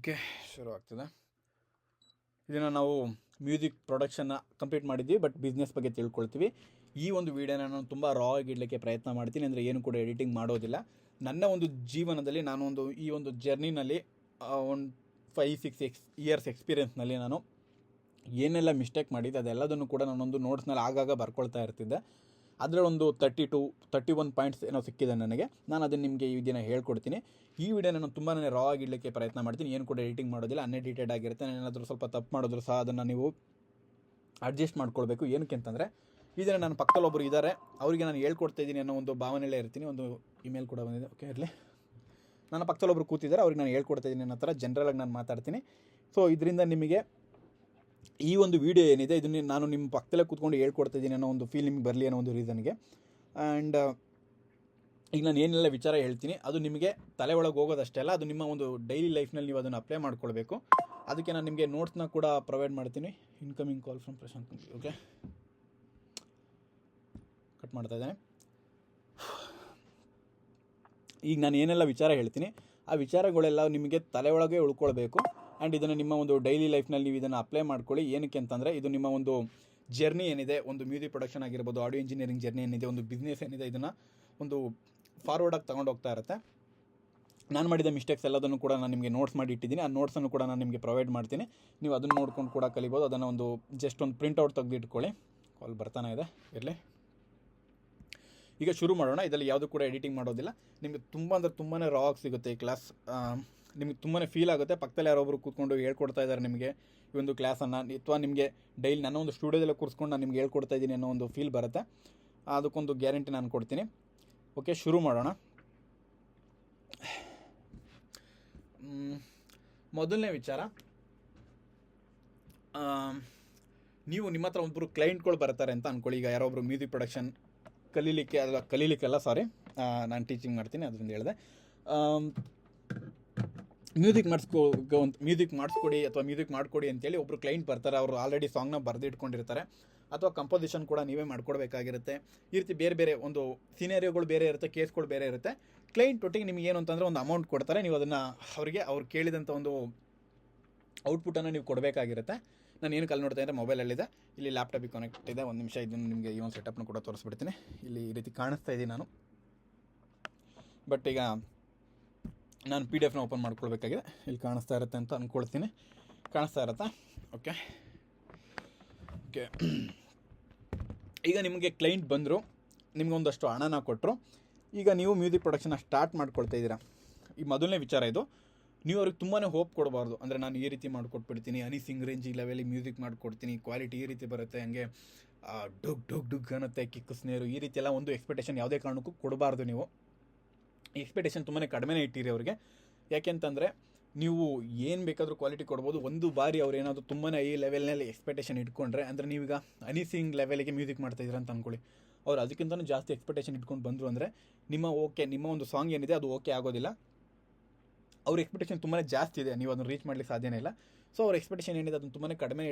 Okay, ಶುರು ಆಗ್ತದೆ. ಇದನ್ನು ನಾವು ಮ್ಯೂಸಿಕ್ ಪ್ರೊಡಕ್ಷನ್ನ ಕಂಪ್ಲೀಟ್ ಮಾಡಿದ್ವಿ, ಬಟ್ ಬಿಸ್ನೆಸ್ ಬಗ್ಗೆ ತಿಳ್ಕೊಳ್ತೀವಿ. ಈ ಒಂದು ವೀಡಿಯೋನ ನಾನು ತುಂಬ ರಾ ಆಗಿಡಲಿಕ್ಕೆ ಪ್ರಯತ್ನ ಮಾಡ್ತೀನಿ, ಅಂದರೆ ಏನು ಕೂಡ ಎಡಿಟಿಂಗ್ ಮಾಡೋದಿಲ್ಲ. ನನ್ನ ಒಂದು ಜೀವನದಲ್ಲಿ ನಾನು ಈ ಒಂದು ಜರ್ನಿನಲ್ಲಿ ಒಂದು 5-6 ಇಯರ್ಸ್ ಎಕ್ಸ್ಪೀರಿಯೆನ್ಸ್ನಲ್ಲಿ ನಾನು ಏನೆಲ್ಲ ಮಿಸ್ಟೇಕ್ ಮಾಡಿದ್ದೆ ಅದೆಲ್ಲದನ್ನು ಕೂಡ ನಾನೊಂದು ನೋಟ್ಸ್ನಲ್ಲಿ ಆಗಾಗ ಬರ್ಕೊಳ್ತಾ ಇರ್ತಿದ್ದೆ. ಅದರ ಒಂದು 31 ಪಾಯಿಂಟ್ಸ್ ಏನೋ ಸಿಕ್ಕಿದೆ ನನಗೆ. ನಾನು ಅದನ್ನು ನಿಮಗೆ ಈ ದಿನ ಹೇಳ್ಕೊಡ್ತೀನಿ. ಈ ವಿಡಿಯೋನ ನಾನು ತುಂಬಾ ರಾ ಆಗಿಡಲಿಕ್ಕೆ ಪ್ರಯತ್ನ ಮಾಡ್ತೀನಿ, ಏನು ಕೂಡ ಎಡಿಟಿಂಗ್ ಮಾಡೋದಿಲ್ಲ, ಅನ್ಎಡಿಟೆಡ್ ಆಗಿರುತ್ತೆ. ನಾನೇನಾದರೂ ಸ್ವಲ್ಪ ತಪ್ಪು ಮಾಡಿದ್ರು ಸಹ ಅದನ್ನು ನೀವು ಅಡ್ಜಸ್ಟ್ ಮಾಡ್ಕೊಳ್ಬೇಕು. ಏನಕ್ಕೆ ಅಂತಂದರೆ ಇದನ್ನು ನನ್ನ ಪಕ್ಕದಲ್ಲಿ ಒಬ್ಬರು ಇದ್ದಾರೆ, ಅವರಿಗೆ ನಾನು ಹೇಳ್ಕೊಡ್ತಾ ಇದ್ದೀನಿ ಅನ್ನೋ ಒಂದು ಭಾವನೆಯಲ್ಲೇ ಇರ್ತೀನಿ. ಒಂದು ಇಮೇಲ್ ಕೂಡ ಬಂದಿದೆ, ಓಕೆ ಇರಲಿ. ನನ್ನ ಪಕ್ಕದಲ್ಲಿ ಒಬ್ಬರು ಕೂತಿದ್ದಾರೆ, ಅವ್ರಿಗೆ ನಾನು ಹೇಳ್ಕೊಡ್ತಾ ಇದ್ದೀನಿ ಅನ್ನೋ ಥರ ಜನರಲಾಗಿ ನಾನು ಮಾತಾಡ್ತೀನಿ. ಸೊ ಇದರಿಂದ ನಿಮಗೆ ಈ ಒಂದು ವಿಡಿಯೋ ಏನಿದೆ ಇದನ್ನು ನಾನು ನಿಮ್ಮ ಪಕ್ಕದಲ್ಲೇ ಕೂತ್ಕೊಂಡು ಹೇಳ್ಕೊಡ್ತಾ ಇದ್ದೀನಿ ಅನ್ನೋ ಒಂದು ಫೀಲ್ ನಿಮ್ಗೆ ಬರಲಿ ಅನ್ನೋ ಒಂದು ರೀಸನ್ಗೆ. ಆ್ಯಂಡ್ ಈಗ ನಾನು ಏನೆಲ್ಲ ವಿಚಾರ ಹೇಳ್ತೀನಿ ಅದು ನಿಮಗೆ ತಲೆ ಒಳಗೆ ಹೋಗೋದಷ್ಟೇ ಅಲ್ಲ, ಅದು ನಿಮ್ಮ ಒಂದು ಡೈಲಿ ಲೈಫ್ನಲ್ಲಿ ನೀವು ಅದನ್ನು ಅಪ್ಲೈ ಮಾಡ್ಕೊಳ್ಬೇಕು. ಅದಕ್ಕೆ ನಾನು ನಿಮಗೆ ನೋಟ್ಸ್ನ ಕೂಡ ಪ್ರೊವೈಡ್ ಮಾಡ್ತೀನಿ. Incoming call from Prashant, okay cut ಮಾಡ್ತಾ ಇದ್ದೇನೆ. ಈಗ ನಾನು ಏನೆಲ್ಲ ವಿಚಾರ ಹೇಳ್ತೀನಿ ಆ ವಿಚಾರಗಳೆಲ್ಲ ನಿಮಗೆ ತಲೆ ಒಳಗೆ ಉಳ್ಕೊಳ್ಬೇಕು. ಆ್ಯಂಡ್ ಇದನ್ನು ನಿಮ್ಮ ಒಂದು ಡೈಲಿ ಲೈಫ್ನಲ್ಲಿ ನೀವು ಇದನ್ನು ಅಪ್ಲೈ ಮಾಡ್ಕೊಳ್ಳಿ. ಏನಕ್ಕೆ ಅಂತಂದರೆ ಇದು ನಿಮ್ಮ ಒಂದು ಜರ್ನಿ ಏನಿದೆ, ಒಂದು ಮ್ಯೂಸಿಕ್ ಪ್ರೊಡಕ್ಷನ್ ಆಗಿರ್ಬೋದು, ಆಡಿಯೋ ಇಂಜಿನಿಯರಿಂಗ್ ಜರ್ನಿ ಏನಿದೆ, ಒಂದು ಬಿಸ್ನೆಸ್ ಏನಿದೆ, ಇದನ್ನು ಒಂದು ಫಾರ್ವರ್ಡಾಗಿ ತೊಗೊಂಡು ಹೋಗ್ತಾ ಇರುತ್ತೆ. ನಾನು ಮಾಡಿದ ಮಿಸ್ಟೇಕ್ಸ್ ಎಲ್ಲದನ್ನು ಕೂಡ ನಾನು ನಿಮಗೆ ನೋಟ್ಸ್ ಮಾಡಿ ಇಟ್ಟಿದ್ದೀನಿ. ಆ ನೋಟ್ಸನ್ನು ಕೂಡ ನಾನು ನಿಮಗೆ ಪ್ರೊವೈಡ್ ಮಾಡ್ತೀನಿ. ನೀವು ಅದನ್ನು ನೋಡ್ಕೊಂಡು ಕೂಡ ಕಲಿಬೋದು. ಅದನ್ನು ಒಂದು ಜಸ್ಟ್ ಒಂದು ಪ್ರಿಂಟ್ಔಟ್ ತೆಗೆದು ಇಟ್ಕೊಳ್ಳಿ. ಕಾಲ್ ಬರ್ತಾನೆ ಇದೆ, ಇರಲಿ. ಈಗ ಶುರು ಮಾಡೋಣ. ಇದರಲ್ಲಿ ಯಾವುದು ಕೂಡ ಎಡಿಟಿಂಗ್ ಮಾಡೋದಿಲ್ಲ. ನಿಮಗೆ ತುಂಬಾ ರಾ ಆಗಿ ಸಿಗುತ್ತೆ ಈ ಕ್ಲಾಸ್. ನಿಮಗೆ ತುಂಬಾ ಫೀಲ್ ಆಗುತ್ತೆ ಪಕ್ಕದಲ್ಲಿ ಯಾರೊಬ್ಬರು ಕೂತ್ಕೊಂಡು ಹೇಳ್ಕೊಡ್ತಾ ಇದ್ದಾರೆ ನಿಮಗೆ ಈ ಒಂದು ಕ್ಲಾಸನ್ನು, ಅಥವಾ ನಿಮಗೆ ಡೈಲಿ ನನ್ನ ಒಂದು ಸ್ಟುಡಿಯೋದಲ್ಲೇ ಕೂರಿಸ್ಕೊಂಡು ನಾನು ನಿಮ್ಗೆ ಹೇಳ್ಕೊಡ್ತಾ ಇದ್ದೀನಿ ಅನ್ನೋ ಒಂದು ಫೀಲ್ ಬರುತ್ತೆ. ಅದಕ್ಕೊಂದು ಗ್ಯಾರಂಟಿ ನಾನು ಕೊಡ್ತೀನಿ. ಓಕೆ, ಶುರು ಮಾಡೋಣ. ಮೊದಲನೇ ವಿಚಾರ, ನೀವು ನಿಮ್ಮ ಹತ್ರ ಒಬ್ಬರು ಕ್ಲೈಂಟ್ಗಳು ಬರ್ತಾರೆ ಅಂತ ಅಂದ್ಕೊಳ್ಳಿ. ಈಗ ಯಾರೊಬ್ಬರು ಮ್ಯೂಸಿಕ್ ಪ್ರೊಡಕ್ಷನ್ ಕಲೀಲಿಕ್ಕೆಲ್ಲ ನಾನು ಟೀಚಿಂಗ್ ಮಾಡ್ತೀನಿ, ಅದರಿಂದ ಹೇಳಿದೆ. ಮ್ಯೂಸಿಕ್ ಮಾಡಿಸ್ಕೊಡಿ ಅಥವಾ ಮ್ಯೂಸಿಕ್ ಮಾಡಿಕೊಡಿ ಅಂತೇಳಿ ಒಬ್ಬರು ಕ್ಲೈಂಟ್ ಬರ್ತಾರೆ. ಅವರು ಆಲ್ರೆಡಿ ಸಾಂಗ್ನ ಬರೆದಿಟ್ಕೊಂಡಿರ್ತಾರೆ, ಅಥವಾ ಕಂಪೋಸಿಷನ್ ಕೂಡ ನೀವೇ ಮಾಡ್ಕೊಡ್ಬೇಕಾಗಿರುತ್ತೆ. ಈ ರೀತಿ ಬೇರೆ ಬೇರೆ ಒಂದು ಸಿನೇರಿಯೋಗಳು ಬೇರೆ ಇರುತ್ತೆ, ಕೇಸ್ಗಳು ಬೇರೆ ಇರುತ್ತೆ. ಕ್ಲೈಂಟ್ ಒಟ್ಟಿಗೆ ನಿಮ್ಗೆ ಏನು ಅಂತಂದರೆ ಒಂದು ಅಮೌಂಟ್ ಕೊಡ್ತಾರೆ. ನೀವು ಅದನ್ನು ಅವ್ರು ಕೇಳಿದಂಥ ಒಂದು ಔಟ್ಪುಟ್ಟನ್ನು ನೀವು ಕೊಡಬೇಕಾಗಿರುತ್ತೆ. ನಾನು ಏನು ಕಲ್ ನೋಡ್ತಾ ಇದ್ದರೆ ಮೊಬೈಲಲ್ಲಿದೆ, ಇಲ್ಲಿ ಲ್ಯಾಪ್ಟಾಪಿಗೆ ಕನೆಕ್ಟ್ ಇದೆ. ಒಂದು ನಿಮಿಷ ಇದನ್ನು ನಿಮಗೆ ಈ ಒಂದು ಸೆಟಪ್ನ ಕೂಡ ತೋರಿಸ್ಬಿಡ್ತೀನಿ. ಇಲ್ಲಿ ಈ ರೀತಿ ಕಾಣಿಸ್ತಾ ಇದ್ದೀನಿ ನಾನು, ಬಟ್ ಈಗ ನಾನು PDF ಓಪನ್ ಮಾಡ್ಕೊಳ್ಬೇಕಾಗಿದೆ. ಇಲ್ಲಿ ಕಾಣಿಸ್ತಾ ಇರುತ್ತೆ ಅಂತ ಅಂದ್ಕೊಳ್ತೀನಿ. ಕಾಣಿಸ್ತಾ ಇರುತ್ತಾ? ಓಕೆ. ಈಗ ನಿಮಗೆ ಕ್ಲೈಂಟ್ ಬಂದರು, ನಿಮಗೊಂದಷ್ಟು ಹಣನ ಕೊಟ್ಟರು. ಈಗ ನೀವು ಮ್ಯೂಸಿಕ್ ಪ್ರೊಡಕ್ಷನ್ನ ಸ್ಟಾರ್ಟ್ ಮಾಡ್ಕೊಳ್ತಾ ಇದ್ದೀರಾ. ಈ ಮೊದಲನೇ ವಿಚಾರ ಇದು. ನೀವು ಅವ್ರಿಗೆ ತುಂಬಾ ಹೋಪ್ ಕೊಡಬಾರ್ದು. ಅಂದರೆ ನಾನು ಈ ರೀತಿ ಮಾಡಿಕೊಟ್ಬಿಡ್ತೀನಿ, ಸಿಂಗ್ ರೇಂಜ್ ಲೆವೆಲಿಗೆ ಮ್ಯೂಸಿಕ್ ಮಾಡಿಕೊಡ್ತೀನಿ, ಕ್ವಾಲಿಟಿ ಈ ರೀತಿ ಬರುತ್ತೆ, ಹಂಗೆ ಡುಗ್ ಅನ್ನತ್ತೆ, ಕಿಕ್ ಸ್ನೇರು, ಈ ರೀತಿ ಎಲ್ಲ ಒಂದು ಎಕ್ಸ್ಪೆಕ್ಟೇಷನ್ ಯಾವುದೇ ಕಾರಣಕ್ಕೂ ಕೊಡಬಾರ್ದು. ನೀವು ಎಕ್ಸ್ಪೆಕ್ಟೇಷನ್ ತುಂಬಾ ಕಡಿಮೆನೇ ಇಟ್ಟಿರಿ ಅವ್ರಿಗೆ. ಯಾಕೆಂತಂದರೆ ನೀವು ಏನು ಬೇಕಾದರೂ ಕ್ವಾಲಿಟಿ ಕೊಡ್ಬೋದು. ಒಂದು ಬಾರಿ ಅವ್ರು ಏನಾದರೂ ತುಂಬಾ ಈ ಲೆವೆಲ್ನಲ್ಲಿ ಎಕ್ಸ್ಪೆಕ್ಟೇಷನ್ ಇಟ್ಕೊಂಡ್ರೆ, ಅಂದರೆ ನೀವೀಗ ಸಿಂಗ್ ಲೆವೆಲಿಗೆ ಮ್ಯೂಸಿಕ್ ಮಾಡ್ತಾಯಿದ್ದೀರ ಅಂತ ಅಂದ್ಕೊಳ್ಳಿ, ಅವ್ರು ಅದಕ್ಕಿಂತಲೂ ಜಾಸ್ತಿ ಎಕ್ಸ್ಪೆಕ್ಟೇಷನ್ ಇಟ್ಕೊಂಡು ಬಂದರು ಅಂದರೆ ನಿಮ್ಮ ಒಂದು ಸಾಂಗ್ ಏನಿದೆ ಅದು ಓಕೆ ಆಗೋದಿಲ್ಲ. ಅವ್ರ ಎಕ್ಸ್ಪೆಕ್ಟೇಷನ್ ತುಂಬಾ ಜಾಸ್ತಿ ಇದೆ, ನೀವು ಅದನ್ನು ರೀಚ್ ಮಾಡಲಿಕ್ಕೆ ಸಾಧ್ಯನೇ ಇಲ್ಲ. ಸೊ ಅವ್ರ ಎಕ್ಸ್ಪೆಕ್ಟೇಷನ್ ಏನಿದೆ ಅದನ್ನು ತುಂಬಾ ಕಡಿಮೆ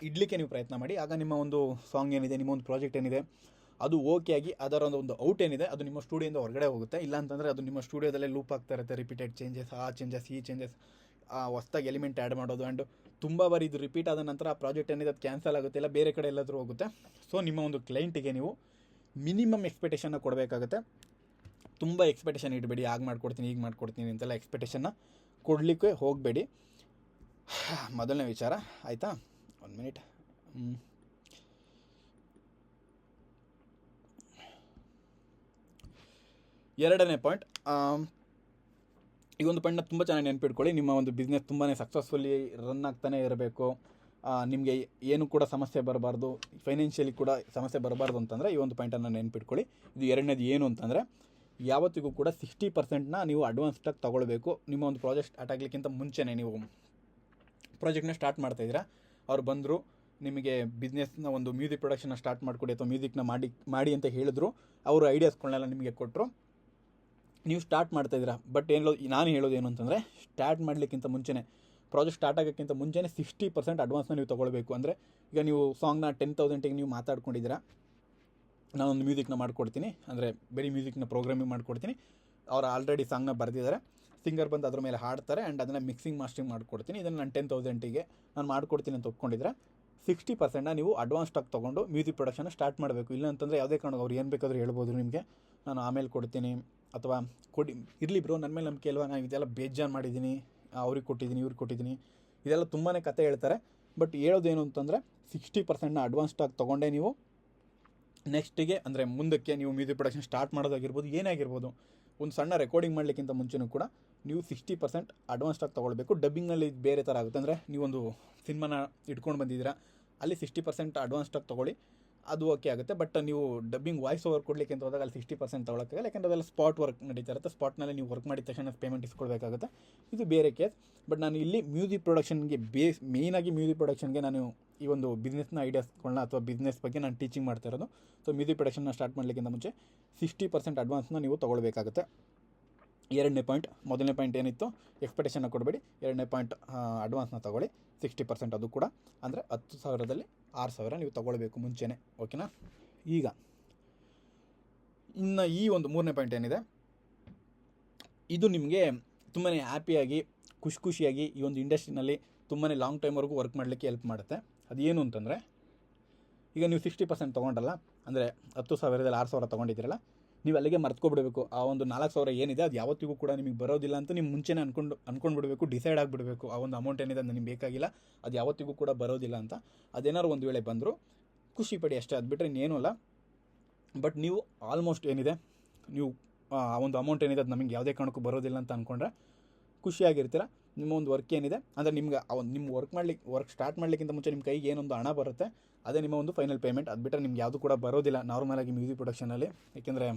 ಇಡಲಿಕ್ಕೆ ನೀವು ಪ್ರಯತ್ನ ಮಾಡಿ. ಆಗ ನಿಮ್ಮ ಒಂದು ಸಾಂಗ್ ಏನಿದೆ, ನಿಮ್ಮ ಒಂದು ಪ್ರಾಜೆಕ್ಟ್ ಏನಿದೆ ಅದು ಓಕೆ ಆಗಿ ಅದರ ಒಂದು ಔಟ್ ಏನಿದೆ ಅದು ನಿಮ್ಮ ಸ್ಟುಡಿಯೋದಿಂದ ಹೊರಗಡೆ ಹೋಗುತ್ತೆ. ಇಲ್ಲ ಅಂತಂದರೆ ಅದು ನಿಮ್ಮ ಸ್ಟುಡಿಯೋದಲ್ಲೇ ಲೂಪ್ ಆಗ್ತಾ ಇರುತ್ತೆ. ರಿಪೀಟೆಡ್ ಚೇಂಜಸ್, ಈ ಚೇಂಜಸ್, ಹೊಸ್ದಾಗಿ ಎಲಿಮೆಂಟ್ ಆ್ಯಡ್ ಮಾಡೋದು. ಆ್ಯಂಡ್ ತುಂಬ ಬಾರಿ ಇದು ರಿಪೀಟ್ ಆದ ನಂತರ ಆ ಪ್ರಾಜೆಕ್ಟ್ ಏನಿದೆ ಅದು ಕ್ಯಾನ್ಸಲ್ ಆಗುತ್ತೆ, ಇಲ್ಲ ಬೇರೆ ಕಡೆ ಎಲ್ಲಾದರೂ ಹೋಗುತ್ತೆ. ಸೊ ನಿಮ್ಮ ಒಂದು ಕ್ಲೈಂಟಿಗೆ ನೀವು ಮಿನಿಮಮ್ ಎಕ್ಸ್ಪೆಕ್ಟೇಷನ್ನ ಕೊಡಬೇಕಾಗುತ್ತೆ. ತುಂಬ ಎಕ್ಸ್ಪೆಕ್ಟೇಷನ್ ಇಡಬೇಡಿ. ಆಗ ಮಾಡ್ಕೊಡ್ತೀನಿ, ಈಗ ಮಾಡ್ಕೊಡ್ತೀನಿ ಅಂತೆಲ್ಲ ಎಕ್ಸ್ಪೆಕ್ಟೇಷನ್ನ ಕೊಡಲಿಕ್ಕೆ ಹೋಗಬೇಡಿ. ಮೊದಲನೇ ವಿಚಾರ ಆಯಿತಾ? 1 ಮಿನಿಟ್. ಎರಡನೇ ಪಾಯಿಂಟ್, ಈ ಒಂದು ಪಾಯಿಂಟ್ನ ತುಂಬ ಚೆನ್ನಾಗಿ ನೆನಪಿಟ್ಕೊಳ್ಳಿ. ನಿಮ್ಮ ಒಂದು ಬಿಸ್ನೆಸ್ ತುಂಬಾ ಸಕ್ಸಸ್ಫುಲ್ಲಿ ರನ್ ಆಗ್ತಾನೆ ಇರಬೇಕು. ನಿಮಗೆ ಏನು ಕೂಡ ಸಮಸ್ಯೆ ಬರಬಾರ್ದು, ಫೈನಾನ್ಷಿಯಲಿ ಕೂಡ ಸಮಸ್ಯೆ ಬರಬಾರ್ದು ಅಂತಂದರೆ ಈ ಒಂದು ಪಾಯಿಂಟನ್ನು ನೆನಪಿಟ್ಕೊಳ್ಳಿ. ಇದು ಎರಡನೇದು ಏನು ಅಂತಂದರೆ, ಯಾವತ್ತಿಗೂ ಕೂಡ 60% ನೀವು ಅಡ್ವಾನ್ಸ್ಟಾಗಿ ತೊಗೊಳ್ಬೇಕು. ನಿಮ್ಮ ಒಂದು ಪ್ರಾಜೆಕ್ಟ್ ಸ್ಟಾರ್ಟ್ ಆಗಲಿಕ್ಕಿಂತ ಮುಂಚೆನೇ ನೀವು ಪ್ರಾಜೆಕ್ಟ್ನ ಸ್ಟಾರ್ಟ್ ಮಾಡ್ತಾಯಿದ್ದೀರಾ, ಅವ್ರು ಬಂದರು ನಿಮಗೆ ಬಿಸ್ನೆಸ್ನ ಒಂದು ಮ್ಯೂಸಿಕ್ ಪ್ರೊಡಕ್ಷನ್ನ ಸ್ಟಾರ್ಟ್ ಮಾಡಿಕೊಡಿ ಅಥವಾ ಮ್ಯೂಸಿಕ್ನ ಮಾಡಿ ಅಂತ ಹೇಳಿದ್ರು. ಅವರು ಐಡಿಯಾಸ್ಗಳನ್ನೆಲ್ಲ ನಿಮಗೆ ಕೊಟ್ಟರು, ನೀವು ಸ್ಟಾರ್ಟ್ ಮಾಡ್ತಾಯಿದ್ದೀರಾ. ಬಟ್ ನಾನು ಹೇಳೋದು ಏನು ಅಂತಂದರೆ, ಸ್ಟಾರ್ಟ್ ಮಾಡಲಿಕ್ಕಿಂತ ಮುಂಚೆನೇ, ಪ್ರಾಜೆಕ್ಟ್ ಸ್ಟಾರ್ಟ್ ಆಗೋಕ್ಕಿಂತ ಮುಂಚೆನೇ 60% ಅಡ್ವಾನ್ಸ್ನ ನೀವು ತೊಗೊಳ್ಬೇಕು. ಅಂದರೆ ಈಗ ನೀವು ಸಾಂಗ್ನ 10,000ಗೆ ನೀವು ಮಾತಾಡ್ಕೊಂಡಿದ್ದೀರಾ, ನಾನೊಂದು ಮ್ಯೂಸಿಕ್ನ ಮಾಡಿಕೊಡ್ತೀನಿ, ಅಂದರೆ ಬರೀ ಮ್ಯೂಸಿಕ್ನ ಪ್ರೋಗ್ರಾಮಿಂಗ್ ಮಾಡಿಕೊಡ್ತೀನಿ, ಅವ್ರು ಆಲ್ರೆಡಿ ಸಾಂಗ್ನ ಬರೆದಿದ್ದಾರೆ. ಸಿಂಗರ್ ಬಂದು ಅದ್ರ ಮೇಲೆ ಹಾಡ್ತಾರೆ ಆ್ಯಂಡ್ ಅದನ್ನು ಮಿಕ್ಸಿಂಗ್ ಮಾಸ್ಟರಿಂಗ್ ಮಾಡಿಕೊಡ್ತೀನಿ. ಇದನ್ನು ನಾನು 10,000ಗೆ ನಾನು ಮಾಡಿಕೊಡ್ತೀನಿ ಅಂತ ಒಪ್ಕೊಂಡಿದ್ರೆ 60% ನೀವು ಅಡ್ವಾನ್ಸ್ ಸ್ಟಾಕ್ ತೊಗೊಂಡು ಮ್ಯೂಸಿಕ್ ಪ್ರೊಡಕ್ಷನ್ ಸ್ಟಾರ್ಟ್ ಮಾಡಬೇಕು. ಇಲ್ಲ ಅಂತಂದರೆ ಯಾವುದೇ ಕಾರಣಕ್ಕೆ ಅವ್ರು ಏನು ಬೇಕಾದರೂ ಹೇಳ್ಬೋದು ನಿಮಗೆ, ನಾನು ಆಮೇಲೆ ಕೊಡ್ತೀನಿ ಅಥವಾ ಕೊಡಿ, ಇರಲಿ ಬ್ರೋ ನನ್ನ ಮೇಲೆ ನಂಬಿಕೆ ಅಲ್ವಾ, ನಾನು ಇದೆಲ್ಲ ಬೇಜಾರು ಮಾಡಿದ್ದೀನಿ, ಅವ್ರಿಗೆ ಕೊಟ್ಟಿದ್ದೀನಿ ಇವ್ರಿಗೆ ಕೊಟ್ಟಿದ್ದೀನಿ, ಇದೆಲ್ಲ ತುಂಬಾ ಕತೆ ಹೇಳ್ತಾರೆ. ಬಟ್ ಹೇಳೋದೇನು ಅಂತಂದರೆ 60%ನ ಅಡ್ವಾನ್ಸ್ ಸ್ಟಾಕ್ ತೊಗೊಂಡೇ ನೀವು ನೆಕ್ಸ್ಟಿಗೆ ಅಂದರೆ ಮುಂದಕ್ಕೆ ನೀವು ಮ್ಯೂಸಿಕ್ ಪ್ರೊಡಕ್ಷನ್ ಸ್ಟಾರ್ಟ್ ಮಾಡೋದಾಗಿರ್ಬೋದು, ಏನೇ ಆಗಿರ್ಬೋದು, ಒಂದು ಸಣ್ಣ ರೆಕಾರ್ಡಿಂಗ್ ಮಾಡಲಿಕ್ಕಿಂತ ಮುಂಚೆನೂ ಕೂಡ ನೀವು 60% ಅಡ್ವಾನ್ಸ್ ಸ್ಟಾಕ್ ತೊಗೊಳ್ಬೇಕು. ಡಬ್ಬಿಂಗ್ನಲ್ಲಿ ಬೇರೆ ಥರ ಆಗುತ್ತೆ. ಅಂದರೆ ನೀವೊಂದು ಸಿನಿಮಾನ ಇಟ್ಕೊಂಡು ಬಂದಿದ್ದೀರಾ, ಅಲ್ಲಿ 60% ಅಡ್ವಾನ್ಸ್ ಸ್ಟಾಕ್ ತೊಗೊಳ್ಳಿ, ಅದು ಓಕೆ ಆಗುತ್ತೆ. ಬಟ್ ನೀವು ಡಬ್ಬಿಂಗ್ ವಾಯ್ಸ್ ಓವರ್ ಕೊಡಲಿಕ್ಕೆ ಅಂತ ಹೋದಾಗ ಅಲ್ಲಿ 60% ತೊಗೊಳಕ್ಕಾಗಲ್ಲ, ಯಾಕಂದರೆ ಅದೆಲ್ಲ ಸ್ಪಾಟ್ ವರ್ಕ್ ನಡೀತಾ ಇರುತ್ತೆ. ಸ್ಪಾಟ್ನಲ್ಲಿ ನೀವು ವರ್ಕ್ ಮಾಡಿದ ತಕ್ಷಣ ಪೇಮೆಂಟ್ ಇಸ್ಕೊಳ್ಬೇಕಾಗುತ್ತೆ, ಇದು ಬೇರೆ ಕೇಸ್. ಬಟ್ ನಾನು ಇಲ್ಲಿ ಮ್ಯೂಸಿಕ್ ಪ್ರೊಡಕ್ಷನ್ಗೆ ಮೇಯ್ನಾಗಿ ಮ್ಯೂಸಿಕ್ ಪ್ರೊಡಕ್ಷನ್ಗೆ ನಾನು ಈ ಒಂದು ಬಿಸ್ನೆಸ್ನ ಐಡಿಯಾಸ್ಗಳನ್ನ ಅಥವಾ ಬಿಸ್ನೆಸ್ ಬಗ್ಗೆ ನಾನು ಟೀಚಿಂಗ್ ಮಾಡ್ತಾ ಇರೋದು. ಸೊ ಮ್ಯೂಸಿಕ್ ಪ್ರೊಡಕ್ಷನ್ನ ಸ್ಟಾರ್ಟ್ ಮಾಡಲಿಕ್ಕಿಂತ ಮುಂಚೆ 60% ಅಡ್ವಾನ್ಸ್ನ ನೀವು ತೊಗೊಳ್ಬೇಕಾಗುತ್ತೆ. ಎರಡನೇ ಪಾಯಿಂಟ್, ಮೊದಲನೇ ಪಾಯಿಂಟ್ ಏನಿತ್ತು ಎಕ್ಸ್ಪೆಕ್ಟೇಷನ್ನ ಕೊಡಬೇಡಿ, ಎರಡನೇ ಪಾಯಿಂಟ್ ಅಡ್ವಾನ್ಸ್ನ ತೊಗೊಳ್ಳಿ 60%, ಅದು ಕೂಡ ಅಂದರೆ 10,000ದಲ್ಲಿ 6,000 ನೀವು ತೊಗೊಳ್ಬೇಕು ಮುಂಚೆನೇ, ಓಕೆನಾ. ಈಗ ಇನ್ನು ಈ ಒಂದು ಮೂರನೇ ಪಾಯಿಂಟ್ ಏನಿದೆ, ಇದು ನಿಮಗೆ ತುಂಬಾ ಹ್ಯಾಪಿಯಾಗಿ ಖುಷಿಯಾಗಿ ಈ ಒಂದು ಇಂಡಸ್ಟ್ರಿನಲ್ಲಿ ತುಂಬಾ ಲಾಂಗ್ ಟೈಮ್ವರೆಗೂ ವರ್ಕ್ ಮಾಡಲಿಕ್ಕೆ ಹೆಲ್ಪ್ ಮಾಡುತ್ತೆ. ಅದೇನು ಅಂತಂದರೆ, ಈಗ ನೀವು 60% ತೊಗೊಂಡಲ್ಲ, ಅಂದರೆ 10,000ದಲ್ಲಿ 6,000 ತೊಗೊಂಡಿದ್ದೀರಲ್ಲ, ನೀವು ಅಲ್ಲಿಗೆ ಮರ್ತ್ಕೊಬಿಡಬೇಕು. ಆ ಒಂದು 4,000 ಏನಿದೆ ಅದು ಯಾವತ್ತಿಗೂ ಕೂಡ ನಿಮಗೆ ಬರೋದಿಲ್ಲ ಅಂತ ನೀವು ಮುಂಚೆನೇ ಅಂದ್ಕೊಂಡ್ಬಿಡಬೇಕು, ಡಿಸೈಡ್ ಆಗಿಬಿಡಬೇಕು. ಆ ಒಂದು ಅಮೌಂಟ್ ಏನಿದೆ ಅದು ನಿಮ್ಗೆ ಬೇಕಾಗಿಲ್ಲ, ಅದು ಯಾವತ್ತಿಗೂ ಕೂಡ ಬರೋದಿಲ್ಲ ಅಂತ. ಅದೇನಾದ್ರು ಒಂದು ವೇಳೆ ಬಂದರೂ ಖುಷಿ ಪಡಿ ಅಷ್ಟೇ, ಅದು ಬಿಟ್ಟರೆ ಇನ್ನೇನೂ ಅಲ್ಲ. ಬಟ್ ನೀವು ಆಲ್ಮೋಸ್ಟ್ ಏನಿದೆ, ನೀವು ಆ ಒಂದು ಅಮೌಂಟ್ ಏನಿದೆ ಅದು ನಮಗೆ ಯಾವುದೇ ಕಾರಣಕ್ಕೂ ಬರೋದಿಲ್ಲ ಅಂತ ಅಂದ್ಕೊಂಡ್ರೆ ಖುಷಿಯಾಗಿರ್ತೀರ. ನಿಮ್ಮ ಒಂದು ವರ್ಕ್ ಏನಿದೆ ಅಂದರೆ ನಿಮ್ಗೆ ನಿಮ್ಮ ವರ್ಕ್ ಸ್ಟಾರ್ಟ್ ಮಾಡಲಿಕ್ಕಿಂತ ಮುಂಚೆ ನಿಮ್ಮ ಕೈಗೆ ಏನೊಂದು ಹಣ ಬರುತ್ತೆ, ಅದೇ ನಿಮ್ಮ ಒಂದು ಫೈನಲ್ ಪೇಮೆಂಟ್. ಅದು ಬಿಟ್ಟರೆ ನಿಮ್ಗೆ ಯಾವುದು ಕೂಡ ಬರೋದಿಲ್ಲ ನಾರ್ಮಲಾಗಿ ಮ್ಯೂಸಿಕ್ ಪ್ರೊಡಕ್ಷನಲ್ಲಿ. ಏಕೆಂದರೆ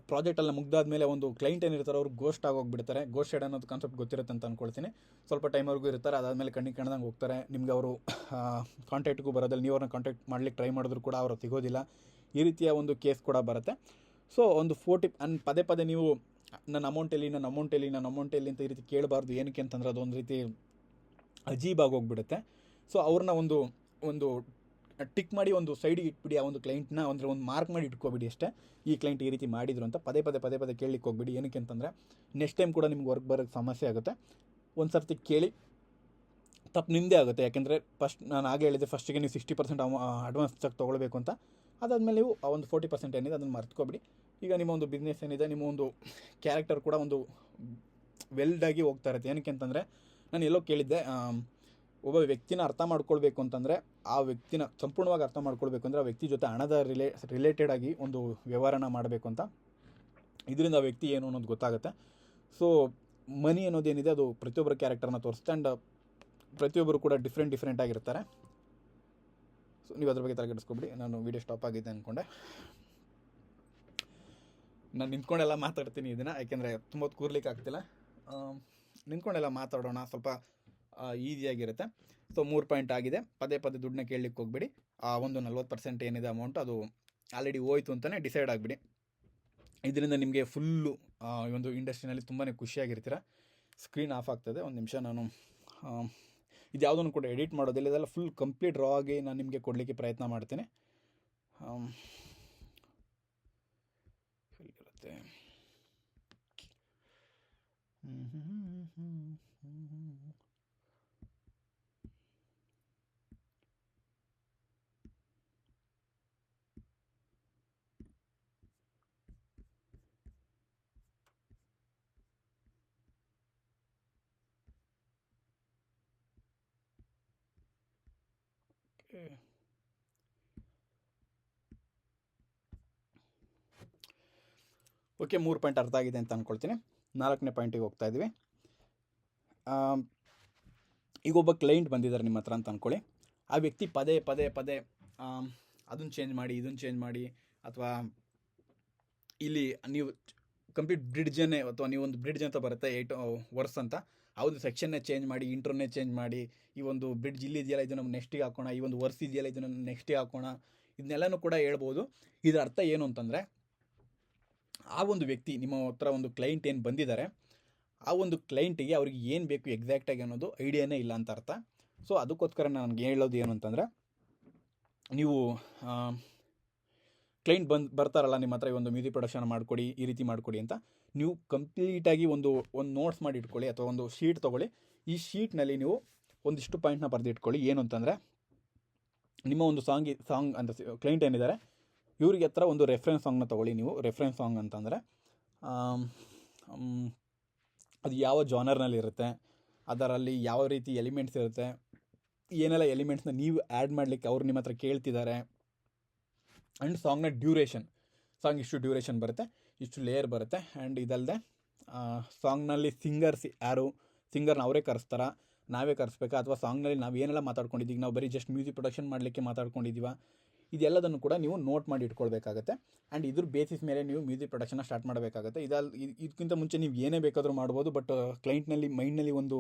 ಪ್ರಾಜೆಕ್ಟೆಲ್ಲ ಮುಗ್ದಾದ್ಮೇಲೆ ಒಂದು ಕ್ಲೈಂಟ್ ಏನಿರ್ತಾರೆ ಅವರು ಗೋಸ್ಟ್ ಆಗೋಗ್ಬಿಡ್ತಾರೆ. ಗೋಸ್ಟ್ ಶೇಡ್ ಅನ್ನೋದು ಕಾನ್ಸೆಪ್ಟ್ ಗೊತ್ತಿರುತ್ತೆ ಅಂತ ಅಂದ್ಕೊಳ್ತೀನಿ. ಸ್ವಲ್ಪ ಟೈಮ್ವರೆಗೂ ಇರ್ತಾರೆ, ಅದಾದಮೇಲೆ ಕಣ್ಣಿಗೆ ಕಾಣ್ದಂಗೆ ಹೋಗ್ತಾರೆ. ನಿಮಗೆ ಅವರು ಕಾಂಟ್ಯಾಕ್ಟ್ಗೂ ಬರೋದಿಲ್ಲ, ನೀವು ಅವ್ರನ್ನ ಕಾಂಟ್ಯಾಕ್ಟ್ ಮಾಡ್ಲಿಕ್ಕೆ ಟ್ರೈ ಮಾಡಿದ್ರು ಕೂಡ ಅವರು ಸಿಗೋದಿಲ್ಲ. ಈ ರೀತಿಯ ಒಂದು ಕೇಸ್ ಕೂಡ ಬರುತ್ತೆ. ಸೊ ಒಂದು 40 ಪದೇ ನೀವು ನನ್ನ ಅಮೌಂಟ್ ಎಲ್ಲಿ ಅಂತ ಈ ರೀತಿ ಕೇಳಬಾರ್ದು. ಏನಕ್ಕೆ ಅಂತಂದರೆ ಅದೊಂದು ರೀತಿ ಅಜೀಬಾಗಿ ಹೋಗ್ಬಿಡುತ್ತೆ. ಸೊ ಅವ್ರನ್ನ ಒಂದು ಟಿಕ್ ಮಾಡಿ ಒಂದು ಸೈಡಿಗೆ ಇಟ್ಬಿಡಿ. ಆ ಒಂದು ಕ್ಲೈಂಟ್ನ ಅಂದರೆ ಒಂದು ಮಾರ್ಕ್ ಮಾಡಿ ಇಟ್ಕೊಬಿಡಿ ಅಷ್ಟೇ, ಈ ಕ್ಲೈಂಟ್ ಈ ರೀತಿ ಮಾಡಿದ್ರು ಅಂತ ಪದೇ ಕೇಳಲಿಕ್ಕೆ ಹೋಗ್ಬಿಡಿ. ಏನಕ್ಕೆ ಅಂತಂದರೆ ನೆಕ್ಸ್ಟ್ ಟೈಮ್ ಕೂಡ ನಿಮ್ಗೆ ವರ್ಕ್ ಬರೋಕ್ಕೆ ಸಮಸ್ಯೆ ಆಗುತ್ತೆ. ಒಂದು ಸರ್ತಿ ಕೇಳಿ ತಪ್ಪು ನಿಮ್ಮದೇ ಆಗುತ್ತೆ. ಯಾಕೆಂದರೆ ನಾನು ಆಗೇ ಹೇಳಿದೆ, ಫಸ್ಟಿಗೆ ನೀವು 60% ಅಡ್ವಾನ್ಸ್ ಚೆಕ್ ತೊಗೊಳ್ಬೇಕು ಅಂತ. ಅದಾದಮೇಲೆ ನೀವು ಆ ಒಂದು 40% ಏನಿದೆ ಅದನ್ನು ಮರ್ತ್ಕೊಬಿಡಿ. ಈಗ ನಿಮ್ಮ ಒಂದು ಬಿಸ್ನೆಸ್ ಏನಿದೆ, ನಿಮ್ಮ ಒಂದು ಕ್ಯಾರೆಕ್ಟರ್ ಕೂಡ ಒಂದು ವೆಲ್ಡಾಗಿ ಹೋಗ್ತಾ ಇರುತ್ತೆ. ಏನಕ್ಕೆ ಅಂತಂದರೆ ನಾನು ಎಲ್ಲೋ ಕೇಳಿದ್ದೆ, ಒಬ್ಬ ವ್ಯಕ್ತಿನ ಅರ್ಥ ಮಾಡ್ಕೊಳ್ಬೇಕು ಅಂತಂದರೆ ಆ ವ್ಯಕ್ತಿನ ಸಂಪೂರ್ಣವಾಗಿ ಅರ್ಥ ಮಾಡ್ಕೊಳ್ಬೇಕು ಅಂದರೆ ಆ ವ್ಯಕ್ತಿ ಜೊತೆ ಹಣದ ರಿಲೇಟೆಡ್ ಆಗಿ ಒಂದು ವ್ಯವಹಾರನ ಮಾಡಬೇಕು ಅಂತ. ಇದರಿಂದ ಆ ವ್ಯಕ್ತಿ ಏನು ಅನ್ನೋದು ಗೊತ್ತಾಗುತ್ತೆ. ಸೊ ಮನಿ ಅನ್ನೋದೇನಿದೆ ಅದು ಪ್ರತಿಯೊಬ್ಬರ ಕ್ಯಾರೆಕ್ಟರ್ನ ತೋರಿಸುತ್ತೆ. ಆ್ಯಂಡ್ ಪ್ರತಿಯೊಬ್ಬರು ಕೂಡ ಡಿಫ್ರೆಂಟ್ ಆಗಿರ್ತಾರೆ. ಸೊ ನೀವು ಅದ್ರ ಬಗ್ಗೆ ತಲೆಕೆಡಿಸ್ಕೊಬಿಡಿ. ನಾನು ವೀಡಿಯೋ ಸ್ಟಾಪ್ ಆಗಿದೆ ಅಂದ್ಕೊಂಡೆ. ನಾನು ನಿಂತ್ಕೊಂಡೆಲ್ಲ ಮಾತಾಡ್ತೀನಿ ಇದನ್ನು, ಯಾಕೆಂದರೆ ತುಂಬ ಹೊತ್ತು ಕೂರ್ಲಿಕ್ಕೆ ಆಗ್ತಿಲ್ಲ. ನಿಂತ್ಕೊಂಡೆಲ್ಲ ಮಾತಾಡೋಣ, ಸ್ವಲ್ಪ ಈಸಿಯಾಗಿರುತ್ತೆ. ಸೊ 3 ಪಾಯಿಂಟ್ ಆಗಿದೆ. ಪದೇ ದುಡ್ಡನ್ನ ಕೇಳಲಿಕ್ಕೆ ಹೋಗ್ಬಿಡಿ. ಆ ಒಂದು 40% ಏನಿದೆ ಅಮೌಂಟ್ ಅದು ಆಲ್ರೆಡಿ ಹೋಯ್ತು ಅಂತಲೇ ಡಿಸೈಡ್ ಆಗಿಬಿಡಿ. ಇದರಿಂದ ನಿಮಗೆ ಫುಲ್ಲು ಈ ಒಂದು ಇಂಡಸ್ಟ್ರಿನಲ್ಲಿ ತುಂಬಾ ಖುಷಿಯಾಗಿರ್ತೀರ. ಸ್ಕ್ರೀನ್ ಆಫ್ ಆಗ್ತದೆ, ಒಂದು ನಿಮಿಷ. ನಾನು ಇದು ಯಾವುದನ್ನು ಕೂಡ ಎಡಿಟ್ ಮಾಡೋದಿಲ್ಲ, ಇದೆಲ್ಲ ಫುಲ್ ಕಂಪ್ಲೀಟ್ ರಾ ಆಗಿ ನಾನು ನಿಮಗೆ ಕೊಡಲಿಕ್ಕೆ ಪ್ರಯತ್ನ ಮಾಡ್ತೀನಿ. ಇರುತ್ತೆ ಓಕೆ. 3 ಪಾಯಿಂಟ್ ಅರ್ಥ ಆಗಿದೆ ಅಂತ ಅಂದ್ಕೊಳ್ತೀನಿ. 4ನೇ ಪಾಯಿಂಟಿಗೆ ಹೋಗ್ತಾ ಇದ್ವಿ. ಈಗ ಒಬ್ಬ ಕ್ಲೈಂಟ್ ಬಂದಿದ್ದಾರೆ ನಿಮ್ಮ ಹತ್ರ ಅಂತ ಅಂದ್ಕೊಳ್ಳಿ. ಆ ವ್ಯಕ್ತಿ ಪದೇ ಅದನ್ನು ಚೇಂಜ್ ಮಾಡಿ ಇದನ್ನು ಚೇಂಜ್ ಮಾಡಿ, ಅಥವಾ ಇಲ್ಲಿ ನೀವು ಕಂಪ್ಲೀಟ್ ಬ್ರಿಡ್ಜನ್ನೇ, ಅಥವಾ ನೀವೊಂದು ಬ್ರಿಡ್ಜ್ ಅಂತ ಬರುತ್ತೆ 8 ವರ್ಸ್ ಅಂತ, ಆ ಒಂದು ಸೆಕ್ಷನ್ನೇ ಚೇಂಜ್ ಮಾಡಿ, ಇಂಟ್ರೋನೇ ಚೇಂಜ್ ಮಾಡಿ, ಈ ಒಂದು ಬ್ರಿಡ್ಜ್ ಇಲ್ಲಿದೆಯಲ್ಲ ಇದು ನಮ್ಮ ನೆಕ್ಸ್ಟಿಗೆ ಹಾಕೋಣ, ಈ ಒಂದು ವರ್ಸ್ ಇದೆಯಲ್ಲ ಇದು ನಮ್ಮ ನೆಕ್ಸ್ಟಿಗೆ ಹಾಕೋಣ, ಇದನ್ನೆಲ್ಲನೂ ಕೂಡ ಹೇಳ್ಬೋದು. ಇದರ ಅರ್ಥ ಏನು ಅಂತಂದರೆ, ಆ ಒಂದು ವ್ಯಕ್ತಿ ನಿಮ್ಮ ಹತ್ರ ಒಂದು ಕ್ಲೈಂಟ್ ಏನು ಬಂದಿದ್ದಾರೆ, ಆ ಒಂದು ಕ್ಲೈಂಟಿಗೆ ಅವ್ರಿಗೆ ಏನು ಬೇಕು ಎಕ್ಸಾಕ್ಟಾಗಿ ಅನ್ನೋದು ಐಡಿಯಾನೇ ಇಲ್ಲ ಅಂತ ಅರ್ಥ. ಸೊ ಅದಕ್ಕೋಸ್ಕರ ನನಗೆ ಹೇಳೋದು ಏನು ಅಂತಂದರೆ, ನೀವು ಕ್ಲೈಂಟ್ ಬರ್ತಾರಲ್ಲ ನಿಮ್ಮ ಹತ್ರ, ಈ ಒಂದು ಮ್ಯೂಸಿಕ್ ಪ್ರೊಡಕ್ಷನ್ ಮಾಡಿಕೊಡಿ, ಈ ರೀತಿ ಮಾಡಿಕೊಡಿ ಅಂತ, ನೀವು ಕಂಪ್ಲೀಟಾಗಿ ಒಂದು ನೋಟ್ಸ್ ಮಾಡಿ ಇಟ್ಕೊಳ್ಳಿ ಅಥವಾ ಒಂದು ಶೀಟ್ ತೊಗೊಳ್ಳಿ. ಈ ಶೀಟ್ನಲ್ಲಿ ನೀವು ಒಂದಿಷ್ಟು ಪಾಯಿಂಟ್ನ ಬರೆದಿಟ್ಕೊಳ್ಳಿ. ಏನು ಅಂತಂದರೆ, ನಿಮ್ಮ ಒಂದು ಸಾಂಗ್ ಅಂತ ಕ್ಲೈಂಟ್ ಏನಿದ್ದಾರೆ ಇವ್ರಿಗೆ ಹತ್ರ ಒಂದು ರೆಫರೆನ್ಸ್ ಸಾಂಗ್ನ ತೊಗೊಳ್ಳಿ. ನೀವು ರೆಫರೆನ್ಸ್ ಸಾಂಗ್ ಅಂತಂದರೆ ಅದು ಯಾವ ಜಾನರ್ನಲ್ಲಿರುತ್ತೆ, ಅದರಲ್ಲಿ ಯಾವ ರೀತಿ ಎಲಿಮೆಂಟ್ಸ್ ಇರುತ್ತೆ, ಏನೆಲ್ಲ ಎಲಿಮೆಂಟ್ಸ್ನ ನೀವು ಆ್ಯಡ್ ಮಾಡಲಿಕ್ಕೆ ಅವ್ರು ನಿಮ್ಮ ಹತ್ರ ಕೇಳ್ತಿದ್ದಾರೆ, ಆ್ಯಂಡ್ ಸಾಂಗ್ನ ಡ್ಯೂರೇಷನ್, ಸಾಂಗ್ ಇಷ್ಟು ಡ್ಯೂರೇಷನ್ ಬರುತ್ತೆ, ಇಷ್ಟು ಲೇಯರ್ ಬರುತ್ತೆ. ಆ್ಯಂಡ್ ಇದಲ್ಲದೆ ಸಾಂಗ್ನಲ್ಲಿ ಸಿಂಗರ್ನ ಅವರೇ ಕರೆಸ್ತಾರಾ, ನಾವೇ ಕರೆಸ್ಬೇಕಾ, ಅಥವಾ ಸಾಂಗ್ನಲ್ಲಿ ನಾವು ಏನೆಲ್ಲ ಮಾತಾಡ್ಕೊಂಡಿದ್ದೀವಿ, ನಾವು ಬರೀ ಜಸ್ಟ್ ಮ್ಯೂಸಿಕ್ ಪ್ರೊಡಕ್ಷನ್ ಮಾಡಲಿಕ್ಕೆ ಮಾತಾಡ್ಕೊಂಡಿದ್ದೀವ, ಇದೆಲ್ಲದನ್ನು ಕೂಡ ನೀವು ನೋಟ್ ಮಾಡಿ ಇಟ್ಕೊಳ್ಬೇಕಾಗತ್ತೆ. ಆ್ಯಂಡ್ ಇದ್ರ ಬೇಸಿಸ್ ಮೇಲೆ ನೀವು ಮ್ಯೂಸಿಕ್ ಪ್ರೊಡಕ್ಷನ್ನ ಸ್ಟಾರ್ಟ್ ಮಾಡಬೇಕಾಗತ್ತೆ. ಇದಕ್ಕಿಂತ ಮುಂಚೆ ನೀವು ಏನೇ ಬೇಕಾದರೂ ಮಾಡ್ಬೋದು, ಬಟ್ ಕ್ಲೈಂಟ್ನಲ್ಲಿ ಮೈಂಡ್ನಲ್ಲಿ ಒಂದು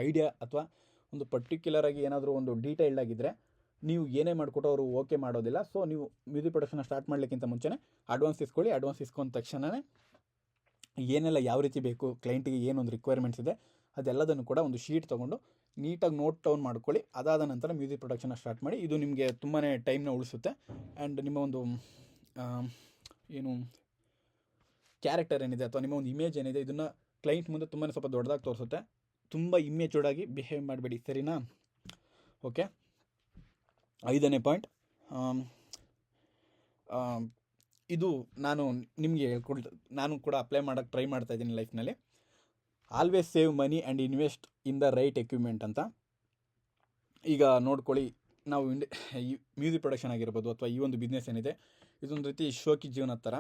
ಐಡಿಯಾ ಅಥವಾ ಒಂದು ಪರ್ಟಿಕ್ಯುಲರಾಗಿ ಏನಾದರೂ ಒಂದು ಡೀಟೇಲ್ಡ್ ಆಗಿದ್ದರೆ ನೀವು ಏನೇ ಮಾಡಿಕೊಟ್ಟು ಅವರು ಓಕೆ ಮಾಡೋದಿಲ್ಲ. ಸೊ ನೀವು ಮ್ಯೂಸಿಕ್ ಪ್ರೊಡಕ್ಷನ್ನ ಸ್ಟಾರ್ಟ್ ಮಾಡಲಿಕ್ಕಿಂತ ಮುಂಚೆನೇ ಅಡ್ವಾನ್ಸ್ ಇಸ್ಕೊಳ್ಳಿ. ಅಡ್ವಾನ್ಸ್ ಇಸ್ಕೊಂಡ ತಕ್ಷಣವೇ ಏನೆಲ್ಲ ಯಾವ ರೀತಿ ಬೇಕು, ಕ್ಲೈಂಟಿಗೆ ಏನೊಂದು ರಿಕ್ವೈರ್ಮೆಂಟ್ಸ್ ಇದೆ ಅದೆಲ್ಲದನ್ನು ಕೂಡ ಒಂದು ಶೀಟ್ ತೊಗೊಂಡು ನೀಟಾಗಿ ನೋಟ್ ಡೌನ್ ಮಾಡ್ಕೊಳ್ಳಿ. ಅದಾದ ನಂತರ ಮ್ಯೂಸಿಕ್ ಪ್ರೊಡಕ್ಷನ್ನ ಸ್ಟಾರ್ಟ್ ಮಾಡಿ. ಇದು ನಿಮಗೆ ತುಂಬಾ ಟೈಮ್ನ ಉಳಿಸುತ್ತೆ. ಆ್ಯಂಡ್ ನಿಮ್ಮ ಒಂದು ಏನು ಕ್ಯಾರೆಕ್ಟರ್ ಏನಿದೆ ಅಥವಾ ನಿಮ್ಮ ಒಂದು ಇಮೇಜ್ ಏನಿದೆ ಇದನ್ನು ಕ್ಲೈಂಟ್ ಮುಂದೆ ತುಂಬಾ ಸ್ವಲ್ಪ ದೊಡ್ಡದಾಗಿ ತೋರಿಸುತ್ತೆ. ತುಂಬ ಇಮ್ಮೆಚೂರ್ಡಾಗಿ ಬಿಹೇವ್ ಮಾಡಬೇಡಿ, ಸರಿನಾ? ಓಕೆ. 5ನೇ ಪಾಯಿಂಟ್, ಇದು ನಾನು ಕೂಡ ಅಪ್ಲೈ ಮಾಡೋಕ್ಕೆ ಟ್ರೈ ಮಾಡ್ತಾಯಿದ್ದೀನಿ ಲೈಫ್ನಲ್ಲಿ. Always save money and invest in the right equipment ಅಂತ. ಈಗ ನೋಡ್ಕೊಳ್ಳಿ, ನಾವು ಈ ಮ್ಯೂಸಿಕ್ ಪ್ರೊಡಕ್ಷನ್ ಆಗಿರ್ಬೋದು ಅಥವಾ ಈ ಒಂದು ಬಿಸ್ನೆಸ್ ಏನಿದೆ ಇದೊಂದು ರೀತಿ ಶೋಕಿ ಜೀವನ ಥರ.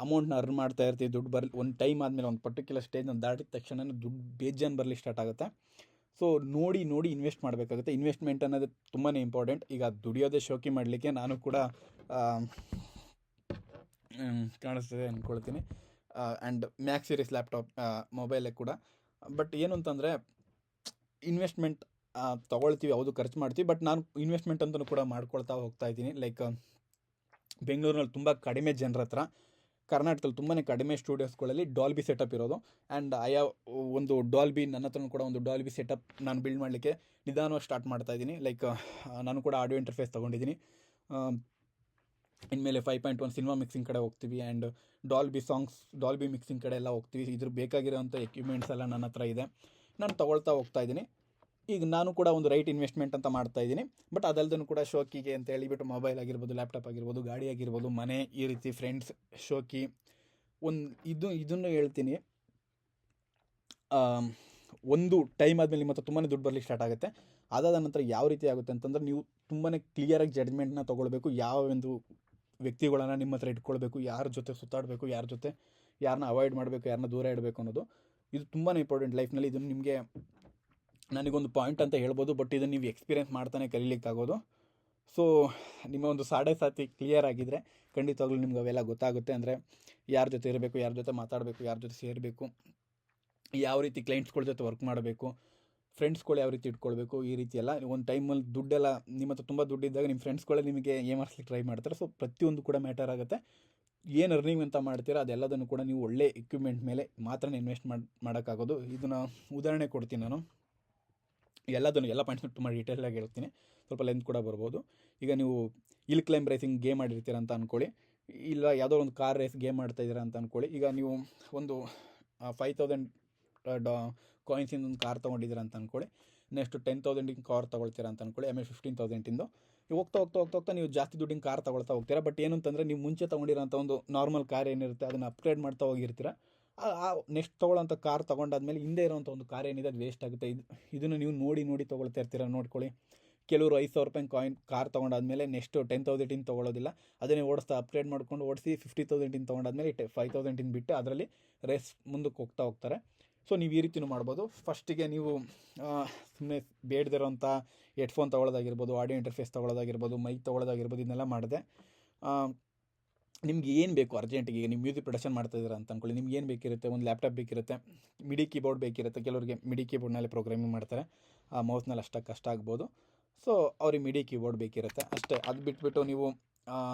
ಅಮೌಂಟ್ನ ಅರ್ನ್ ಮಾಡ್ತಾ ಇರ್ತೀವಿ, ದುಡ್ಡು ಒಂದು ಟೈಮ್ ಆದಮೇಲೆ ಒಂದು ಪರ್ಟಿಕ್ಯುಲರ್ ಸ್ಟೇಜ್ನ ದಾಟಿದ ತಕ್ಷಣ ದುಡ್ಡು ಬೇಜಾನ್ ಬರಲಿಕ್ಕೆ ಸ್ಟಾರ್ಟ್ ಆಗುತ್ತೆ. ಸೊ ನೋಡಿ ಇನ್ವೆಸ್ಟ್ ಮಾಡಬೇಕಾಗುತ್ತೆ. ಇನ್ವೆಸ್ಟ್ಮೆಂಟ್ ಅನ್ನೋದು ತುಂಬಾ ಇಂಪಾರ್ಟೆಂಟ್. ಈಗ ದುಡಿಯೋದೇ ಶೋಕಿ ಮಾಡಲಿಕ್ಕೆ ನಾನು ಕೂಡ ಕಾಣಿಸ್ತದೆ ಅಂದ್ಕೊಳ್ತೀನಿ. ಆ್ಯಂಡ್ ಮ್ಯಾಕ್ಸ್ ಸೀರೀಸ್ ಲ್ಯಾಪ್ಟಾಪ್, ಮೊಬೈಲೇ ಕೂಡ. ಬಟ್ ಏನು ಅಂತಂದರೆ ಇನ್ವೆಸ್ಟ್ಮೆಂಟ್ ತೊಗೊಳ್ತೀವಿ, ಹೌದು ಖರ್ಚು ಮಾಡ್ತೀವಿ, ಬಟ್ ನಾನು ಇನ್ವೆಸ್ಟ್ಮೆಂಟ್ ಅಂತಲೂ ಕೂಡ ಮಾಡ್ಕೊಳ್ತಾ ಹೋಗ್ತಾ ಇದ್ದೀನಿ. ಲೈಕ್ ಬೆಂಗಳೂರಿನಲ್ಲಿ ತುಂಬ ಕಡಿಮೆ ಜನರ ಹತ್ರ, ಕರ್ನಾಟಕದಲ್ಲಿ ತುಂಬಾ ಕಡಿಮೆ ಸ್ಟುಡಿಯೋಸ್ಗಳಲ್ಲಿ ಡಾಲ್ಬಿ ಸೆಟಪ್ ಇರೋದು. ಆ್ಯಂಡ್ ಒಂದು ಡಾಲ್ಬಿ ನನ್ನ ಹತ್ರನೂ ಕೂಡ ಒಂದು ಡಾಲ್ಬಿ ಸೆಟಪ್ ನಾನು ಬಿಲ್ಡ್ ಮಾಡಲಿಕ್ಕೆ ನಿಧಾನವಾಗಿ ಸ್ಟಾರ್ಟ್ ಮಾಡ್ತಾಯಿದ್ದೀನಿ. ಲೈಕ್ ನಾನು ಕೂಡ ಆಡಿಯೋ ಇಂಟರ್ಫೇಸ್ ತೊಗೊಂಡಿದ್ದೀನಿ. ಇನ್ಮೇಲೆ 5.1 ಸಿನಿಮಾ ಮಿಕ್ಸಿಂಗ್ ಕಡೆ ಹೋಗ್ತೀವಿ. ಆ್ಯಂಡ್ ಡಾಲ್ಬಿ ಮಿಕ್ಸಿಂಗ್ ಕಡೆ ಎಲ್ಲ ಹೋಗ್ತೀವಿ. ಇದ್ರ ಬೇಕಾಗಿರೋಂಥ ಎಕ್ವಿಪ್ಮೆಂಟ್ಸ್ ಎಲ್ಲ ನನ್ನ ಹತ್ರ ಇದೆ, ನಾನು ತೊಗೊಳ್ತಾ ಹೋಗ್ತಾ ಇದ್ದೀನಿ. ಈಗ ನಾನು ಕೂಡ ಒಂದು ರೈಟ್ ಇನ್ವೆಸ್ಟ್ಮೆಂಟ್ ಅಂತ ಮಾಡ್ತಾಯಿದ್ದೀನಿ. ಬಟ್ ಅದಲ್ಲದೂ ಕೂಡ ಶೋಕಿಗೆ ಅಂತ ಹೇಳಿಬಿಟ್ಟು ಮೊಬೈಲ್ ಆಗಿರ್ಬೋದು, ಲ್ಯಾಪ್ಟಾಪ್ ಆಗಿರ್ಬೋದು, ಗಾಡಿ ಆಗಿರ್ಬೋದು, ಮನೆ, ಈ ರೀತಿ ಫ್ರೆಂಡ್ಸ್, ಶೋಕಿ ಇದನ್ನು ಹೇಳ್ತೀನಿ. ಒಂದು ಟೈಮ್ ಆದಮೇಲೆ ನಿಮ್ಮ ಹತ್ರ ತುಂಬಾ ದುಡ್ಡು ಬರಲಿಕ್ಕೆ ಸ್ಟಾರ್ಟ್ ಆಗುತ್ತೆ. ಅದಾದ ನಂತರ ಯಾವ ರೀತಿ ಆಗುತ್ತೆ ಅಂತಂದರೆ ನೀವು ತುಂಬಾ ಕ್ಲಿಯರಾಗಿ ಜಡ್ಜ್ಮೆಂಟ್ನ ತೊಗೊಳ್ಬೇಕು. ಯಾವ ಒಂದು ವ್ಯಕ್ತಿಗಳನ್ನು ನಿಮ್ಮ ಹತ್ರ ಇಟ್ಕೊಳ್ಬೇಕು, ಯಾರ ಜೊತೆ ಸುತ್ತಾಡಬೇಕು, ಯಾರನ್ನ ಅವಾಯ್ಡ್ ಮಾಡಬೇಕು, ಯಾರನ್ನ ದೂರ ಇಡಬೇಕು ಅನ್ನೋದು ಇದು ತುಂಬಾ ಇಂಪಾರ್ಟೆಂಟ್ ಲೈಫ್ನಲ್ಲಿ. ಇದನ್ನು ನಿಮಗೆ ನನಗೊಂದು ಪಾಯಿಂಟ್ ಅಂತ ಹೇಳ್ಬೋದು, ಬಟ್ ಇದನ್ನು ನೀವು ಎಕ್ಸ್ಪೀರಿಯೆನ್ಸ್ ಮಾಡ್ತಾನೆ ಕಲೀಲಿಕ್ಕಾಗೋದು. ಸೊ ನಿಮ್ಮ ಒಂದು ಸಾತಿ ಕ್ಲಿಯರ್ ಆಗಿದ್ದರೆ ಖಂಡಿತವಾಗ್ಲೂ ನಿಮ್ಗೆ ಅವೆಲ್ಲ ಗೊತ್ತಾಗುತ್ತೆ. ಅಂದರೆ ಯಾರ ಜೊತೆ ಇರಬೇಕು, ಯಾರ ಜೊತೆ ಮಾತಾಡಬೇಕು, ಯಾರ ಜೊತೆ ಸೇರಬೇಕು, ಯಾವ ರೀತಿ ಕ್ಲೈಂಟ್ಸ್ಗಳ ಜೊತೆ ವರ್ಕ್ ಮಾಡಬೇಕು, ಫ್ರೆಂಡ್ಸ್ಗಳು ಯಾವ ರೀತಿ ಇಟ್ಕೊಳ್ಬೇಕು, ಈ ರೀತಿ ಎಲ್ಲ. ಒಂದು ಟೈಮಲ್ಲಿ ದುಡ್ಡೆಲ್ಲ ನಿಮ್ಮ ಹತ್ರ ತುಂಬ ದುಡ್ಡಿದ್ದಾಗ ನಿಮ್ಮ ಫ್ರೆಂಡ್ಸ್ಗಳೇ ನಿಮಗೆ ಏಮಾರಿಸ್ಲಿಕ್ಕೆ ಟ್ರೈ ಮಾಡ್ತಾರೆ. ಸೊ ಪ್ರತಿಯೊಂದು ಕೂಡ ಮ್ಯಾಟರ್ ಆಗುತ್ತೆ. ಏನು ಅರ್ನಿಂಗ್ ಅಂತ ಮಾಡ್ತೀರಾ ಅದೆಲ್ಲದನ್ನು ಕೂಡ ನೀವು ಒಳ್ಳೆ ಎಕ್ವಿಪ್ಮೆಂಟ್ ಮೇಲೆ ಮಾತ್ರ ಇನ್ವೆಸ್ಟ್ ಮಾಡೋಕ್ಕಾಗೋದು. ಇದನ್ನು ಉದಾಹರಣೆ ಕೊಡ್ತೀನಿ ನಾನು. ಎಲ್ಲ ಪಾಯಿಂಟ್ಸ್ನ ತುಂಬ ಡೀಟೇಲಾಗಿ ಹೇಳ್ತೀನಿ, ಸ್ವಲ್ಪ ಲೆಂತ್ ಕೂಡ ಬರ್ಬೋದು. ಈಗ ನೀವು ಹಿಲ್ ಕ್ಲೈಂಬ್ ರೇಸಿಂಗ್ ಗೇಮ್ ಮಾಡಿರ್ತೀರ ಅಂತ ಅಂದ್ಕೊಳ್ಳಿ, ಇಲ್ಲ ಯಾವುದೋ ಒಂದು ಕಾರ್ ರೇಸ್ ಗೇಮ್ ಮಾಡ್ತಾಯಿದ್ದೀರಾ ಅಂತ ಅಂದ್ಕೊಳ್ಳಿ. ಈಗ ನೀವು ಒಂದು 5,000 ಕಾಯಿನ್ಸಿಂದ ಒಂದು ಕಾರ್ ತೊಗೊಂಡಿದ್ದೀರ ಅಂತ ಅಂದ್ಕೊಳ್ಳಿ. ನೆಕ್ಸ್ಟ್ 10,000 ಕಾರ್ ತೊಗೊಳ್ತೀರಾ ಅಂತ ಅಂದ್ಕೊಳ್ಳಿ. ಆಮೇಲೆ 15,000 ಹೋಗ್ತಾ ನೀವು ಜಾಸ್ತಿ ದುಡ್ಡಿನ ಕಾರ್ ತೊಗೊಳ್ತಾ ಹೋಗ್ತೀರಾ. ಬಟ್ ಏನು ಅಂತಂದರೆ ನೀವು ಮುಂಚೆ ತೊಗೊಂಡಿರೋಂಥ ಒಂದು ನಾರ್ಮಲ್ ಕಾರ್ ಏನಿರುತ್ತೆ ಅದನ್ನು ಅಪ್ಗ್ರೇಡ್ ಮಾಡ್ತಾ ಹೋಗಿರ್ತೀರ. ನೆಕ್ಸ್ಟ್ ತೊಗೊಳ್ಳೋಂಥ ಕಾರ್ ತೊಗೊಂಡಾದ್ಮೇಲೆ ಹಿಂದೆ ಇರೋಂಥ ಒಂದು ಕಾರ್ ಏನಿದೆ ಅದು ವೇಸ್ಟ್ ಆಗುತ್ತೆ. ಇದನ್ನು ನೀವು ನೋಡಿ ತೊಗೊಳ್ತಾ ಇರ್ತೀರ. ನೋಡ್ಕೊಳ್ಳಿ, ಕೆಲವರು 5,000 ರೂಪಾಯಿ ಕಾರ್ ತೊಗೊಂಡಾದ್ಮೇಲೆ ನೆಕ್ಸ್ಟ್ 10,000 ತೊಗೊಳ್ಳೋದಿಲ್ಲ, ಅದನ್ನೇ ಅಪ್ಗ್ರೇಡ್ ಮಾಡ್ಕೊಂಡು ಓಡಿಸಿ 50,000 ತೊಗೊಂಡಾದ್ಮೇಲೆ 5,000 ಬಿಟ್ಟು ಅದರಲ್ಲಿ ರೇಸ್ ಮುಂದಕ್ಕೆ ಹೋಗ್ತಾರೆ. ಸೊ ನೀವು ಈ ರೀತಿಯೂ ಮಾಡ್ಬೋದು. ಫಸ್ಟಿಗೆ ನೀವು ಸುಮ್ಮನೆ ಬೇಡದಿರೋಂಥ ಹೆಡ್ಫೋನ್ ತೊಗೊಳ್ಳೋದಾಗಿರ್ಬೋದು, ಆಡಿಯೋ ಇಂಟರ್ಫೇಸ್ ತೊಗೊಳ್ಳೋದಾಗಿರ್ಬೋದು, ಮೈಕ್ ತೊಗೊಳ್ಳೋದಾಗಿರ್ಬೋದು, ಇದನ್ನೆಲ್ಲ ಮಾಡಿದೆ. ನಿಮ್ಗೆ ಏನು ಬೇಕು ಅರ್ಜೆಂಟಿಗೆ, ಈಗ ನೀವು ಮ್ಯೂಸಿಕ್ ಪ್ರೊಡಕ್ಷನ್ ಮಾಡ್ತಾಯಿದ್ದೀರಾ ಅಂತ ಅಂದ್ಕೊಳ್ಳಿ, ನಿಮ್ಗೆ ಏನು ಬೇಕಿರುತ್ತೆ, ಒಂದು ಲ್ಯಾಪ್ಟಾಪ್ ಬೇಕಿರುತ್ತೆ, ಮಿಡಿ ಕೀಬೋರ್ಡ್ ಬೇಕಿರುತ್ತೆ. ಕೆಲವರಿಗೆ ಮಿಡಿ ಕೀಬೋರ್ಡ್ನಲ್ಲೇ ಪ್ರೋಗ್ರಾಮಿಂಗ್ ಮಾಡ್ತಾರೆ, ಮೌಸ್ನಲ್ಲಿ ಅಷ್ಟಕ್ಕೆ ಕಷ್ಟ ಆಗ್ಬೋದು. ಸೊ ಅವ್ರಿಗೆ ಮಿಡಿ ಕೀಬೋರ್ಡ್ ಬೇಕಿರುತ್ತೆ ಅಷ್ಟೇ. ಅದು ಬಿಟ್ಬಿಟ್ಟು ನೀವು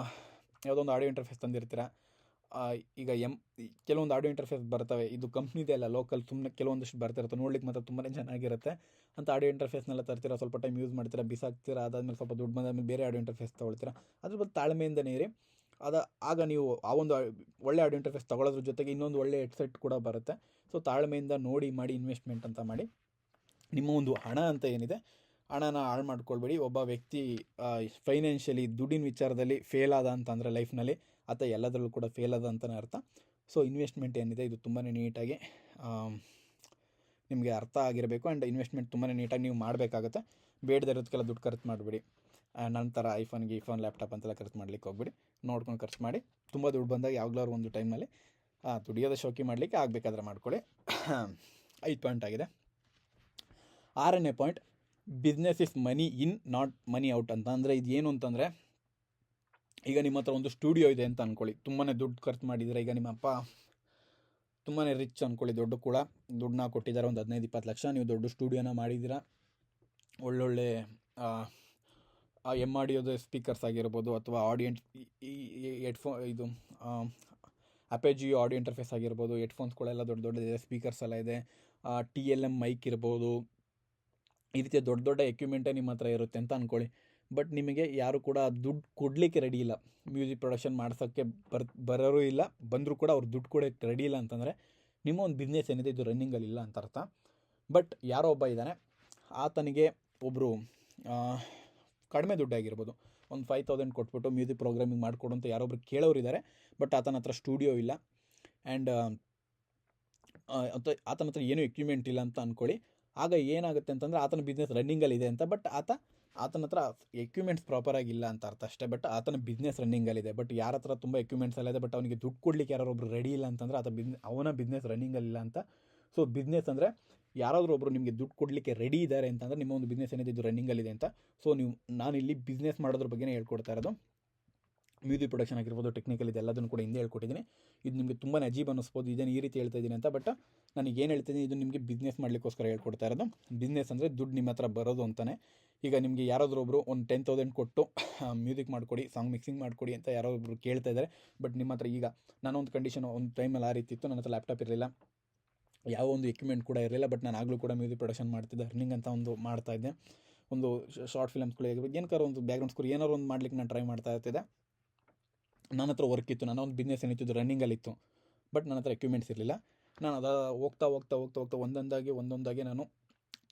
ಯಾವುದೋ ಒಂದು ಆಡಿಯೋ ಇಂಟರ್ಫೇಸ್ ತಂದಿರ್ತೀರ. ಈಗ ಕೆಲವೊಂದು ಆಡಿಯೋ ಇಂಟರ್ಫೇಸ್ ಬರ್ತವೆ, ಇದು ಕಂಪ್ನಿದೆ ಅಲ್ಲ, ಲೋಕಲ್ ಸುಮ್ಮನೆ ಕೆಲವೊಂದಷ್ಟು ಬರ್ತಿರುತ್ತೆ, ನೋಡ್ಲಿಕ್ಕೆ ಮಾತ್ರ ತುಂಬಾ ಚೆನ್ನಾಗಿರುತ್ತೆ ಅಂತ ಆಡಿಯೋ ಇಂಟರ್ಫೇಸ್ನೆಲ್ಲ ತರ್ತೀರ, ಸ್ವಲ್ಪ ಟೈಮ್ ಯೂಸ್ ಮಾಡ್ತೀರಾ, ಬಿಸಾಕ್ತೀರಾ. ಅದಾದಮೇಲೆ ಸ್ವಲ್ಪ ದುಡ್ಡು ಬಂದಾದ್ಮೇಲೆ ಬೇರೆ ಆಡಿಯೋ ಇಂಟರ್ಫೇಸ್ ತೊಗೊಳ್ತೀರಾ. ಅದ್ರ ಬಗ್ಗೆ ತಾಳ್ಮೆಯಿಂದನೇ ಇರಿ. ಆಗ ನೀವು ಆ ಒಂದು ಒಳ್ಳೆ ಆಡಿಯೋ ಇಂಟರ್ಫೇಸ್ ತೊಗೊಳೋದ್ರ ಜೊತೆಗೆ ಇನ್ನೊಂದು ಒಳ್ಳೆ ಹೆಡ್ಸೆಟ್ ಕೂಡ ಬರುತ್ತೆ. ಸೊ ತಾಳ್ಮೆಯಿಂದ ನೋಡಿ ಮಾಡಿ ಇನ್ವೆಸ್ಟ್ಮೆಂಟ್ ಅಂತ ಮಾಡಿ. ನಿಮ್ಮ ಒಂದು ಹಣ ಅಂತ ಏನಿದೆ, ಹಣನ ಹಾಳು ಮಾಡ್ಕೊಳ್ಬೇಡಿ. ಒಬ್ಬ ವ್ಯಕ್ತಿ ಫೈನಾನ್ಷಿಯಲಿ ದುಡ್ಡಿನ ವಿಚಾರದಲ್ಲಿ ಫೇಲ್ ಆದ ಅಂತಂದರೆ ಲೈಫ್ನಲ್ಲಿ, ಆತ ಎಲ್ಲದರಲ್ಲೂ ಕೂಡ ಫೇಲ್ ಆದ ಅಂತಲೇ ಅರ್ಥ. ಸೊ ಇನ್ವೆಸ್ಟ್ಮೆಂಟ್ ಏನಿದೆ ಇದು ತುಂಬಾ ನೀಟಾಗಿ ನಿಮಗೆ ಅರ್ಥ ಆಗಿರಬೇಕು. ಆ್ಯಂಡ್ ಇನ್ವೆಸ್ಟ್ಮೆಂಟ್ ತುಂಬಾ ನೀಟಾಗಿ ನೀವು ಮಾಡಬೇಕಾಗತ್ತೆ. ಬೇಡದಿರೋದಕ್ಕೆಲ್ಲ ದುಡ್ಡು ಖರ್ಚು ಮಾಡಿಬಿಡಿ. ನಂತರ ಐಫೋನ್, ಲ್ಯಾಪ್ಟಾಪ್ ಅಂತೆಲ್ಲ ಖರ್ಚು ಮಾಡ್ಲಿಕ್ಕೆ ಹೋಗ್ಬಿಡಿ. ನೋಡ್ಕೊಂಡು ಖರ್ಚು ಮಾಡಿ. ತುಂಬ ದುಡ್ಡು ಬಂದಾಗ ಯಾವಾಗಲಾದ್ರು ಒಂದು ಟೈಮ್ನಲ್ಲಿ ದುಡಿಯೋದ ಶೋಕಿ ಮಾಡಲಿಕ್ಕೆ ಆಗಬೇಕಾದ್ರೆ ಮಾಡ್ಕೊಳ್ಳಿ. 5 ಪಾಯಿಂಟ್ ಆಗಿದೆ. 6ನೇ point, business is money in not money out ಅಂತ. ಅಂದರೆ ಇದು ಏನು ಅಂತಂದರೆ, ಈಗ ನಿಮ್ಮ ಹತ್ರ ಒಂದು ಸ್ಟುಡಿಯೋ ಇದೆ ಅಂತ ಅಂದ್ಕೊಳ್ಳಿ. ತುಂಬಾ ದುಡ್ಡು ಖರ್ಚು ಮಾಡಿದರೆ, ಈಗ ನಿಮ್ಮ ಅಪ್ಪ ತುಂಬಾ ರಿಚ್ ಅಂದ್ಕೊಳ್ಳಿ, ದುಡ್ಡನ್ನ ಕೊಟ್ಟಿದ್ದಾರೆ ಒಂದು 15-20 ಲಕ್ಷ. ನೀವು ದೊಡ್ಡ ಸ್ಟುಡಿಯೋನ ಮಾಡಿದ್ದೀರಾ, ಒಳ್ಳೊಳ್ಳೆ ಆಡಿಯೋದು ಸ್ಪೀಕರ್ಸ್ ಆಗಿರ್ಬೋದು, ಅಥವಾ ಇದು ಅಪೇಜಿಯೋ ಆಡಿಯೋ ಇಂಟರ್ಫೇಸ್ ಆಗಿರ್ಬೋದು, ಹೆಡ್ಫೋನ್ಸ್ಗಳೆಲ್ಲ ದೊಡ್ಡದಿದೆ, ಸ್ಪೀಕರ್ಸ್ ಎಲ್ಲ ಇದೆ, TLM ಮೈಕ್ ಇರ್ಬೋದು, ಈ ರೀತಿಯ ದೊಡ್ಡ ಎಕ್ವಿಪ್ಮೆಂಟೇ ನಿಮ್ಮ ಹತ್ರ ಇರುತ್ತೆ ಅಂತ ಅಂದ್ಕೊಳ್ಳಿ. ಬಟ್ ನಿಮಗೆ ಯಾರು ಕೂಡ ದುಡ್ಡು ಕೊಡಲಿಕ್ಕೆ ರೆಡಿ ಇಲ್ಲ, ಮ್ಯೂಸಿಕ್ ಪ್ರೊಡಕ್ಷನ್ ಮಾಡ್ಸೋಕ್ಕೆ ಬರೋರು ಇಲ್ಲ, ಬಂದರೂ ಕೂಡ ಅವ್ರು ದುಡ್ಡು ಕೊಡೋಕ್ಕೆ ರೆಡಿ ಇಲ್ಲ ಅಂತಂದರೆ ನಿಮ್ಮ ಒಂದು ಬಿಸ್ನೆಸ್ ಏನಿದೆ ಇದು ರನ್ನಿಂಗಲ್ಲಿ ಇಲ್ಲ ಅಂತ ಅರ್ಥ. ಬಟ್ ಯಾರೋ ಒಬ್ಬ ಇದ್ದಾನೆ, ಆತನಿಗೆ ಒಬ್ಬರು ಕಡಿಮೆ ದುಡ್ಡಾಗಿರ್ಬೋದು, ಒಂದು 5,000 ಕೊಟ್ಬಿಟ್ಟು ಮ್ಯೂಸಿಕ್ ಪ್ರೋಗ್ರಾಮಿಂಗ್ ಮಾಡಿಕೊಡು ಅಂತ ಯಾರೊಬ್ರು ಕೇಳೋರು ಇದ್ದಾರೆ. ಬಟ್ ಆತನ ಹತ್ರ ಸ್ಟುಡಿಯೋ ಇಲ್ಲ, ಆ್ಯಂಡ್ ಆತನ ಹತ್ರ ಏನೂ ಎಕ್ವಿಪ್ಮೆಂಟ್ ಇಲ್ಲ ಅಂತ ಅಂದ್ಕೊಳ್ಳಿ. ಆಗ ಏನಾಗುತ್ತೆ ಅಂತಂದರೆ ಆತನ ಬಿಸ್ನೆಸ್ ರನ್ನಿಂಗಲ್ಲಿದೆ ಅಂತ, ಬಟ್ ಆತನ ಹತ್ರ ಎಕ್ವಿಪ್ಮೆಂಟ್ಸ್ ಪ್ರಾಪರಾಗಿಲ್ಲ ಅಂತ ಅರ್ಥ ಅಷ್ಟೇ. ಬಟ್ ಆತನ ಬಿಸ್ನೆಸ್ ರನ್ನಿಂಗಲ್ಲಿದೆ. ಬಟ್ ಯಾರ ಹತ್ರ ತುಂಬ ಎಕ್ವಿಪ್ಮೆಂಟ್ಸ್ ಎಲ್ಲ ಇದೆ, ಬಟ್ ಅವನಿಗೆ ದುಡ್ಡು ಕೊಡಲಿಕ್ಕೆ ಯಾರೊಬ್ರು ರೆಡಿ ಇಲ್ಲ ಅಂತಂದರೆ ಅವನ ಬಿಸ್ನೆಸ್ ರನ್ನಿಂಗಲ್ಲಿಲ್ಲ ಅಂತ. ಸೊ ಬಿಸ್ನೆಸ್ ಅಂದರೆ ಯಾರಾದರೂ ಒಬ್ಬರು ನಿಮಗೆ ದುಡ್ಡು ಕೊಡಲಿಕ್ಕೆ ರೆಡಿ ಇದ್ದಾರೆ ಅಂತಂದರೆ ನಿಮ್ಮ ಒಂದು ಬಿಸ್ನೆಸ್ ಏನಿದೆ ಇದು ರನ್ನಿಂಗಲ್ಲಿದೆ ಅಂತ. ಸೊ ನಾನಿಲ್ಲಿ ಬಿಸ್ನೆಸ್ ಮಾಡೋದ್ರ ಬಗ್ಗೆನೇ ಹೇಳ್ಕೊಡ್ತಾ ಇರೋದು. ಮ್ಯೂಸಿಕ್ ಪ್ರೊಡಕ್ಷನ್ ಆಗಿರ್ಬೋದು, ಟೆಕ್ನಿಕಲ್ ಇದೆಲ್ಲದನ್ನು ಕೂಡ ಹಿಂದೆ ಹೇಳ್ಕೊಟ್ಟಿದ್ದೀನಿ. ಇದು ನಿಮಗೆ ತುಂಬಾ ಅಜೀಬ್ ಅನ್ನಿಸ್ಬೋದು, ಇದೇನು ಈ ರೀತಿ ಹೇಳ್ತಾ ಇದ್ದೀನಿ ಅಂತ. ಬಟ್ ನನಗೆ ಏನು ಹೇಳ್ತೀನಿ, ಇದು ನಿಮಗೆ ಬಿಸ್ನೆಸ್ ಮಾಡಲಿಕ್ಕೋಸ್ಕರ ಹೇಳ್ಕೊಡ್ತಾ ಇರೋದು. ಬಿಸ್ನೆಸ್ ಅಂದರೆ ದುಡ್ಡು ನಿಮ್ಮ ಹತ್ರ ಬರೋದು ಅಂತಲೇ. ಈಗ ನಿಮಗೆ ಯಾರಾದರೂ ಒಬ್ಬರು ಒಂದು 10,000 ಕೊಟ್ಟು ಮ್ಯೂಸಿಕ್ ಮಾಡಿಕೊಡಿ, ಸಾಂಗ್ ಮಿಕ್ಸಿಂಗ್ ಮಾಡಿಕೊಡಿ ಅಂತ ಯಾರೊಬ್ಬರು ಕೇಳ್ತಾ ಇದ್ದಾರೆ. ಬಟ್ ನಿಮ್ಮ ಹತ್ರ ಈಗ ನಾನೊಂದು ಕಂಡೀಷನ್, ಒಂದು ಟೈಮಲ್ಲಿ ಆ ರೀತಿ ಇತ್ತು, ನನ್ನ ಹತ್ರ ಲ್ಯಾಪ್ಟಾಪ್ ಇರಲಿಲ್ಲ, ಯಾವ ಒಂದು ಎಕ್ವಿಪ್ಮೆಂಟ್ ಕೂಡ ಇರಲಿಲ್ಲ. ಬಟ್ ನಾನು ಆಗಲೂ ಕೂಡ ಮ್ಯೂಸಿಕ್ ಪ್ರೊಡಕ್ಷನ್ ಮಾಡ್ತಿದ್ದೆ, ಅರ್ನಿಂಗ್ ಅಂತ ಒಂದು ಮಾಡ್ತಾಯಿದ್ದೆ. ಒಂದು ಶಾರ್ಟ್ ಫಿಲಮ್ಸ್ಗಳು ಏನಕ್ಕಾರು ಒಂದು ಬ್ಯಾಕ್ಗ್ರೌಂಡ್ ಸ್ಕೋರ್ ಏನಾರು ಒಂದು ಮಾಡ್ಲಿಕ್ಕೆ ನಾನು ಟ್ರೈ ಮಾಡ್ತಾ ಇರ್ತಿದ್ದೆ. ನನ್ನ ಹತ್ರ ವರ್ಕ್ ಇತ್ತು, ನನ್ನ ಒಂದು ಬಿಸ್ನೆಸ್ ಏನಿತ್ತು ರನ್ನಿಂಗಲ್ಲಿತ್ತು. ಬಟ್ ನನ್ನ ಹತ್ರ ಎಕ್ವಿಪ್ಮೆಂಟ್ಸ್ ಇರಲಿಲ್ಲ. ನಾನು ಹೋಗ್ತಾ ಒಂದೊಂದಾಗಿ ನಾನು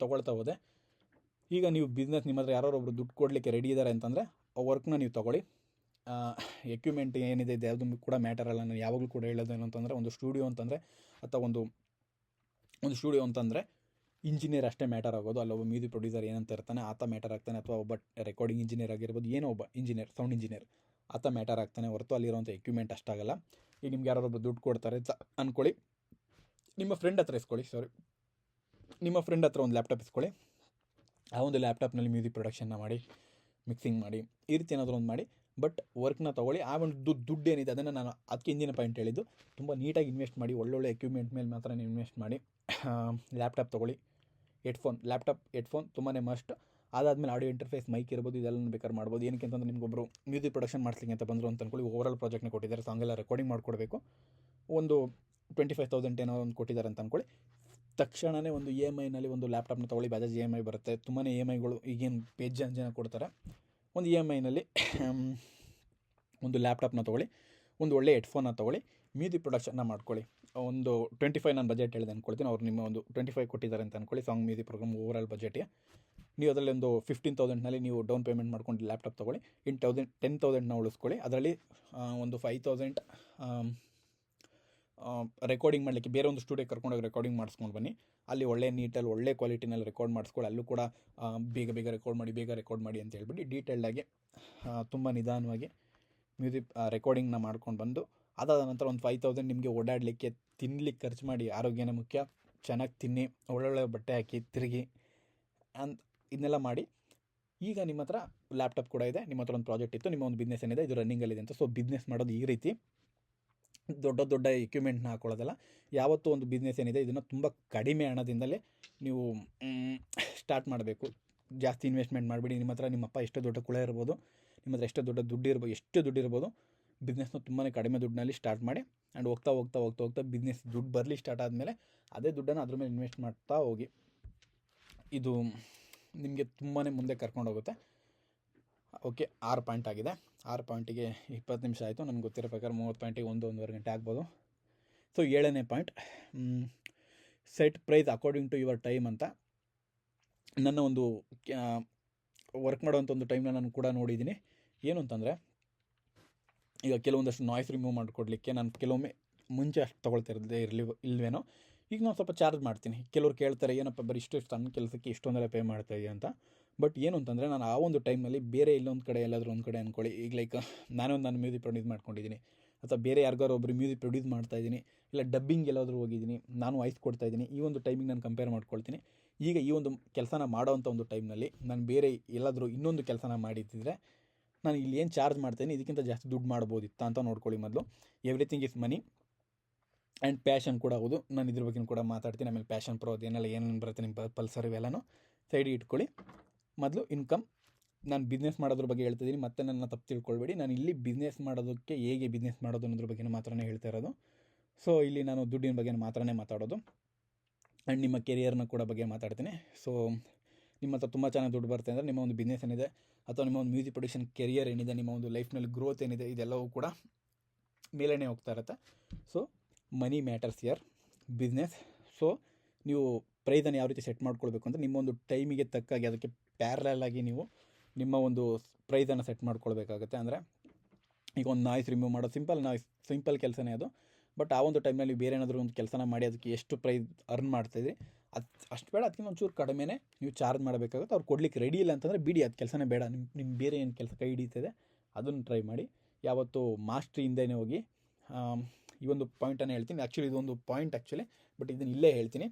ತೊಗೊಳ್ತಾ ಹೋದೆ. ಈಗ ನೀವು ಬಿಸ್ನೆಸ್, ನಿಮ್ಮ ಹತ್ರ ಯಾರೋ ಒಬ್ಬರು ದುಡ್ಡು ಕೊಡಲಿಕ್ಕೆ ರೆಡಿ ಇದ್ದಾರೆ ಅಂತಂದರೆ ಆ ವರ್ಕ್ನ ನೀವು ತೊಗೊಳ್ಳಿ. ಎಕ್ವಿಪ್ಮೆಂಟ್ ಏನಿದೆ ಇದು ಯಾವುದು ಕೂಡ ಮ್ಯಾಟರ್ ಅಲ್ಲ. ನಾನು ಯಾವಾಗಲೂ ಕೂಡ ಹೇಳೋದೇನು ಅಂತಂದರೆ, ಒಂದು ಸ್ಟುಡಿಯೋ ಅಂತಂದರೆ ಅಥವಾ ಒಂದು ಸ್ಟುಡಿಯೋ ಅಂತಂದರೆ ಇಂಜಿನಿಯರ್ ಅಷ್ಟೇ ಮ್ಯಾಟರ್ ಆಗೋದು. ಅಲ್ಲೊಬ್ಬ ಮ್ಯೂಸಿಕ್ ಪ್ರೊಡ್ಯೂಸರ್ ಏನಂತ ಇರ್ತಾನೆ ಆತ ಮ್ಯಾಟರ್ ಆಗ್ತಾನೆ, ಅಥವಾ ಒಬ್ಬ ರೆಕಾರ್ಡಿಂಗ್ ಇಂಜಿನಿಯರ್ ಆಗಿರ್ಬೋದು, ಏನೋ ಒಬ್ಬ ಇಂಜಿನಿಯರ್, ಸೌಂಡ್ ಇಂಜಿನಿಯರ್ ಆತ ಮ್ಯಾಟರ್ ಆಗ್ತಾನೆ ಹೊರತು ಅಲ್ಲಿರೋಂಥ ಎಕ್ವಿಪ್ಮೆಂಟ್ ಅಷ್ಟಾಗಲ್ಲ. ಈಗ ನಿಮ್ಗೆ ಯಾರೊಬ್ಬರು ದುಡ್ಡು ಕೊಡ್ತಾರೆ ಅಂದ್ಕೊಳ್ಳಿ, ನಿಮ್ಮ ಫ್ರೆಂಡ್ ಹತ್ರ ಒಂದು ಲ್ಯಾಪ್ಟಾಪ್ ಇಸ್ಕೊಳ್ಳಿ. ಆ ಒಂದು ಲ್ಯಾಪ್ಟಾಪ್ನಲ್ಲಿ ಮ್ಯೂಸಿಕ್ ಪ್ರೊಡಕ್ಷನ್ನ ಮಾಡಿ, ಮಿಕ್ಸಿಂಗ್ ಮಾಡಿ, ಈ ರೀತಿ ಏನಾದರೂ ಒಂದು ಮಾಡಿ. ಬಟ್ ವರ್ಕ್ನ ತೊಗೊಳ್ಳಿ. ಆ ಒಂದು ದುಡ್ಡು ಏನಿದೆ ಅದನ್ನು ನಾನು ಅದಕ್ಕೆ ಹಿಂದಿನ ಪಾಯಿಂಟ್ ಹೇಳಿದ್ದು, ತುಂಬ ನೀಟಾಗಿ ಇನ್ವೆಸ್ಟ್ ಮಾಡಿ, ಒಳ್ಳೊಳ್ಳೆ ಎಕ್ವಿಪ್ಮೆಂಟ್ ಮೇಲೆ ಮಾತ್ರ ಇನ್ವೆಸ್ಟ್ ಮಾಡಿ. ಲ್ಯಾಪ್ಟಾಪ್ ತೊಗೊಳ್ಳಿ, ಹೆಡ್ಫೋನ್ ತುಂಬಾ ಮಸ್ಟ್. ಅದಾದಮೇಲೆ ಆಡಿಯೋ ಇಂಟರ್ಫೇಸ್, ಮೈಕ್ ಇರ್ಬೋದು, ಇದೆಲ್ಲ ಬೇಕಾದ್ರೆ ಮಾಡ್ಬೋದು. ಏನಕ್ಕೆ ಅಂತಂದರೆ ನಿಮ್ಗೊಬ್ಬರು ಮ್ಯೂಸಿಕ್ ಪ್ರೊಡಕ್ಷನ್ ಮಾಡಿಸ್ಲಿಕ್ಕೆ ಅಂತ ಬಂದರು ಅಂತ ಅಂದ್ಕೊಳ್ಳಿ, ಓವರಾಲ್ ಪ್ರಾಜೆಕ್ಟ್ನ ಕೊಟ್ಟಿದ್ದಾರೆ, ಸಾಂಗ್ ಎಲ್ಲ ರೆಕಾರ್ಡಿಂಗ್ ಮಾಡಿಕೊಡ್ಬೇಕು, ಒಂದು 25,000 ಏನೋ ಒಂದು ಕೊಟ್ಟಿದ್ದಾರೆ ಅಂತ ಅಂದ್ಕೊಳ್ಳಿ. ತಕ್ಷಣವೇ ಒಂದು EMIನಲ್ಲಿ ಒಂದು ಲ್ಯಾಪ್ಟಾಪ್ನ ತೊಗೊಳ್ಳಿ. ಬಜಾಜ್ EMI ಬರುತ್ತೆ, ತುಂಬಾ EMIಗಳು ಈಗೇನು ಪೇಜ್ ಜನ ಕೊಡ್ತಾರೆ. ಒಂದು EMIನಲ್ಲಿ ಒಂದು ಲ್ಯಾಪ್ಟಾಪ್ನ ತೊಗೊಳ್ಳಿ, ಒಂದು ಒಳ್ಳೆ ಹೆಡ್ಫೋನ್ನ ತೊಗೊಳ್ಳಿ, ಮ್ಯೂಸಿಕ್ ಪ್ರೊಡಕ್ಷನ್ನ ಮಾಡ್ಕೊಳ್ಳಿ. ಒಂದು 25 ನಾನು ಬಜೆಟ್ ಹೇಳಿದೆ ಅಂದ್ಕೊಳ್ತೀನಿ, ಅವ್ರು ನಿಮ್ಮ ಒಂದು 25 ಕೊಟ್ಟಿದ್ದಾರೆ ಅಂತ ಅಂದ್ಕೊಳ್ಳಿ. ಸಾಂಗ್ ಮ್ಯೂಸಿಕ್ ಪ್ರೋಗ್ರಾಮ್ ಓವರಾಲ್ ಬಜೆಟ್ಗೆ ನೀವು ಅದರಲ್ಲಿ ಒಂದು 15,000ನಲ್ಲಿ ನೀವು ಡೌನ್ ಪೇಮೆಂಟ್ ಮಾಡ್ಕೊಂಡು ಲ್ಯಾಪ್ಟಾಪ್ ತೊಗೊಳ್ಳಿ. 10,000ನ ಉಳಿಸ್ಕೊಳ್ಳಿ. ಅದರಲ್ಲಿ ಒಂದು 5,000 ರೆಕಾರ್ಡಿಂಗ್ ಮಾಡಲಿಕ್ಕೆ ಬೇರೆ ಒಂದು ಸ್ಟುಡಿಯೋಗೆ ಕರ್ಕೊಂಡೋಗಿ ರೆಕಾರ್ಡಿಂಗ್ ಮಾಡಿಸ್ಕೊಂಡು ಬನ್ನಿ. ಅಲ್ಲಿ ಒಳ್ಳೆ ನೀಟಲ್ಲಿ ಒಳ್ಳೆ ಕ್ವಾಲಿಟಿನಲ್ಲಿ ರೆಕಾರ್ಡ್ ಮಾಡಿಸ್ಕೊಳ್ಳಿ. ಅಲ್ಲೂ ಕೂಡ ಬೇಗ ರೆಕಾರ್ಡ್ ಮಾಡಿ ಅಂತ ಹೇಳ್ಬಿಟ್ಟು ಡೀಟೇಲ್ಡಾಗಿ ತುಂಬ ನಿಧಾನವಾಗಿ ಮ್ಯೂಸಿಕ್ ರೆಕಾರ್ಡಿಂಗ್ನ ಮಾಡ್ಕೊಂಡು ಬಂದು, ಅದಾದ ನಂತರ ಒಂದು 5,000 ನಿಮಗೆ ಓಡಾಡಲಿಕ್ಕೆ, ತಿನ್ನಲಿಕ್ಕೆ ಖರ್ಚು ಮಾಡಿ. ಆರೋಗ್ಯನೇ ಮುಖ್ಯ, ಚೆನ್ನಾಗಿ ತಿನ್ನಿ, ಒಳ್ಳೊಳ್ಳೆ ಬಟ್ಟೆ ಹಾಕಿ ತಿರುಗಿ ಇದನ್ನೆಲ್ಲ ಮಾಡಿ. ಈಗ ನಿಮ್ಮ ಹತ್ರ ಲ್ಯಾಪ್ಟಾಪ್ ಕೂಡ ಇದೆ, ನಿಮ್ಮ ಹತ್ರ ಒಂದು ಪ್ರಾಜೆಕ್ಟ್ ಇತ್ತು, ನಿಮ್ಮ ಒಂದು ಬಿಸ್ನೆಸ್ ಏನಿದೆ ಇದು ರನ್ನಿಂಗಲ್ಲಿದೆ ಅಂತ. ಸೊ ಬಿಸ್ನೆಸ್ ಮಾಡೋದು ಈ ರೀತಿ, ದೊಡ್ಡ ಎಕ್ವಿಪ್ಮೆಂಟ್ನ ಹಾಕೊಳ್ಳೋದಲ್ಲ. ಯಾವತ್ತೂ ಒಂದು ಬಿಸ್ನೆಸ್ ಏನಿದೆ ಇದನ್ನು ತುಂಬ ಕಡಿಮೆ ಹಣದಿಂದಲೇ ನೀವು ಸ್ಟಾರ್ಟ್ ಮಾಡಬೇಕು. ಜಾಸ್ತಿ ಇನ್ವೆಸ್ಟ್ಮೆಂಟ್ ಮಾಡಿಬಿಡಿ. ನಿಮ್ಮ ಹತ್ರ ನಿಮ್ಮಪ್ಪ ಎಷ್ಟೋ ದೊಡ್ಡ ಕುಳ ಇರ್ಬೋದು, ನಿಮ್ಮ ಹತ್ರ ಎಷ್ಟು ದುಡ್ಡು ಇರ್ಬೋದು, ಬಿಸ್ನೆಸ್ನ ತುಂಬಾ ಕಡಿಮೆ ದುಡ್ಡಿನಲ್ಲಿ ಸ್ಟಾರ್ಟ್ ಮಾಡಿ. ಆ್ಯಂಡ್ ಹೋಗ್ತಾ ಬಿಸ್ನೆಸ್ ದುಡ್ಡು ಬರಲಿ ಸ್ಟಾರ್ಟ್ ಆದಮೇಲೆ ಅದೇ ದುಡ್ಡನ್ನು ಅದ್ರ ಮೇಲೆ ಇನ್ವೆಸ್ಟ್ ಮಾಡ್ತಾ ಹೋಗಿ. ಇದು ನಿಮಗೆ ತುಂಬಾ ಮುಂದೆ ಕರ್ಕೊಂಡು ಹೋಗುತ್ತೆ. ಓಕೆ 6 ಪಾಯಿಂಟ್ ಆಗಿದೆ. 6 ಪಾಯಿಂಟಿಗೆ 20 ನಿಮಿಷ ಆಯಿತು. ನನಗೆ ಗೊತ್ತಿರೋ ಪ್ರಕಾರ 30 ಪಾಯಿಂಟಿಗೆ 1-1.5 ಗಂಟೆ ಆಗ್ಬೋದು. ಸೊ 7ನೇ point, set price according to your time ಅಂತ. ನನ್ನ ಒಂದು ವರ್ಕ್ ಮಾಡೋವಂಥ ಒಂದು ಟೈಮ್ನ ನಾನು ಕೂಡ ನೋಡಿದ್ದೀನಿ. ಏನು ಅಂತಂದರೆ, ಈಗ ಕೆಲವೊಂದಷ್ಟು ನಾಯ್ಸ್ ರಿಮೂವ್ ಮಾಡಿಕೊಡ್ಲಿಕ್ಕೆ ನಾನು ಕೆಲವೊಮ್ಮೆ ಮುಂಚೆ ಅಷ್ಟು ತೊಗೊಳ್ತಿರದೇ ಇಲ್ವೇನೋ, ಈಗ ನಾನು ಸ್ವಲ್ಪ ಚಾರ್ಜ್ ಮಾಡ್ತೀನಿ. ಕೆಲವ್ರು ಕೇಳ್ತಾರೆ, ಏನಪ್ಪ ಬರೀ ಇಷ್ಟು ಸಣ್ಣ ಕೆಲಸಕ್ಕೆ ಇಷ್ಟೊಂದೆಲ್ಲ ಪೇ ಮಾಡ್ತಾಯಿದ್ದೀಯ ಅಂತ. ಬಟ್ ಏನು ಅಂತಂದರೆ, ನಾನು ಆ ಒಂದು ಟೈಮ್ನಲ್ಲಿ ಬೇರೆ ಇಲ್ಲೊಂದು ಕಡೆ ಎಲ್ಲಾದರೂ ಒಂದು ಕಡೆ ಅಂದ್ಕೊಳ್ಳಿ, ಈಗ ಲೈಕ್ ನಾನು ಮ್ಯೂಸಿಕ್ ಪ್ರೊಡ್ಯೂಸ್ ಮಾಡ್ಕೊಂಡಿದ್ದೀನಿ, ಅಥವಾ ಬೇರೆ ಯಾರಿಗಾರು ಒಬ್ಬರು ಮ್ಯೂಸಿಕ್ ಪ್ರೊಡ್ಯೂಸ್ ಮಾಡ್ತಾಯಿದ್ದೀನಿ, ಇಲ್ಲ ಡಬ್ಬಿಂಗ್ ಎಲ್ಲಾದರೂ ಹೋಗಿದ್ದೀನಿ, ನಾನು ವಾಯ್ಸ್ ಕೊಡ್ತಾಯಿದ್ದೀನಿ, ಈ ಒಂದು ಟೈಮಿಗೆ ನಾನು ಕಂಪೇರ್ ಮಾಡ್ಕೊಳ್ತೀನಿ. ಈಗ ಈ ಒಂದು ಕೆಲಸನ ಮಾಡೋವಂಥ ಒಂದು ಟೈಮ್ನಲ್ಲಿ ನಾನು ಬೇರೆ ಎಲ್ಲಾದರೂ ಇನ್ನೊಂದು ಕೆಲಸನ ಮಾಡಿದ್ದಿದ್ರೆ ನಾನು ಇಲ್ಲಿ ಏನು ಚಾರ್ಜ್ ಮಾಡ್ತೀನಿ ಇದಕ್ಕಿಂತ ಜಾಸ್ತಿ ದುಡ್ಡು ಮಾಡ್ಬೋದಿತ್ತ ಅಂತ ನೋಡ್ಕೊಳ್ಳಿ. ಮೊದಲು everything is money and passion ಕೂಡ ಹೌದು. ನಾನು ಇದ್ರ ಬಗ್ಗೆ ಕೂಡ ಮಾತಾಡ್ತೀನಿ. ಆಮೇಲೆ ಪ್ಯಾಷನ್ ಪ್ರೋ ಅದೇನೆಲ್ಲ ಏನೇನು ಬರುತ್ತೆ ನಿಮ್ಮ ಪಲ್ಸರ್ ಇವೆಲ್ಲನೂ ಸೈಡಿಗೆ ಇಟ್ಕೊಳ್ಳಿ. ಮೊದಲು ಇನ್ಕಮ್, ನಾನು ಬಿಸ್ನೆಸ್ ಮಾಡೋದ್ರ ಬಗ್ಗೆ ಹೇಳ್ತಿದ್ದೀನಿ, ಮತ್ತೆ ನನ್ನ ತಪ್ಪು ತಿಳ್ಕೊಳ್ಬೇಡಿ. ನಾನು ಇಲ್ಲಿ ಬಿಸ್ನೆಸ್ ಮಾಡೋದಕ್ಕೆ ಹೇಗೆ ಬಿಸ್ನೆಸ್ ಮಾಡೋದು ಅನ್ನೋದ್ರ ಬಗ್ಗೆ ಮಾತ್ರನೇ ಹೇಳ್ತಾ ಇರೋದು. ಸೊ ಇಲ್ಲಿ ನಾನು ದುಡ್ಡಿನ ಬಗ್ಗೆ ಮಾತ್ರನೇ ಮಾತಾಡೋದು. ಆ್ಯಂಡ್ ನಿಮ್ಮ ಕೆರಿಯರ್ನ ಕೂಡ ಬಗ್ಗೆ ಮಾತಾಡ್ತೀನಿ. ಸೊ ನಿಮ್ಮ ಹತ್ರ ತುಂಬ ಚೆನ್ನಾಗಿ ದುಡ್ಡು ಬರುತ್ತೆ ಅಂದರೆ ನಿಮ್ಮ ಒಂದು ಬಿಸ್ನೆಸ್ ಏನಿದೆ, ಅಥವಾ ನಿಮ್ಮ ಒಂದು ಮ್ಯೂಸಿಕ್ ಪ್ರೊಡ್ಯೂಷನ್ ಕೆರಿಯರ್ ಏನಿದೆ, ನಿಮ್ಮ ಒಂದು ಲೈಫ್ನಲ್ಲಿ ಗ್ರೋತ್ ಏನಿದೆ, ಇದೆಲ್ಲವೂ ಕೂಡ ಮೇಲೇ ಹೋಗ್ತಾ ಇರುತ್ತೆ. So money matters here, business. So ನೀವು ಪ್ರೈಸನ್ನು ಯಾವ ರೀತಿ ಸೆಟ್ ಮಾಡ್ಕೊಳ್ಬೇಕು ಅಂತ ನಿಮ್ಮ ಒಂದು ಟೈಮಿಗೆ ತಕ್ಕಾಗಿ ಅದಕ್ಕೆ ಪ್ಯಾರಲಲ್ ಆಗಿ ನೀವು ನಿಮ್ಮ ಒಂದು ಪ್ರೈಸನ್ನು ಸೆಟ್ ಮಾಡ್ಕೊಳ್ಬೇಕಾಗುತ್ತೆ. ಅಂದರೆ ಈಗ ಒಂದು ನಾಯ್ಸ್ ರಿಮೂವ್ ಮಾಡೋದು ಸಿಂಪಲ್ ಕೆಲಸನೇ ಅದು. ಬಟ್ ಆ ಒಂದು ಟೈಮ್ನಲ್ಲಿ ಬೇರೆ ಏನಾದರೂ ಒಂದು ಕೆಲಸನ ಮಾಡಿ ಅದಕ್ಕೆ ಎಷ್ಟು ಪ್ರೈಸ್ ಅರ್ನ್ ಮಾಡ್ತಾಯಿದ್ರಿ ಅಷ್ಟು ಬೇಡ, ಅದಕ್ಕಿಂತ ಒಂಚೂರು ಕಡಿಮೆನೇ ನೀವು ಚಾರ್ಜ್ ಮಾಡಬೇಕಾಗುತ್ತೆ. ಅವ್ರು ಕೊಡ್ಲಿಕ್ಕೆ ರೆಡಿ ಇಲ್ಲ ಅಂತಂದರೆ ಬಿಡಿ, ಅದು ಕೆಲಸನೇ ಬೇಡ. ನಿಮ್ಮ ಬೇರೆ ಏನು ಕೆಲಸ ಕೈ ಹಿಡಿತದೆ ಅದನ್ನು ಟ್ರೈ ಮಾಡಿ. ಯಾವತ್ತು ಮಾಸ್ಟ್ರಿಯಿಂದನೇ ಹೋಗಿ. ಈ ಒಂದು ಪಾಯಿಂಟನ್ನು ಹೇಳ್ತೀನಿ. ಆ್ಯಕ್ಚುಲಿ ಇದೊಂದು ಪಾಯಿಂಟ್ ಬಟ್ ಇದನ್ನು ಇಲ್ಲೇ ಹೇಳ್ತೀನಿ.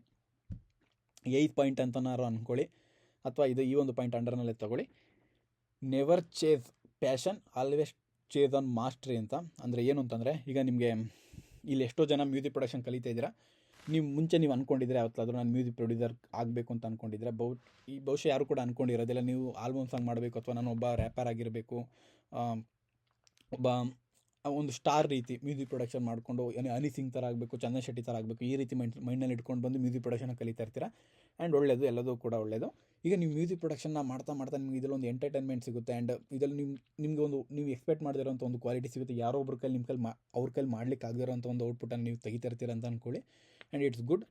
8 ಪಾಯಿಂಟ್ ಅಂತನಾರು ಅಂದ್ಕೊಳ್ಳಿ, ಅಥವಾ ಈ ಒಂದು ಪಾಯಿಂಟ್ ಅಂಡರ್ನಲ್ಲೇ ತೊಗೊಳ್ಳಿ. Never chase passion, always chase on mastery ಅಂತ. ಅಂದರೆ ಏನು ಅಂತಂದರೆ, ಈಗ ನಿಮಗೆ ಇಲ್ಲಿ ಎಷ್ಟೋ ಜನ ಮ್ಯೂಸಿಕ್ ಪ್ರೊಡಕ್ಷನ್ ಕಲಿತಾ ಇದ್ದೀರಾ. ನೀವು ಮುಂಚೆ ನೀವು ಅಂದ್ಕೊಂಡಿದ್ರೆ ಯಾವತ್ತಾದರೂ ನಾನು ಮ್ಯೂಸಿಕ್ ಪ್ರೊಡ್ಯೂಸರ್ ಆಗಬೇಕು ಅಂತ ಅಂದ್ಕೊಂಡಿದ್ರೆ ಬಹುಶಃ ಯಾರು ಕೂಡ ಅಂದ್ಕೊಂಡಿರೋದಿಲ್ಲ ನೀವು ಆಲ್ಬಮ್ ಸಾಂಗ್ ಮಾಡಬೇಕು, ಅಥವಾ ನಾನು ಒಬ್ಬ ರ್ಯಾಪರ್ ಆಗಿರಬೇಕು, ಒಬ್ಬ ಒಂದು ಸ್ಟಾರ್ ರೀತಿ ಮ್ಯೂಸಿಕ್ ಪ್ರೊಡಕ್ಷನ್ ಮಾಡಿಕೊಂಡು ಹನಿ ಸಿಂಗ್ ಥರ ಆಗಬೇಕು, ಚಂದನ್ ಶೆಟ್ಟಿ ಥರ ಆಗಬೇಕು, ಈ ರೀತಿ ಮೈಂಡ್ನಲ್ಲಿ ಇಟ್ಕೊಂಡು ಬಂದು ಮ್ಯೂಸಿಕ್ ಪ್ರೊಡಕ್ಷನ್ ಕಲಿತಾ ಇರ್ತೀರಾ. ಆ್ಯಂಡ್ ಒಳ್ಳೆಯದು, ಎಲ್ಲದೂ ಕೂಡ ಒಳ್ಳೆಯದು. ಈಗ ನೀವು ಮ್ಯೂಸಿಕ್ ಪ್ರೊಡಕ್ಷನ್ನ ಮಾಡ್ತಾ ನಿಮಗೆ ಇದರಲ್ಲೊಂದು ಎಂಟರ್ಟೈನ್ಮೆಂಟ್ ಸಿಗುತ್ತೆ. ಆ್ಯಂಡ್ ಇದರಲ್ಲಿ ನಿಮಗೆ ನೀವು ಎಕ್ಸ್ಪೆಕ್ಟ್ ಮಾಡದಿರೋಂಥ ಒಂದು ಕ್ವಾಲಿಟಿ ಸಿಗುತ್ತೆ. ಯಾರೋ ಒಬ್ಬರ ಕೈಲಿ ಅವ್ರ ಕೈಲಿ ಮಾಡ್ಲಿಕ್ಕೆ ಆಗದಿರೋಂಥ ಒಂದು ಔಟ್ಪುಟನ್ನು ನೀವು ತೆಗಿತಾ ಇರ್ತೀರ ಅಂತ ಅಂದ್ಕೊಳ್ಳಿ. And it's good.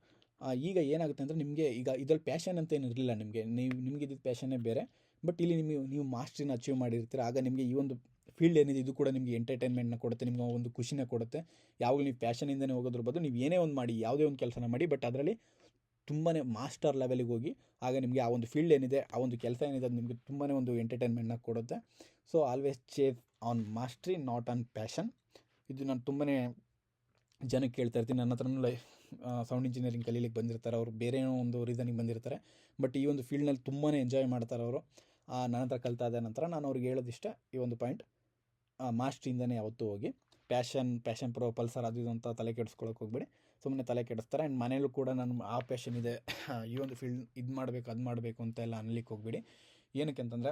ಈಗ ಏನಾಗುತ್ತೆ ಅಂದರೆ, ನಿಮಗೆ ಈಗ ಇದರಲ್ಲಿ ಪ್ಯಾಷನ್ ಅಂತ ಏನು ಇರಲಿಲ್ಲ ನಿಮಗೆ ಇದ್ದಿದ್ದು ಪ್ಯಾಷನ್ನೇ ಬೇರೆ. ಬಟ್ ಇಲ್ಲಿ ನೀವು ಮಾಸ್ಟ್ರಿನ ಅಚೀವ್ ಮಾಡಿರ್ತೀರ. ಆಗ ನಿಮಗೆ ಈ ಒಂದು ಫೀಲ್ಡ್ ಏನಿದೆ ಇದು ಕೂಡ ನಿಮಗೆ ಎಂಟರ್ಟೈನ್ಮೆಂಟ್ನ ಕೊಡುತ್ತೆ, ನಿಮ್ಗೆ ಒಂದು ಖುಷಿನ ಕೊಡುತ್ತೆ. ಯಾವಾಗಲೂ ನೀವು ಪ್ಯಾಷನಿಂದನೇ ಹೋಗೋದ್ರ ಬದಲು ನೀವು ಏನೇ ಒಂದು ಮಾಡಿ, ಯಾವುದೇ ಒಂದು ಕೆಲಸನ ಮಾಡಿ, ಬಟ್ ಅದರಲ್ಲಿ ತುಂಬಾ ಮಾಸ್ಟರ್ ಲೆವೆಲಿಗೆ ಹೋಗಿ. ಆಗ ನಿಮಗೆ ಆ ಒಂದು ಫೀಲ್ಡ್ ಏನಿದೆ, ಆ ಒಂದು ಕೆಲಸ ಏನಿದೆ, ಅದು ನಿಮಗೆ ತುಂಬಾ ಒಂದು ಎಂಟರ್ಟೈನ್ಮೆಂಟ್ನ ಕೊಡುತ್ತೆ. So always chase on mastery, not on passion. ಇದು ನಾನು ತುಂಬಾ ಜನಕ್ಕೆ ಕೇಳ್ತಾ ಇರ್ತೀನಿ. ನನ್ನ ಹತ್ರನೂ ಸೌಂಡ್ ಇಂಜಿನಿಯರಿಂಗ್ ಕಲೀಲಿಕ್ಕೆ ಬಂದಿರ್ತಾರೆ, ಅವರು ಬೇರೆ ಏನೋ ಒಂದು ರೀಸನಿಗೆ ಬಂದಿರ್ತಾರೆ. ಬಟ್ ಈ ಒಂದು ಫೀಲ್ಡ್ನಲ್ಲಿ ತುಂಬಾ ಎಂಜಾಯ್ ಮಾಡ್ತಾರೆ ಅವರು. ನನ್ನ ಹತ್ರ ಕಲಿತಾದ ನಂತರ ನಾನು ಅವ್ರಿಗೆ ಹೇಳೋದಿಷ್ಟ ಈ ಒಂದು ಪಾಯಿಂಟ್, ಮಾಸ್ಟ್ರಿಯಿಂದನೇ ಯಾವತ್ತೂ ಹೋಗಿ. ಪ್ಯಾಷನ್ ಪ್ರೋ ಪಲ್ಸರ್ ಅದು ಇದು ಅಂತ ತಲೆ ಕೆಡಿಸ್ಕೊಳಕ್ಕೆ ಹೋಗ್ಬೇಡಿ, ಸುಮ್ಮನೆ ತಲೆ ಕೆಡಿಸ್ತಾರೆ. ಆ್ಯಂಡ್ ಮನೇಲೂ ಕೂಡ ನಾನು ಆ ಪ್ಯಾಷನ್ ಇದೆ, ಈ ಒಂದು ಫೀಲ್ಡ್ ಇದು ಮಾಡಬೇಕು ಅದು ಮಾಡಬೇಕು ಅಂತ ಎಲ್ಲ ಅನ್ಲಿಕ್ಕೆ ಹೋಗ್ಬೇಡಿ. ಏನಕ್ಕೆ ಅಂತಂದರೆ,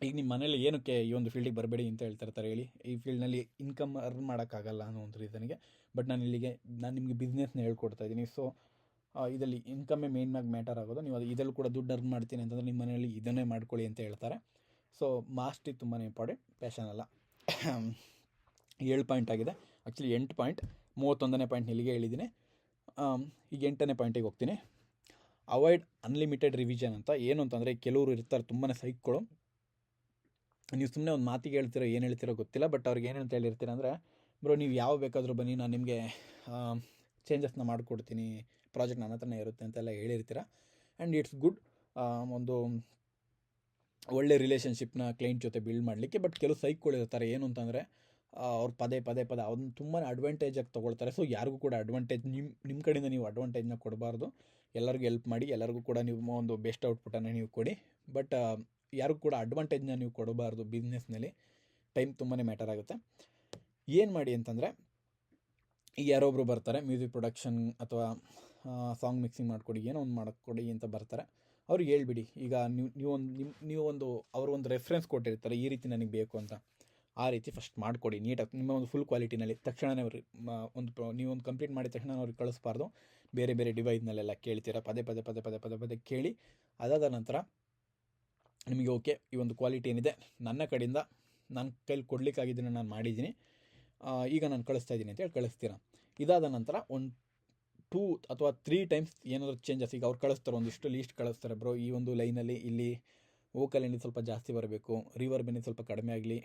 ಈಗ ನಿಮ್ಮ ಮನೇಲಿ ಏನಕ್ಕೆ ಈ ಒಂದು ಫೀಲ್ಡಿಗೆ ಬರಬೇಡಿ ಅಂತ ಹೇಳ್ತಿರ್ತಾರೆ ಹೇಳಿ. ಈ ಫೀಲ್ಡ್ನಲ್ಲಿ ಇನ್ಕಮ್ ಅರ್ನ್ ಮಾಡೋಕ್ಕಾಗಲ್ಲ ಅನ್ನೋ ಒಂದು ರೀಸನಿಗೆ. ಬಟ್ ನಾನು ನಿಮಗೆ ಬಿಸ್ನೆಸ್ನ ಹೇಳ್ಕೊಡ್ತಾ ಇದ್ದೀನಿ. ಸೊ ಇದರಲ್ಲಿ ಇನ್ಕಮ್ಮೇ ಮೇಯ್ನಾಗಿ ಮ್ಯಾಟರ್ ಆಗೋದು. ನೀವು ಇದರಲ್ಲಿ ಕೂಡ ದುಡ್ಡು ಅರ್ನ್ ಮಾಡ್ತೀನಿ ಅಂತಂದರೆ ನಿಮ್ಮ ಮನೆಯಲ್ಲಿ ಇದನ್ನೇ ಮಾಡ್ಕೊಳ್ಳಿ ಅಂತ ಹೇಳ್ತಾರೆ. ಸೊ ಮಾಸ್ಟ್ರಿ ತುಂಬಾ ಇಂಪಾರ್ಟೆಂಟ್, ಪ್ಯಾಷನ್ ಅಲ್ಲ. 7 ಪಾಯಿಂಟ್ ಆಗಿದೆ. ಆ್ಯಕ್ಚುಲಿ 8 ಪಾಯಿಂಟ್, 31ನೇ ಪಾಯಿಂಟ್ ಇಲ್ಲಿಗೆ ಹೇಳಿದ್ದೀನಿ. ಈಗ 8ನೇ ಪಾಯಿಂಟಿಗೆ ಹೋಗ್ತೀನಿ. ಅವಾಯ್ಡ್ ಅನ್ಲಿಮಿಟೆಡ್ ರಿವಿಷನ್ ಅಂತ. ಏನು ಅಂತಂದರೆ, ಕೆಲವರು ಇರ್ತಾರೆ ತುಂಬಾ ಸೈಕ್ಗಳು. ನೀವು ಸುಮ್ಮನೆ ಒಂದು ಮಾತಿಗೆ ಹೇಳ್ತಿರೋ, ಏನು ಹೇಳ್ತಿರೋ ಗೊತ್ತಿಲ್ಲ, ಬಟ್ ಅವ್ರಿಗೆ ಏನು ಅಂತ ಹೇಳಿರ್ತೀರ ಅಂದರೆ, ಬ್ರೋ ನೀವು ಯಾವ ಬೇಕಾದರೂ ಬನ್ನಿ, ನಾನು ನಿಮಗೆ ಚೇಂಜಸ್ನ ಮಾಡಿಕೊಡ್ತೀನಿ, ಪ್ರಾಜೆಕ್ಟ್ ನನ್ನ ಹತ್ರನೇ ಇರುತ್ತೆ ಅಂತೆಲ್ಲ ಹೇಳಿರ್ತೀರ. ಆ್ಯಂಡ್ ಇಟ್ಸ್ ಗುಡ್, ಒಂದು ಒಳ್ಳೆ ರಿಲೇಷನ್ಶಿಪ್ನ ಕ್ಲೈಂಟ್ ಜೊತೆ ಬಿಲ್ಡ್ ಮಾಡಲಿಕ್ಕೆ. ಬಟ್ ಕೆಲವು ಸೈಕ್ಗಳು ಇರ್ತಾರೆ, ಏನು ಅಂತಂದರೆ ಅವ್ರು ಪದೇ ಅದನ್ನು ತುಂಬಾ ಅಡ್ವಾಂಟೇಜಾಗಿ ತೊಗೊಳ್ತಾರೆ. ಸೊ ಯಾರಿಗೂ ಕೂಡ ಅಡ್ವಾಂಟೇಜ್ ನಿಮ್ಮ ಕಡೆಯಿಂದ ನೀವು ಅಡ್ವಾಂಟೇಜ್ನ ಕೊಡಬಾರ್ದು. ಎಲ್ಲರಿಗೂ ಹೆಲ್ಪ್ ಮಾಡಿ, ಎಲ್ಲರಿಗೂ ಕೂಡ ನೀವು ಒಂದು ಬೆಸ್ಟ್ ಔಟ್ಪುಟನ್ನು ನೀವು ಕೊಡಿ. ಬಟ್ ಯಾರಿಗೂ ಕೂಡ ಅಡ್ವಾಂಟೇಜ್ನ ನೀವು ಕೊಡಬಾರ್ದು. ಬಿಸ್ನೆಸ್ನಲ್ಲಿ ಟೈಮ್ ತುಂಬಾ ಮ್ಯಾಟರ್ ಆಗುತ್ತೆ. ಏನು ಮಾಡಿ ಅಂತಂದರೆ, ಈಗ ಯಾರೊಬ್ಬರು ಬರ್ತಾರೆ ಮ್ಯೂಸಿಕ್ ಪ್ರೊಡಕ್ಷನ್ ಅಥವಾ ಸಾಂಗ್ ಮಿಕ್ಸಿಂಗ್ ಮಾಡಿಕೊಡಿ, ಏನೋ ಒಂದು ಮಾಡಿಕೊಡಿ ಅಂತ ಬರ್ತಾರೆ. ಅವ್ರಿಗೆ ಹೇಳ್ಬಿಡಿ, ಈಗ ನೀವೊಂದು ಅವ್ರಿಗೊಂದು ರೆಫರೆನ್ಸ್ ಕೊಟ್ಟಿರ್ತಾರೆ, ಈ ರೀತಿ ನನಗೆ ಬೇಕು ಅಂತ. ಆ ರೀತಿ ಫಸ್ಟ್ ಮಾಡಿಕೊಡಿ ನೀಟಾಗಿ, ನಿಮ್ಮ ಒಂದು ಫುಲ್ ಕ್ವಾಲಿಟಿನಲ್ಲಿ. ತಕ್ಷಣವೇ ನೀವೊಂದು ಕಂಪ್ಲೀಟ್ ಮಾಡಿದ ತಕ್ಷಣ ಅವ್ರಿಗೆ ಕಳಿಸ್ಬಾರ್ದು. ಬೇರೆ ಡಿವೈಸ್ನಲ್ಲೆಲ್ಲ ಕೇಳ್ತೀರಾ, ಪದೇ ಕೇಳಿ. ಅದಾದ ನಂತರ ನಿಮಗೆ ಓಕೆ ಈ ಒಂದು ಕ್ವಾಲಿಟಿ ಏನಿದೆ ನನ್ನ ಕಡೆಯಿಂದ ನನ್ನ ಕೈಲಿ ಕೊಡಲಿಕ್ಕಾಗಿದ್ದನ್ನು ನಾನು ಮಾಡಿದ್ದೀನಿ, ಈಗ ನಾನು ಕಳಿಸ್ತಾ ಇದ್ದೀನಿ ಅಂತೇಳಿ ಕಳಿಸ್ತೀರಾ. ಇದಾದ ನಂತರ ಒಂದು 2 ಅಥವಾ 3 ಟೈಮ್ಸ್ ಏನಾದರೂ ಚೇಂಜಸ್, ಈಗ ಅವ್ರು ಕಳಿಸ್ತಾರೆ ಒಂದಿಷ್ಟು ಲೀಸ್ಟ್ ಕಳಿಸ್ತಾರೆ, ಬ್ರೋ ಈ ಒಂದು ಲೈನಲ್ಲಿ ಇಲ್ಲಿ ವೋಕಲ್ ಏನಿದೆ ಸ್ವಲ್ಪ ಜಾಸ್ತಿ ಬರಬೇಕು, ರಿವರ್ಬ್ ಏನಿದೆ ಸ್ವಲ್ಪ ಕಡಿಮೆ ಆಗಲಿ,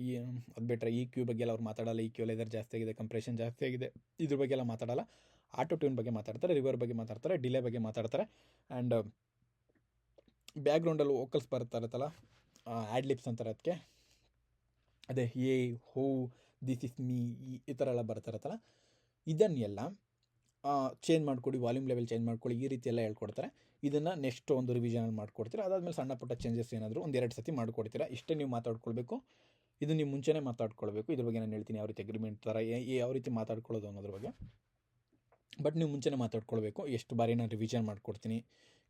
ಈ ಅದು ಬಿಟ್ಟರೆ ಇ ಕ್ಯೂ ಬಗ್ಗೆ ಎಲ್ಲ ಅವ್ರು ಮಾತಾಡಲ್ಲ, ಇ ಕ್ಯೂ ಲೆದರ್ ಜಾಸ್ತಿ ಆಗಿದೆ, ಕಂಪ್ರೆಷನ್ ಜಾಸ್ತಿ ಆಗಿದೆ, ಇದ್ರ ಬಗ್ಗೆ ಎಲ್ಲ ಮಾತಾಡಲ್ಲ. ಆಟೋ ಟ್ಯೂನ್ ಬಗ್ಗೆ ಮಾತಾಡ್ತಾರೆ, ರಿವರ್ ಬಗ್ಗೆ ಮಾತಾಡ್ತಾರೆ, ಡಿಲೇ ಬಗ್ಗೆ ಮಾತಾಡ್ತಾರೆ. ಆ್ಯಂಡ್ ಬ್ಯಾಕ್ಗ್ರೌಂಡಲ್ಲಿ ವೋಕಲ್ಸ್ ಬರ್ತಾ ಇರುತ್ತಲ್ಲ, ಆ್ಯಡ್ ಲಿಪ್ಸ್ ಅಂತಾರೆ ಅದಕ್ಕೆ, ಅದೇ ಏ ಹೋ ದಿಸ್ ಇಸ್ ಮೀ ಈ ಥರ ಎಲ್ಲ ಬರ್ತಾ ಇರುತ್ತಲ್ಲ, ಇದನ್ನೆಲ್ಲ ಚೇಂಜ್ ಮಾಡಿಕೊಡಿ, ವಾಲ್ಯೂಮ್ ಲೆವೆಲ್ ಚೇಂಜ್ ಮಾಡ್ಕೊಳ್ಳಿ, ಈ ರೀತಿ ಎಲ್ಲ ಹೇಳ್ಕೊಡ್ತಾರೆ. ಇದನ್ನು ನೆಕ್ಸ್ಟ್ ಒಂದು ರಿವಿಷನಲ್ಲಿ ಮಾಡ್ಕೊಡ್ತೀರಾ. ಅದಾದಮೇಲೆ ಸಣ್ಣ ಪುಟ್ಟ ಚೇಂಜಸ್ ಏನಾದರೂ 1-2 ಸತಿ ಮಾಡ್ಕೊಡ್ತೀರಾ. ಇಷ್ಟೇ ನೀವು ಮಾತಾಡ್ಕೊಳ್ಬೇಕು. ಇದು ನೀವು ಮುಂಚೆನೇ ಮಾತಾಡ್ಕೊಳ್ಬೇಕು. ಇದ್ರ ಬಗ್ಗೆ ನಾನು ಹೇಳ್ತೀನಿ ಯಾವ ರೀತಿ ಅಗ್ರಿಮೆಂಟ್ ಥರ ಯಾವ ರೀತಿ ಮಾತಾಡ್ಕೊಳ್ಳೋದು ಅನ್ನೋದ್ರ ಬಗ್ಗೆ. ಬಟ್ ನೀವು ಮುಂಚೆನೇ ಮಾತಾಡ್ಕೊಳ್ಬೇಕು. ಎಷ್ಟು ಬಾರಿ ನಾನು ರಿವಿಷನ್ ಮಾಡಿಕೊಡ್ತೀನಿ,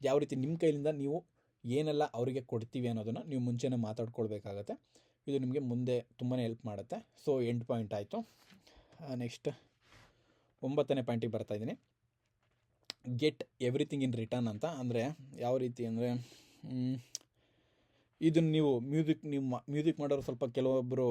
ಯಾವ ರೀತಿ ನಿಮ್ಮ ಕೈಲಿಂದ ನೀವು ಏನೆಲ್ಲ ಅವರಿಗೆ ಕೊಡ್ತೀವಿ ಅನ್ನೋದನ್ನು ನೀವು ಮುಂಚೆನೇ ಮಾತಾಡ್ಕೊಳ್ಬೇಕಾಗತ್ತೆ. ಇದು ನಿಮಗೆ ಮುಂದೆ ತುಂಬಾ ಹೆಲ್ಪ್ ಮಾಡುತ್ತೆ. ಸೊ 8 ಪಾಯಿಂಟ್ ಆಯಿತು. ನೆಕ್ಸ್ಟ್ 9ನೇ ಪಾಯಿಂಟಿಗೆ ಬರ್ತಾಯಿದ್ದೀನಿ. ಗೆಟ್ ಎವ್ರಿಥಿಂಗ್ ಇನ್ ರಿಟರ್ನ್ ಅಂತ. ಅಂದರೆ ಯಾವ ರೀತಿ ಅಂದರೆ, ಇದನ್ನು ನೀವು ಮ್ಯೂಸಿಕ್ ಮಾಡೋರು ಸ್ವಲ್ಪ ಕೆಲವೊಬ್ಬರು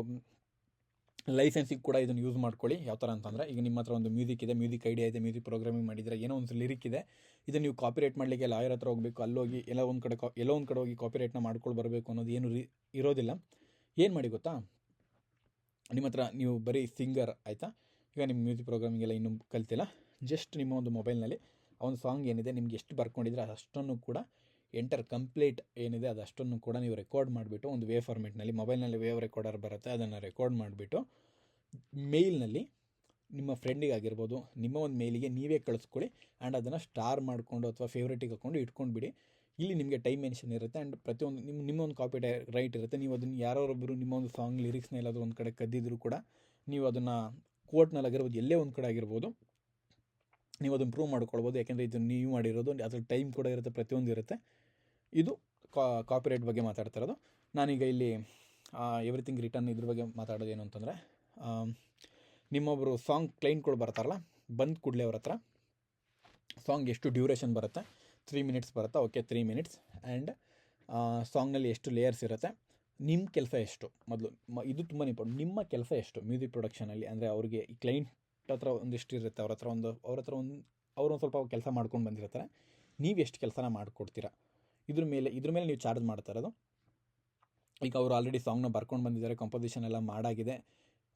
ಲೈಸೆನ್ಸಿಗೆ ಕೂಡ ಇದನ್ನು ಯೂಸ್ ಮಾಡ್ಕೊಳ್ಳಿ. ಯಾವ ಥರ ಅಂತಂದರೆ, ಈಗ ನಿಮ್ಮ ಹತ್ರ ಒಂದು ಮ್ಯೂಸಿಕ್ ಇದೆ, ಮ್ಯೂಸಿಕ್ ಐಡಿಯಾ ಇದೆ, ಮ್ಯೂಸಿಕ್ ಪ್ರೋಗ್ರಾಮಿಂಗ್ ಮಾಡಿದರೆ, ಏನೋ ಒಂದು ಲಿರಿಕ್ ಇದೆ, ಇದನ್ನು ನೀವು ಕಾಪಿರೈಟ್ ಮಾಡಲಿಕ್ಕೆ ಲಾಯರ್ ಹತ್ರ ಹೋಗಬೇಕು, ಅಲ್ಲೋಗಿ ಎಲ್ಲೋ ಒಂದು ಕಡೆ ಹೋಗಿ ಕಾಪಿರೈಟ್ನ ಮಾಡ್ಕೊಂಡು ಬರಬೇಕು ಅನ್ನೋದು ಏನು ಇರೋದಿಲ್ಲ. ಏನು ಮಾಡಿ ಗೊತ್ತಾ, ನಿಮ್ಮ ಹತ್ರ ನೀವು ಬರೀ ಸಿಂಗರ್ ಆಯಿತಾ, ಈಗ ನಿಮ್ಮ ಮ್ಯೂಸಿಕ್ ಪ್ರೋಗ್ರಾಮಿಂಗ್ ಎಲ್ಲ ಇನ್ನೂ ಕಲ್ತಿಲ್ಲ, ಜಸ್ಟ್ ನಿಮ್ಮ ಒಂದು ಮೊಬೈಲ್ನಲ್ಲಿ ಆ ಒಂದು ಸಾಂಗ್ ಏನಿದೆ ನಿಮ್ಗೆ ಎಷ್ಟು ಬರ್ಕೊಂಡಿದ್ರೆ ಅಷ್ಟನ್ನು ಕೂಡ ಎಂಟರ್ ಕಂಪ್ಲೀಟ್ ಏನಿದೆ ಅದಷ್ಟನ್ನು ಕೂಡ ನೀವು ರೆಕಾರ್ಡ್ ಮಾಡಿಬಿಟ್ಟು ಒಂದು ವೇವ್ ಫಾರ್ಮೆಟ್ನಲ್ಲಿ, ಮೊಬೈಲ್ನಲ್ಲಿ ವೇವ್ ರೆಕಾರ್ಡರ್ ಬರುತ್ತೆ, ಅದನ್ನು ರೆಕಾರ್ಡ್ ಮಾಡಿಬಿಟ್ಟು ಮೇಲ್ನಲ್ಲಿ ನಿಮ್ಮ ಫ್ರೆಂಡಿಗೆ ಆಗಿರ್ಬೋದು, ನಿಮ್ಮ ಒಂದು ಮೇಲಿಗೆ ನೀವೇ ಕಳಿಸ್ಕೊಳ್ಳಿ. ಆ್ಯಂಡ್ ಅದನ್ನು ಸ್ಟಾರ್ ಮಾಡಿಕೊಂಡು ಅಥವಾ ಫೇವ್ರೇಟಿಗೆ ಹಾಕ್ಕೊಂಡು ಇಟ್ಕೊಂಡ್ಬಿಡಿ. ಇಲ್ಲಿ ನಿಮಗೆ ಟೈಮ್ ಮೆನ್ಷನ್ ಇರುತ್ತೆ. ಆ್ಯಂಡ್ ಪ್ರತಿಯೊಂದು ನಿಮ್ಮ ಒಂದು ಕಾಪಿ ರೈಟ್ ಇರುತ್ತೆ. ನೀವು ಅದನ್ನು ಯಾರೊಬ್ಬರು ನಿಮ್ಮ ಒಂದು ಸಾಂಗ್ ಲಿರಿಕ್ಸ್ನ ಎಲ್ಲಾದರೂ ಒಂದು ಕಡೆ ಕದ್ದಿದ್ರು ಕೂಡ ನೀವು ಅದನ್ನು ಕೋರ್ಟ್ನಲ್ಲಿ ಆಗಿರ್ಬೋದು, ಎಲ್ಲೇ ಒಂದು ಕಡೆ ಆಗಿರ್ಬೋದು, ನೀವು ಅದನ್ನು ಪ್ರೂವ್ ಮಾಡ್ಕೊಳ್ಬೋದು. ಯಾಕೆಂದರೆ ಇದು ನೀವು ಮಾಡಿರೋದು, ಅದ್ರ ಟೈಮ್ ಕೂಡ ಇರುತ್ತೆ, ಪ್ರತಿಯೊಂದು ಇರುತ್ತೆ. ಇದು ಕಾಪಿರೈಟ್ ಬಗ್ಗೆ ಮಾತಾಡ್ತಾ ಇರೋದು. ನಾನೀಗ ಇಲ್ಲಿ ಎವ್ರಿಥಿಂಗ್ ರಿಟರ್ನ್ ಇದ್ರ ಬಗ್ಗೆ ಮಾತಾಡೋದು ಏನು ಅಂತಂದರೆ, ನಿಮ್ಮೊಬ್ಬರು ಸಾಂಗ್ ಕ್ಲೈಂಟ್ಗಳು ಬರ್ತಾರಲ್ಲ, ಬಂದ ಕೂಡಲೇ ಅವ್ರ ಹತ್ರ ಸಾಂಗ್ ಎಷ್ಟು ಡ್ಯೂರೇಷನ್ ಬರುತ್ತೆ, 3 ಮಿನಿಟ್ಸ್ ಬರುತ್ತಾ, ಓಕೆ 3 ಮಿನಿಟ್ಸ್. ಆ್ಯಂಡ್ ಸಾಂಗ್ನಲ್ಲಿ ಎಷ್ಟು ಲೇಯರ್ಸ್ ಇರುತ್ತೆ, ನಿಮ್ಮ ಕೆಲಸ ಎಷ್ಟು, ಮೊದಲು ಇದು ತುಂಬಾ ಇಂಪಾರ್ಟೆಂಟ್. ನಿಮ್ಮ ಕೆಲಸ ಎಷ್ಟು ಮ್ಯೂಸಿಕ್ ಪ್ರೊಡಕ್ಷನಲ್ಲಿ, ಅಂದರೆ ಅವ್ರಿಗೆ ಈ ಕ್ಲೈಂಟ್ ಹತ್ರ ಒಂದಿಷ್ಟು ಇರುತ್ತೆ, ಅವ್ರ ಹತ್ರ ಒಂದು ಸ್ವಲ್ಪ ಕೆಲಸ ಮಾಡ್ಕೊಂಡು ಬಂದಿರ್ತಾರೆ, ನೀವು ಎಷ್ಟು ಕೆಲಸನ ಮಾಡಿಕೊಡ್ತೀರಾ, ಇದ್ರ ಮೇಲೆ ನೀವು ಚಾರ್ಜ್ ಮಾಡ್ತಾ ಇರೋದು. ಈಗ ಅವರು ಆಲ್ರೆಡಿ ಸಾಂಗ್ನ ಬರ್ಕೊಂಡು ಬಂದಿದ್ದಾರೆ, ಕಂಪೋಸಿಷನ್ ಎಲ್ಲ ಮಾಡಾಗಿದೆ,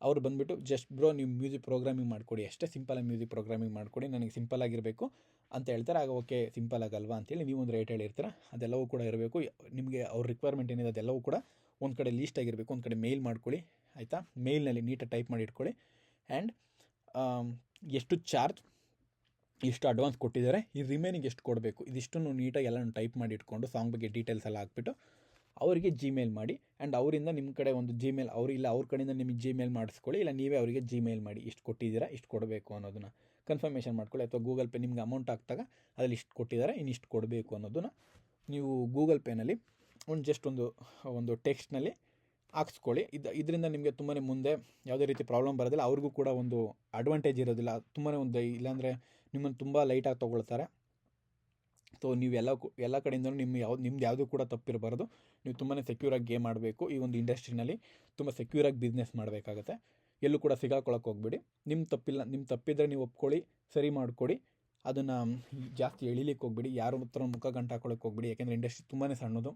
ಅವ್ರು ಬಂದುಬಿಟ್ಟು ಜಸ್ಟ್ ಬ್ರೋ ನೀವು ಮ್ಯೂಸಿಕ್ ಪ್ರೋಗ್ರಾಮಿಂಗ್ ಮಾಡಿಕೊಡಿ, ಅಷ್ಟೇ ಸಿಂಪಲಾಗಿ ಮ್ಯೂಸಿಕ್ ಪ್ರೋಗ್ರಾಮಿಂಗ್ ಮಾಡಿಕೊಡಿ, ನನಗೆ ಸಿಂಪಲ್ ಆಗಿರಬೇಕು ಅಂತ ಹೇಳ್ತಾರೆ. ಆಗ ಓಕೆ ಸಿಂಪಲ್ ಆಗಲ್ವಾ ಅಂತೇಳಿ ನೀವು ಒಂದು ರೇಟ್ ಹೇಳಿರ್ತೀರ, ಅದೆಲ್ಲವೂ ಕೂಡ ಇರಬೇಕು. ನಿಮಗೆ ಅವ್ರ ರಿಕ್ವೈರ್ಮೆಂಟ್ ಏನಿದೆ ಅದೆಲ್ಲವೂ ಕೂಡ ಒಂದು ಕಡೆ ಲೀಸ್ಟ್ ಆಗಿರಬೇಕು, ಒಂದು ಕಡೆ ಮೇಲ್ ಮಾಡ್ಕೊಳ್ಳಿ ಆಯಿತಾ. ಮೇಲ್ನಲ್ಲಿ ನೀಟಾಗಿ ಟೈಪ್ ಮಾಡಿ ಇಟ್ಕೊಳ್ಳಿ. ಆ್ಯಂಡ್ ಎಷ್ಟು ಚಾರ್ಜ್, ಎಷ್ಟು ಅಡ್ವಾನ್ಸ್ ಕೊಟ್ಟಿದ್ದಾರೆ, ಈ ರಿಮೈನಿಂಗ್ ಎಷ್ಟು ಕೊಡಬೇಕು, ಇದಿಷ್ಟನ್ನು ನೀಟಾಗಿ ಎಲ್ಲನೂ ಟೈಪ್ ಮಾಡಿ ಇಟ್ಕೊಂಡು ಸಾಂಗ್ ಬಗ್ಗೆ ಡೀಟೇಲ್ಸ್ ಎಲ್ಲ ಹಾಕ್ಬಿಟ್ಟು ಅವರಿಗೆ ಜಿಮೇಲ್ ಮಾಡಿ. ಆ್ಯಂಡ್ ಅವರಿಂದ ನಿಮ್ಮ ಕಡೆ ಒಂದು ಜಿಮೇಲ್, ಅವ್ರ ಕಡೆಯಿಂದ ನಿಮಗೆ ಜಿಮೇಲ್ ಮಾಡಿಸ್ಕೊಳ್ಳಿ, ಇಲ್ಲ ನೀವೇ ಅವರಿಗೆ ಜಿಮೇಲ್ ಮಾಡಿ ಇಷ್ಟು ಕೊಟ್ಟಿದ್ದೀರಾ, ಇಷ್ಟು ಕೊಡಬೇಕು ಅನ್ನೋದನ್ನು ಕನ್ಫರ್ಮೇಷನ್ ಮಾಡ್ಕೊಳ್ಳಿ. ಅಥವಾ ಗೂಗಲ್ ಪೇ ನಿಮ್ಗೆ ಅಮೌಂಟ್ ಹಾಕ್ದಾಗ ಅದರಲ್ಲಿ ಇಷ್ಟು ಕೊಟ್ಟಿದ್ದಾರೆ, ಇನ್ನಿಷ್ಟು ಕೊಡಬೇಕು ಅನ್ನೋದನ್ನು ನೀವು ಗೂಗಲ್ ಪೇನಲ್ಲಿ ಜಸ್ಟ್ ಒಂದು ಟೆಕ್ಸ್ಟ್ನಲ್ಲಿ ಹಾಕ್ಸ್ಕೊಳ್ಳಿ. ಇದರಿಂದ ನಿಮಗೆ ತುಂಬಾ ಮುಂದೆ ಯಾವುದೇ ರೀತಿ ಪ್ರಾಬ್ಲಮ್ ಬರೋದಿಲ್ಲ, ಅವ್ರಿಗೂ ಕೂಡ ಒಂದು ಅಡ್ವಾಂಟೇಜ್ ಇರೋದಿಲ್ಲ. ತುಂಬಾ ಇಲ್ಲಾಂದರೆ ನಿಮ್ಮನ್ನು ತುಂಬ ಲೈಟಾಗಿ ತೊಗೊಳ್ತಾರೆ. ಸೊ ನೀವು ಎಲ್ಲ ಕಡೆಯಿಂದಲೂ ನಿಮ್ದು ಯಾವುದೂ ಕೂಡ ತಪ್ಪಿರಬಾರ್ದು. ನೀವು ತುಂಬಾ ಸೆಕ್ಯೂರಾಗಿ ಗೇಮ್ ಆಡಬೇಕು. ಈ ಒಂದು ಇಂಡಸ್ಟ್ರಿನಲ್ಲಿ ತುಂಬ ಸೆಕ್ಯೂರಾಗಿ ಬಿಸ್ನೆಸ್ ಮಾಡಬೇಕಾಗತ್ತೆ. ಎಲ್ಲೂ ಕೂಡ ಸಿಗಾಕೊಳ್ಳೋಕೆ ಹೋಗ್ಬೇಡಿ. ನಿಮ್ಮ ತಪ್ಪಿದ್ರೆ ನೀವು ಒಪ್ಕೊಳ್ಳಿ, ಸರಿ ಮಾಡಿಕೊಡಿ. ಅದನ್ನು ಜಾಸ್ತಿ ಎಳಿಲಿಕ್ಕೆ ಹೋಗ್ಬೇಡಿ, ಯಾರ ಹತ್ರ ಮುಖ ಗಂಟು ಹಾಕೊಳ್ಳೋಕೆ ಹೋಗ್ಬೇಡಿ. ಯಾಕೆಂದರೆ ಇಂಡಸ್ಟ್ರಿ ತುಂಬಾ ಸಣ್ಣದು.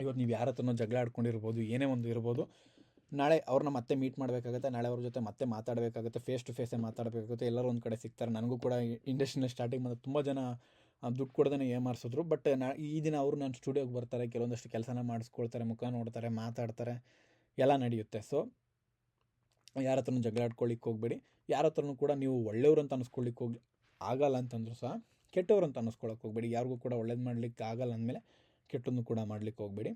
ಇವತ್ತು ನೀವು ಯಾರ ಹತ್ರನೋ ಜಗಳ ಆಡ್ಕೊಂಡಿರ್ಬೋದು, ಏನೇ ಒಂದು ಇರ್ಬೋದು, ನಾಳೆ ಅವ್ರನ್ನ ಮತ್ತೆ ಮೀಟ್ ಮಾಡಬೇಕಾಗುತ್ತೆ, ನಾಳೆ ಅವ್ರ ಜೊತೆ ಮತ್ತೆ ಮಾತಾಡಬೇಕಾಗುತ್ತೆ, ಫೇಸ್ ಟು ಫೇಸೇ ಮಾತಾಡಬೇಕಾಗುತ್ತೆ. ಎಲ್ಲರೂ ಒಂದು ಕಡೆ ಸಿಗ್ತಾರೆ. ನನಗೂ ಕೂಡ ಇಂಡಸ್ಟ್ರಿನ ಸ್ಟಾರ್ಟಿಂಗ್ ಬಂದು ತುಂಬ ಜನ ದುಡ್ಡು ಕೊಡ್ದೇ ಏಮಾರಿಸಿದ್ರು. ಬಟ್ ಈ ದಿನ ಅವರು ನನ್ನ ಸ್ಟುಡಿಯೋಗೆ ಬರ್ತಾರೆ, ಕೆಲವೊಂದಷ್ಟು ಕೆಲಸನ ಮಾಡಿಸ್ಕೊಳ್ತಾರೆ, ಮುಖ ನೋಡ್ತಾರೆ, ಮಾತಾಡ್ತಾರೆ, ಎಲ್ಲ ನಡೆಯುತ್ತೆ. ಸೊ ಯಾರ ಹತ್ರನೂ ಜಗಳ ಆಡ್ಕೊಳ್ಳಿಕ್ಕೆ ಹೋಗಬೇಡಿ. ಯಾರ ಹತ್ರನೂ ಕೂಡ ನೀವು ಒಳ್ಳೆಯವ್ರು ಅಂತ ಅನ್ನಿಸ್ಕೊಳ್ಳಿಕ್ಕೆ ಆಗಲ್ಲ ಅಂತಂದರೂ ಸಹ ಕೆಟ್ಟವ್ರು ಅಂತ ಅನ್ನಿಸ್ಕೊಳ್ಳೋಕೆ ಹೋಗಬೇಡಿ. ಯಾರಿಗೂ ಕೂಡ ಒಳ್ಳೇದು ಮಾಡಲಿಕ್ಕೆ ಆಗಲ್ಲ ಅಂದಮೇಲೆ ಕೆಟ್ಟನ್ನು ಕೂಡ ಮಾಡಲಿಕ್ಕೆ ಹೋಗಬೇಡಿ.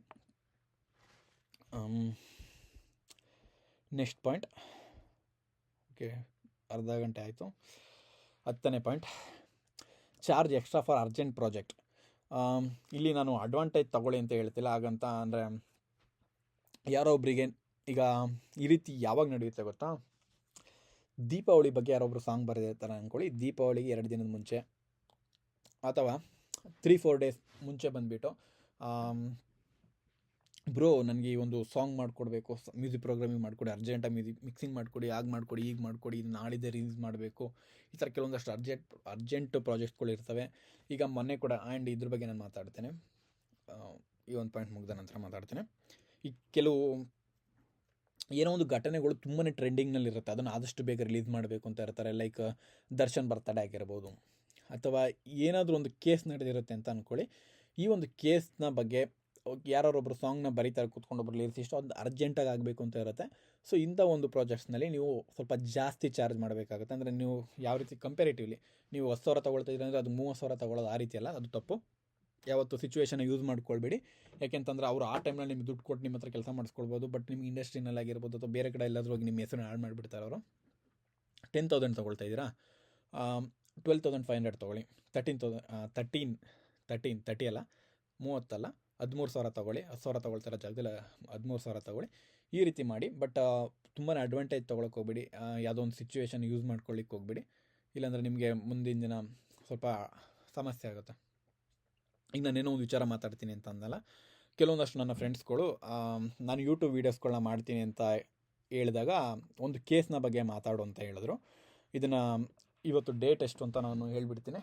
ನೆಕ್ಸ್ಟ್ ಪಾಯಿಂಟ್, ಓಕೆ ಅರ್ಧ ಗಂಟೆ ಆಯಿತು. 10ನೇ point, charge extra for urgent project. ಇಲ್ಲಿ ನಾನು ಅಡ್ವಾಂಟೇಜ್ ತಗೊಳ್ಳಿ ಅಂತ ಹೇಳ್ತಿಲ್ಲ. ಹಾಗಂತ ಅಂದರೆ ಯಾರೋ ಒಬ್ಬರಿಗೆ, ಈಗ ಈ ರೀತಿ ಯಾವಾಗ ನಡೆಯುತ್ತೆ ಗೊತ್ತಾ, ದೀಪಾವಳಿ ಬಗ್ಗೆ ಯಾರೊಬ್ಬರು ಸಾಂಗ್ ಬರೆದಿರ್ತಾರೆ ಅಂದ್ಕೊಳ್ಳಿ. ದೀಪಾವಳಿಗೆ 2 ದಿನದ ಮುಂಚೆ ಅಥವಾ 3-4 ಡೇಸ್ ಮುಂಚೆ ಬಂದುಬಿಟ್ಟು ಬ್ರೋ ನನಗೆ ಈ ಒಂದು ಸಾಂಗ್ ಮಾಡಿಕೊಡ್ಬೇಕು, ಮ್ಯೂಸಿಕ್ ಪ್ರೋಗ್ರಾಮಿಂಗ್ ಮಾಡಿಕೊಡಿ, ಅರ್ಜೆಂಟಾಗಿ ಮ್ಯೂಸಿಕ್ ಮಿಕ್ಸಿಂಗ್ ಮಾಡಿಕೊಡಿ, ಆಗ ಮಾಡಿಕೊಡಿ, ಈಗ ಮಾಡಿಕೊಡಿ, ಇದು ನಾಳಿದ್ದೇ ರಿಲೀಸ್ ಮಾಡಬೇಕು. ಈ ಥರ ಕೆಲವೊಂದಷ್ಟು ಅರ್ಜೆಂಟ್ ಪ್ರಾಜೆಕ್ಟ್ಗಳು ಇರ್ತವೆ. ಈಗ ಮೊನ್ನೆ ಕೂಡ ಆ್ಯಂಡ್ ಇದ್ರ ಬಗ್ಗೆ ನಾನು ಮಾತಾಡ್ತೇನೆ, ಈ ಒಂದು ಪಾಯಿಂಟ್ ಮುಗಿದ ನಂತರ ಮಾತಾಡ್ತೇನೆ. ಈ ಕೆಲವು ಏನೋ ಒಂದು ಘಟನೆಗಳು ತುಂಬಾ ಟ್ರೆಂಡಿಂಗ್ನಲ್ಲಿರುತ್ತೆ, ಅದನ್ನು ಆದಷ್ಟು ಬೇಗ ರಿಲೀಸ್ ಮಾಡಬೇಕು ಅಂತ ಇರ್ತಾರೆ. ಲೈಕ್ ದರ್ಶನ್ ಬರ್ತಡೇ ಆಗಿರ್ಬೋದು, ಅಥವಾ ಏನಾದರೂ ಒಂದು ಕೇಸ್ ನಡೆದಿರುತ್ತೆ ಅಂತ ಅಂದ್ಕೊಳ್ಳಿ. ಈ ಒಂದು ಕೇಸ್ನ ಬಗ್ಗೆ ಯಾರೊಬ್ಬರು ಸಾಂಗ್ನ ಬರೀತಾರೆ, ಕೂತ್ಕೊಂಡೊಬ್ರು ಲಿರಿಕ್ಸ್ ಇಷ್ಟು ಅದು ಅರ್ಜೆಂಟಾಗಿ ಆಗಬೇಕು ಅಂತ ಇರುತ್ತೆ. ಸೊ ಇಂಥ ಒಂದು ಪ್ರಾಜೆಕ್ಟ್ಸ್ನಲ್ಲಿ ನೀವು ಸ್ವಲ್ಪ ಜಾಸ್ತಿ ಚಾರ್ಜ್ ಮಾಡಬೇಕಾಗುತ್ತೆ. ಅಂದರೆ ನೀವು ಯಾವ ರೀತಿ ಕಂಪೇರೇಟಿವ್ಲಿ ನೀವು 10,000 ತೊಗೊಳ್ತಾ ಇದ್ದೀರಿ ಅಂದರೆ ಅದು 30,000 ತೊಗೊಳ್ಳೋದು ಆ ರೀತಿ ಅಲ್ಲ, ಅದು ತಪ್ಪು. ಯಾವತ್ತು ಸಿಚುವೇಷನ್ನ ಯೂಸ್ ಮಾಡ್ಕೊಳ್ಬೇಡಿ. ಯಾಕೆಂತಂದ್ರೆ ಅವರು ಆ ಟೈಮ್ನಲ್ಲಿ ನಿಮ್ಗೆ ದುಡ್ಡು ಕೊಟ್ಟು ನಿಮ್ಮ ಹತ್ರ ಕೆಲಸ ಮಾಡಿಸ್ಕೊಳ್ಬೋದು. ಬಟ್ ನಿಮ್ಗೆ ಇಂಡಸ್ಟ್ರಿನಲ್ಲಿ ಆಗಿರ್ಬೋದು ಅಥವಾ ಬೇರೆ ಕಡೆ ಎಲ್ಲಾದರೂ ಹೋಗಿ ನಿಮ್ಮ ಹೆಸರನ್ನ ಹಾಳು ಮಾಡಿಬಿಡ್ತಾರೆ ಅವರು. 10,000 ತೊಗೊಳ್ತಾ ಇದ್ದೀರಾ, 12,500 ತೊಗೊಳ್ಳಿ. 30 ಅಲ್ಲ, 30 ಅಲ್ಲ, 13,000 ತೊಗೊಳ್ಳಿ. 10,000 ತೊಗೊಳ್ತಾರ ಜಾಗದಲ್ಲಿ 13,000 ತೊಗೊಳ್ಳಿ. ಈ ರೀತಿ ಮಾಡಿ. ಬಟ್ ತುಂಬಾ ಅಡ್ವಾಂಟೇಜ್ ತೊಗೊಳಕ್ಕೆ ಹೋಗ್ಬೇಡಿ, ಯಾವುದೋ ಒಂದು ಸಿಚುವೇಷನ್ ಯೂಸ್ ಮಾಡ್ಕೊಳ್ಳಿಕ್ಕೆ ಹೋಗ್ಬೇಡಿ. ಇಲ್ಲಾಂದರೆ ನಿಮಗೆ ಮುಂದಿನ ದಿನ ಸ್ವಲ್ಪ ಸಮಸ್ಯೆ ಆಗುತ್ತೆ. ಈಗ ನಾನೇನೋ ಒಂದು ವಿಚಾರ ಮಾತಾಡ್ತೀನಿ ಅಂತ ಅಂದಲ್ಲ, ಕೆಲವೊಂದಷ್ಟು ನನ್ನ ಫ್ರೆಂಡ್ಸ್ಗಳು ನಾನು ಯೂಟ್ಯೂಬ್ ವೀಡಿಯೋಸ್ಗಳನ್ನ ಮಾಡ್ತೀನಿ ಅಂತ ಹೇಳಿದಾಗ ಒಂದು ಕೇಸ್ನ ಬಗ್ಗೆ ಮಾತಾಡು ಅಂತ ಹೇಳಿದ್ರು. ಇದನ್ನು ಇವತ್ತು ಡೇಟ್ ಎಷ್ಟು ಅಂತ ನಾನು ಹೇಳ್ಬಿಡ್ತೀನಿ,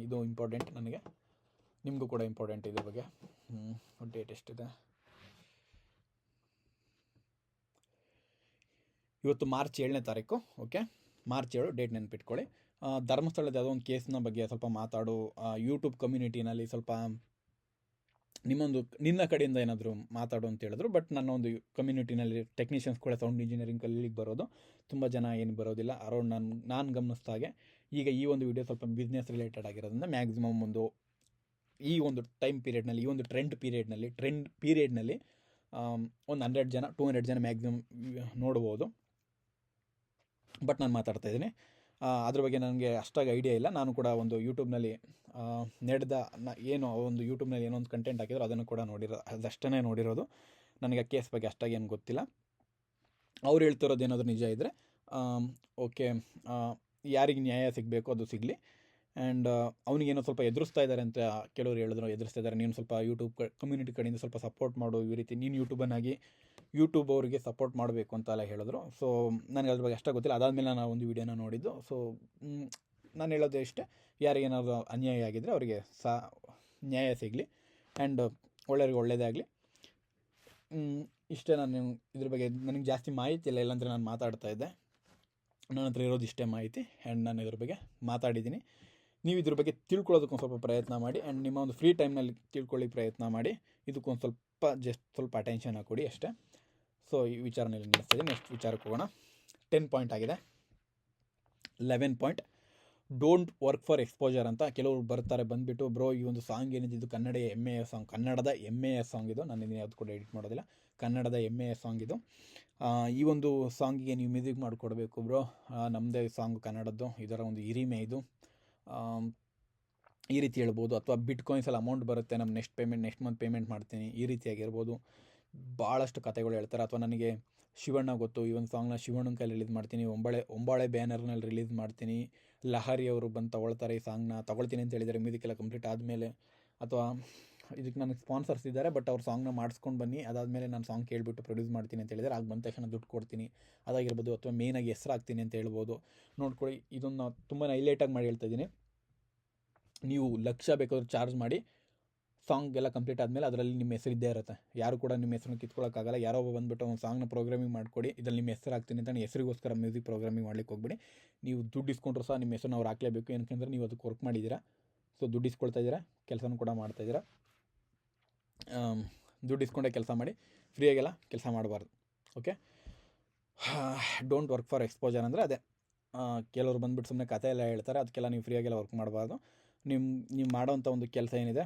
ಇದು ಇಂಪಾರ್ಟೆಂಟ್ ನನಗೆ, ನಿಮಗೂ ಕೂಡ ಇಂಪಾರ್ಟೆಂಟ್ ಇದ್ರ ಬಗ್ಗೆ. ಡೇಟ್ ಎಷ್ಟಿದೆ, ಇವತ್ತು ಮಾರ್ಚ್ 7ನೇ ತಾರೀಕು. ಓಕೆ, ಮಾರ್ಚ್ 7, ಡೇಟ್ ನೆನ್ಪಿಟ್ಕೊಳ್ಳಿ. ಧರ್ಮಸ್ಥಳದ ಯಾವುದೋ ಒಂದು ಕೇಸ್ನ ಬಗ್ಗೆ ಸ್ವಲ್ಪ ಮಾತಾಡು, ಯೂಟ್ಯೂಬ್ ಕಮ್ಯುನಿಟಿನಲ್ಲಿ ಸ್ವಲ್ಪ ನಿನ್ನ ಕಡೆಯಿಂದ ಏನಾದರೂ ಮಾತಾಡು ಅಂತ ಹೇಳಿದ್ರು. ಬಟ್ ನನ್ನ ಒಂದು ಕಮ್ಯುನಿಟಿನಲ್ಲಿ ಟೆಕ್ನಿಷಿಯನ್ಸ್ ಕೂಡ ಸೌಂಡ್ ಇಂಜಿನಿಯರಿಂಗ್ ಕಲೀಲಿಕ್ಕೆ ಬರೋದು ತುಂಬ ಜನ ಏನು ಬರೋದಿಲ್ಲ. ಅರೌಂಡ್ ನಾನು ಗಮನಿಸಿದಾಗೆ ಈಗ ಈ ಒಂದು ವಿಡಿಯೋ ಸ್ವಲ್ಪ ಬಿಸ್ನೆಸ್ ರಿಲೇಟೆಡ್ ಆಗಿರೋದ್ರಿಂದ ಮ್ಯಾಕ್ಸಿಮಮ್ ಈ ಒಂದು ಟೈಮ್ ಪೀರಿಯಡ್ನಲ್ಲಿ, ಈ ಒಂದು ಟ್ರೆಂಡ್ ಪೀರಿಯಡ್ನಲ್ಲಿ ಒಂದು 100 ಜನ 200 ಜನ ಮ್ಯಾಕ್ಸಿಮಮ್ ನೋಡ್ಬೋದು. ಬಟ್ ನಾನು ಮಾತಾಡ್ತಾ ಇದ್ದೀನಿ, ಅದ್ರ ಬಗ್ಗೆ ನನಗೆ ಅಷ್ಟಾಗಿ ಐಡಿಯಾ ಇಲ್ಲ. ನಾನು ಕೂಡ ಒಂದು ಯೂಟ್ಯೂಬ್ನಲ್ಲಿ ಏನೋ ಒಂದು ಯೂಟ್ಯೂಬ್ನಲ್ಲಿ ಏನೋ ಒಂದು ಕಂಟೆಂಟ್ ಹಾಕಿದ್ರು, ಅದನ್ನು ಕೂಡ ಅದಷ್ಟೇ ನೋಡಿರೋದು. ನನಗೆ ಆ ಕೇಸ್ ಬಗ್ಗೆ ಅಷ್ಟಾಗಿ ಏನು ಗೊತ್ತಿಲ್ಲ. ಅವ್ರು ಹೇಳ್ತಿರೋದು ಏನಾದರೂ ನಿಜ ಇದ್ದರೆ ಓಕೆ, ಯಾರಿಗೆ ನ್ಯಾಯ ಸಿಗಬೇಕು ಅದು ಸಿಗಲಿ. ಆ್ಯಂಡ್ ಅವನಿಗೇನೋ ಸ್ವಲ್ಪ ಎದುರಿಸ್ತಾ ಇದ್ದಾರೆ ಅಂತ ಕೆಲವರು ಹೇಳಿದ್ರು, ಎದುರಿಸ್ತಾ ಇದ್ದಾರೆ, ನೀನು ಸ್ವಲ್ಪ ಯೂಟ್ಯೂಬ್ ಕಮ್ಯುನಿಟಿ ಕಡೆಯಿಂದ ಸ್ವಲ್ಪ ಸಪೋರ್ಟ್ ಮಾಡು, ಈ ರೀತಿ ನೀನು ಯೂಟ್ಯೂಬ್ ಅವರಿಗೆ ಸಪೋರ್ಟ್ ಮಾಡಬೇಕು ಅಂತೆಲ್ಲ ಹೇಳಿದ್ರು. ಸೊ ನನಗೆ ಅದ್ರ ಬಗ್ಗೆ ಅಷ್ಟೇ ಗೊತ್ತಿಲ್ಲ. ಅದಾದಮೇಲೆ ನಾನು ಒಂದು ವೀಡಿಯೋನ ನೋಡಿದ್ದು. ಸೊ ನಾನು ಹೇಳೋದು ಇಷ್ಟೇ, ಯಾರಿಗೇನಾದರೂ ಅನ್ಯಾಯ ಆಗಿದ್ದರೆ ಅವರಿಗೆ ನ್ಯಾಯ ಸಿಗಲಿ, ಆ್ಯಂಡ್ ಒಳ್ಳೆಯವ್ರಿಗೆ ಒಳ್ಳೆಯದೇ ಆಗಲಿ. ಇಷ್ಟೇ. ನಾನು ಇದ್ರ ಬಗ್ಗೆ ನನಗೆ ಜಾಸ್ತಿ ಮಾಹಿತಿ ಇಲ್ಲ, ಇಲ್ಲಾಂದರೆ ನಾನು ಮಾತಾಡ್ತಾ ಇದ್ದೆ. ನನ್ನ ಹತ್ರ ಇರೋದು ಇಷ್ಟೇ ಮಾಹಿತಿ, ಆ್ಯಂಡ್ ನಾನು ಇದ್ರ ಬಗ್ಗೆ ಮಾತಾಡಿದ್ದೀನಿ. ನೀವು ಇದ್ರ ಬಗ್ಗೆ ತಿಳ್ಕೊಳ್ಳೋದಕ್ಕೊಂದು ಸ್ವಲ್ಪ ಪ್ರಯತ್ನ ಮಾಡಿ, ಆ್ಯಂಡ್ ನಿಮ್ಮ ಒಂದು ಫ್ರೀ ಟೈಮ್ನಲ್ಲಿ ತಿಳ್ಕೊಳ್ಳಿಕ್ಕೆ ಪ್ರಯತ್ನ ಮಾಡಿ. ಇದಕ್ಕೊಂದು ಸ್ವಲ್ಪ ಅಟೆನ್ಷನ್ ಕೊಡಿ ಅಷ್ಟೇ. ಸೊ ಈ ವಿಚಾರನಲ್ಲಿ ನಿಲ್ಲಿಸ್ತಿದ್ದೀನಿ. ನೆಕ್ಸ್ಟ್ ವಿಚಾರಕ್ಕೆ ಹೋಗೋಣ. 10 ಪಾಯಿಂಟ್ ಆಗಿದೆ. 11 point, don't work for exposure ಅಂತ ಕೆಲವರು ಬಂದುಬಿಟ್ಟು ಬ್ರೋ ಈ ಒಂದು ಸಾಂಗ್ ಏನಿದೆ ಇದು ಕನ್ನಡದ ಹೆಮ್ಮೆಯ ಸಾಂಗ್ ಇದು. ನಾನು ಇದನ್ನು ಯಾವುದು ಕೂಡ ಎಡಿಟ್ ಮಾಡೋದಿಲ್ಲ, ಕನ್ನಡದ ಹೆಮ್ಮೆಯ ಸಾಂಗ್ ಇದು. ಈ ಒಂದು ಸಾಂಗಿಗೆ ನೀವು ಮ್ಯೂಸಿಕ್ ಮಾಡಿಕೊಡ್ಬೇಕು ಬ್ರೋ, ನಮ್ಮದೇ ಸಾಂಗ್ ಕನ್ನಡದ್ದು, ಇದರ ಒಂದು ಹಿರಿಮೆ ಇದು, ಈ ರೀತಿ ಹೇಳ್ಬೋದು. ಅಥವಾ ಬಿಟ್ಕಾಯಿನ್ಸಲ್ಲಿ ಅಮೌಂಟ್ ಬರುತ್ತೆ, ನಮ್ಮ ನೆಕ್ಸ್ಟ್ ಮಂತ್ ಪೇಮೆಂಟ್ ಮಾಡ್ತೀನಿ, ಈ ರೀತಿಯಾಗಿರ್ಬೋದು. ಭಾಳಷ್ಟು ಕತೆಗಳು ಹೇಳ್ತಾರೆ. ಅಥವಾ ನನಗೆ ಶಿವಣ್ಣ ಗೊತ್ತು, ಈ ಒಂದು ಸಾಂಗ್ನ ಶಿವಣ್ಣನ ಕೈಲಿ ರಿಲೀಸ್ ಮಾಡ್ತೀನಿ, ಒಂಬಾಳೆ ಬ್ಯಾನರ್ನಲ್ಲಿ ರಿಲೀಸ್ ಮಾಡ್ತೀನಿ, ಲಹರಿ ಅವರು ಬಂದು ತೊಗೊಳ್ತಾರೆ, ಈ ಸಾಂಗ್ನ ತೊಗೊಳ್ತೀನಿ ಅಂತ ಹೇಳಿದ್ದಾರೆ ಮ್ಯೂಸಿಕ್ ಎಲ್ಲ ಕಂಪ್ಲೀಟ್ ಆದಮೇಲೆ. ಅಥವಾ ಇದಕ್ಕೆ ನನಗೆ ಸ್ಪಾನ್ಸರ್ಸ್ ಇದ್ದಾರೆ, ಬಟ್ ಅವ್ರ ಸಾಂಗ್ನ ಮಾಡಿಸ್ಕೊಂಡು ಬನ್ನಿ, ಅದಾದಮೇಲೆ ನಾನು ಸಾಂಗ್ ಕೇಳಿಬಿಟ್ಟು ಪ್ರೊಡ್ಯೂಸ್ ಮಾಡ್ತೀನಿ ಅಂತ ಹೇಳಿದರೆ, ಆಗ ಬಂದ ತಕ್ಷಣ ದುಡ್ಡು ಕೊಡ್ತೀನಿ ಅದಾಗಿರ್ಬೋದು. ಅಥವಾ ಮೇಯ್ನಾಗಿ ಹೆಸರಾಗ್ತೀನಿ ಅಂತ ಹೇಳ್ಬೋದು. ನೋಡ್ಕೊಳ್ಳಿ, ಇದನ್ನು ತುಂಬಾ ಹೈಲೈಟಾಗಿ ಮಾಡಿ ಹೇಳ್ತಾ ಇದ್ದೀನಿ. ನೀವು ಲಕ್ಷ ಬೇಕಾದ್ರೂ ಚಾರ್ಜ್ ಮಾಡಿ, ಸಾಂಗ್ ಎಲ್ಲ ಕಂಪ್ಲೀಟ್ ಆದಮೇಲೆ ಅದರಲ್ಲಿ ನಿಮ್ಮ ಹೆಸರು ಇದ್ದೇ ಇರುತ್ತೆ. ಯಾರು ಕೂಡ ನಿಮ್ಮ ಹೆಸರನ್ನು ಕಿತ್ಕೊಳ್ಳೋಕ್ಕಾಗಲ್ಲ. ಯಾರೋ ಬಂದುಬಿಟ್ಟು ಒಂದು ಸಾಂಗ್ನ ಪ್ರೋಗ್ರಾಮಿಂಗ್ ಮಾಡಿಕೊಡಿ, ಇದರಲ್ಲಿ ನಿಮ್ಮ ಹೆಸರು ಹಾಕ್ತೀನಿ ಅಂತ ಹೆಸರಿಗೋಸ್ಕರ ಮ್ಯೂಸಿಕ್ ಪ್ರೋಗ್ರಾಮಿಂಗ್ ಮಾಡ್ಲಿಕ್ಕೆ ಹೋಗ್ಬಿಡಿ. ನೀವು ದುಡ್ಡು ಇಸ್ಕೊಂಡ್ರು ಸಹ ನಿಮ್ಮ ಹೆಸರನ್ನ ಅವ್ರು ಹಾಕಲೇಬೇಕು. ಏನಕ್ಕೆ ನೀವು ಅದಕ್ಕೆ ವರ್ಕ್ ಮಾಡಿದ್ದೀರಾ, ಸೊ ದುಡ್ಡು ಇಸ್ಕೊಳ್ತಾ ಇದ್ದೀರಾ, ಕೆಲಸನೂ ಕೂಡ ಮಾಡ್ತಾಯಿದ್ದೀರಾ. ದುಡ್ಡು ಇಸ್ಕೊಂಡೇ ಕೆಲಸ ಮಾಡಿ, ಫ್ರೀಯಾಗೆಲ್ಲ ಕೆಲಸ ಮಾಡಬಾರ್ದು. Okay, don't work for exposure ಅಂದರೆ ಅದೇ. ಕೆಲವರು ಬಂದುಬಿಟ್ಟು ಸುಮ್ಮನೆ ಕತೆ ಎಲ್ಲ ಹೇಳ್ತಾರೆ, ಅದಕ್ಕೆಲ್ಲ ನೀವು ಫ್ರೀಯಾಗೆಲ್ಲ ವರ್ಕ್ ಮಾಡಬಾರ್ದು. ನೀವು ಮಾಡೋವಂಥ ಒಂದು ಕೆಲಸ ಏನಿದೆ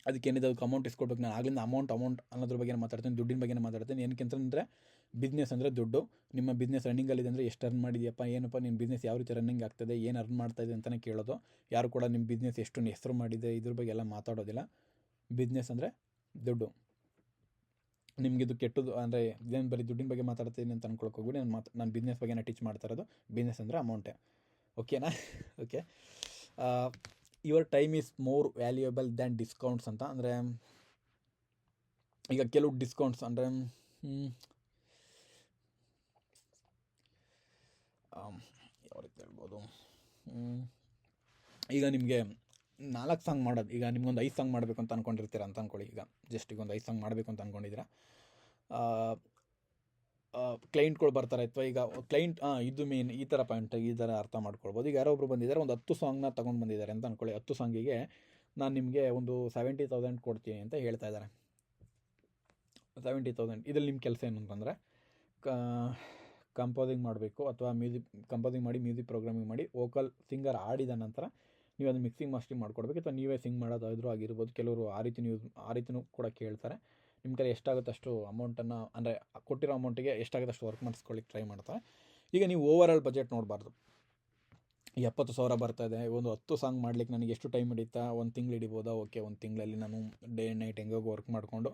ಅದಕ್ಕೇನಿದೆ ಅದಕ್ಕೆ ಅಮೌಂಟ್ ಇಸ್ಕೊಡ್ಬೇಕು. ನಾನು ಆಗಲಿಂದ ಅಮೌಂಟ್ ಅನ್ನೋದ್ರ ಬಗ್ಗೆ ಮಾತಾಡ್ತೀನಿ, ದುಡ್ಡಿನ ಬಗ್ಗೆ ಮಾತಾಡ್ತೀನಿ. ಏನಕ್ಕೆ ಅಂತಂದರೆ ಬಿಸ್ನೆಸ್ ಅಂದರೆ ದುಡ್ಡು. ನಿಮ್ಮ ಬಿಸ್ನೆಸ್ ರನ್ನಿಂಗಲ್ಲಿದೆ ಅಂದರೆ ಎಷ್ಟು ಅರ್ನ್ ಮಾಡಿದೆಯಪ್ಪ, ಏನಪ್ಪ ನಿಮ್ಮ ಬಿಸ್ನೆಸ್ ಯಾವ ರೀತಿ ರನ್ನಿಂಗ್ ಆಗ್ತದೆ, ಏನು ಅರ್ನ್ ಮಾಡ್ತಾಯಿದೆ ಅಂತಲೇ ಕೇಳೋದು. ಯಾರು ಕೂಡ ನಿಮ್ಮ ಬಿಸ್ನೆಸ್ ಎಷ್ಟು ಹೆಸರು ಮಾಡಿದೆ ಇದ್ರ ಬಗ್ಗೆ ಎಲ್ಲ ಮಾತಾಡೋದಿಲ್ಲ. ಬಿಸ್ನೆಸ್ ಅಂದರೆ ದುಡ್ಡು. ನಿಮಗಿದು ಕೆಟ್ಟದ್ದು ಅಂದರೆ ಇದೇನು ಬರೀ ದುಡ್ಡಿನ ಬಗ್ಗೆ ಮಾತಾಡ್ತೀನಿ ಅಂತ ಅನ್ಕೊಳಕ್ಕೆ ಹೋಗ್ಬಿಡಿ. ನಾನು ಬಿಸ್ನೆಸ್ ಬಗ್ಗೆ ಟೀಚ್ ಮಾಡ್ತಾ ಇರೋದು. ಬಿಸ್ನೆಸ್ ಅಂದರೆ ಅಮೌಂಟೇ. ಓಕೆನಾ? Okay, your time is more valuable than discounts ಅಂತ. ಅಂದರೆ ಈಗ ಕೆಲವು ಡಿಸ್ಕೌಂಟ್ಸ್ ಅಂದರೆ ಯಾವ ರೀತಿ ಹೇಳ್ಬೋದು, ಈಗ ನಿಮಗೆ 4 ಸಾಂಗ್ ಮಾಡೋದು, ಈಗ ನಿಮ್ಗೊಂದು 5 ಸಾಂಗ್ ಮಾಡಬೇಕು ಅಂತ ಅಂದ್ಕೊಂಡಿರ್ತೀರ ಅಂತ ಅಂದ್ಕೊಳ್ಳಿ. ಈಗ ಜಸ್ಟ್ ಈಗ ಒಂದು 5 ಸಾಂಗ್ ಮಾಡಬೇಕು ಅಂತ ಅಂದ್ಕೊಂಡಿದ್ದೀರಾ. ಕ್ಲೈಂಟ್ಗಳು ಬರ್ತಾರೆ, ಅಥವಾ ಈಗ ಕ್ಲೈಂಟ್ ಇದು ಮೇನ್ ಈ ಥರ ಪಾಯಿಂಟ್, ಈ ಥರ ಅರ್ಥ ಮಾಡ್ಕೊಳ್ಬೋದು. ಈಗ ಯಾರೊಬ್ರು ಬಂದಿದ್ದಾರೆ, ಒಂದು 10 ಸಾಂಗ್ನ ತೊಗೊಂಡು ಬಂದಿದ್ದಾರೆ ಅಂತ ಅಂದ್ಕೊಳ್ಳಿ. 10 ಸಾಂಗಿಗೆ ನಾನು ನಿಮಗೆ ಒಂದು 70,000 ಕೊಡ್ತೀನಿ ಅಂತ ಹೇಳ್ತಾ ಇದ್ದಾರೆ. 70,000 ಇದರಲ್ಲಿ ನಿಮ್ಮ ಕೆಲಸ ಏನು ಅಂತಂದರೆ ಕಂಪೋಸಿಂಗ್ ಮಾಡಬೇಕು, ಅಥವಾ ಕಂಪೋಸಿಂಗ್ ಮಾಡಿ ಮ್ಯೂಸಿಕ್ ಪ್ರೋಗ್ರಾಮಿಂಗ್ ಮಾಡಿ ವೋಕಲ್ ಸಿಂಗರ್ ಆಡಿದ ನಂತರ ನೀವು ಅದನ್ನು ಮಿಕ್ಸಿಂಗ್ ಮಾಸ್ಟರಿಂಗ್ ಮಾಡ್ಕೊಡ್ಬೇಕು, ಅಥವಾ ನೀವೇ ಸಿಂಗ್ ಮಾಡೋದಾದರೂ ಆಗಿರ್ಬೋದು. ಕೆಲವರು ಆ ರೀತಿನೂ ಕೂಡ ಕೇಳ್ತಾರೆ. ನಿಮ್ಮ ಕಡೆ ಎಷ್ಟಾಗುತ್ತೆ ಅಷ್ಟು ಅಮೌಂಟನ್ನು, ಅಂದರೆ ಕೊಟ್ಟಿರೋ ಅಮೌಂಟಿಗೆ ಎಷ್ಟಾಗುತ್ತೆ ಅಷ್ಟು ವರ್ಕ್ ಮಾಡಿಸ್ಕೊಳ್ಳಿಕ್ಕೆ ಟ್ರೈ ಮಾಡ್ತಾರೆ. ಈಗ ನೀವು ಓವರಾಲ್ ಬಜೆಟ್ ನೋಡಬಾರ್ದು. 70,000 ಬರ್ತಾಯಿದೆ, ಒಂದು 10 ಸಾಂಗ್ ಮಾಡ್ಲಿಕ್ಕೆ ನನಗೆ ಎಷ್ಟು ಟೈಮ್ ಹಿಡಿತಾ, 1 ತಿಂಗಳು ಹಿಡಿಬೋದಾ? ಓಕೆ, 1 ತಿಂಗಳಲ್ಲಿ ನಾನು ಡೇ ಆ್ಯಂಡ್ ನೈಟ್ ಹೆಂಗೋ ವರ್ಕ್ ಮಾಡಿಕೊಂಡು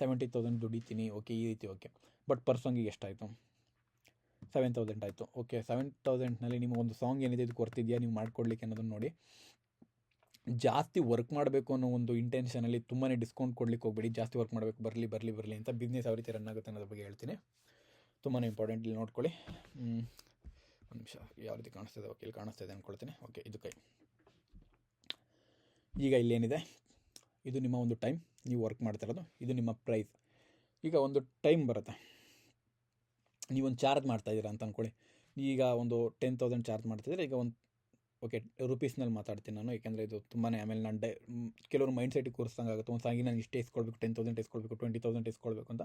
70,000 ದುಡಿತೀನಿ. ಓಕೆ, ಈ ರೀತಿ ಓಕೆ. ಬಟ್ ಪರ್ ಸಾಂಗಿಗೆ ಎಷ್ಟಾಯಿತು? 7,000 ಆಯಿತು. ಓಕೆ, 7,000ನಲ್ಲಿ ನಿಮಗೊಂದು ಸಾಂಗ್ ಏನಿದೆ ಇದಕ್ಕೆ ವರ್ತಿದೆಯಾ ನೀವು ಮಾಡ್ಕೊಡ್ಲಿಕ್ಕೆ ಅನ್ನೋದನ್ನು ನೋಡಿ. ಜಾಸ್ತಿ ವರ್ಕ್ ಮಾಡಬೇಕು ಅನ್ನೋ ಒಂದು ಇಂಟೆನ್ಷನಲ್ಲಿ ತುಂಬಾ ಡಿಸ್ಕೌಂಟ್ ಕೊಡ್ಲಿಕ್ಕೆ ಹೋಗ್ಬೇಡಿ. ಜಾಸ್ತಿ ವರ್ಕ್ ಮಾಡಬೇಕು, ಬರಲಿ ಅಂತ. ಬಿಸ್ನೆಸ್ ಯಾವ ರೀತಿ ರನ್ ಆಗುತ್ತೆ ಅನ್ನೋದ್ರ ಬಗ್ಗೆ ಹೇಳ್ತೀನಿ, ತುಂಬಾ ಇಂಪಾರ್ಟೆಂಟ್. ಇಲ್ಲಿ ನೋಡ್ಕೊಳ್ಳಿ. ಒಂದು ನಿಮಿಷ, ಯಾವ ರೀತಿ ಕಾಣಿಸ್ತಿದೆ? ಓಕೆ, ಇಲ್ಲಿ ಕಾಣಿಸ್ತಾಯಿದೆ ಅಂದ್ಕೊಳ್ತೀನಿ. ಓಕೆ, ಇದು ಕೈ. ಈಗ ಇಲ್ಲೇನಿದೆ, ಇದು ನಿಮ್ಮ ಒಂದು ಟೈಮ್ ನೀವು ವರ್ಕ್ ಮಾಡ್ತಿರೋದು, ಇದು ನಿಮ್ಮ ಪ್ರೈಸ್. ಈಗ ಒಂದು ಟೈಮ್ ಬರುತ್ತೆ, ನೀವೊಂದು ಚಾರ್ಜ್ ಮಾಡ್ತಾಯಿದ್ದೀರಾ ಅಂತ ಅಂದ್ಕೊಳ್ಳಿ. ಈಗ ಒಂದು 10,000 ಚಾರ್ಜ್ ಮಾಡ್ತಿದ್ರೆ, ಈಗ ಒಂದು ಓಕೆ ರುಪೀಸ್ನಲ್ಲಿ ಮಾತಾಡ್ತೀನಿ ನಾನು, ಏಕೆಂದರೆ ಇದು ತುಂಬಾ ಆಮೇಲೆ ನಾನು ಕೆಲವರು ಮೈಂಡ್ ಸೆಟ್ಟಿಗೆ ಕೂರಿಸ್ದಂಗೆ ಆಗುತ್ತೆ. ಒಂದು ಸಾಂಗಿಗೆ ನಾನು ಇಷ್ಟು ಇಸ್ಕೊಳ್ಬೇಕು, 10,000 ಇಸ್ಕೊಳ್ಬೇಕು, 20,000 ಇಸ್ಕೊಳ್ಬೇಕು ಅಂತ.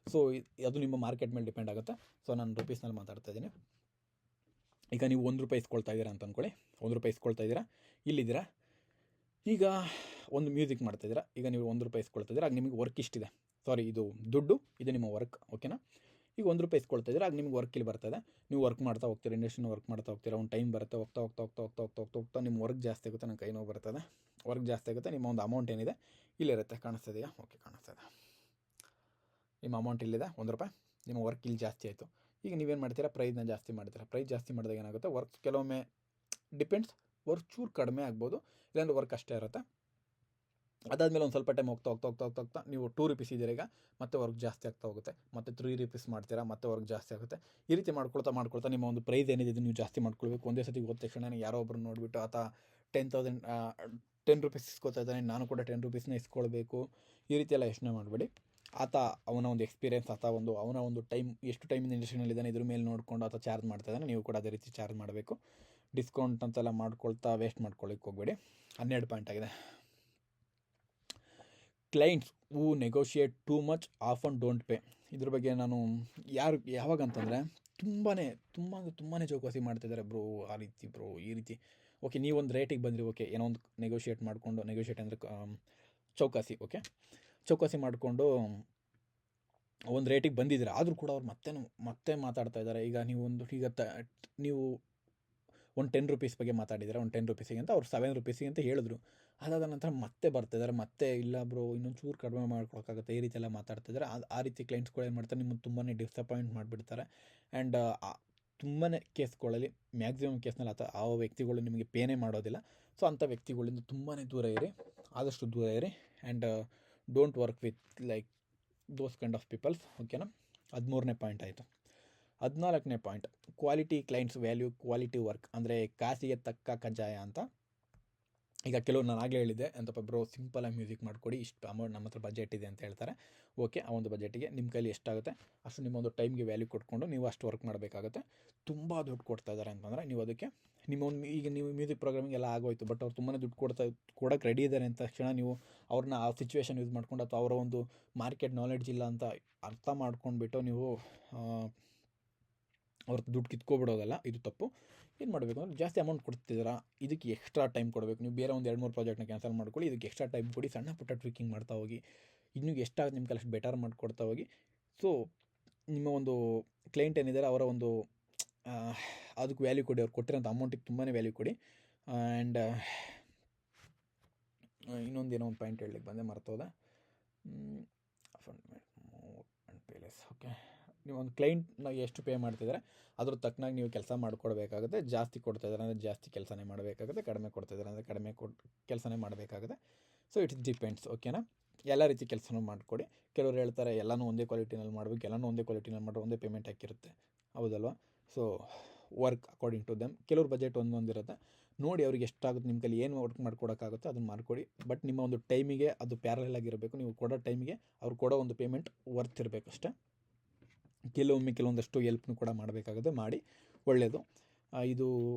ಸೊ ಅದು ನಿಮ್ಮ ಮಾರ್ಕೆಟ್ ಮೇಲೆ ಡಿಪೆಂಡ್ ಆಗುತ್ತೆ. ಸೊ ನಾನು ರುಪೀಸ್ನಲ್ಲಿ ಮಾತಾಡ್ತಾ ಇದ್ದೀನಿ. ಈಗ ನೀವು 1 ರೂಪಾಯಿ ಇಸ್ಕೊಳ್ತಾ ಇದ್ದೀರಾ ಅಂತ ಅಂದ್ಕೊಳ್ಳಿ. 1 ರೂಪಾಯಿ ಇಸ್ಕೊಳ್ತಾ ಇದ್ದೀರಾ, ಇಲ್ಲಿದ್ದೀರಾ. ಈಗ ಒಂದು ಮ್ಯೂಸಿಕ್ ಮಾಡ್ತಾಯಿದ್ದೀರಾ. ಈಗ ನೀವು 1 ರೂಪಾಯಿ ಇಸ್ಕೊಳ್ತಾ ಇದ್ದೀರಾ. ಆಗ ನಿಮಗೆ ವರ್ಕ್ ಇಷ್ಟಿದೆ, ಸಾರಿ ಇದು ದುಡ್ಡು, ಇದು ನಿಮ್ಮ ವರ್ಕ್. ಓಕೆನಾ? ಈಗ 1 ರೂಪಾಯಿ ಇಸ್ಕೊಳ್ತಾ ಇದ್ದೀರಾ. ಆಗ ನಿಮ್ಗೆ ವರ್ಕ್ ಇಲ್ಲಿ ಬರ್ತದೆ. ನೀವು ವರ್ಕ್ ಮಾಡ್ತಾ ಹೋಗ್ತೀರಾ, ಇಂಡಸ್ಟ್ರಿನ ವರ್ಕ್ ಮಾಡ್ತಾ ಹೋಗ್ತೀರಾ. ಒಂದು ಟೈಮ್ ಬರುತ್ತೆ, ಹೋಗ್ತಾ ನಿಮ್ಮ ವರ್ಕ್ ಜಾಸ್ತಿ ಆಗುತ್ತೆ. ನನ್ನ ಕೈ ನೋವು ಬರ್ತದೆ, ವರ್ಕ್ ಜಾಸ್ತಿ ಆಗುತ್ತೆ. ನಿಮ್ಮ ಒಂದು ಅಮೌಂಟ್ ಏನಿದೆ ಇಲ್ಲಿರುತ್ತೆ, ಕಾಣಿಸ್ತಿದೆಯಾ? ಓಕೆ, ಕಾಣಿಸ್ತಿದೆ. ನಿಮ್ಮ ಅಮೌಂಟ್ ಇಲ್ಲಿದೆ 1 ರೂಪಾಯಿ. ನಿಮ್ಮ ವರ್ಕ್ ಇಲ್ಲಿ ಜಾಸ್ತಿ ಆಯಿತು. ಈಗ ನೀವೇನು ಮಾಡ್ತೀರಾ? ಪ್ರೈಸ್ನ ಜಾಸ್ತಿ ಮಾಡ್ತೀರಾ. ಪ್ರೈಸ್ ಜಾಸ್ತಿ ಮಾಡಿದಾಗ ಏನಾಗುತ್ತೆ, ವರ್ಕ್ ಕೆಲವೊಮ್ಮೆ ಡಿಪೆಂಡ್ಸ್, ವರ್ಕ್ ಚೂರು ಕಡಿಮೆ ಆಗ್ಬೋದು, ಇಲ್ಲಾಂದರೆ ವರ್ಕ್ ಅಷ್ಟೇ ಇರುತ್ತೆ. ಅದಾದಮೇಲೆ ಒಂದು ಸ್ವಲ್ಪ ಟೈಮ್ ಹೋಗ್ತಾ ನೀವು 2 ರೂಪೀಸ್ ಇದ್ದೀರ, ಈಗ ಮತ್ತೆ ವರ್ಕ್ ಜಾಸ್ತಿ ಆಗ್ತಾ ಹೋಗುತ್ತೆ. ಮತ್ತು 3 ರೂಪೀಸ್ ಮಾಡ್ತೀರಾ, ಮತ್ತೆ ವರ್ಕ್ ಜಾಸ್ತಿ ಆಗುತ್ತೆ. ಈ ರೀತಿ ಮಾಡ್ಕೊಳ್ತಾ ನಿಮ್ಮ ಒಂದು ಪ್ರೈಸ್ ಏನಿದೆ ಇದು ನೀವು ಜಾಸ್ತಿ ಮಾಡ್ಕೊಳ್ಬೇಕು. ಒಂದೇ ಸತಿ ಹೋದ ತಕ್ಷಣ ಯಾರೋ ಒಬ್ಬರು ನೋಡಿಬಿಟ್ಟು ಆತ 10 ರೂಪೀಸ್ ಇಸ್ಕೊತಾ ಇದ್ದಾನೆ, ನಾನು ಕೂಡ 10 ರೂಪೀಸ್ನ ಇಸ್ಕೊಳ್ಬೇಕು, ಈ ರೀತಿ ಎಲ್ಲ ಯೋಚನೆ ಮಾಡಬೇಡಿ. ಆತ ಅವನ ಒಂದು ಎಕ್ಸ್ಪೀರಿಯೆನ್ಸ್, ಅವನ ಒಂದು ಟೈಮ್, ಎಷ್ಟು ಟೈಮಿಂದ ಇಂಡಸ್ಟ್ರಿನಲ್ಲಿದ್ದಾನೆ ಇದ್ರ ಮೇಲೆ ನೋಡಿಕೊಂಡು ಆತ ಚಾರ್ಜ್ ಮಾಡ್ತಾಯಿದ್ದಾನೆ. ನೀವು ಕೂಡ ಅದೇ ರೀತಿ ಚಾರ್ಜ್ ಮಾಡಬೇಕು. ಡಿಸ್ಕೌಂಟ್ ಅಂತೆಲ್ಲ ಮಾಡ್ಕೊಳ್ತಾ ವೇಸ್ಟ್ ಮಾಡ್ಕೊಳ್ಳಿಕ್ಕೆ ಹೋಗಬೇಡಿ. 12 ಪಾಯಿಂಟ್ ಆಗಿದೆ. Clients who negotiate too much often don't pay. ಇದ್ರ ಬಗ್ಗೆ ನಾನು ಯಾವಾಗ ಅಂತಂದರೆ ತುಂಬಾ ಚೌಕಾಸಿ ಮಾಡ್ತಿದ್ದಾರೆ ಬ್ರೋ, ಆ ರೀತಿ ಬ್ರೋ, ಈ ರೀತಿ. ಓಕೆ, ನೀವೊಂದು ರೇಟಿಗೆ ಬಂದಿರಿ, ಓಕೆ, ಏನೋ ಒಂದು ನೆಗೋಷಿಯೇಟ್ ಅಂದರೆ ಚೌಕಾಸಿ. ಓಕೆ, ಚೌಕಾಸಿ ಮಾಡಿಕೊಂಡು ಒಂದು ರೇಟಿಗೆ ಬಂದಿದ್ದೀರಾ, ಆದರೂ ಕೂಡ ಅವ್ರು ಮತ್ತೆ ಮಾತಾಡ್ತಾ ಇದ್ದಾರೆ. ಈಗ ನೀವು ಒಂದು 10 ರೂಪೀಸ್ ಬಗ್ಗೆ ಮಾತಾಡಿದ್ದಾರೆ, ಒಂದು 10 ರೂಪೀಸಿಗೆ ಅಂತ ಅವ್ರು 7 ರೂಪೀಸಿಗೆ ಅಂತ ಹೇಳಿದ್ರು. ಅದಾದ ನಂತರ ಮತ್ತೆ ಬರ್ತಿದ್ದಾರೆ, ಮತ್ತೆ ಇಲ್ಲ ಬ್ರೋ ಇನ್ನೊಂದು ಚೂರು ಕಡಿಮೆ ಮಾಡ್ಕೊಳಕ್ಕಾಗುತ್ತೆ, ಈ ರೀತಿ ಎಲ್ಲ ಮಾತಾಡ್ತಿದ್ದಾರೆ. ಆ ರೀತಿ ಕ್ಲೈಂಟ್ಸ್ಗಳು ಏನು ಮಾಡ್ತಾರೆ, ನಿಮ್ಮನ್ನು ತುಂಬಾ ಡಿಸಪಾಯಿಂಟ್ ಮಾಡಿಬಿಡ್ತಾರೆ. ಆ್ಯಂಡ್ ತುಂಬಾ ಕೇಸ್ಗಳಲ್ಲಿ, ಮ್ಯಾಕ್ಸಿಮಮ್ ಕೇಸ್ನಲ್ಲಿ ಆ ವ್ಯಕ್ತಿಗಳು ನಿಮಗೆ ಪೇನೇ ಮಾಡೋದಿಲ್ಲ. ಸೊ ಅಂಥ ವ್ಯಕ್ತಿಗಳಿಂದ ತುಂಬಾ ದೂರ ಇರಿ, ಆದಷ್ಟು ದೂರ ಇರಿ. And don't work with like those kind of peoples. ಓಕೆನಾ? 13ನೇ ಪಾಯಿಂಟ್ ಆಯಿತು. 14ನೇ point, quality clients value quality work. ಅಂದರೆ ಕಾಸಿಗೆ ತಕ್ಕ ಕಜ್ಜಾಯ ಅಂತ. ಈಗ ಕೆಲವರು ನಾನು ಆಗಲೇ ಹೇಳಿದ್ದೆ ಅಂತಪ್ಪ ಬ್ರೋ, ಸಿಂಪಲಾಗಿ ಮ್ಯೂಸಿಕ್ ಮಾಡಿಕೊಡಿ, ಇಷ್ಟು ಅಮೌಂಟ್ ನಮ್ಮ ಹತ್ರ ಬಜೆಟ್ ಇದೆ ಅಂತ ಹೇಳ್ತಾರೆ. ಓಕೆ, ಆ ಒಂದು ಬಜೆಟಿಗೆ ನಿಮ್ಮ ಕೈಲಿ ಎಷ್ಟಾಗುತ್ತೆ ಅಷ್ಟು ನಿಮ್ಮ ಒಂದು ಟೈಮ್ಗೆ ವ್ಯಾಲ್ಯೂ ಕೊಟ್ಕೊಂಡು ನೀವು ಅಷ್ಟು ವರ್ಕ್ ಮಾಡಬೇಕಾಗುತ್ತೆ. ತುಂಬ ದುಡ್ಡು ಕೊಡ್ತಾ ಇದ್ದಾರೆ ಅಂತಂದರೆ ನೀವು ಅದಕ್ಕೆ ಈಗ ನೀವು ಮ್ಯೂಸಿಕ್ ಪ್ರೋಗ್ರಾಮಿಂಗ್ ಎಲ್ಲ ಆಗೋಯ್ತು, ಬಟ್ ಅವ್ರು ತುಂಬಾ ದುಡ್ಡು ಕೊಡೋಕ್ಕೆ ರೆಡಿ ಇದ್ದಾರೆ ಅಂತ ತಕ್ಷಣ ನೀವು ಅವ್ರನ್ನ ಆ ಸಿಚುವೇಶನ್ ಯೂಸ್ ಮಾಡ್ಕೊಂಡು, ಅಥವಾ ಅವರ ಒಂದು ಮಾರ್ಕೆಟ್ ನಾಲೆಡ್ಜ್ ಇಲ್ಲ ಅಂತ ಅರ್ಥ ಮಾಡ್ಕೊಂಡ್ಬಿಟ್ಟು ನೀವು ಅವ್ರ ದುಡ್ಡು ಕಿತ್ಕೊಬಿಡೋದಲ್ಲ, ಇದು ತಪ್ಪು. ಏನು ಮಾಡಬೇಕು ಅಂದರೆ, ಜಾಸ್ತಿ ಅಮೌಂಟ್ ಕೊಡ್ತಿದ್ದೀರಾ, ಇದಕ್ಕೆ ಎಕ್ಸ್ಟ್ರಾ ಟೈಮ್ ಕೊಡಬೇಕು. ನೀವು ಬೇರೆ ಒಂದು 2-3 ಪ್ರಾಜೆಕ್ಟ್ನ ಕ್ಯಾನ್ಸಲ್ ಮಾಡ್ಕೊಳ್ಳಿ, ಇದಕ್ಕೆ ಎಕ್ಸ್ಟ್ರಾ ಟೈಮ್ ಕೊಡಿ, ಸಣ್ಣ ಪುಟ್ಟ ಟ್ವಿಕ್ಕಿಂಗ್ ಮಾಡ್ತಾ ಹೋಗಿ, ಇನ್ನೂ ಎಷ್ಟಾಗುತ್ತೆ ನಿಮ್ಮ ಕೈಲಿ ಅಷ್ಟು ಬೆಟರ್ ಮಾಡಿಕೊಡ್ತಾ ಹೋಗಿ. ಸೊ ನಿಮ್ಮ ಒಂದು ಕ್ಲೈಂಟ್ ಏನಿದ್ದಾರೆ ಅವರ ಒಂದು ಅದಕ್ಕೆ ವ್ಯಾಲ್ಯೂ ಕೊಡಿ, ಅವ್ರು ಕೊಟ್ಟಿರೋಂಥ ಅಮೌಂಟಿಗೆ ತುಂಬಾ ವ್ಯಾಲ್ಯೂ ಕೊಡಿ. ಆ್ಯಂಡ್ ಇನ್ನೊಂದೇನೋ ಒಂದು ಪಾಯಿಂಟ್ ಹೇಳಲಿಕ್ಕೆ ಬಂದೆ, ಮರ್ತೋದೆ. ಆ್ಯಂಡ್ ಪೇಲೆಸ್. ಓಕೆ, ನೀವು ಒಂದು ಕ್ಲೈಂಟ್ನ ಎಷ್ಟು ಪೇ ಮಾಡ್ತಿದ್ದಾರೆ ಅದ್ರ ತಕ್ಕನಾಗಿ ನೀವು ಕೆಲಸ ಮಾಡಿಕೊಡ್ಬೇಕಾಗುತ್ತೆ. ಜಾಸ್ತಿ ಕೊಡ್ತಾಯಿದ್ದಾರೆ ಅಂದರೆ ಜಾಸ್ತಿ ಕೆಲಸನೇ ಮಾಡಬೇಕಾಗುತ್ತೆ, ಕಡಿಮೆ ಕೊಡ್ತಾಯಿದ್ದಾರೆ ಅಂದರೆ ಕಡಿಮೆ ಕೆಲಸನೇ ಮಾಡಬೇಕಾಗುತ್ತೆ. So it's depends. ಓಕೆನಾ? ಎಲ್ಲ ರೀತಿ ಕೆಲಸನೂ ಮಾಡಿಕೊಡಿ. ಕೆಲವ್ರು ಹೇಳ್ತಾರೆ ಎಲ್ಲನೂ ಒಂದೇ ಕ್ವಾಲಿಟಿನಲ್ಲಿ ಮಾಡಬೇಕು, ಎಲ್ಲನೂ ಒಂದೇ ಕ್ವಾಲಿಟಿನಲ್ಲಿ ಮಾಡಿದ್ರೆ ಒಂದೇ ಪೇಮೆಂಟ್ ಹಾಕಿರುತ್ತೆ, ಹೌದಲ್ವಾ? So work according to them. ಕೆಲವ್ರ ಬಜೆಟ್ ಒಂದೊಂದಿರುತ್ತೆ, ನೋಡಿ ಅವ್ರಿಗೆ ಎಷ್ಟಾಗುತ್ತೆ, ನಿಮ್ಮ ಕೈಲಿ ಏನು ವರ್ಕ್ ಮಾಡ್ಕೊಡೋಕ್ಕಾಗುತ್ತೆ ಅದನ್ನು ಮಾಡಿಕೊಡಿ. ಬಟ್ ನಿಮ್ಮ ಒಂದು ಟೈಮಿಗೆ ಅದು ಪ್ಯಾರಲಲ್ ಆಗಿರಬೇಕು. ನೀವು ಕೊಡೋ ಟೈಮಿಗೆ ಅವ್ರು ಕೊಡೋ ಒಂದು ಪೇಮೆಂಟ್ ವರ್ತ್ ಇರಬೇಕು ಅಷ್ಟೇ. ಕೆಲವೊಂದಷ್ಟು ಎಲ್ಪ್ನು ಕೂಡ ಮಾಡಬೇಕಾಗುತ್ತೆ, ಮಾಡಿ ಒಳ್ಳೆಯದು. ಇದು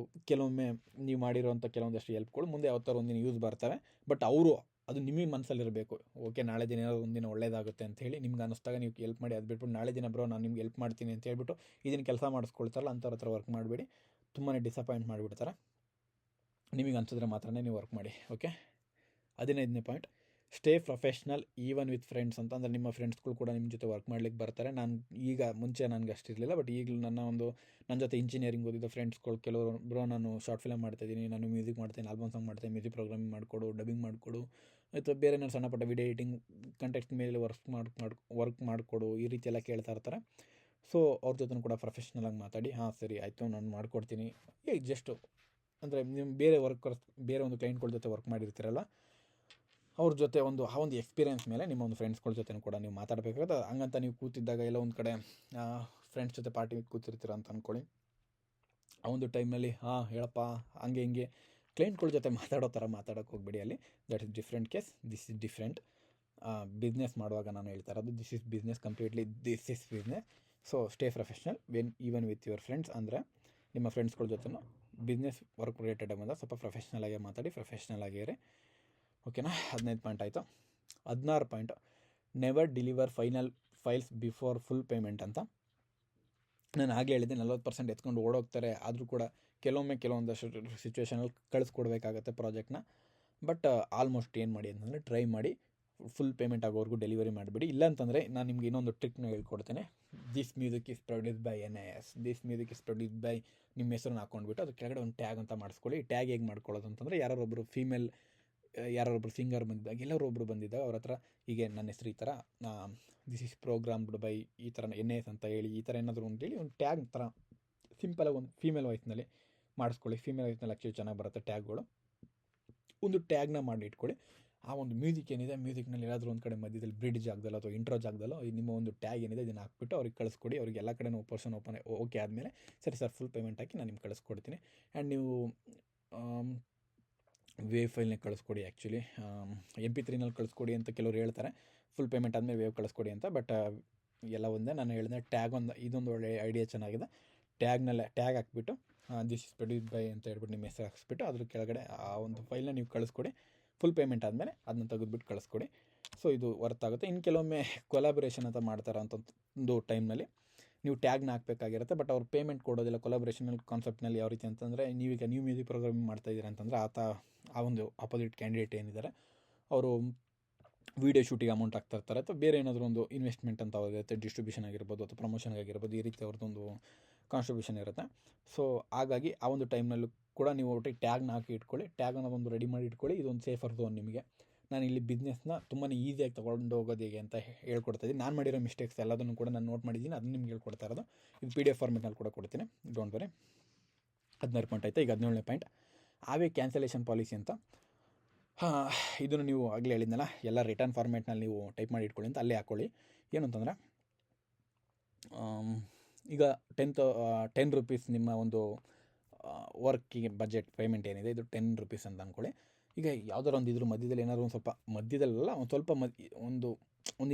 ಕೆಲವೊಮ್ಮೆ ನೀವು ಮಾಡಿರೋವಂಥ ಕೆಲವೊಂದಷ್ಟು ಎಲ್ಪ್ಗಳು ಮುಂದೆ ಯಾವತ್ತಾರು ಒಂದಿನ ಯೂಸ್ ಬರ್ತವೆ. ಬಟ್ ಅವರು ಅದು ನಿಮಗೆ ಮನಸ್ಸಲ್ಲಿರಬೇಕು, ಓಕೆ ನಾಳೆ ದಿನ ಏನಾದ್ರು ಒಂದಿನ ಒಳ್ಳೇದಾಗುತ್ತೆ ಅಂತ ಹೇಳಿ ನಿಮ್ಗೆ ಅನ್ನಿಸ್ದಾಗ ನೀವು ಎಲ್ಪ್ ಮಾಡಿ. ಅದು ಬಿಟ್ಬಿಟ್ಟು ನಾಳೆ ದಿನ ಬ್ರೋ ನಾನು ನಿಮ್ಗೆ ಎಲ್ಪ್ ಮಾಡ್ತೀನಿ ಅಂತ ಹೇಳ್ಬಿಟ್ಟು ಇದನ್ನು ಕೆಲಸ ಮಾಡಿಸ್ಕೊಳ್ತಾರಲ್ಲ ಅಂಥವ್ರ ಹತ್ರ ವರ್ಕ್ ಮಾಡಬೇಡಿ, ತುಂಬಾ ಡಿಸಪಾಯಿಂಟ್ ಮಾಡಿಬಿಡ್ತಾರೆ. ನಿಮಗೆ ಅನ್ಸಿದ್ರೆ ಮಾತ್ರನೇ ನೀವು ವರ್ಕ್ ಮಾಡಿ. ಓಕೆ, 15ನೇ point, stay professional even with friends ಅಂತ. ಅಂದರೆ ನಿಮ್ಮ ಫ್ರೆಂಡ್ಸ್ಗಳು ಕೂಡ ನಿಮ್ಮ ಜೊತೆ ವರ್ಕ್ ಮಾಡ್ಲಿಕ್ಕೆ ಬರ್ತಾರೆ. ಮುಂಚೆ ನನಗೆ ಅಷ್ಟಿರಲಿಲ್ಲ, ಬಟ್ ಈಗಲೂ ನನ್ನ ಜೊತೆ ಇಂಜಿನಿಯರಿಂಗ್ ಓದಿದ ಫ್ರೆಂಡ್ಸ್ಗಳು ಕೆಲವರು, ಬ್ರೋ ನಾನು ಶಾರ್ಟ್ ಫಿಲಮ್ ಮಾಡ್ತಾಯಿದ್ದೀನಿ, ನಾನು ಮ್ಯೂಸಿಕ್ ಮಾಡ್ತೀನಿ, ಆಲ್ಬಮ್ ಸಾಂಗ್ ಮಾಡ್ತೀನಿ, ಮ್ಯೂಸಿಕ್ ಪ್ರೋಗ್ರಾಮಿಂಗ್ ಮಾಡಿಕೊಡು, ಡಬ್ಬಿಂಗ್ ಮಾಡಿಕೊಡು, ಅಥವಾ ಬೇರೆ ನಾನು ಸಣ್ಣ ಪುಟ್ಟ ವಿಡಿಯೋ ಎಡಿಟಿಂಗ್ ಕಂಟೆಕ್ಸ್ಟ್ ಮೇಲೆ ವರ್ಕ್ ಮಾಡಿಕೊಡು, ಈ ರೀತಿ ಎಲ್ಲ ಕೇಳ್ತಾ ಇರ್ತಾರೆ. ಸೊ ಅವ್ರ ಜೊತೆ ಕೂಡ ಪ್ರೊಫೆಷ್ನಲಾಗಿ ಮಾತಾಡಿ, ಹಾಂ ಸರಿ ಆಯಿತು ನಾನು ಮಾಡಿಕೊಡ್ತೀನಿ. ಜಸ್ಟು ಅಂದರೆ ನೀವು ಬೇರೆ ಒಂದು ಕ್ಲೈಂಟ್ಗಳ ಜೊತೆ ವರ್ಕ್ ಮಾಡಿರ್ತೀರಲ್ಲ, ಅವ್ರ ಜೊತೆ ಆ ಒಂದು ಎಕ್ಸ್ಪೀರಿಯೆನ್ಸ್ ಮೇಲೆ ನಿಮ್ಮ ಒಂದು ಫ್ರೆಂಡ್ಸ್ಗಳ ಜೊತೆ ಕೂಡ ನೀವು ಮಾತಾಡಬೇಕಾಗುತ್ತೆ. ಹಂಗಂತ ನೀವು ಕೂತಿದ್ದಾಗ ಎಲ್ಲ ಒಂದು ಕಡೆ ಫ್ರೆಂಡ್ಸ್ ಜೊತೆ ಪಾರ್ಟಿ ಕೂತಿರ್ತೀರ ಅಂತ ಅಂದ್ಕೊಳ್ಳಿ. ಆ ಒಂದು ಟೈಮ್ನಲ್ಲಿ ಹೇಳಪ್ಪ ಹಂಗೆ ಹಿಂಗೆ ಕ್ಲೈಂಟ್ಗಳ ಜೊತೆ ಮಾತಾಡೋ ಥರ ಮಾತಾಡೋಕ್ಕೆ ಹೋಗ್ಬೇಡಿ. ಅಲ್ಲಿ that is different case, this is different. Business ಮಾಡುವಾಗ ನಾನು ಹೇಳ್ತಾ ಇರೋದು, this is business, completely this is business. So stay professional even with your friends. ಅಂದರೆ ನಿಮ್ಮ ಫ್ರೆಂಡ್ಸ್ಗಳ ಜೊತೆನೂ ಬಿಸ್ನೆಸ್ ವರ್ಕ್ ರಿಲೇಟೆಡ್ ಬಂದಾಗ ಸ್ವಲ್ಪ ಪ್ರೊಫೆಷ್ನಲಾಗೇ ಮಾತಾಡಿ, ಪ್ರೊಫೆಷ್ನಲ್ ಆಗಿರಿ. ಓಕೆನಾ? 15 ಪಾಯಿಂಟ್ ಆಯಿತು. 16 point, never deliver files before full payment ಅಂತ. ನಾನು ಆಗಲೇ ಹೇಳಿದ್ದೆ 40% ಎತ್ಕೊಂಡು ಓಡೋಗ್ತಾರೆ. ಆದರೂ ಕೂಡ ಕೆಲವೊಂದಷ್ಟು ಸಿಚುವೇಷನಲ್ಲಿ ಕಳಿಸ್ಕೊಡ್ಬೇಕಾಗತ್ತೆ ಪ್ರಾಜೆಕ್ಟ್ನ. ಬಟ್ ಆಲ್ಮೋಸ್ಟ್ ಏನು ಮಾಡಿ ಅಂತಂದರೆ ಟ್ರೈ ಮಾಡಿ ಫುಲ್ ಪೇಮೆಂಟ್ ಆಗೋವರೆಗೂ ಡೆಲಿವರಿ ಮಾಡಿಬಿಡಿ. ಇಲ್ಲಾಂತಂದರೆ ನಾನು ನಿಮ್ಗೆ ಇನ್ನೊಂದು ಟ್ರಿಕ್ನ ಹೇಳ್ಕೊಡ್ತೇನೆ. This music is produce by NIS, this music is produce by ನಿಮ್ಮ ಹೆಸರನ್ನ ಹಾಕ್ಕೊಂಡ್ಬಿಟ್ಟು ಅದ್ರ ಕೆಳಗಡೆ ಒಂದು ಟ್ಯಾಗ್ ಅಂತ ಮಾಡಿಸ್ಕೊಳ್ಳಿ. ಈ ಟ್ಯಾಗ್ ಹೇಗೆ ಮಾಡ್ಕೊಳ್ಳೋದು ಅಂತಂದರೆ, ಯಾರೊಬ್ಬರು ಸಿಂಗರ್ ಬಂದಿದ್ದಾಗ, ಎಲ್ಲರೊಬ್ಬರು ಬಂದಿದ್ದಾಗ ಅವ್ರ ಹತ್ರ ಹೀಗೆ ನನ್ನ ಹೆಸರು ಈ ಥರ ದಿಸ್ ಇಸ್ ಪ್ರೋಗ್ರಾಮ್ಡ್ ಬೈ ಈ ಥರ NIS ಅಂತ ಹೇಳಿ, ಈ ಥರ ಏನಾದರೂ ಅಂತೇಳಿ ಒಂದು ಟ್ಯಾಗ್ ಥರ ಸಿಂಪಲಾಗಿ ಒಂದು ಫೀಮೇಲ್ ವಾಯ್ಸ್ನಲ್ಲಿ ಮಾಡಿಸ್ಕೊಳ್ಳಿ. ಫೀಮೇಲ್ ವಾಯ್ಸ್ನಲ್ಲಿ ಆ್ಯಕ್ಚುಲಿ ಚೆನ್ನಾಗಿ ಬರುತ್ತೆ ಟ್ಯಾಗ್ಗಳು. ಒಂದು ಟ್ಯಾಗ್ನ ಮಾಡಿ ಇಟ್ಕೊಳ್ಳಿ. ಆ ಒಂದು ಮ್ಯೂಸಿಕ್ ಏನಿದೆ, ಮ್ಯೂಸಿಕ್ನಲ್ಲಿ ಏನಾದರೂ ಒಂದು ಕಡೆ ಮಧ್ಯದಲ್ಲಿ ಬ್ರಿಡ್ಜ್ ಜಾಗದಲ್ಲೋ ಅಥವಾ ಇಂಟ್ರೋ ಜಾಗದಲ್ಲೋ ನಿಮ್ಮ ಒಂದು ಟ್ಯಾಗ್ ಏನಿದೆ ಇದನ್ನು ಹಾಕ್ಬಿಟ್ಟು ಅವ್ರಿಗೆ ಕಳಿಸ್ಕೊಡಿ. ಅವ್ರಿಗೆ ಎಲ್ಲ ಕಡೆನೂ ಪರ್ಸನ್ ಓಕೆ ಆದಮೇಲೆ, ಸರಿ ಸರ್ ಫುಲ್ ಪೇಮೆಂಟ್ ಹಾಕಿ ನಾನು ನಿಮ್ಗೆ ಕಳಿಸ್ಕೊಡ್ತೀನಿ. ಆ್ಯಂಡ್ ನೀವು ವೇವ್ ಫೈಲ್ನ ಕಳಿಸ್ಕೊಡಿ. ಆ್ಯಕ್ಚುಲಿ MP3ನಲ್ಲಿ ಕಳಿಸ್ಕೊಡಿ ಅಂತ ಕೆಲವರು ಹೇಳ್ತಾರೆ, ಫುಲ್ ಪೇಮೆಂಟ್ ಆದಮೇಲೆ ವೇವ್ ಕಳಿಸ್ಕೊಡಿ ಅಂತ. ಬಟ್ ಎಲ್ಲ ಒಂದೇ. ನಾನು ಹೇಳಿದೆ ಇದೊಂದು ಒಳ್ಳೆ ಐಡಿಯಾ ಚೆನ್ನಾಗಿದೆ. ಟ್ಯಾಗ್ ಹಾಕ್ಬಿಟ್ಟು ದಿಸ್ ಇಸ್ ಪ್ರೊಡ್ಯೂಸ್ ಬೈ ಅಂತ ಹೇಳ್ಬಿಟ್ಟು ನಿಮ್ಮ ಹೆಸರು ಹಾಕ್ಸ್ಬಿಟ್ಟು ಅದ್ರ ಕೆಳಗಡೆ ಆ ಒಂದು ಫೈಲ್ನ ನೀವು ಕಳಿಸ್ಕೊಡಿ. ಫುಲ್ ಪೇಮೆಂಟ್ ಆದಮೇಲೆ ಅದನ್ನ ತೆಗೆದುಬಿಟ್ಟು ಕಳಿಸ್ಕೊಡಿ. ಸೊ ಇದು ವರ್ತ್ ಆಗುತ್ತೆ. ಇನ್ನು ಕೆಲವೊಮ್ಮೆ ಕೊಲಾಬ್ರೇಷನ್ ಅಂತ ಮಾಡ್ತಾರೆ ಅಂತ ಒಂದು ಟೈಮ್ನಲ್ಲಿ ನೀವು ಟ್ಯಾಗ್ನ ಹಾಕಬೇಕಾಗಿರುತ್ತೆ. ಬಟ್ ಅವ್ರು ಪೇಮೆಂಟ್ ಕೊಡೋದಿಲ್ಲ. ಕೊಲಾಬ್ರೇಷನಲ್ ಕಾನ್ಸೆಪ್ಟ್ನಲ್ಲಿ ಯಾವ ರೀತಿ ಅಂತಂದರೆ, ನೀವೀಗ ನ್ಯೂ ಮ್ಯೂಸಿಕ್ ಪ್ರೋಗ್ರಾಮಿಂಗ್ ಮಾಡ್ತಾಯಿದ್ದೀರ ಅಂತಂದರೆ ಆ ಒಂದು ಅಪೋಸಿಟ್ ಕ್ಯಾಂಡಿಡೇಟ್ ಏನಿದ್ದಾರೆ ಅವರು ವೀಡಿಯೋ ಶೂಟಿಗೆ ಅಮೌಂಟ್ ಹಾಕ್ತಾಯಿರ್ತಾರೆ, ಅಥವಾ ಬೇರೆ ಏನಾದರೂ ಒಂದು ಇನ್ವೆಸ್ಟ್ಮೆಂಟ್ ಅಂತ ಹೋಗುತ್ತೆ, ಡಿಸ್ಟ್ರಿಬ್ಯೂಷನ್ ಆಗಿರ್ಬೋದು ಅಥವಾ ಪ್ರಮೋಷನ್ಗಾಗಿರ್ಬೋದು, ಈ ರೀತಿ ಅವ್ರದ್ದೊಂದು ಕಾನ್ಟ್ರಿಬ್ಯೂಷನ್ ಇರುತ್ತೆ. ಸೊ ಹಾಗಾಗಿ ಆ ಒಂದು ಟೈಮ್ನಲ್ಲೂ ಕೂಡ ನೀವು ಒಟ್ಟಿಗೆ ಟ್ಯಾಗ್ನ ಹಾಕಿ ಇಟ್ಕೊಳ್ಳಿ. ಟ್ಯಾಗನ್ನು ಒಂದು ರೆಡಿ ಮಾಡಿ ಇಟ್ಕೊಳ್ಳಿ. ಇದೊಂದು ಸೇಫರ್ ಝೋನ್ ನಿಮಗೆ. ನಾನು ಇಲ್ಲಿ ಬಿಸ್ನೆಸ್ನ ತುಂಬಾ ಈಸಿಯಾಗಿ ತೊಗೊಂಡು ಹೋಗೋದು ಹೇಗೆ ಅಂತ ಹೇಳ್ಕೊಡ್ತಾಯಿದ್ದೀನಿ. ನಾನು ಮಾಡಿರೋ ಮಿಸ್ಟೇಕ್ಸ್ ಎಲ್ಲದನ್ನು ಕೂಡ ನಾನು ನೋಟ್ ಮಾಡಿದ್ದೀನಿ, ಅದನ್ನು ನಿಮ್ಗೆ ಹೇಳ್ಕೊಡ್ತಾ ಇರೋದು. ಇದು PDF ಫಾರ್ಮೆಟ್ನಲ್ಲಿ ಕೂಡ ಕೊಡ್ತೀನಿ, ಡೋಂಟ್ ವರಿ. 16 ಪಾಯಿಂಟ್ ಆಯಿತಾ. ಈಗ 17ನೇ ಪಾಯಿಂಟ್, ಆವೇ ಕ್ಯಾನ್ಸಲೇಷನ್ ಪಾಲಿಸಿ ಅಂತ. ಇದನ್ನು ನೀವು ಆಗಲೇ ಹೇಳಿದ್ನಲ್ಲ, ಎಲ್ಲ ರಿಟರ್ನ್ ಫಾರ್ಮೆಟ್ನಲ್ಲಿ ನೀವು ಟೈಪ್ ಮಾಡಿ ಇಟ್ಕೊಳ್ಳಿ ಅಂತ ಅಲ್ಲೇ ಹಾಕ್ಕೊಳ್ಳಿ. ಏನು ಅಂತಂದರೆ, ಈಗ 10 ರೂಪೀಸ್ ನಿಮ್ಮ ಒಂದು ವರ್ಕಿಗೆ ಬಜೆಟ್ ಪೇಮೆಂಟ್ ಏನಿದೆ, ಇದು 10 ರೂಪೀಸ್ ಅಂತ ಅಂದ್ಕೊಳ್ಳಿ. ಈಗ ಯಾವ್ದಾರು ಒಂದು ಇದ್ರ ಮಧ್ಯದಲ್ಲಿ ಏನಾದರೂ ಒಂದು ಸ್ವಲ್ಪ ಮಧ್ಯದಲ್ಲ, ಒಂದು ಸ್ವಲ್ಪ ಒಂದು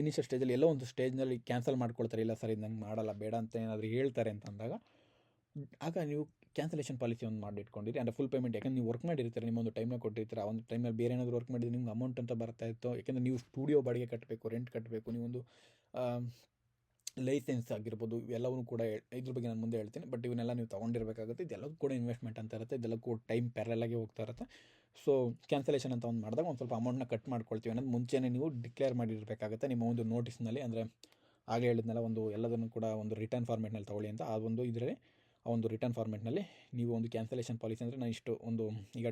ಇನಿಷಿಯಲ್ ಸ್ಟೇಜಲ್ಲಿ ಎಲ್ಲೋ ಒಂದು ಸ್ಟೇಜ್ನಲ್ಲಿ ಕ್ಯಾನ್ಸಲ್ ಮಾಡ್ಕೊಳ್ತಾರೆ, ಇಲ್ಲ ಸರ್ ಇದು ನಂಗೆ ಮಾಡಲ್ಲ ಬೇಡ ಅಂತ ಏನಾದರೂ ಹೇಳ್ತಾರೆ ಅಂತ ಅಂದಾಗ, ಆಗ ನೀವು ಕ್ಯಾನ್ಸಲೇಷನ್ ಪಾಲಿಸಿ ಒಂದು ಮಾಡಿ ಇಟ್ಕೊಂಡಿರಿ. ಅಂದರೆ ಫುಲ್ ಪೇಮೆಂಟ್, ಯಾಕಂದ್ರೆ ನೀವು ವರ್ಕ್ ಮಾಡಿರ್ತೀರ, ನಿಮ್ಮ ಒಂದು ಟೈಮ್ನ ಕೊಟ್ಟಿರ್ತೀರ, ಆ ಒಂದು ಟೈಮಲ್ಲಿ ಬೇರೆ ಏನಾದರೂ ವರ್ಕ್ ಮಾಡಿದ್ರೆ ನಿಮ್ಗೆ ಅಮೌಂಟ್ ಅಂತ ಬರ್ತಾ ಇತ್ತು. ಯಾಕೆಂದರೆ ನೀವು ಸ್ಟುಡಿಯೋ ಬಾಡಿಗೆ ಕಟ್ಟಬೇಕು, ರೆಂಟ್ ಕಟ್ಟಬೇಕು, ನೀವೊಂದು ಲೈಸೆನ್ಸ್ ಆಗಿರ್ಬೋದು, ಇವೆಲ್ಲವೂ ಕೂಡ ಇದ್ರ ಬಗ್ಗೆ ನಾನು ಮುಂದೆ ಹೇಳ್ತೀನಿ. ಬಟ್ ಇವನ್ನೆಲ್ಲ ನೀವು ತೊಗೊಂಡಿರಬೇಕಾಗುತ್ತೆ. ಇದೆಲ್ಲದೂ ಕೂಡ ಇನ್ವೆಸ್ಟ್ಮೆಂಟ್ ಅಂತ ಇರುತ್ತೆ, ಇದೆಲ್ಲ ಕೂಡ ಟೈಮ್ ಪ್ಯಾರಲಾಗಿ ಹೋಗ್ತಾ ಇರುತ್ತೆ. ಸೊ ಕ್ಯಾನ್ಸಲೇಷನ್ ಅಂತ ಒಂದು ಮಾಡಿದಾಗ ಒಂದು ಸ್ವಲ್ಪ ಅಮೌಂಟ್ನ ಕಟ್ ಮಾಡ್ಕೊಳ್ತೀವಿ ಅನ್ನೋದು ಮುಂಚೆನೇ ನೀವು ಡಿಕ್ಲೇರ್ ಮಾಡಿರಬೇಕಾಗುತ್ತೆ ನಿಮ್ಮ ಒಂದು ನೋಟಿಸ್ನಲ್ಲಿ. ಅಂದರೆ ಆಗಲೇ ಹೇಳಿದ್ನಲ್ಲ, ಒಂದು ಎಲ್ಲದನ್ನು ಕೂಡ ಒಂದು ರಿಟರ್ನ್ ಫಾರ್ಮೆಟ್ನಲ್ಲಿ ತೊಗೊಳ್ಳಿ ಅಂತ. ಆ ಒಂದು ಇದರಲ್ಲಿ ಆ ಒಂದು ರಿಟರ್ನ್ ಫಾರ್ಮೆಟ್ನಲ್ಲಿ ನೀವು ಒಂದು ಕ್ಯಾನ್ಸಲೇಷನ್ ಪಾಲಿಸಿ ಅಂದರೆ, ನಾನು ಇಷ್ಟು ಒಂದು ಈಗ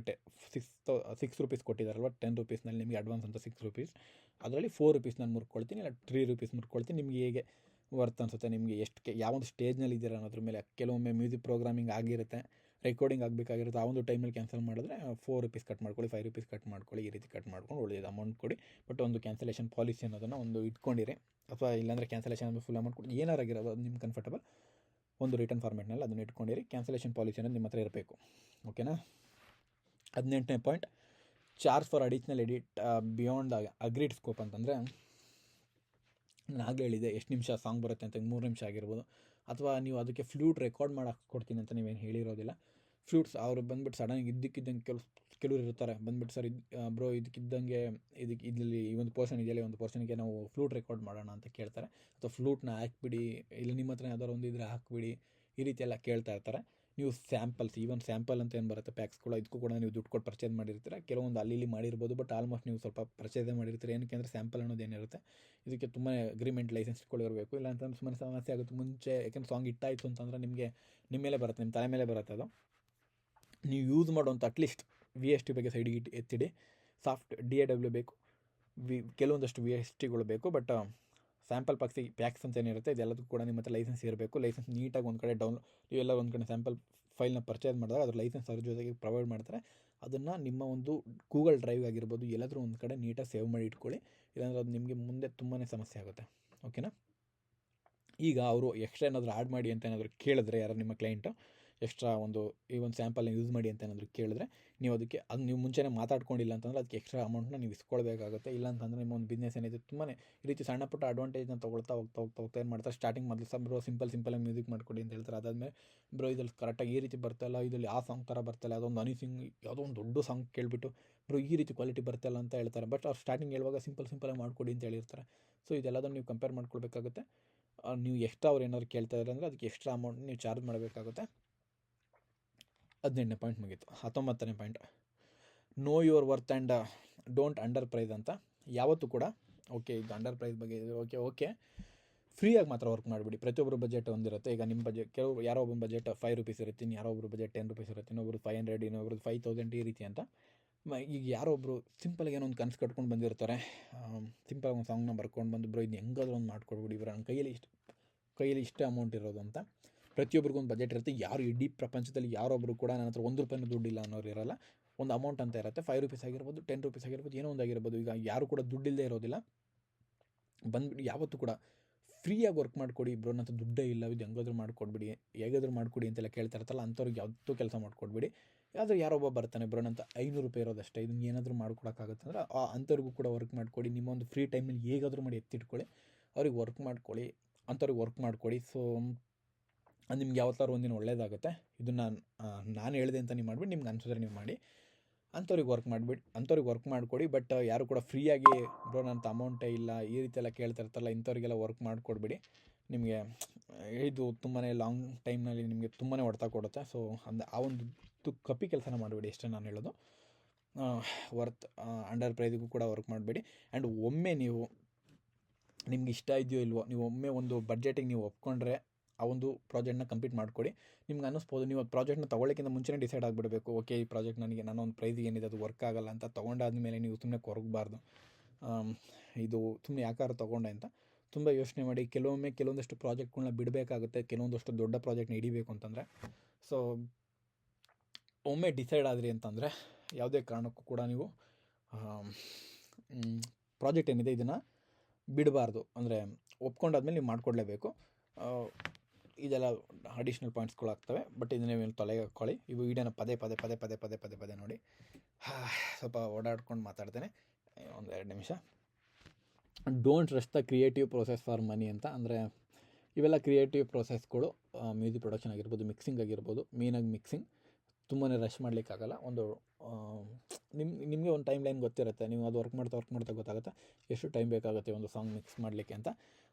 6 ರೂಪೀಸ್ ಕೊಟ್ಟಿದ್ದಾರಲ್ವ, 10 ರೂಪೀಸ್ನಲ್ಲಿ ನಿಮಗೆ ಅಡ್ವಾನ್ಸ್ ಅಂತ 6 ರೂಪೀಸ್, ಅದರಲ್ಲಿ 4 ರೂಪೀಸ್ ನಾನು ಮುರ್ಕೊಳ್ತೀನಿ, ಇಲ್ಲ 3 ರೂಪೀಸ್ ಮುರ್ಕೊಳ್ತೀನಿ. ನಿಮಗೆ ಹೇಗೆ ವರ್ತ್ ಅನಿಸುತ್ತೆ ನಿಮಗೆ. ಎಷ್ಟು ಯಾವೊಂದು ಸ್ಟೇಜ್ನಲ್ಲಿ ಇದ್ದೀರ ಅನ್ನೋದ್ರ ಮೇಲೆ. ಕೆಲವೊಮ್ಮೆ ಮ್ಯೂಸಿಕ್ ಪ್ರೋಗ್ರಾಮಿಂಗ್ ಆಗಿರುತ್ತೆ, ರೆಕಾರ್ಡಿಂಗ್ ಆಗಬೇಕಾಗಿರುತ್ತೆ, ಆ ಒಂದು ಟೈಮಲ್ಲಿ ಕ್ಯಾನ್ಸಲ್ ಮಾಡಿದ್ರೆ ₹4 ಕಟ್ ಮಾಡ್ಕೊಳ್ಳಿ, ₹5 ಕಟ್ ಮಾಡ್ಕೊಳ್ಳಿ, ಈ ರೀತಿ ಕಟ್ ಮಾಡ್ಕೊಂಡು ಉಳಿದ ಅಮೌಂಟ್ ಕೊಡಿ. ಬಟ್ ಒಂದು ಕ್ಯಾನ್ಸಲೇಷನ್ ಪಾಲಿಸಿ ಅನ್ನೋದನ್ನು ಒಂದು ಇಟ್ಕೊಂಡಿರಿ. ಅಥವಾ ಇಲ್ಲಾಂದರೆ ಕ್ಯಾನ್ಸಲೇಷನ್ ಫುಲ್ ಅಮೌಂಟ್ ಕೊಡಿ, ಏನಾರಾಗಿರೋದು ಅದು ನಿಮ್ಗೆ ಕಂಫರ್ಟಬಲ್ ಒಂದು ರಿಟರ್ನ್ ಫಾರ್ಮೆಟ್ನಲ್ಲಿ ಅದನ್ನು ಇಟ್ಕೊಂಡಿರಿ. ಕ್ಯಾನ್ಸಲೇಷನ್ ಪಾಲಿಸಿ ಅನ್ನೋದು ನಿಮ್ಮ ಹತ್ರ ಇರಬೇಕು. ಓಕೆನಾ. 18ನೇ point, charge for additional edit beyond agreed scope ಅಂತಂದರೆ, ನಾನು ಆಗಲೇ ಹೇಳಿದೆ ಎಷ್ಟು ನಿಮಿಷ ಸಾಂಗ್ ಬರುತ್ತೆ ಅಂತ, 3 ನಿಮಿಷ ಆಗಿರ್ಬೋದು. ಅಥವಾ ನೀವು ಅದಕ್ಕೆ ಫ್ಲೂಟ್ ರೆಕಾರ್ಡ್ ಮಾಡೋಕೆ ಕೊಡ್ತೀನಿ ಅಂತ ನೀವೇನು ಹೇಳಿರೋದಿಲ್ಲ. ಫ್ಲೂಟ್ಸ್ ಅವರು ಬಂದುಬಿಟ್ಟು ಸಡನ್ನಾಗಿ ಇದ್ದಕ್ಕಿದ್ದಂಗೆ ಕೆಲವ್ರು ಇರ್ತಾರೆ, ಬಂದುಬಿಟ್ಟು ಸರ್ ಬ್ರೋ ಇದಕ್ಕಿದ್ದಂಗೆ ಇದರಲ್ಲಿ ಈ ಒಂದು ಪೋರ್ಷನ್ ಇದೆಯಲ್ಲ, ಒಂದು ಪೋರ್ಷನ್ಗೆ ನಾವು ಫ್ಲೂಟ್ ರೆಕಾರ್ಡ್ ಮಾಡೋಣ ಅಂತ ಕೇಳ್ತಾರೆ. ಅಥವಾ ಫ್ಲೂಟ್ನ ಹಾಕ್ಬಿಡಿ, ಇಲ್ಲ ನಿಮ್ಮ ಹತ್ರ ಯಾವ್ದಾರು ಒಂದು ಇದ್ದರೆ ಹಾಕ್ಬಿಡಿ, ಈ ರೀತಿ ಎಲ್ಲ ಕೇಳ್ತಾ ಇರ್ತಾರೆ. ನೀವು ಸ್ಯಾಂಪಲ್ಸ್, ಈವನ್ ಸ್ಯಾಂಪಲ್ ಅಂತ ಏನು ಬರುತ್ತೆ ಪ್ಯಾಕ್ಸ್ಗಳು, ಇದಕ್ಕೂ ಕೂಡ ನೀವು ದುಡ್ಡು ಕೊಟ್ಟು ಪರ್ಚೇಸ್ ಮಾಡಿರ್ತೀರ. ಕೆಲವೊಂದು ಅಲ್ಲಿ ಮಾಡಿರ್ಬೋದು, ಬಟ್ ಆಲ್ಮೋಸ್ಟ್ ನೀವು ಸ್ವಲ್ಪ ಪರ್ಚೇಸೇ ಮಾಡಿರ್ತೀರ. ಏನಕ್ಕೆ ಅಂದರೆ ಸ್ಯಾಂಪಲ್ ಅನ್ನೋದು ಏನಿರುತ್ತೆ ಇದಕ್ಕೆ ತುಂಬಾ ಅಗ್ರಿಮೆಂಟ್ ಲೈಸೆನ್ಸ್ಗಳಿರಬೇಕು. ಇಲ್ಲ ಅಂತಂದ್ರೆ ಸುಮ್ಮನೆ ಸಮಸ್ಯೆ ಆಗುತ್ತೆ ಮುಂಚೆ. ಯಾಕೆಂದ್ರೆ ಸಾಂಗ್ ಇಟ್ಟಾಯಿತು ಅಂತಂದರೆ ನಿಮ್ಮ ಮೇಲೆ ಬರುತ್ತೆ, ನಿಮ್ಮ ತಲೆ ಮೇಲೆ ಬರುತ್ತೆ ಅದು. ನೀವು ಯೂಸ್ ಮಾಡುವಂಥ ಅಟ್ಲೀಸ್ಟ್ VST ಬಗ್ಗೆ ಸೈಡಿಗೆ ಎತ್ತಿಡಿ. ಸಾಫ್ಟ್ DAW ಬೇಕು, ಕೆಲವೊಂದಷ್ಟು VSTಗಳು ಬೇಕು. ಬಟ್ ಸ್ಯಾಂಪಲ್ ಪ್ಯಾಕ್ಸ್ ಅಂತ ಏನಿರುತ್ತೆ ಇದೆಲ್ಲದಕ್ಕೂ ಕೂಡ ನಿಮ್ಮ ಹತ್ರ ಲೈಸೆನ್ಸ್ ಇರಬೇಕು. ಲೈಸೆನ್ಸ್ ನೀಟಾಗಿ ಒಂದು ಕಡೆ ನೀವೆಲ್ಲ ಒಂದು ಕಡೆ ಸ್ಯಾಂಪಲ್ ಫೈಲ್ನ ಪರ್ಚೇಸ್ ಮಾಡಿದಾಗ ಅದ್ರ ಲೈಸೆನ್ಸ್ ಅದ್ರ ಜೊತೆಗೆ ಪ್ರೊವೈಡ್ ಮಾಡ್ತಾರೆ. ಅದನ್ನು ನಿಮ್ಮ ಒಂದು ಗೂಗಲ್ ಡ್ರೈವ್ ಆಗಿರ್ಬೋದು, ಎಲ್ಲಾದರೂ ಒಂದು ಕಡೆ ನೀಟಾಗಿ ಸೇವ್ ಮಾಡಿ ಇಟ್ಕೊಳ್ಳಿ. ಇಲ್ಲಾಂದರೆ ಅದು ನಿಮಗೆ ಮುಂದೆ ತುಂಬಾ ಸಮಸ್ಯೆ ಆಗುತ್ತೆ. ಓಕೆನಾ. ಈಗ ಅವರು ಎಕ್ಸ್ಟ್ರಾ ಏನಾದರೂ ಆ್ಯಡ್ ಮಾಡಿ ಅಂತ ಏನಾದರೂ ಕೇಳಿದ್ರೆ, ಯಾರು ನಿಮ್ಮ ಕ್ಲೈಂಟು ಎಕ್ಸ್ಟ್ರಾ ಈ ಒಂದು ಸ್ಯಾಂಪಲ್ನ ಯೂಸ್ ಮಾಡಿ ಅಂತ ಏನಾದರೂ ಕೇಳಿದ್ರೆ, ನೀವು ಅದಕ್ಕೆ ಅದು ನೀವು ಮುಂಚೆನೇ ಮಾತಾಡ್ಕೊಂಡಿಲ್ಲ ಅಂತಂದರೆ ಅದಕ್ಕೆ ಎಕ್ಸ್ಟ್ರಾ ಅಮೌಂಟ್ನ ನೀವು ಇಸ್ಕೊಳ್ಬೇಕಾಗುತ್ತೆ. ಇಲ್ಲ ಅಂತಂದರೆ ನಿಮ್ಮ ಒಂದು ಬಿಸ್ನೆಸ್ ಏನಿದೆ ತುಂಬಾ ಈ ರೀತಿ ಸಣ್ಣ ಪುಟ್ಟ ಅಡ್ವಾಂಟೇಜ್ನ ತೊಗೊಳ್ತಾ ಹೋಗ್ತಾ ಏನು ಮಾಡ್ತಾರೆ, ಸ್ಟಾರ್ಟಿಂಗ್ ಮೊದಲು ಬ್ರೋ ಸಿಂಪಲಾಗಿ ಮ್ಯೂಸಿಕ್ ಮಾಡ್ಕೊಡಿ ಅಂತ ಹೇಳ್ತಾರೆ. ಅದಾದಮೇಲೆ ಬ್ರೋ ಇದ್ರಲ್ಲಿ ಕರೆಕ್ಟಾಗಿ ಈ ರೀತಿ ಬರ್ತಲ್ಲ, ಇದರಲ್ಲಿ ಆ ಸಾಂಗ್ ಥರ ಬರ್ತಲ್ಲ, ಅದೊಂದು ಹನಿ ಯಾವುದೋ ಒಂದು ದೊಡ್ಡ ಸಾಂಗ್ ಕೇಳಿಬಿಟ್ಟು ಬ್ರೋ ಈ ರೀತಿ ಕ್ವಾಲಿಟಿ ಬರ್ತಲ್ಲ ಅಂತ ಹೇಳ್ತಾರೆ. ಬಟ್ ಅವ್ರು ಸ್ಟಾರ್ಟಿಂಗ್ ಹೇಳುವಾಗ ಸಿಂಪಲಾಗಿ ಮಾಡ್ಕೊಡಿ ಅಂತ ಹೇಳಿರ್ತಾರೆ. ಸೊ ಇದೆಲ್ಲದನ್ನು ನೀವು ಕಂಪೇರ್ ಮಾಡ್ಕೊಳ್ಬೇಕಾಗುತ್ತೆ. ನೀವು ಎಕ್ಸ್ಟ್ರಾ ಅವ್ರು ಏನಾದ್ರು ಕೇಳ್ತಾ ಇದ್ದಾರೆ ಅಂದರೆ ಅದಕ್ಕೆ ಎಕ್ಸ್ಟ್ರಾ ಅಮೌಂಟ್ ನೀವು ಚಾರ್ಜ್ ಮಾಡಬೇಕಾಗುತ್ತೆ. 18ನೇ ಪಾಯಿಂಟ್ ಮುಗೀತು. 19ನೇ point, know your worth and don't underprice ಅಂತ. ಯಾವತ್ತೂ ಕೂಡ ಓಕೆ ಇದು ಅಂಡರ್ ಪ್ರೈಸ್ ಬಗ್ಗೆ ಓಕೆ ಫ್ರೀಯಾಗಿ ಮಾತ್ರ ವರ್ಕ್ ಮಾಡಿಬಿಡಿ. ಪ್ರತಿಯೊಬ್ಬರು ಬಜೆಟ್ ಒಂದಿರುತ್ತೆ. ಈಗ ನಿಮ್ಮ ಬಜೆಟ್ ಯಾರೋ ಒಬ್ಬನ ಬಜೆಟ್ ₹5 ಇರುತ್ತೆ, ಯಾರೋ ಒಬ್ಬರು ಬಜೆಟ್ ₹10 ಇರುತ್ತೆ, ಇನ್ನೊಬ್ರು 500, ಇನ್ನೊಬ್ರು 5000 ಈ ರೀತಿ ಅಂತ. ಈಗ ಯಾರೋ ಒಬ್ಬರು ಸಿಂಪಲ್ಗೆ ಏನೋ ಒಂದು ಕನಸು ಕಟ್ಕೊಂಡು ಬಂದಿರ್ತಾರೆ, ಸಿಂಪಲ್ ಒಂದು ಸಾಂಗ್ನ ಬರ್ಕೊಂಡು ಬಂದು ಬ್ರೋ ಇದು ಹೆಂಗಾದ್ರೂ ಒಂದು ಮಾಡ್ಕೊಡ್ಬಿಡಿ ಬ್ರೋ, ನನ್ನ ಕೈಯಲ್ಲಿ ಇಷ್ಟೇ ಅಮೌಂಟ್ ಇರೋದು ಅಂತ. ಪ್ರತಿಯೊಬ್ಬರಿಗೂ ಒಂದು ಬಜೆಟ್ ಇರುತ್ತೆ. ಯಾರು ಇಡೀ ಪ್ರಪಂಚದಲ್ಲಿ ಯಾರೊಬ್ಬರು ಕೂಡ ನನ್ನ ಹತ್ರ ₹1 ದುಡ್ಡಿಲ್ಲ ಅನ್ನೋರು ಇರೋಲ್ಲ. ಒಂದು ಅಮೌಂಟ್ ಅಂತ ಇರುತ್ತೆ. ₹5 ಆಗಿರ್ಬೋದು, ₹10 ಆಗಿರ್ಬೋದು, ಏನೋ ಒಂದು ಆಗಿರ್ಬೋದು. ಈಗ ಯಾರು ಕೂಡ ದುಡ್ಡಿಲ್ಲದೆ ಇರೋದಿಲ್ಲ. ಬಂದುಬಿಟ್ಟು ಯಾವತ್ತೂ ಕೂಡ ಫ್ರೀಯಾಗಿ ವರ್ಕ್ ಮಾಡಿಕೊಡಿ. ಬ್ರೋ ನನ್ನ ಹತ್ರ ದುಡ್ಡೇ ಇಲ್ಲ, ಇದು ಹೆಂಗಾದ್ರೂ ಮಾಡಿಕೊಡ್ಬಿಡಿ, ಹೇಗಾದ್ರೂ ಮಾಡಿಕೊಡಿ ಅಂತೆಲ್ಲ ಕೇಳ್ತಾ ಇರ್ತಾರಲ್ಲ, ಅಂಥವ್ರಿಗೆ ಯಾವತ್ತೂ ಕೆಲಸ ಮಾಡಿಕೊಡ್ಬೇಡಿ. ಯಾರೊಬ್ಬ ಬರ್ತಾನೆ ಬ್ರೋ ನನ್ನ ಹತ್ರ ₹500 ಇರೋದಷ್ಟೇ, ಇದನ್ನು ಏನಾದರೂ ಮಾಡ್ಕೊಡೋಕ್ಕಾಗುತ್ತೆ ಅಂದರೆ ಅಂಥವ್ರಿಗೂ ಕೂಡ ವರ್ಕ್ ಮಾಡಿಕೊಡಿ. ನಿಮ್ಮ ಒಂದು ಫ್ರೀ ಟೈಮಲ್ಲಿ ಹೇಗಾದರೂ ಮಾಡಿ ಎತ್ತಿಟ್ಕೊಳ್ಳಿ, ಅವ್ರಿಗೆ ವರ್ಕ್ ಮಾಡ್ಕೊಳ್ಳಿ, ಅಂಥವ್ರಿಗೆ ವರ್ಕ್ ಮಾಡಿಕೊಡಿ. ಸೊ ಅದು ನಿಮ್ಗೆ ಯಾವತ್ತಾರು ಒಂದಿನ ಒಳ್ಳೇದಾಗುತ್ತೆ. ಇದನ್ನು ನಾನು ಹೇಳಿದೆ ಅಂತ ನೀವು ಮಾಡಿಬಿಟ್ಟು ನಿಮ್ಗೆ ಅನ್ಸಿದ್ರೆ ನೀವು ಮಾಡಿ. ಅಂಥವ್ರಿಗೆ ವರ್ಕ್ ಮಾಡಿಕೊಡಿ. ಬಟ್ ಯಾರು ಕೂಡ ಫ್ರೀಯಾಗಿ ಬ್ರೋ ನನ್ನ ಅಮೌಂಟೇ ಇಲ್ಲ ಈ ರೀತಿ ಎಲ್ಲ ಕೇಳ್ತಾ ಇರ್ತಾರಲ್ಲ, ಇಂಥವ್ರಿಗೆಲ್ಲ ವರ್ಕ್ ಮಾಡಿಕೊಡ್ಬೇಡಿ. ನಿಮಗೆ ಇದು ತುಂಬಾ ಲಾಂಗ್ ಟೈಮ್ನಲ್ಲಿ ನಿಮಗೆ ತುಂಬಾ ಹೊಡೆತ ಕೊಡುತ್ತೆ. ಸೊ ಆ ಒಂದು ಕಪಿ ಕೆಲಸನ ಮಾಡಬೇಡಿ, ಅಷ್ಟೇ ನಾನು ಹೇಳೋದು. ಅಂಡರ್ ಪ್ರೈಸಿಗೂ ಕೂಡ ವರ್ಕ್ ಮಾಡಬೇಡಿ. ಆ್ಯಂಡ್ ಒಮ್ಮೆ ನೀವು ನಿಮ್ಗೆ ಇಷ್ಟ ಇದೆಯೋ ಇಲ್ವೋ, ನೀವು ಒಮ್ಮೆ ಒಂದು ಬಡ್ಜೆಟಿಗೆ ನೀವು ಒಪ್ಕೊಂಡ್ರೆ ಆ ಒಂದು ಪ್ರಾಜೆಕ್ಟ್ನ ಕಂಪ್ಲೀಟ್ ಮಾಡಿಕೊಡಿ. ನಿಮ್ಗೆ ಅನ್ನಿಸ್ಬೋದು ನೀವು ಪ್ರಾಜೆಕ್ಟ್ನ ತೊಗೊಳ್ಳೋಕ್ಕಿಂತ ಮುಂಚೆನೇ ಡಿಸೈಡ್ ಆಗಿಬಿಡಬೇಕು. ಓಕೆ ಈ ಪ್ರಾಜೆಕ್ಟ್ ನಾನೊಂದು ಪ್ರೈಸಿಗೆ ಏನಿದೆ ಅದು ವರ್ಕ್ ಆಗೋಲ್ಲ ಅಂತ ತೊಗೊಂಡಾದ್ಮೇಲೆ ನೀವು ಸುಮ್ಮನೆ ಕೊರಗಬಾರ್ದು. ಇದು ಸುಮ್ಮನೆ ಯಾಕಾದ್ರೂ ತೊಗೊಂಡೆ ಅಂತ ತುಂಬ ಯೋಚನೆ ಮಾಡಿ. ಕೆಲವೊಂದಷ್ಟು ಪ್ರಾಜೆಕ್ಟ್ಗಳನ್ನ ಬಿಡಬೇಕಾಗುತ್ತೆ, ಕೆಲವೊಂದಷ್ಟು ದೊಡ್ಡ ಪ್ರಾಜೆಕ್ಟ್ನ ಹಿಡಿಬೇಕು ಅಂತಂದರೆ. ಸೊ ಒಮ್ಮೆ ಡಿಸೈಡ್ ಆದ್ರಿ ಅಂತಂದರೆ ಯಾವುದೇ ಕಾರಣಕ್ಕೂ ಕೂಡ ನೀವು ಪ್ರಾಜೆಕ್ಟ್ ಏನಿದೆ ಇದನ್ನು ಬಿಡಬಾರ್ದು. ಅಂದರೆ ಒಪ್ಕೊಂಡಾದ್ಮೇಲೆ ನೀವು ಮಾಡಿಕೊಡ್ಲೇಬೇಕು. ಇದೆಲ್ಲ ಅಡಿಷ್ನಲ್ ಪಾಯಿಂಟ್ಸ್ಗಳಾಗ್ತವೆ. ಬಟ್ ಇದನ್ನೇ ನೀವು ತಲೆಗೆ ಹಾಕ್ಕೊಳ್ಳಿ. ಇವು ವಿಡಿಯೋನ ಪದೇ ನೋಡಿ. ಸ್ವಲ್ಪ ಓಡಾಡ್ಕೊಂಡು ಮಾತಾಡ್ತೇನೆ, ಒಂದು 2 ನಿಮಿಷ. Don't rush the creative process for money ಅಂತ. ಅಂದರೆ ಇವೆಲ್ಲ ಕ್ರಿಯೇಟಿವ್ ಪ್ರೊಸೆಸ್ಗಳು, ಮ್ಯೂಸಿಕ್ ಪ್ರೊಡಕ್ಷನ್ ಆಗಿರ್ಬೋದು, ಮಿಕ್ಸಿಂಗ್ ಆಗಿರ್ಬೋದು. ಮೇಯ್ನಾಗಿ ಮಿಕ್ಸಿಂಗ್ ತುಂಬಾ ರಶ್ ಮಾಡಲಿಕ್ಕಾಗಲ್ಲ. ನಿಮಗೆ ಒಂದು ಟೈಮ್ ಲೈನ್ ಗೊತ್ತಿರುತ್ತೆ. ನೀವು ಅದು ವರ್ಕ್ ಮಾಡ್ತಾ ಗೊತ್ತಾಗುತ್ತೆ ಎಷ್ಟು ಟೈಮ್ ಬೇಕಾಗುತ್ತೆ ಒಂದು ಸಾಂಗ್ ಮಿಕ್ಸ್ ಮಾಡಲಿಕ್ಕೆ ಅಂತ.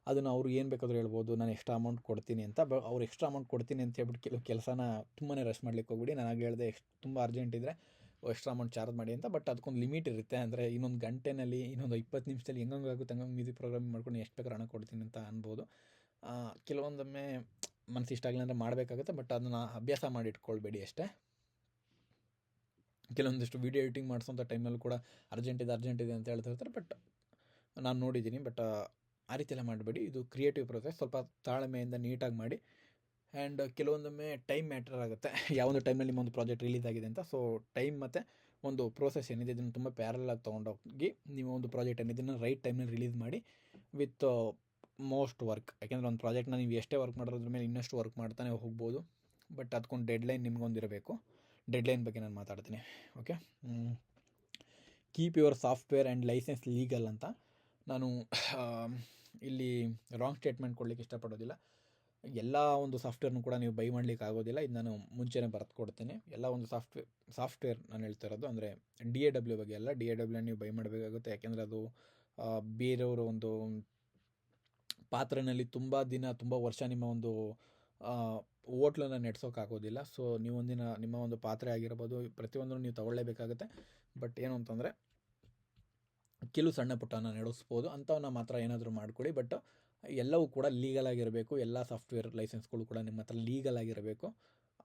ಅದನ್ನು ಅವರು ಏನು ಬೇಕಾದರೂ ಹೇಳ್ಬೋದು, ನಾನು ಎಕ್ಸ್ಟ್ರಾ ಅಮೌಂಟ್ ಕೊಡ್ತೀನಿ ಅಂತ. ಅವ್ರು ಎಕ್ಸ್ಟ್ರಾ ಅಮೌಂಟ್ ಕೊಡ್ತೀನಿ ಅಂತ ಹೇಳ್ಬಿಟ್ಟು ಕೆಲಸನ ತುಂಬಾ ರಶ್ ಮಾಡ್ಲಿಕ್ಕೆ ಹೋಗ್ಬಿಡಿ. ನಾನು ಹೇಳಿದೆ ತುಂಬ ಅರ್ಜೆಂಟ್ ಇದ್ದರೆ ಎಕ್ಸ್ಟ್ರಾ ಅಮೌಂಟ್ ಚಾರ್ಜ್ ಮಾಡಿ ಅಂತ. ಬಟ್ ಅದಕ್ಕೊಂದು ಲಿಮಿಟ್ ಇರುತ್ತೆ. ಅಂದರೆ ಇನ್ನೊಂದು ಗಂಟೆನಲ್ಲಿ, ಇನ್ನೊಂದು 20 ನಿಮಿಷದಲ್ಲಿ ಹೆಂಗಾಗುತ್ತೆ ಹಂಗೆ ಮ್ಯೂಸಿಕ್ ಪ್ರೋಗ್ರಾಮಿಂಗ್ ಮಾಡ್ಕೊಂಡು ಎಷ್ಟು ಬೇಕಾದ್ರೂ ಹಣ ಕೊಡ್ತೀನಿ ಅಂತ ಅನ್ಬೋದು. ಕೆಲವೊಂದೊಮ್ಮೆ ಮನಸ್ಸು ಇಷ್ಟ ಆಗಲಿಲ್ಲ ಅಂದರೆ ಮಾಡಬೇಕಾಗುತ್ತೆ. ಬಟ್ ಅದನ್ನು ಅಭ್ಯಾಸ ಮಾಡಿ ಇಟ್ಕೊಳ್ಬೇಡಿ ಅಷ್ಟೇ. ಕೆಲವೊಂದಿಷ್ಟು ವೀಡಿಯೋ ಎಡಿಟಿಂಗ್ ಮಾಡಿಸೋಂಥ ಟೈಮಲ್ಲೂ ಕೂಡ ಅರ್ಜೆಂಟ್ ಇದೆ ಅಂತ ಹೇಳ್ತಾ ಇರ್ತಾರೆ. ಬಟ್ ನಾನು ನೋಡಿದ್ದೀನಿ. ಬಟ್ ಆ ರೀತಿ ಎಲ್ಲ ಮಾಡಬೇಡಿ. ಇದು ಕ್ರಿಯೇಟಿವ್ ಪ್ರೊಸೆಸ್, ಸ್ವಲ್ಪ ತಾಳ್ಮೆಯಿಂದ ನೀಟಾಗಿ ಮಾಡಿ. ಆ್ಯಂಡ್ ಕೆಲವೊಂದೊಮ್ಮೆ ಟೈಮ್ ಮ್ಯಾಟರ್ ಆಗುತ್ತೆ, ಯಾವೊಂದು ಟೈಮಲ್ಲಿ ನಿಮ್ಮೊಂದು ಪ್ರಾಜೆಕ್ಟ್ ರಿಲೀಸ್ ಆಗಿದೆ ಅಂತ. ಸೊ ಟೈಮ್ ಮತ್ತು ಒಂದು ಪ್ರೋಸೆಸ್ ಏನಿದೆ ಇದನ್ನು ತುಂಬ ಪ್ಯಾರಲಾಗಿ ತೊಗೊಂಡೋಗಿ ನೀವು ಒಂದು ಪ್ರಾಜೆಕ್ಟ್ ಏನಿದೆ ಇದನ್ನು ರೈಟ್ ಟೈಮ್ನಲ್ಲಿ ರಿಲೀಸ್ ಮಾಡಿ ವಿತ್ ಮೋಸ್ಟ್ ವರ್ಕ್. ಯಾಕೆಂದರೆ ಒಂದು ಪ್ರಾಜೆಕ್ಟ್ನ ನೀವು ಎಷ್ಟೇ ವರ್ಕ್ ಮಾಡೋದ್ರ ಮೇಲೆ ಇನ್ನಷ್ಟು ವರ್ಕ್ ಮಾಡ್ತಾನೆ ಹೋಗ್ಬೋದು, ಬಟ್ ಅದಕ್ಕೊಂದು ಡೆಡ್ಲೈನ್ ನಿಮ್ಗೊಂದಿರಬೇಕು. ಡೆಡ್ಲೈನ್ ಬಗ್ಗೆ ನಾನು ಮಾತಾಡ್ತೀನಿ. Okay, keep your software and license legal ಅಂತ ನಾನು ಇಲ್ಲಿ ರಾಂಗ್ ಸ್ಟೇಟ್ಮೆಂಟ್ ಕೊಡಲಿಕ್ಕೆ ಇಷ್ಟಪಡೋದಿಲ್ಲ. ಎಲ್ಲ ಒಂದು ಸಾಫ್ಟ್ವೇರ್ನು ಕೂಡ ನೀವು ಬೈ ಮಾಡಲಿಕ್ಕೆ ಆಗೋದಿಲ್ಲ. ಇದು ನಾನು ಮುಂಚೆನೇ ಬರೆದು ಕೊಡ್ತೀನಿ. ಎಲ್ಲ ಒಂದು ಸಾಫ್ಟ್ವೇರ್ ನಾನು ಹೇಳ್ತಾ ಇರೋದು ಅಂದರೆ DAW ಬಗ್ಗೆ ಅಲ್ಲ. DAW ನೀವು ಬೈ ಮಾಡಬೇಕಾಗುತ್ತೆ, ಯಾಕೆಂದರೆ ಅದು ಬೇರೆಯವರ ಒಂದು ಪಾತ್ರೆಯಲ್ಲಿ ತುಂಬ ದಿನ ತುಂಬ ವರ್ಷ ನಿಮ್ಮ ಒಂದು ಹೋಟ್ಲನ್ನು ನಡೆಸೋಕ್ಕಾಗೋದಿಲ್ಲ. ಸೊ ನೀವೊಂದಿನ ನಿಮ್ಮ ಒಂದು ಪಾತ್ರೆ ಆಗಿರ್ಬೋದು ಪ್ರತಿಯೊಂದನ್ನು ನೀವು ತಗೊಳ್ಳೇಬೇಕಾಗುತ್ತೆ. ಬಟ್ ಏನು ಅಂತಂದರೆ ಕೆಲವು ಸಣ್ಣ ಪುಟ್ಟನ ನಡೆಸ್ಬೋದು, ಅಂಥವನ್ನ ಮಾತ್ರ ಏನಾದರೂ ಮಾಡ್ಕೊಳ್ಳಿ. ಬಟ್ ಎಲ್ಲವೂ ಕೂಡ ಲೀಗಲ್ ಆಗಿರಬೇಕು. ಎಲ್ಲ ಸಾಫ್ಟ್ವೇರ್ ಲೈಸೆನ್ಸ್ಗಳು ಕೂಡ ನಿಮ್ಮ ಹತ್ರ ಲೀಗಲ್ ಆಗಿರಬೇಕು.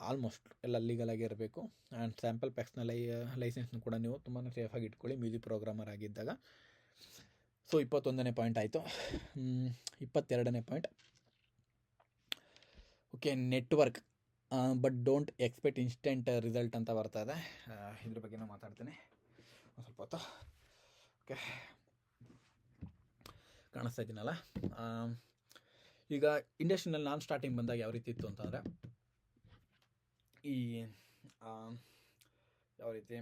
ಆಲ್ಮೋಸ್ಟ್ ಎಲ್ಲ ಲೀಗಲ್ ಆಗಿರಬೇಕು. ಆ್ಯಂಡ್ ಸ್ಯಾಂಪಲ್ ಪ್ಯಾಕ್ಸ್ನ ಲೈಸೆನ್ಸ್ನ ಕೂಡ ನೀವು ತುಂಬಾ ಸೇಫಾಗಿ ಇಟ್ಕೊಳ್ಳಿ ಮ್ಯೂಸಿಕ್ ಪ್ರೋಗ್ರಾಮರ್ ಆಗಿದ್ದಾಗ. ಸೊ 21ನೇ ಪಾಯಿಂಟ್ ಆಯಿತು. 22ನೇ point, okay, network but don't expect instant result ಅಂತ ಬರ್ತದೆ. ಇದ್ರ ಬಗ್ಗೆ ನಾನು ಮಾತಾಡ್ತೀನಿ ಒಂದು ಸ್ವಲ್ಪ ಹೊತ್ತು. ಓಕೆ, ಕಾಣಿಸ್ತಾ ಇದ್ದೀನಲ್ಲ. ಈಗ ಇಂಡಸ್ಟ್ರಿನಲ್ಲಿ ನಾನು ಸ್ಟಾರ್ಟಿಂಗ್ ಬಂದಾಗ ಯಾವ ರೀತಿ ಇತ್ತು ಅಂತಂದರೆ, ಯಾವ ರೀತಿ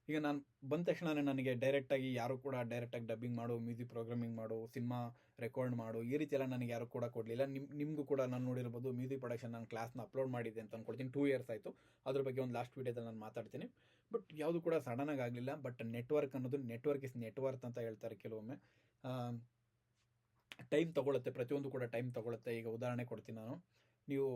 ಈಗ ನಾನು ಬಂದ ತಕ್ಷಣ ನನಗೆ ಡೈರೆಕ್ಟಾಗಿ ಯಾರು ಕೂಡ ಡೈರೆಕ್ಟಾಗಿ ಡಬ್ಬಿಂಗ್ ಮಾಡು, ಮ್ಯೂಸಿಕ್ ಪ್ರೋಗ್ರಾಮಿಂಗ್ ಮಾಡು, ಸಿನಿಮಾ ರೆಕಾರ್ಡ್ ಮಾಡು, ಈ ರೀತಿ ಎಲ್ಲ ನನಗೆ ಯಾರು ಕೂಡ ಕೊಡಲಿಲ್ಲ. ನಿಮಗೂ ಕೂಡ ನಾನು ನೋಡಿರ್ಬೋದು, ಮ್ಯೂಸಿಕ್ ಪ್ರೊಡಕ್ಷನ್ ನಾನು ಕ್ಲಾಸ್ನ ಅಪ್ಲೋಡ್ ಮಾಡಿದ್ದೆ ಅಂತ ಅಂದ್ಕೊಳ್ತೀನಿ. 2 years ಆಯಿತು. ಅದ್ರ ಬಗ್ಗೆ ಒಂದು ಲಾಸ್ಟ್ ವೀಡಿಯೋದಲ್ಲಿ ನಾನು ಮಾತಾಡ್ತೀನಿ. ಬಟ್ ಯಾವುದು ಕೂಡ ಸಡನ್ನಾಗಿ ಆಗಲಿಲ್ಲ. ಬಟ್ ನೆಟ್ವರ್ಕ್ ಅನ್ನೋದು ನೆಟ್ವರ್ಕ್ ಇಸ್ ನೆಟ್ವರ್ತ್ ಅಂತ ಹೇಳ್ತಾರೆ ಕೆಲವೊಮ್ಮೆ. ಟೈಮ್ ತೊಗೊಳುತ್ತೆ, ಪ್ರತಿಯೊಂದು ಕೂಡ ಟೈಮ್ ತೊಗೊಳುತ್ತೆ. ಈಗ ಉದಾಹರಣೆ ಕೊಡ್ತೀನಿ ನಾನು. ನೀವು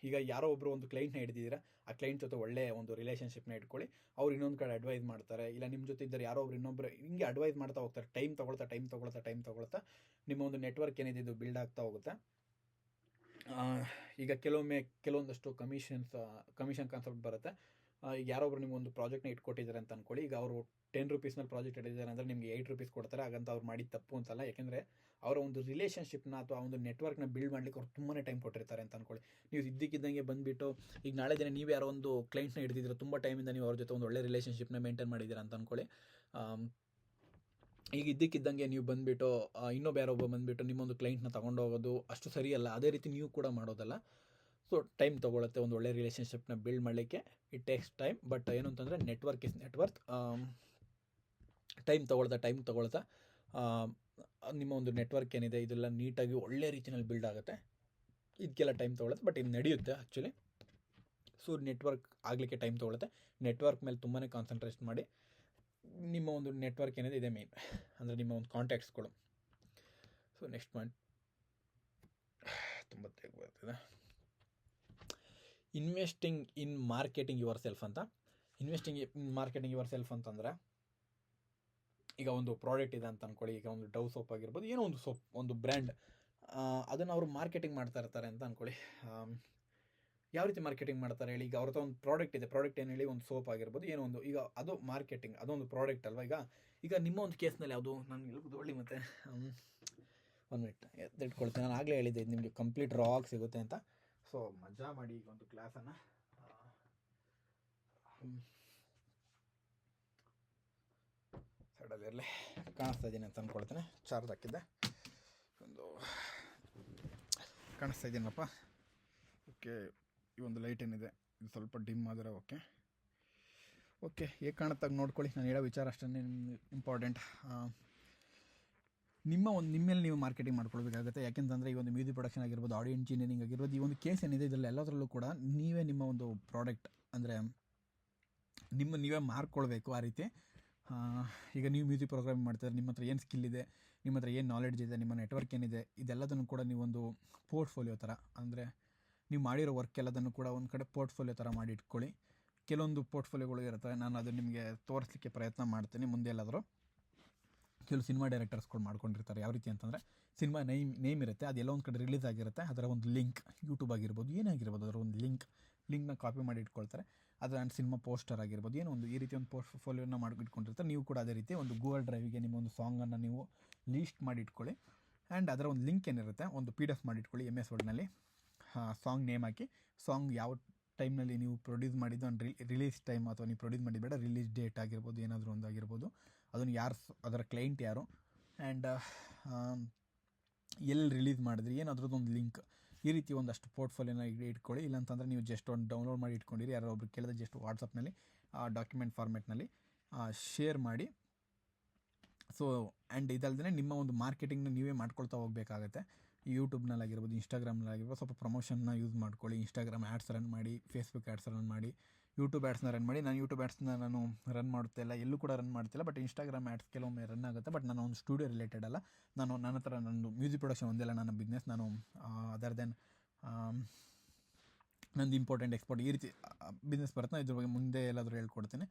ಈಗ ಯಾರೋ ಒಬ್ಬರು ಒಂದು ಕ್ಲೈಂಟ್ನ ಹಿಡಿದಿದ್ದೀರಾ, ಆ ಕ್ಲೈಂಟ್ ಜೊತೆ ಒಳ್ಳೆಯ ಒಂದು ರಿಲೇಷನ್ಶಿಪ್ನ ಇಟ್ಕೊಳ್ಳಿ. ಅವ್ರು ಇನ್ನೊಂದು ಕಡೆ ಅಡ್ವೈಸ್ ಮಾಡ್ತಾರೆ, ಇಲ್ಲ ನಿಮ್ಮ ಜೊತೆ ಇದ್ದರೆ ಯಾರೋ ಒಬ್ರು ಇನ್ನೊಬ್ಬರು ಹಿಂಗೆ ಅಡ್ವೈಸ್ ಮಾಡ್ತಾ ಹೋಗ್ತಾರೆ. ಟೈಮ್ ತೊಗೊಳ್ತಾ ನಿಮ್ಮ ಒಂದು ನೆಟ್ವರ್ಕ್ ಏನಿದೆ ಇದು ಬಿಲ್ಡ್ ಆಗ್ತಾ ಹೋಗುತ್ತೆ. ಈಗ ಕೆಲವೊಂದಷ್ಟು ಕಮಿಷನ್ ಕಾನ್ಸೆಪ್ಟ್ ಬರುತ್ತೆ. ಈಗ ಯಾರೊಬ್ರು ನಿಮ್ಗೊಂದು ಪ್ರಾಜೆಕ್ಟ್ನ ಇಟ್ಕೊಟ್ಟಿದ್ದಾರೆ ಅಂತ ಅಂದ್ಕೊಳ್ಳಿ. ಈಗ ಅವರು 10 ರೂಪೀಸ್ನಲ್ಲಿ ಪ್ರಾಜೆಕ್ಟ್ ಇಟ್ಟಿದ್ದಾರೆ ಅಂದರೆ ನಿಮಗೆ 8 ರೂಪೀಸ್ ಕೊಡ್ತಾರೆ. ಹಾಗಂತ ಅವ್ರು ಮಾಡಿದ ತಪ್ಪು ಅಂತಲ್ಲ, ಯಾಕೆಂದರೆ ಅವರ ಒಂದು ರಿಲೇಷನ್ಶಿಪ್ನ ಅಥವಾ ಒಂದು ನೆಟ್ವರ್ಕ್ನ ಬಿಲ್ಡ್ ಮಾಡಲಿಕ್ಕೆ ಅವ್ರು ತುಂಬಾ ಟೈಮ್ ಕೊಟ್ಟಿರ್ತಾರೆ ಅಂತ ಅಂದ್ಕೊಳ್ಳಿ. ನೀವು ಇದ್ದಕ್ಕಿದ್ದಂಗೆ ಬಂದುಬಿಟ್ಟು ಈಗ ನಾಳೆ ದಿನ ನೀವು ಯಾರೋ ಒಂದು ಕ್ಲೈಂಟ್ನ ಹಿಡಿದಿದ್ರೆ, ತುಂಬ ಟೈಮಿಂದ ನೀವು ಅವ್ರ ಜೊತೆ ಒಂದು ಒಳ್ಳೆ ರಿಲೇಷನ್ಶಿಪ್ನ ಮೇಂಟೈನ್ ಮಾಡಿದ್ದೀರಾ ಅಂತ ಅಂದ್ಕೊಳ್ಳಿ. ಈಗ ಇದ್ದಕ್ಕಿದ್ದಂಗೆ ನೀವು ಬಂದುಬಿಟ್ಟು ಇನ್ನೊಬ್ಬ ಯಾರೊಬ್ಬ ಬಂದುಬಿಟ್ಟು ನಿಮ್ಮೊಂದು ಕ್ಲೈಂಟ್ನ ತೊಗೊಂಡೋಗೋದು ಅಷ್ಟು ಸರಿಯಲ್ಲ. ಅದೇ ರೀತಿ ನೀವು ಕೂಡ ಮಾಡೋದಲ್ಲ. ಸೊ ಟೈಮ್ ತೊಗೊಳುತ್ತೆ ಒಂದು ಒಳ್ಳೆ ರಿಲೇಷನ್ಶಿಪ್ನ ಬಿಲ್ಡ್ ಮಾಡಲಿಕ್ಕೆ. It takes time. ಬಟ್ ಏನು ಅಂತಂದರೆ ನೆಟ್ವರ್ಕ್ ಇಸ್ ನೆಟ್ವರ್ಕ್. ಟೈಮ್ ತೊಗೊಳ್ತಾ ನಿಮ್ಮ ಒಂದು ನೆಟ್ವರ್ಕ್ ಏನಿದೆ ಇದೆಲ್ಲ ನೀಟಾಗಿ ಒಳ್ಳೆ ರೀತಿಯಲ್ಲಿ ಬಿಲ್ಡ್ ಆಗುತ್ತೆ. ಇದಕ್ಕೆಲ್ಲ ಟೈಮ್ ತೊಗೊಳುತ್ತೆ, ಬಟ್ ಇದು ನಡೆಯುತ್ತೆ ಆ್ಯಕ್ಚುಲಿ. ಸೊ ನೆಟ್ವರ್ಕ್ ಆಗಲಿಕ್ಕೆ ಟೈಮ್ ತೊಗೊಳುತ್ತೆ. ನೆಟ್ವರ್ಕ್ ಮೇಲೆ ತುಂಬಾ ಕಾನ್ಸಂಟ್ರೇಟ್ ಮಾಡಿ. ನಿಮ್ಮ ಒಂದು ನೆಟ್ವರ್ಕ್ ಏನಿದೆ ಇದೆ ಮೇನ್, ಅಂದರೆ ನಿಮ್ಮ ಒಂದು ಕಾಂಟ್ಯಾಕ್ಟ್ಸ್ಗಳು. ಸೊ ನೆಕ್ಸ್ಟ್ ಪಾಯಿಂಟ್ ತುಂಬ ತೆಗೆ ಬರ್ತಿದೆ, investing in marketing yourself ಅಂತ. Investing in marketing yourself ಅಂತಂದರೆ, ಈಗ ಒಂದು ಪ್ರಾಡಕ್ಟ್ ಇದೆ ಅಂತ ಅಂದ್ಕೊಳ್ಳಿ. ಈಗ ಒಂದು ಡವ್ ಸೋಪ್ ಆಗಿರ್ಬೋದು, ಏನೋ ಒಂದು ಸೋಪ್, ಒಂದು ಬ್ರ್ಯಾಂಡ್, ಅದನ್ನು ಅವರು ಮಾರ್ಕೆಟಿಂಗ್ ಮಾಡ್ತಾ ಇರ್ತಾರೆ ಅಂತ ಅಂದ್ಕೊಳ್ಳಿ. ಯಾವ ರೀತಿ ಮಾರ್ಕೆಟಿಂಗ್ ಮಾಡ್ತಾರೆ ಹೇಳಿ? ಈಗ ಅವ್ರ ಹತ್ರ ಒಂದು ಪ್ರಾಡಕ್ಟ್ ಇದೆ. ಪ್ರಾಡಕ್ಟ್ ಏನು ಹೇಳಿ, ಒಂದು ಸೋಪ್ ಆಗಿರ್ಬೋದು, ಏನೋ ಒಂದು. ಈಗ ಅದು ಮಾರ್ಕೆಟಿಂಗ್, ಅದೊಂದು ಪ್ರಾಡಕ್ಟ್ ಅಲ್ವಾ. ಈಗ ನಿಮ್ಮ ಒಂದು ಕೇಸ್ನಲ್ಲಿ ಯಾವುದು ನಾನು ಹೇಳ್ಬೋದು ಒಳ್ಳೆ, ಮತ್ತು 1 ಮಿನಿಟ್ ಎತ್ತಿಟ್ಕೊಳ್ತೀನಿ. ನಾನು ಆಗಲೇ ಹೇಳಿದ್ದೆ ಇದು ನಿಮಗೆ ಕಂಪ್ಲೀಟ್ ರಾ ಆಗಿ ಸಿಗುತ್ತೆ ಅಂತ. ಸೊ ಮಜಾ ಮಾಡಿ ಈಗ ಒಂದು ಕ್ಲಾಸನ್ನು. ಸೈಡಲ್ಲಿ ಇರಲಿ, ಕಾಣಿಸ್ತಾ ಇದ್ದೀನಿ ಅಂತ ಅಂದ್ಕೊಳ್ತೇನೆ. ಚಾರ್ಜ್ ಹಾಕಿದ್ದೆ, ಒಂದು ಕಾಣಿಸ್ತಾ ಇದ್ದೀನಪ್ಪ. ಓಕೆ, ಈ ಒಂದು ಲೈಟ್ ಏನಿದೆ ಇದು ಸ್ವಲ್ಪ ಡಿಮ್ ಆದರೆ ಓಕೆ ಹೇಗೆ ಕಾಣುತ್ತಾಗ ನೋಡ್ಕೊಳ್ಳಿ. ನಾನು ಹೇಳೋ ವಿಚಾರ ಅಷ್ಟೇ ಇಂಪಾರ್ಟೆಂಟ್. ನಿಮ್ಮಲ್ಲಿ ನೀವು ಮಾರ್ಕೆಟಿಂಗ್ ಮಾಡ್ಕೊಳ್ಬೇಕಾಗುತ್ತೆ. ಯಾಕೆಂತಂದರೆ ಈ ಒಂದು ಮ್ಯೂಸಿಕ್ ಪ್ರೊಡಕ್ಷನ್ ಆಗಿರ್ಬೋದು, ಆಡಿಯೋ ಇಂಜಿನಿಯರಿಂಗ್ ಆಗಿರ್ಬೋದು, ಈ ಒಂದು ಕೇಸ್ ಏನಿದೆ ಇದರಲ್ಲಿ ಎಲ್ಲದರಲ್ಲೂ ಕೂಡ ನೀವೇ ನಿಮ್ಮ ಒಂದು ಪ್ರಾಡಕ್ಟ್ ಅಂದರೆ ನೀವೇ ಮಾರ್ಕೊಳ್ಬೇಕು. ಆ ರೀತಿ ಈಗ ನೀವು ಮ್ಯೂಸಿಕ್ ಪ್ರೋಗ್ರಾಮಿಂಗ್ ಮಾಡ್ತಿದ್ರೆ ನಿಮ್ಮ ಹತ್ರ ಏನು ಸ್ಕಿಲ್ ಇದೆ, ನಿಮ್ಮ ಹತ್ರ ಏನು ನಾಲೆಡ್ಜ್ ಇದೆ, ನಿಮ್ಮ ನೆಟ್ವರ್ಕ್ ಏನಿದೆ, ಇದೆಲ್ಲದನ್ನು ಕೂಡ ನೀವೊಂದು ಪೋರ್ಟ್ಫೋಲಿಯೋ ಥರ, ಅಂದರೆ ನೀವು ಮಾಡಿರೋ ವರ್ಕ್ ಎಲ್ಲದನ್ನು ಕೂಡ ಒಂದು ಕಡೆ ಪೋರ್ಟ್ಫೋಲಿಯೋ ಥರ ಮಾಡಿ ಇಟ್ಕೊಳ್ಳಿ. ಕೆಲವೊಂದು ಪೋರ್ಟ್ಫೋಲಿಯೋಗಳು ಇರುತ್ತೆ, ನಾನು ಅದು ನಿಮಗೆ ತೋರಿಸ್ಲಿಕ್ಕೆ ಪ್ರಯತ್ನ ಮಾಡ್ತೀನಿ ಮುಂದೆ ಎಲ್ಲಾದರೂ. ಕೆಲವು ಸಿನಿಮಾ ಡೈರೆಕ್ಟರ್ಸ್ಗಳು ಮಾಡ್ಕೊಂಡಿರ್ತಾರೆ. ಯಾವ ರೀತಿ ಅಂತಂದರೆ, ಸಿನಿಮಾ ನೇಮ್ ಇರುತ್ತೆ, ಅದೆಲ್ಲ ಒಂದು ಕಡೆ ರಿಲೀಸ್ ಆಗಿರುತ್ತೆ. ಅದರ ಒಂದು ಲಿಂಕ್, ಯೂಟ್ಯೂಬ್ ಆಗಿರ್ಬೋದು, ಏನೇ ಆಗಿರ್ಬೋದು, ಅದರ ಒಂದು ಲಿಂಕ್ನ ಕಾಪಿ ಮಾಡಿ ಇಟ್ಕೊಳ್ತಾರೆ. ಅದು ನನ್ನ ಸಿನಿಮಾ ಪೋಸ್ಟರ್ ಆಗಿರ್ಬೋದು, ಏನೋ ಒಂದು ಈ ರೀತಿ ಒಂದು ಪೋರ್ಟ್ಫೋಲಿಯೋನ ಮಾಡಿ ಇಟ್ಕೊಂಡಿರ್ತಾರೆ. ನೀವು ಕೂಡ ಅದೇ ರೀತಿ ಒಂದು ಗೂಗಲ್ ಡ್ರೈವಿಗೆ ನಿಮ್ಮ ಒಂದು ಸಾಂಗನ್ನು ನೀವು ಲೀಸ್ಟ್ ಮಾಡಿ ಇಟ್ಕೊಳ್ಳಿ. ಆ್ಯಂಡ್ ಅದರ ಒಂದು ಲಿಂಕ್ ಏನಿರುತ್ತೆ ಒಂದು PDF ಮಾಡಿ ಇಟ್ಕೊಳ್ಳಿ MS ವರ್ಡ್ನಲ್ಲಿ. ಸಾಂಗ್ ನೇಮ್ ಹಾಕಿ, ಸಾಂಗ್ ಯಾವ ಟೈಮ್ನಲ್ಲಿ ನೀವು ಪ್ರೊಡ್ಯೂಸ್ ಮಾಡಿದ್ದು ಒಂದು ರಿಲೀಸ್ ಟೈಮ್, ಅಥವಾ ನೀವು ಪ್ರೊಡ್ಯೂಸ್ ಮಾಡಿದ್ದು ಬೇಡ, ರಿಲೀಸ್ ಡೇಟ್ ಆಗಿರ್ಬೋದು, ಏನಾದರೂ ಒಂದು ಆಗಿರ್ಬೋದು, ಅದನ್ನು ಯಾರು ಅದರ ಕ್ಲೈಂಟ್ ಯಾರು, ಆ್ಯಂಡ್ ಎಲ್ಲಿ ರಿಲೀಸ್ ಮಾಡಿದ್ರಿ, ಏನಾದ್ರದ್ದು ಒಂದು ಲಿಂಕ್, ಈ ರೀತಿ ಒಂದಷ್ಟು ಪೋರ್ಟ್ಫೋಲಿಯೋನ ಇಟ್ಕೊಳ್ಳಿ. ಇಲ್ಲಾಂತಂದರೆ ನೀವು ಜಸ್ಟ್ ಒಂದು ಡೌನ್ಲೋಡ್ ಮಾಡಿ ಇಟ್ಕೊಂಡಿರಿ, ಯಾರೋ ಒಬ್ರು ಕೇಳಿದ್ರೆ ಜಸ್ಟ್ ವಾಟ್ಸಪ್ನಲ್ಲಿ ಡಾಕ್ಯುಮೆಂಟ್ ಫಾರ್ಮೆಟ್ನಲ್ಲಿ ಶೇರ್ ಮಾಡಿ. ಸೊ ಆ್ಯಂಡ್ ಇದಲ್ದೇ ನಿಮ್ಮ ಒಂದು ಮಾರ್ಕೆಟಿಂಗ್ನ ನೀವೇ ಮಾಡ್ಕೊಳ್ತಾ ಹೋಗಬೇಕಾಗತ್ತೆ. ಯೂಟ್ಯೂಬ್ನಲ್ಲಾಗಿರ್ಬೋದು, ಇನ್ಸ್ಟಾಗ್ರಾಮ್ನಲ್ಲಾಗಿರ್ಬೋದು, ಸ್ವಲ್ಪ ಪ್ರಮೋಷನ್ನ ಯೂಸ್ ಮಾಡ್ಕೊಳ್ಳಿ. ಇನ್ಸ್ಟಾಗ್ರಾಮ್ ಆ್ಯಡ್ಸ್ ರನ್ ಮಾಡಿ, ಫೇಸ್ಬುಕ್ ಆ್ಯಡ್ಸ್ ರನ್ ಮಾಡಿ, ಯೂಟ್ಯೂಬ್ ಆ್ಯಡ್ಸ್ನ ರನ್ ಮಾಡಿ. ನಾನು ಯೂಟ್ಯೂಬ್ ಆ್ಯಡ್ಸ್ನ ನಾನು ರನ್ ಮಾಡ್ತಿಲ್ಲ, ಎಲ್ಲೂ ಕೂಡ ರನ್ ಮಾಡ್ತಿಲ್ಲ. ಬಟ್ ಇನ್ಸ್ಟಾಗ್ರಾಮ್ ಆ್ಯಡ್ಸ್ ಕೆಲವೊಮ್ಮೆ ರನ್ ಆಗುತ್ತೆ. ಬಟ್ ನಾನು ಒಂದು ಸ್ಟುಡಿಯೋ ರಿಲೇಟೆಡ್ ಅಲ್ಲ, ನನ್ನ ಹತ್ರ ನಂದು ಮ್ಯೂಸಿಕ್ ಪ್ರೊಡಕ್ಷನ್ ಒಂದಿಲ್ಲ ನನ್ನ ಬಿಸ್ನೆಸ್. ನಾನು ಅದರ್ ದೆನ್ ನಂದು ಇಂಪೋರ್ಟೆಂಟ್ ಎಕ್ಸ್ಪೋರ್ಟ್ ಈ ರೀತಿ ಬಿಸ್ನೆಸ್ ಬರುತ್ತೆ. ಇದ್ರ ಬಗ್ಗೆ ಮುಂದೆ ಎಲ್ಲಾದರೂ ಹೇಳ್ಕೊಡ್ತೀನಿ.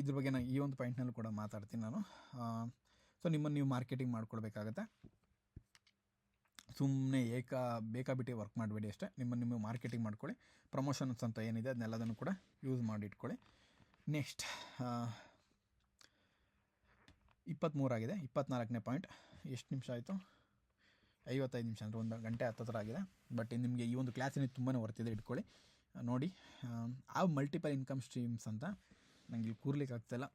ಇದ್ರ ಬಗ್ಗೆ ನಾನು ಈ ಒಂದು ಪಾಯಿಂಟ್ನಲ್ಲೂ ಕೂಡ ಮಾತಾಡ್ತೀನಿ ನಾನು. ಸೊ ನಿಮ್ಮನ್ನು ನೀವು ಮಾರ್ಕೆಟಿಂಗ್ ಮಾಡ್ಕೊಳ್ಬೇಕಾಗತ್ತೆ. ಸುಮ್ಮನೆ ಬೇಕಾಬಿಟ್ಟು ವರ್ಕ್ ಮಾಡಬೇಡಿ ಅಷ್ಟೇ. ನಿಮ್ಮನ್ನು ಮಾರ್ಕೆಟಿಂಗ್ ಮಾಡ್ಕೊಳ್ಳಿ. ಪ್ರಮೋಷನ್ಸ್ ಅಂತ ಏನಿದೆ ಅದನ್ನೆಲ್ಲದನ್ನು ಕೂಡ ಯೂಸ್ ಮಾಡಿ ಇಟ್ಕೊಳ್ಳಿ. ನೆಕ್ಸ್ಟ್ 23 ಆಗಿದೆ. 24ನೇ ಪಾಯಿಂಟ್. ಎಷ್ಟು ನಿಮಿಷ ಆಯಿತು? 55 ನಿಮಿಷ, ಅಂದರೆ 1 ಗಂಟೆ ಹತ್ತಿರ ಆಗಿದೆ. ಬಟ್ ನಿಮಗೆ ಈ ಒಂದು ಕ್ಲಾಸಿನ ತುಂಬಾ ವರ್ತಿದೆ, ಇಟ್ಕೊಳ್ಳಿ. ನೋಡಿ, ಆ ಮಲ್ಟಿಪಲ್ ಇನ್ಕಮ್ ಸ್ಟ್ರೀಮ್ಸ್ ಅಂತ ನಂಗೆ ಇಲ್ಲಿ ಕೂರ್ಲಿಕ್ಕೆ ಆಗ್ತಾಯಿಲ್ಲ.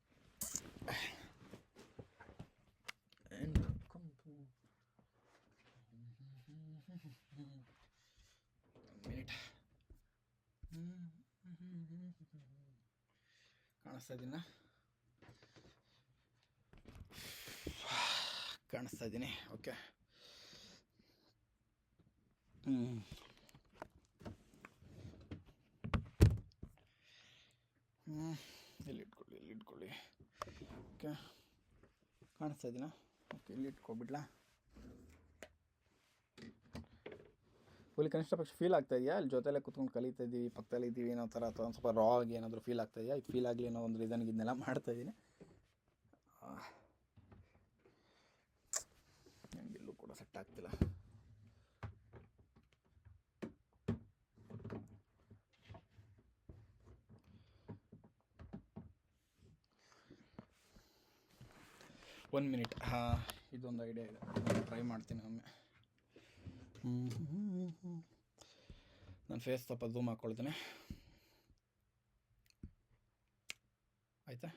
ಮಿನಿಟ್ ಕಾಣಿಸ್ತಾ ಇದ್ದೀನಿ. ಓಕೆ, ಎಲ್ಲಿ ಇಟ್ಕೊಳ್ಳಿ. ಓಕೆ, ಕಾಣಿಸ್ತಾ ಇದ್ದೀನಾ? ಓಕೆ, ಇಲ್ಲಿ ಇಟ್ಕೊಬಿಡ್ಲಾ? ಫುಲ್ ಕನಿಷ್ಠ ಪಕ್ಷ ಫೀಲ್ ಆಗ್ತಾ ಇದೆಯಾ? ಅಲ್ಲಿ ಜೊತೆಲೆ ಕೂತ್ಕೊಂಡು ಕಲಿತಾ ಇದ್ದೀವಿ, ಪಕ್ಕದಲ್ಲಿ ಇದ್ದೀವಿ ಅನ್ನೋ ಥರ, ಅಥವಾ ಒಂದು ಸ್ವಲ್ಪ ರಾ ಆಗಿ ಏನಾದರೂ ಫೀಲ್ ಆಗ್ತಾ ಇದೆಯಾ? ಇದು ಫೀಲ್ ಆಗಲಿ ಅನ್ನೋ ಒಂದು ರೀಸನ್ಗೆ ಇದನ್ನೆಲ್ಲ ಮಾಡ್ತಾಯಿದ್ದೀನಿ. ನನಗೆಲ್ಲೂ ಕೂಡ ಸೆಟ್ ಆಗ್ತಿಲ್ಲ. One minute. ಇದೊಂದು ಐಡಿಯಾ ಇದೆ, ಟ್ರೈ ಮಾಡ್ತೀನಿ ಒಮ್ಮೆ. ನಾನು ಫೇಸ್ ಸ್ವಲ್ಪ ಝೂಮ್ ಹಾಕ್ಕೊಳ್ತೇನೆ, ಆಯಿತಾ?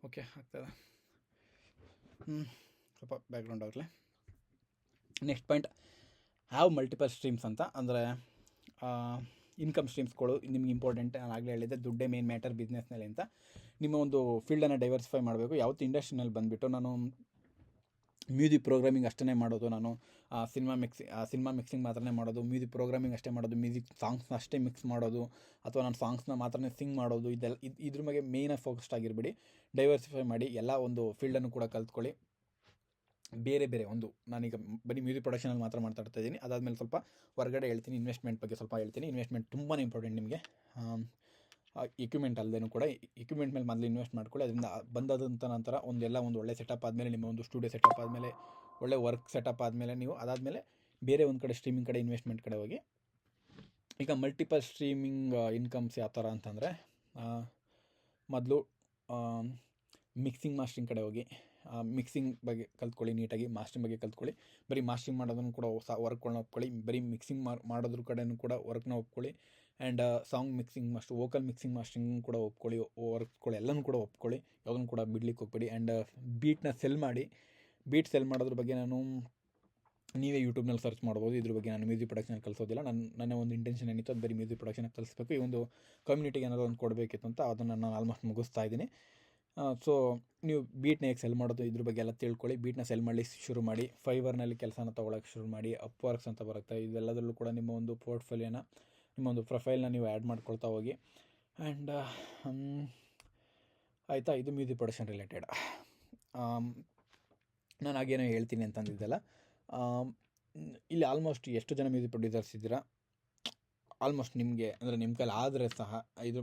ಓಕೆ, ಆಗ್ತದೆ. ಸ್ವಲ್ಪ ಬ್ಯಾಕ್ಗ್ರೌಂಡ್ ಆಗಲಿ. Next point, have multiple streams ಅಂತ. ಅಂದರೆ ಇನ್ಕಮ್ ಸ್ಟ್ರೀಮ್ಸ್ಗಳು ನಿಮ್ಗೆ ಇಂಪಾರ್ಟೆಂಟ್. ನಾನು ಆಗಲೇ ಹೇಳಿದ್ದೆ, ದುಡ್ಡೇ ಮೇನ್ ಮ್ಯಾಟರ್ ಬಿಸ್ನೆಸ್ನಲ್ಲಿ ಅಂತ. ನಿಮ್ಮ ಒಂದು ಫೀಲ್ಡನ್ನು ಡೈವರ್ಸಿಫೈ ಮಾಡಬೇಕು. ಯಾವತ್ತು ಇಂಡಸ್ಟ್ರಿನಲ್ಲಿ ಬಂದುಬಿಟ್ಟು ನಾನು ಮ್ಯೂಸಿಕ್ ಪ್ರೋಗ್ರಾಮಿಂಗ್ ಅಷ್ಟೇ ಮಾಡೋದು, ನಾನು ಸಿನಿಮಾ ಮಿಕ್ಸಿಂಗ್ ಮಾತ್ರನೇ ಮಾಡೋದು, ಮ್ಯೂಸಿಕ್ ಪ್ರೋಗ್ರಾಮಿಂಗ್ ಅಷ್ಟೇ ಮಾಡೋದು, ಮ್ಯೂಸಿಕ್ ಸಾಂಗ್ಸ್ನ ಅಷ್ಟೇ ಮಿಕ್ಸ್ ಮಾಡೋದು, ಅಥವಾ ನಾನು ಸಾಂಗ್ಸ್ನ ಮಾತ್ರನೇ ಸಿಂಗ್ ಮಾಡೋದು, ಇದೆಲ್ಲ ಇದ್ರ ಬಗ್ಗೆ ಮೇಯ್ನಾಗಿ ಫೋಕಸ್ಡ್ ಆಗಿರಬೇಡಿ. ಡೈವರ್ಸಿಫೈ ಮಾಡಿ, ಎಲ್ಲ ಒಂದು ಫೀಲ್ಡನ್ನು ಕೂಡ ಕಲ್ತ್ಕೊಳ್ಳಿ. ಬೇರೆ ಒಂದು ನಾನೀಗ ಬರೀ ಮ್ಯೂಸಿಕ್ ಪ್ರೊಡಕ್ಷನಲ್ಲಿ ಮಾತ್ರ ಮಾತಾಡ್ತಾ ಇದ್ದೀನಿ. ಅದಾದಮೇಲೆ ಸ್ವಲ್ಪ ಹೊರಗಡೆ ಹೇಳ್ತೀನಿ, ಇನ್ವೆಸ್ಟ್ಮೆಂಟ್ ಬಗ್ಗೆ ಸ್ವಲ್ಪ ಹೇಳ್ತೀನಿ. ಇನ್ವೆಸ್ಟ್ಮೆಂಟ್ ತುಂಬಾ ಇಂಪಾರ್ಟೆಂಟ್ ನಿಮಗೆ. ಎಕ್ವಿಪ್ಮೆಂಟ್ ಅಲ್ಲದೇನೂ ಕೂಡ ಎಕ್ವಿಪ್ಮೆಂಟ್ ಮೇಲೆ ಮೊದಲು ಇನ್ವೆಸ್ಟ್ ಮಾಡ್ಕೊಳ್ಳಿ. ಅದರಿಂದ ಬಂದಾದಂಥ ನಂತರ ಒಂದು ಒಳ್ಳೆ ಸೆಟಪ್ ಆದಮೇಲೆ, ನಿಮ್ಮ ಒಂದು ಸ್ಟುಡಿಯೋ ಸೆಟಪ್ ಆದಮೇಲೆ, ಒಳ್ಳೆ ವರ್ಕ್ ಸೆಟಪ್ ಆದಮೇಲೆ, ನೀವು ಅದಾದಮೇಲೆ ಬೇರೆ ಒಂದು ಕಡೆ ಸ್ಟ್ರೀಮಿಂಗ್ ಕಡೆ ಇನ್ವೆಸ್ಟ್ಮೆಂಟ್ ಕಡೆ ಹೋಗಿ. ಈಗ ಮಲ್ಟಿಪಲ್ ಸ್ಟ್ರೀಮಿಂಗ್ ಇನ್ಕಮ್ಸ್ ಯಾವ ಥರ ಅಂತಂದರೆ, ಮೊದಲು ಮಿಕ್ಸಿಂಗ್ ಮಾಸ್ಟ್ರಿಂಗ್ ಕಡೆ ಹೋಗಿ ಮಿಕ್ಸಿಂಗ್ ಬಗ್ಗೆ ಕಲ್ತ್ಕೊಳ್ಳಿ ನೀಟಾಗಿ. ಮಾಸ್ಟ್ರಿಂಗ್ ಬಗ್ಗೆ ಕಲ್ತ್ಕೊಳ್ಳಿ. ಬರೀ ಮಾಸ್ಟ್ರಿಂಗ್ ಮಾಡೋದನ್ನು ಕೂಡ ವರ್ಕ್ಗಳನ್ನ ಒಪ್ಕೊಳ್ಳಿ. ಬರೀ ಮಿಕ್ಸಿಂಗ್ ಮಾಡೋದ್ರ ಕಡೆಯೂ ಕೂಡ ವರ್ಕ್ನ ಒಪ್ಕೊಳ್ಳಿ. And song mixing vocal mixing mastering ಕೂಡ ಒಪ್ಕೊಳ್ಳಿ, ವರ್ಕ್ಗಳು ಎಲ್ಲನೂ ಕೂಡ ಒಪ್ಕೊಳ್ಳಿ. ಯಾವುದನ್ನು ಕೂಡ ಬಿಡ್ಲಿಕ್ಕೆ ಹೋಗ್ಬೇಡಿ. ಆ್ಯಂಡ್ ಬೀಟ್ನ ಸೆಲ್ ಮಾಡಿ. ಬೀಟ್ ಸೆಲ್ ಮಾಡೋದ್ರ ಬಗ್ಗೆ ನೀವೇ ಯೂಟ್ಯೂಬ್ನಲ್ಲಿ ಸರ್ಚ್ ಮಾಡ್ಬೋದು. ಇದ್ರ ಬಗ್ಗೆ ನಾನು ಮ್ಯೂಸಿಕ್ ಪ್ರೊಡಕ್ಷನಲ್ಲಿ ಕಲಿಸೋದಿಲ್ಲ. ನನ್ನ ಒಂದು ಇಂಟೆನ್ಷನ್ ಏನಿತ್ತು ಅದು ಬರೀ ಮ್ಯೂಸಿಕ್ ಪ್ರೊಡಕ್ಷನಾಗಿ ಕಲಿಸ್ಬೇಕು. ಈ ಒಂದು ಕಮ್ಯುನಿಟಿಗೆ ಏನಾದರೂ ಒಂದು ಕೊಡಬೇಕಿತ್ತು ಅಂತ ಅದನ್ನು ನಾನು ಆಲ್ಮೋಸ್ಟ್ ಮುಗಿಸ್ತಾ ಇದ್ದೀನಿ. ಸೊ ನೀವು ಬೀಟ್ನ ಹೇಗೆ ಸೆಲ್ ಮಾಡೋದು ಇದ್ರ ಬಗ್ಗೆ ಎಲ್ಲ ತಿಳ್ಕೊಳ್ಳಿ. ಬೀಟ್ನ ಸೆಲ್ ಮಾಡಲಿಕ್ಕೆ ಶುರು ಮಾಡಿ. ಫೈವರ್ನಲ್ಲಿ ಕೆಲಸನ ತೊಗೊಳಕ್ಕೆ ಶುರು ಮಾಡಿ. ಅಪ್ವರ್ಕ್ಸ್ ಅಂತ ಬರುತ್ತೆ. ಇದೆಲ್ಲದರಲ್ಲೂ ಕೂಡ ನಿಮ್ಮ ಒಂದು ಪೋರ್ಟ್ಫೋಲಿಯೋನ, ನಿಮ್ಮ ಒಂದು ಪ್ರೊಫೈಲ್ನ ನೀವು ಆ್ಯಡ್ ಮಾಡ್ಕೊಳ್ತಾ ಹೋಗಿ. ಆ್ಯಂಡ್ ಆಯಿತಾ, ಇದು ಮ್ಯೂಸಿಕ್ ಪ್ರೊಡಕ್ಷನ್ ರಿಲೇಟೆಡ್. ನಾನು ಹಾಗೇನೋ ಹೇಳ್ತೀನಿ ಅಂತಂದಿದ್ದೆಲ್ಲ. ಇಲ್ಲಿ ಆಲ್ಮೋಸ್ಟ್ ಎಷ್ಟು ಜನ ಮ್ಯೂಸಿಕ್ ಪ್ರೊಡ್ಯೂಸರ್ಸ್ ಇದ್ದೀರಾ? ಆಲ್ಮೋಸ್ಟ್ ನಿಮಗೆ ಅಂದರೆ ನಿಮ್ಮ ಕೈಲಿ ಆದರೆ ಸಹ ಇದು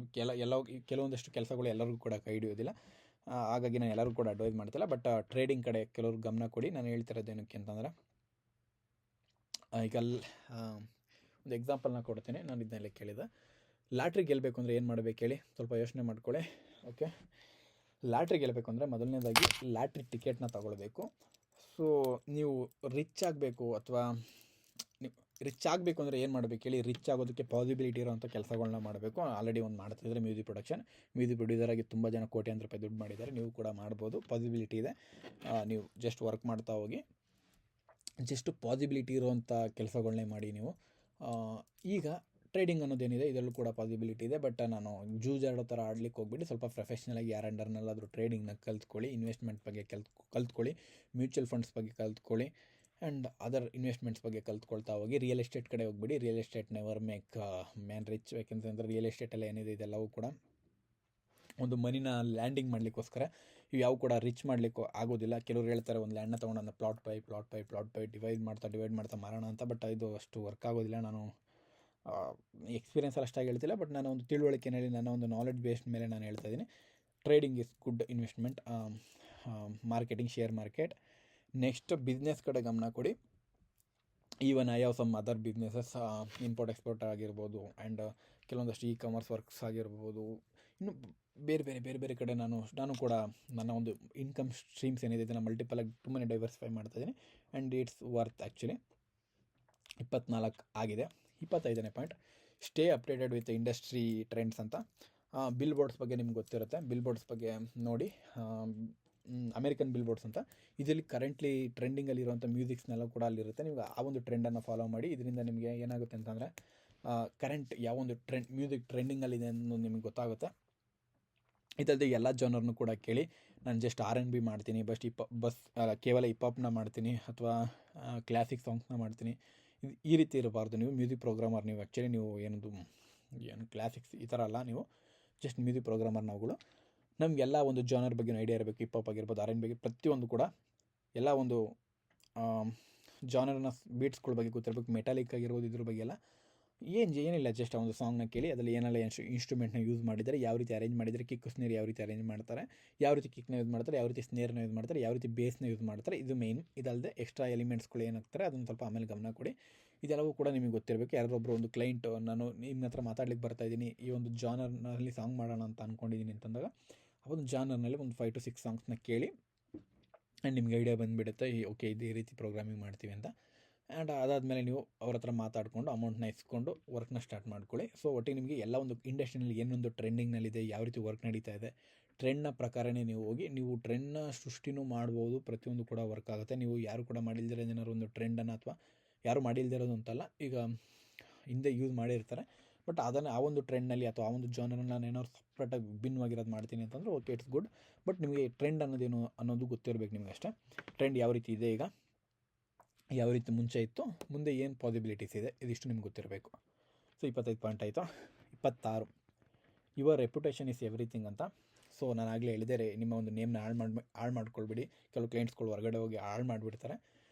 ಕೆಲವೊಂದಷ್ಟು ಕೆಲಸಗಳು ಎಲ್ಲರಿಗೂ ಕೂಡ ಕೈ ಹಿಡಿಯೋದಿಲ್ಲ. ಹಾಗಾಗಿ ನಾನು ಎಲ್ಲರಿಗೂ ಕೂಡ ಅಡ್ವೈಸ್ ಮಾಡ್ತಿಲ್ಲ. ಬಟ್ ಟ್ರೇಡಿಂಗ್ ಕಡೆ ಕೆಲವರು ಗಮನ ಕೊಡಿ. ನಾನು ಹೇಳ್ತಿರೋದು ಏನಕ್ಕೆ ಅಂತಂದರೆ, ಈಗ ಒಂದು ಎಕ್ಸಾಂಪಲ್ನ ಕೊಡ್ತೀನಿ. ನಾನು ಇದನ್ನೆಲ್ಲ ಕೇಳಿದೆ. ಲಾಟ್ರಿ ಗೆಲ್ಲಬೇಕು ಅಂದರೆ ಏನು ಮಾಡಬೇಕು ಹೇಳಿ? ಸ್ವಲ್ಪ ಯೋಚನೆ ಮಾಡ್ಕೊಳ್ಳಿ. ಓಕೆ, ಲಾಟ್ರಿ ಗೆಲ್ಲಬೇಕು ಅಂದರೆ ಮೊದಲನೇದಾಗಿ ಲಾಟ್ರಿ ಟಿಕೆಟ್ನ ತಗೊಳ್ಬೇಕು. ಸೊ ನೀವು ರಿಚ್ ಆಗಬೇಕು ಅಥವಾ ನೀವು ರಿಚ್ ಆಗಬೇಕು ಅಂದರೆ ಏನು ಮಾಡಬೇಕು ಹೇಳಿ? ರಿಚ್ ಆಗೋದಕ್ಕೆ ಪಾಸಿಬಿಲಿಟಿ ಇರೋವಂಥ ಕೆಲಸಗಳನ್ನ ಮಾಡಬೇಕು. ಆಲ್ರೆಡಿ ಒಂದು ಮಾಡ್ತಿದ್ರೆ ಮ್ಯೂಸಿಕ್ ಪ್ರೊಡ್ಯೂಸರಾಗಿ ತುಂಬ ಜನ ಕೋಟ್ಯಾಂತರ ರೂಪಾಯಿ ದುಡ್ಡು ಮಾಡಿದ್ದಾರೆ. ನೀವು ಕೂಡ ಮಾಡ್ಬೋದು, ಪಾಸಿಬಿಲಿಟಿ ಇದೆ. ನೀವು ಜಸ್ಟ್ ವರ್ಕ್ ಮಾಡ್ತಾ ಹೋಗಿ, ಜಸ್ಟ್ ಪಾಸಿಬಿಲಿಟಿ ಇರೋವಂಥ ಕೆಲಸಗಳನ್ನೇ ಮಾಡಿ ನೀವು. ಈಗ ಟ್ರೇಡಿಂಗ್ ಅನ್ನೋದೇನಿದೆ, ಇದರಲ್ಲೂ ಕೂಡ ಪಾಸಿಬಿಲಿಟಿ ಇದೆ. ಬಟ್ ನಾನು ಜೂಜಾಡೋ ಥರ ಆಡ್ಲಿಕ್ಕೆ ಹೋಗ್ಬಿಟ್ಟು ಸ್ವಲ್ಪ ಪ್ರೊಫೆಷ್ನಲಾಗಿ ಯಾರ ಅಂಡರ್ನಲ್ಲಾದರೂ ಟ್ರೇಡಿಂಗ್ನ ಕಲ್ತ್ಕೊಳ್ಳಿ, ಇನ್ವೆಸ್ಟ್ಮೆಂಟ್ ಬಗ್ಗೆ ಕಲ್ತ್ಕೊಳ್ಳಿ, ಮ್ಯೂಚುವಲ್ ಫಂಡ್ಸ್ ಬಗ್ಗೆ ಕಲ್ತ್ಕೊಳ್ಳಿ, ಆ್ಯಂಡ್ ಅದರ್ ಇನ್ವೆಸ್ಟ್ಮೆಂಟ್ಸ್ ಬಗ್ಗೆ ಕಲ್ತ್ಕೊಳ್ತಾ ಹೋಗಿ. ರಿಯಲ್ ಎಸ್ಟೇಟ್ ಕಡೆ ಹೋಗ್ಬಿಡಿ. Real estate never make man rich. ಯಾಕೆಂತಂದರೆ ರಿಯಲ್ ಎಸ್ಟೇಟೆಲ್ಲ ಏನಿದೆ ಇದೆಲ್ಲವೂ ಕೂಡ ಒಂದು ಮನಿನ ಲ್ಯಾಂಡಿಂಗ್ ಮಾಡಲಿಕ್ಕೋಸ್ಕರ. ಇವು ಯಾವ ಕೂಡ ರಿಚ್ ಮಾಡಲಿಕ್ಕೂ ಆಗೋದಿಲ್ಲ. ಕೆಲವರು ಹೇಳ್ತಾರೆ ಒಂದು ಲ್ಯಾಂಡ್ನ ತೊಗೊಂಡು ಪ್ಲಾಟ್ ಬೈ ಡಿವೈಡ್ ಮಾಡ್ತಾ ಮಾರೋಣ ಅಂತ. ಬಟ್ ಇದು ಅಷ್ಟು ವರ್ಕ್ ಆಗೋದಿಲ್ಲ. ನಾನು ಎಕ್ಸ್ಪೀರಿಯನ್ಸಲ್ಲಿ ಅಷ್ಟಾಗಿ ಹೇಳ್ತಿಲ್ಲ, ಬಟ್ ನಾನು ಒಂದು ತಿಳುವಳಿಕೆಯಲ್ಲಿ ನನ್ನ ಒಂದು ನಾಲೆಡ್ಜ್ ಬೇಸ್ಡ್ ಮೇಲೆ ನಾನು ಹೇಳ್ತಾ ಇದ್ದೀನಿ. Trading is good investment. Marketing, share market. Next business ಕಡೆ ಗಮನ ಕೊಡಿ. Even I have some other businesses, import export ಆಗಿರ್ಬೋದು, ಆ್ಯಂಡ್ ಕೆಲವೊಂದಷ್ಟು ಕಾಮರ್ಸ್ ವರ್ಕ್ಸ್ ಆಗಿರ್ಬೋದು. ಇನ್ನು ಬೇರೆ ಕಡೆ ನಾನು ಕೂಡ ನನ್ನ ಒಂದು ಇನ್ಕಮ್ ಸ್ಟ್ರೀಮ್ಸ್ ಏನಿದೆ ಇದನ್ನು ಮಲ್ಟಿಪಲಾಗಿ ತುಂಬಾ ಡೈವರ್ಸಿಫೈ ಮಾಡ್ತಾಯಿದ್ದೀನಿ. ಆ್ಯಂಡ್ ಇಟ್ಸ್ ವರ್ತ್ ಆ್ಯಕ್ಚುಲಿ 24 ಆಗಿದೆ. 25ನೇ point, stay updated with industry trends ಅಂತ. ಬಿಲ್ ಬೋರ್ಡ್ಸ್ ಬಗ್ಗೆ ನಿಮ್ಗೆ ಗೊತ್ತಿರುತ್ತೆ. ಬಿಲ್ ಬೋರ್ಡ್ಸ್ ಬಗ್ಗೆ ನೋಡಿ, ಅಮೇರಿಕನ್ ಬಿಲ್ ಬೋರ್ಡ್ಸ್ ಅಂತ. ಇದರಲ್ಲಿ ಕರೆಂಟ್ಲಿ ಟ್ರೆಂಡಿಂಗಲ್ಲಿರುವಂಥ ಮ್ಯೂಸಿಕ್ಸ್ನೆಲ್ಲ ಕೂಡ ಅಲ್ಲಿರುತ್ತೆ. ನೀವು ಆ ಒಂದು ಟ್ರೆಂಡನ್ನು ಫಾಲೋ ಮಾಡಿ. ಇದರಿಂದ ನಿಮಗೆ ಏನಾಗುತ್ತೆ ಅಂತಂದರೆ ಕರೆಂಟ್ ಯಾವೊಂದು ಮ್ಯೂಸಿಕ್ ಟ್ರೆಂಡಿಂಗಲ್ಲಿದೆ ಅನ್ನೋದು ನಿಮಗೆ ಗೊತ್ತಾಗುತ್ತೆ. ಇದಲ್ಲದೆ ಎಲ್ಲ ಜಾನರ್ನು ಕೂಡ ಕೇಳಿ. ನಾನು ಜಸ್ಟ್ R&B ಮಾಡ್ತೀನಿ, ಕೇವಲ ಹಿಪಾಪ್ನ ಮಾಡ್ತೀನಿ, ಅಥವಾ ಕ್ಲಾಸಿಕ್ ಸಾಂಗ್ಸ್ನ ಮಾಡ್ತೀನಿ, ಈ ರೀತಿ ಇರಬಾರ್ದು. ನೀವು ಮ್ಯೂಸಿಕ್ ಪ್ರೋಗ್ರಾಮರ್. ನೀವು ಆ್ಯಕ್ಚುಲಿ ನೀವು ಏನು ಕ್ಲಾಸಿಕ್ಸ್ ಈ ಥರ ಅಲ್ಲ, ನೀವು ಜಸ್ಟ್ ಮ್ಯೂಸಿಕ್ ಪ್ರೋಗ್ರಾಮರ್. ನಾವುಗಳು ನಮಗೆಲ್ಲ ಒಂದು ಜಾನರ್ ಬಗ್ಗೆ ಐಡಿಯಾ ಇರಬೇಕು. ಹಿಪಾಪ್ ಆಗಿರ್ಬೋದು, R&B ಬಗ್ಗೆ, ಪ್ರತಿಯೊಂದು ಕೂಡ ಎಲ್ಲ ಒಂದು ಜಾನರ್ನ ಬೀಟ್ಸ್ಗಳ ಬಗ್ಗೆ ಗೊತ್ತಿರಬೇಕು. ಮೆಟಾಲಿಕ್ ಆಗಿರ್ಬೋದು, ಇದ್ರ ಬಗ್ಗೆ ಎಲ್ಲ ಏನಿಲ್ಲ, ಜಸ್ಟ್ ಆ ಒಂದು ಸಾಂಗ್ನ ಕೇಳಿ. ಅದರಲ್ಲಿ ಏನೆಲ್ಲ ಇನ್ಸ್ಟ್ರೂಮೆಂಟ್ನ ಯೂಸ್ ಮಾಡಿದ್ದಾರೆ, ಯಾವ ರೀತಿ ಅರೇಂಜ್ ಮಾಡಿದ್ದಾರೆ, ಕಿಕ್ ಸ್ನೇರ್ ಯಾವ ರೀತಿ ಅರೇಂಜ್ ಮಾಡ್ತಾರೆ, ಯಾವ ರೀತಿ ಕಿಕ್ನ ಯೂಸ್ ಮಾಡ್ತಾರೆ, ಯಾವ ರೀತಿ ಸ್ನೇರ್ನ ಯೂಸ್ ಮಾಡ್ತಾರೆ, ಯಾವ ರೀತಿ ಬೇಸ್ನ ಯೂಸ್ ಮಾಡ್ತಾರೆ. ಇದು ಮೇಯ್ನ್. ಇದಲ್ಲದೆ ಎಕ್ಸ್ಟ್ರಾ ಎಲಿಮೆಂಟ್ಸ್ಗಳು ಏನಾಗ್ತಾರೆ ಅದನ್ನು ಸ್ವಲ್ಪ ಆಮೇಲೆ ಗಮನ ಕೊಡಿ. ಇದೆಲ್ಲವೂ ಕೂಡ ನಿಮಗೆ ಗೊತ್ತಿರಬೇಕು. ಯಾರೊಬ್ಬರು ಒಂದು ಕ್ಲೈಂಟ್, ನಾನು ನಿಮ್ಮ ಹತ್ರ ಮಾತಾಡ್ಲಿಕ್ಕೆ ಬರ್ತಾಯಿದ್ದೀನಿ, ಈ ಒಂದು ಜಾನರ್ನಲ್ಲಿ ಸಾಂಗ್ ಮಾಡೋಣ ಅಂತ ಅಂದ್ಕೊಂಡಿದ್ದೀನಿ ಅಂತಂದಾಗ, ಆ ಒಂದು ಜಾನರ್ನಲ್ಲಿ ಒಂದು 5 to 6 ಸಾಂಗ್ಸ್ನ ಕೇಳಿ. ಆ್ಯಂಡ್ ನಿಮ್ಗೆ ಐಡಿಯಾ ಬಂದುಬಿಡುತ್ತೆ, ಓಕೆ ಈ ರೀತಿ ಪ್ರೋಗ್ರಾಮಿಂಗ್ ಮಾಡ್ತೀವಿ ಅಂತ. ಆ್ಯಂಡ್ ಅದಾದಮೇಲೆ ನೀವು ಅವ್ರ ಹತ್ರ ಮಾತಾಡಿಕೊಂಡು ಅಮೌಂಟ್ನ ಇಸ್ಕೊಂಡು ವರ್ಕ್ನ ಸ್ಟಾರ್ಟ್ ಮಾಡ್ಕೊಳ್ಳಿ. ಸೊ ಒಟ್ಟಿಗೆ ನಿಮಗೆ ಎಲ್ಲ ಒಂದು ಇಂಡಸ್ಟ್ರಿನಲ್ಲಿ ಏನೊಂದು ಟ್ರೆಂಡಿಂಗ್ನಲ್ಲಿದೆ, ಯಾವ ರೀತಿ ವರ್ಕ್ ನಡೀತಾ ಇದೆ, ಟ್ರೆಂಡ್ನ ಪ್ರಕಾರನೇ ನೀವು ಹೋಗಿ. ನೀವು ಟ್ರೆಂಡ್ನ ಸೃಷ್ಟಿನೂ ಮಾಡ್ಬೋದು, ಪ್ರತಿಯೊಂದು ಕೂಡ ವರ್ಕ್ ಆಗುತ್ತೆ. ನೀವು ಯಾರು ಕೂಡ ಮಾಡಿಲ್ದಿರೋ ಏನಾದ್ರು ಒಂದು ಟ್ರೆಂಡನ್ನು, ಅಥವಾ ಯಾರು ಮಾಡಿಲ್ದಿರೋದು ಅಂತಲ್ಲ, ಈಗ ಹಿಂದೆ ಯೂಸ್ ಮಾಡಿರ್ತಾರೆ, ಬಟ್ ಅದನ್ನು ಆ ಒಂದು ಟ್ರೆಂಡ್ನಲ್ಲಿ ಅಥವಾ ಆ ಒಂದು ಜಾನರ್ನಲ್ಲಿ ನಾನು ಏನಾದ್ರು ಸಪ್ರೇಟಾಗಿ ವಿಭಿನ್ನವಾಗಿರೋದು ಮಾಡ್ತೀನಿ ಅಂತಂದರೆ ಓಕೆ, ಇಟ್ಸ್ ಗುಡ್. ಬಟ್ ನಿಮಗೆ ಟ್ರೆಂಡ್ ಅನ್ನೋದೇನು ಅನ್ನೋದು ಗೊತ್ತಿರಬೇಕು ನಿಮಗೆ ಅಷ್ಟೇ. ಟ್ರೆಂಡ್ ಯಾವ ರೀತಿ ಇದೆ, ಈಗ ಯಾವ ರೀತಿ ಮುಂಚೆ ಇತ್ತು, ಮುಂದೆ ಏನು ಪಾಸಿಬಿಲಿಟೀಸ್ ಇದೆ, ಇದಿಷ್ಟು ನಿಮ್ಗೆ ಗೊತ್ತಿರಬೇಕು. ಸೊ 25 ಪಾಯಿಂಟ್ ಆಯಿತು. 26, ಯುವರ್ ರೆಪ್ಯುಟೇಷನ್ ಇಸ್ ಎವ್ರಿಥಿಂಗ್ ಅಂತ. ಸೊ ನಾನು ಆಗಲೇ ಹೇಳಿದೆ, ನಿಮ್ಮ ಒಂದು ನೇಮ್ನ ಹಾಳು ಮಾಡ್ಕೊಳ್ಬೇಡಿ. ಕೆಲವು ಕ್ಲೈಂಟ್ಸ್ಗಳು ಹೊರಗಡೆ ಹೋಗಿ ಹಾಳು ಮಾಡಿಬಿಡ್ತಾರೆ.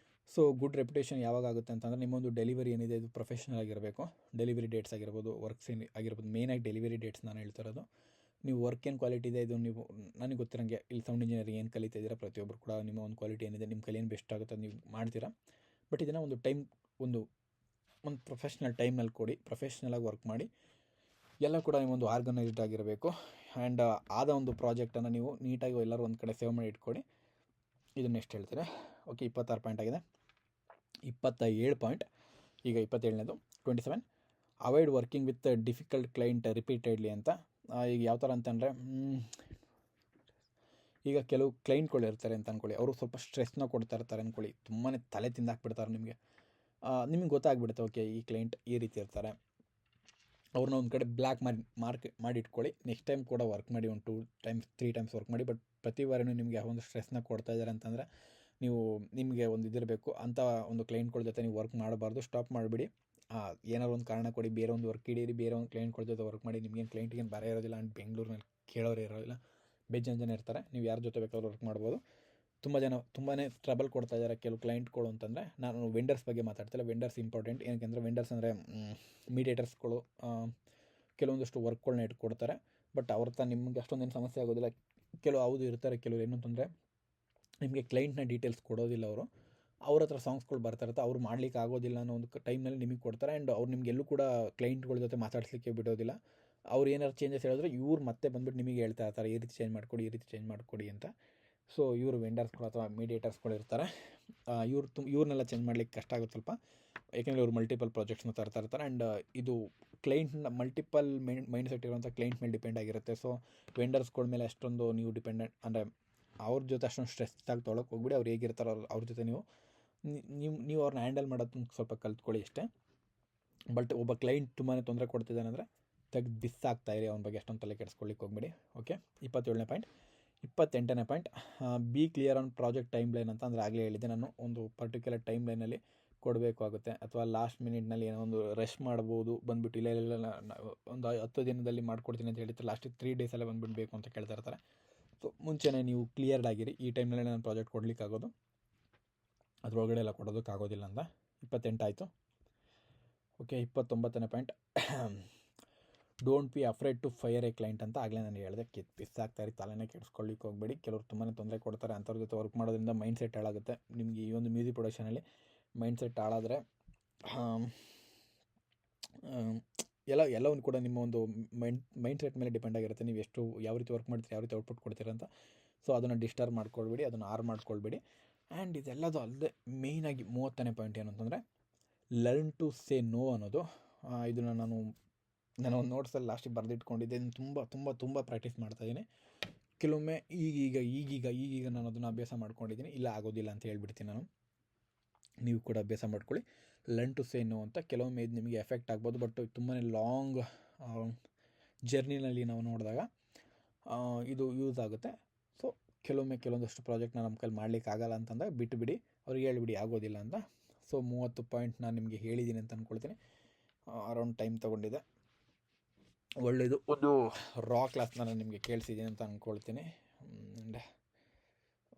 ಸೊ ಗುಡ್ ರೆಪ್ಯುಟೇಷನ್ ಯಾವಾಗ ಆಗುತ್ತೆ ಅಂತಂದರೆ, ನಿಮ್ಮೊಂದು ಡೆಲಿವರಿ ಏನಿದೆ ಇದು ಪ್ರೊಫೆಷ್ನಲ್ ಆಗಿರಬೇಕು. ಡೆಲಿವರಿ ಡೇಟ್ಸ್ ಆಗಿರ್ಬೋದು, ವರ್ಕ್ಸ್ ಆಗಿರ್ಬೋದು, ಮೇಯ್ನಾಗಿ ಡೆಲಿವರಿ ಡೇಟ್ಸ್ ನಾನು ಹೇಳ್ತಿರೋದು. ನೀವು ವರ್ಕ್ ಏನು ಕ್ವಾಲಿಟಿ ಇದೆ, ಇದು ನೀವು ನನಗೆ ಗೊತ್ತಿರೋಂಗೆ ಇಲ್ಲಿ ಸೌಂಡ್ ಇಂಜಿನಿಯರಿಂಗ್ ಏನು ಕಲಿತಾ ಇದ್ದೀರಾ, ಪ್ರತಿಯೊಬ್ಬರು ಕೂಡ ನಿಮ್ಮ ಒಂದು ಕ್ವಾಲಿಟಿ ಏನಿದೆ, ನಿಮ್ಮ ಕೈಲಿ ಏನು ಬೆಸ್ಟ್ ಆಗುತ್ತೆ ಅದು ನೀವು ಮಾಡ್ತೀರಾ. ಬಟ್ ಇದನ್ನು ಒಂದು ಟೈಮ್, ಒಂದು ಪ್ರೊಫೆಷ್ನಲ್ ಟೈಮ್ನಲ್ಲಿ ಕೊಡಿ, ಪ್ರೊಫೆಷ್ನಲಾಗಿ ವರ್ಕ್ ಮಾಡಿ. ಎಲ್ಲ ಕೂಡ ನಿಮ್ಮೊಂದು ಆರ್ಗನೈಸ್ಡ್ ಆಗಿರಬೇಕು. ಆ್ಯಂಡ್ ಆದ ಒಂದು ಪ್ರಾಜೆಕ್ಟನ್ನು ನೀವು ನೀಟಾಗಿ ಎಲ್ಲರೂ ಒಂದು ಕಡೆ ಸೇವ್ ಮಾಡಿ ಇಟ್ಕೊಡಿ. ಇದು ನೆಕ್ಸ್ಟ್ ಹೇಳ್ತೀನಿ. ಓಕೆ, 26 ಪಾಯಿಂಟ್ ಆಗಿದೆ. 27 ಪಾಯಿಂಟ್. ಈಗ 27ನೇದು 27, avoid working with difficult client repeatedly ಅಂತ. ಈಗ ಯಾವ ಥರ ಅಂತಂದರೆ, ಈಗ ಕೆಲವು ಕ್ಲೈಂಟ್ಗಳು ಇರ್ತಾರೆ ಅಂತ ಅಂದ್ಕೊಳ್ಳಿ, ಅವರು ಸ್ವಲ್ಪ ಸ್ಟ್ರೆಸ್ನ ಕೊಡ್ತಾ ಇರ್ತಾರೆ ಅಂದ್ಕೊಳ್ಳಿ, ತುಂಬಾ ತಲೆ ತಿಂದಾಕ್ಬಿಡ್ತಾರೆ ನಿಮಗೆ. ನಿಮಗೆ ಗೊತ್ತಾಗ್ಬಿಡುತ್ತೆ, ಓಕೆ ಈ ಕ್ಲೈಂಟ್ ಈ ರೀತಿ ಇರ್ತಾರೆ, ಅವ್ರನ್ನ ಒಂದು ಕಡೆ ಬ್ಲ್ಯಾಕ್ ಮಾಡಿ ಇಟ್ಕೊಳ್ಳಿ. ನೆಕ್ಸ್ಟ್ ಟೈಮ್ ಕೂಡ ವರ್ಕ್ ಮಾಡಿ, ಒಂದು 2 times 3 times ವರ್ಕ್ ಮಾಡಿ. ಬಟ್ ಪ್ರತಿ ವಾರನೂ ನಿಮಗೆ ಒಂದು ಸ್ಟ್ರೆಸ್ನ ಕೊಡ್ತಾ ಇದ್ದಾರೆ ಅಂತಂದರೆ, ನಿಮಗೆ ಒಂದು ಇದಿರಬೇಕು. ಅಂಥ ಒಂದು ಕ್ಲೈಂಟ್ಗಳ ಜೊತೆ ನೀವು ವರ್ಕ್ ಮಾಡಬಾರ್ದು, ಸ್ಟಾಪ್ ಮಾಡಿಬಿಡಿ. ಏನಾದ್ರು ಒಂದು ಕಾರಣ ಕೊಡಿ, ಬೇರೆ ಒಂದು ವರ್ಕ್ ಹಿಡೀರಿ, ಬೇರೆ ಒಂದು ಕ್ಲೈಂಟ್ಗಳ ಜೊತೆ ವರ್ಕ್ ಮಾಡಿ. ನಿಮಗೇನು ಕ್ಲೈಂಟಿಗೇನು ಬರ ಇರೋದಿಲ್ಲ, ಆ್ಯಂಡ್ ಬೆಂಗಳೂರಿನಲ್ಲಿ ಕೇಳೋರೇ ಇರೋದಿಲ್ಲ, ಬೇಜಾನ್ ಜನ ಇರ್ತಾರೆ. ನೀವು ಯಾರ ಜೊತೆ ಬೇಕಾದ್ರೂ ವರ್ಕ್ ಮಾಡ್ಬೋದು. ತುಂಬಾ ಟ್ರಬಲ್ ಕೊಡ್ತಾ ಇದ್ದಾರೆ ಕೆಲವು ಕ್ಲೈಂಟ್ಗಳು ಅಂತಂದರೆ. ನಾನು ವೆಂಡರ್ಸ್ ಬಗ್ಗೆ ಮಾತಾಡ್ತಿಲ್ಲ, ವೆಂಡರ್ಸ್ ಇಂಪಾರ್ಟೆಂಟ್. ಏನಕ್ಕೆ ವೆಂಡರ್ಸ್ ಅಂದರೆ ಮೀಡಿಯೇಟರ್ಸ್ಗಳು ಕೆಲವೊಂದಷ್ಟು ವರ್ಕ್ಗಳನ್ನ ಇಟ್ಕೊಡ್ತಾರೆ. ಬಟ್ ಅವ್ರ ಹತ್ರ ನಿಮಗೆ ಅಷ್ಟೊಂದೇನು ಸಮಸ್ಯೆ ಆಗೋದಿಲ್ಲ. ಕೆಲವು ಇರ್ತಾರೆ, ಕೆಲವರು ಏನು ಅಂತಂದರೆ ನಿಮಗೆ ಕ್ಲೈಂಟ್ನ ಡೀಟೇಲ್ಸ್ ಕೊಡೋದಿಲ್ಲ ಅವರು. ಅವ್ರ ಹತ್ರ ಸಾಂಗ್ಸ್ಗಳು ಬರ್ತಾ ಇರುತ್ತೆ, ಅವ್ರು ಮಾಡ್ಲಿಕ್ಕೆ ಆಗೋದಿಲ್ಲ ಅನ್ನೋ ಒಂದು ಟೈಮ್ನಲ್ಲಿ ನಿಮಗೆ ಕೊಡ್ತಾರೆ. ಆ್ಯಂಡ್ ಅವ್ರು ನಿಮ್ಗೆ ಎಲ್ಲೂ ಕೂಡ ಕ್ಲೈಂಟ್ಗಳ ಜೊತೆ ಮಾತಾಡ್ಸಲಿಕ್ಕೆ ಬಿಡೋದಿಲ್ಲ. ಅವ್ರು ಏನಾದ್ರು ಚೇಂಜಸ್ ಹೇಳಿದ್ರೆ ಇವ್ರು ಮತ್ತೆ ಬಂದುಬಿಟ್ಟು ನಿಮಗೆ ಹೇಳ್ತಾ ಇರ್ತಾರೆ, ಈ ರೀತಿ ಚೇಂಜ್ ಮಾಡಿಕೊಡಿ, ಈ ರೀತಿ ಚೇಂಜ್ ಮಾಡಿಕೊಡಿ ಅಂತ. ಸೊ ಇವರು ವೆಂಡರ್ಸ್ಗಳು ಅಥವಾ ಮೀಡಿಯೇಟರ್ಸ್ಗಳು ಇರ್ತಾರೆ, ಇವ್ರನ್ನೆಲ್ಲ ಚೇಂಜ್ ಮಾಡಲಿಕ್ಕೆ ಕಷ್ಟ ಆಗುತ್ತೆ ಸ್ವಲ್ಪ, ಯಾಕೆಂದರೆ ಇವ್ರು ಮಲ್ಟಿಪಲ್ ಪ್ರಾಜೆಕ್ಟ್ಸ್ನ ತರ್ತಾ ಇರ್ತಾರೆ. ಆ್ಯಂಡ್ ಇದು ಕ್ಲೈಂಟ್ನ ಮಲ್ಟಿಪಲ್ ಮೈಂಡ್ ಸೆಟ್ ಇರುವಂಥ ಕ್ಲೈಂಟ್ ಮೇಲೆ ಡಿಪೆಂಡ್ ಆಗಿರುತ್ತೆ. ಸೊ ವೆಂಡರ್ಸ್ಗಳ ಮೇಲೆ ಅಷ್ಟೊಂದು ನೀವು ಡಿಪೆಂಡೆಂಟ್ ಅಂದರೆ ಅವ್ರ ಜೊತೆ ಅಷ್ಟೊಂದು ಸ್ಟ್ರೆಸ್ ಆಗಿ ತೊಗೊಳಕ್ಕೆ ಹೋಗ್ಬಿಡಿ. ಅವ್ರು ಹೇಗಿರ್ತಾರೋ ಅವ್ರ ಜೊತೆ ನೀವು ಅವ್ರನ್ನ ಹ್ಯಾಂಡಲ್ ಮಾಡೋದನ್ನ ಸ್ವಲ್ಪ ಕಲ್ತ್ಕೊಳ್ಳಿ ಅಷ್ಟೇ. ಬಟ್ ಒಬ್ಬ ಕ್ಲೈಂಟ್ ತುಂಬಾ ತೊಂದರೆ ಕೊಡ್ತಿದ್ದಾನೆ ಅಂದರೆ ತೆಗೆದು ಬಿಸ್ಸಾಗ್ತಾಯಿರಿ, ಅವ್ನ ಬಗ್ಗೆ ಅಷ್ಟೊಂದು ತಲೆ ಕೆಡಿಸ್ಕೊಳ್ಳಿಕ್ಕೆ ಹೋಗ್ಬೇಡಿ. ಓಕೆ, 27ನೇ ಪಾಯಿಂಟ್. 28ನೇ point, be clear on project timeline ಅಂತ. ಅಂದರೆ ಆಗಲೇ ಹೇಳಿದ್ದೆ ನಾನು, ಒಂದು ಪರ್ಟಿಕ್ಯುಲರ್ ಟೈಮ್ ಲೈನಲ್ಲಿ ಕೊಡಬೇಕಾಗುತ್ತೆ, ಅಥವಾ ಲಾಸ್ಟ್ ಮಿನಿಟ್ನಲ್ಲಿ ಏನೋ ಒಂದು ರಶ್ ಮಾಡ್ಬೋದು ಬಂದುಬಿಟ್ಟು, ಇಲ್ಲ ಒಂದು 10 ದಿನದಲ್ಲಿ ಮಾಡ್ಕೊಡ್ತೀನಿ ಅಂತ ಹೇಳಿದ್ರೆ ಲಾಸ್ಟಿಗೆ 3 ಡೇಸಲ್ಲೇ ಬಂದುಬಿಡಬೇಕು ಅಂತ ಕೇಳ್ತಾ ಇರ್ತಾರೆ. ಸೊ ಮುಂಚೆನೇ ನೀವು ಕ್ಲಿಯರ್ಡ್ ಆಗಿರಿ, ಈ ಟೈಮ್ನಲ್ಲಿ ನಾನು ಪ್ರಾಜೆಕ್ಟ್ ಕೊಡಲಿಕ್ಕಾಗೋದು, ಅದರೊಳಗಡೆ ಎಲ್ಲ ಕೊಡೋದಕ್ಕಾಗೋದಿಲ್ಲ ಅಂತ. 28 ಆಯಿತು. ಓಕೆ, 29ನೇ point, don't be afraid to fire a client ಅಂತ. ಆಗಲೇ ನಾನು ಹೇಳಿದೆ, ಪಿಸ್ಸಾಗ್ತಾಯಿರಿ, ತಲೆನೇ ಕೆಡಿಸ್ಕೊಳ್ಳಿಕ್ಕೆ ಹೋಗಬೇಡಿ. ಕೆಲವರು ತುಂಬಾ ತೊಂದರೆ ಕೊಡ್ತಾರೆ, ಅಂಥವ್ರ ಜೊತೆ ವರ್ಕ್ ಮಾಡೋದ್ರಿಂದ ಮೈಂಡ್ ಸೆಟ್ ಹಾಳಾಗುತ್ತೆ ನಿಮಗೆ. ಈ ಒಂದು ಮ್ಯೂಸಿಕ್ ಪ್ರೊಡಕ್ಷನಲ್ಲಿ ಮೈಂಡ್ ಸೆಟ್ ಹಾಳಾದರೆ ಎಲ್ಲವೂ ಕೂಡ ನಿಮ್ಮ ಒಂದು ಮೈಂಡ್ ಸೆಟ್ ಮೇಲೆ ಡಿಪೆಂಡ್ ಆಗಿರುತ್ತೆ. ನೀವು ಎಷ್ಟು ಯಾವ ರೀತಿ ವರ್ಕ್ ಮಾಡ್ತೀರಿ, ಯಾವ ರೀತಿ ಔಟ್ಪುಟ್ ಕೊಡ್ತೀರ ಅಂತ. ಸೊ ಅದನ್ನು ಡಿಸ್ಟರ್ಬ್ ಮಾಡ್ಕೊಳ್ಬೇಡಿ, ಅದನ್ನು ಮಾಡ್ಕೊಳ್ಬೇಡಿ. ಆ್ಯಂಡ್ ಇದೆಲ್ಲದು ಅಲ್ಲದೆ ಮೇಯ್ನಾಗಿ 30ನೇ ಪಾಯಿಂಟ್ ಏನು ಅಂತಂದರೆ, ಲರ್ನ್ ಟು ಸೇ ನೋ ಅನ್ನೋದು. ಇದನ್ನು ನಾನು ಒಂದು ನೋಟ್ಸಲ್ಲಿ ಲಾಸ್ಟಿಗೆ ಬರೆದಿಟ್ಕೊಂಡಿದ್ದೆ. ತುಂಬ ತುಂಬ ತುಂಬ ಪ್ರಾಕ್ಟೀಸ್ ಮಾಡ್ತಾಯಿದ್ದೀನಿ. ಕೆಲವೊಮ್ಮೆ ಈಗೀಗ ನಾನು ಅದನ್ನು ಅಭ್ಯಾಸ ಮಾಡ್ಕೊಂಡಿದ್ದೀನಿ. ಇಲ್ಲ ಆಗೋದಿಲ್ಲ ಅಂತ ಹೇಳ್ಬಿಡ್ತೀನಿ ನಾನು. ನೀವು ಕೂಡ ಅಭ್ಯಾಸ ಮಾಡ್ಕೊಳ್ಳಿ, ಲರ್ನ್ ಟು ಸೇ ನೋ ಅಂತ. ಕೆಲವೊಮ್ಮೆ ಇದು ನಿಮಗೆ ಎಫೆಕ್ಟ್ ಆಗ್ಬೋದು, ಬಟ್ ತುಂಬಾ ಲಾಂಗ್ ಜರ್ನಿನಲ್ಲಿ ನಾವು ನೋಡಿದಾಗ ಇದು ಯೂಸ್ ಆಗುತ್ತೆ. ಸೊ ಕೆಲವೊಂದಷ್ಟು ಪ್ರಾಜೆಕ್ಟ್ನ ನಮ್ಮ ಕೈಲಿ ಮಾಡಲಿಕ್ಕೆ ಆಗಲ್ಲ ಅಂತಂದಾಗ ಬಿಟ್ಟುಬಿಡಿ, ಅವ್ರಿಗೆ ಹೇಳಿಬಿಡಿ ಆಗೋದಿಲ್ಲ ಅಂತ. ಸೊ 30 ಪಾಯಿಂಟ್ ನಾನು ನಿಮಗೆ ಹೇಳಿದ್ದೀನಿ ಅಂತ ಅಂದ್ಕೊಳ್ತೀನಿ. ಅರೌಂಡ್ ಟೈಮ್ ತೊಗೊಂಡಿದೆ, ಒಳ್ಳೆಯದು. ಒಂದು ರಾ ಕ್ಲಾಸ್ನ ನಾನು ನಿಮಗೆ ಕೇಳಿಸಿದ್ದೀನಿ ಅಂತ ಅಂದ್ಕೊಳ್ತೀನಿ. ಆ್ಯಂಡ್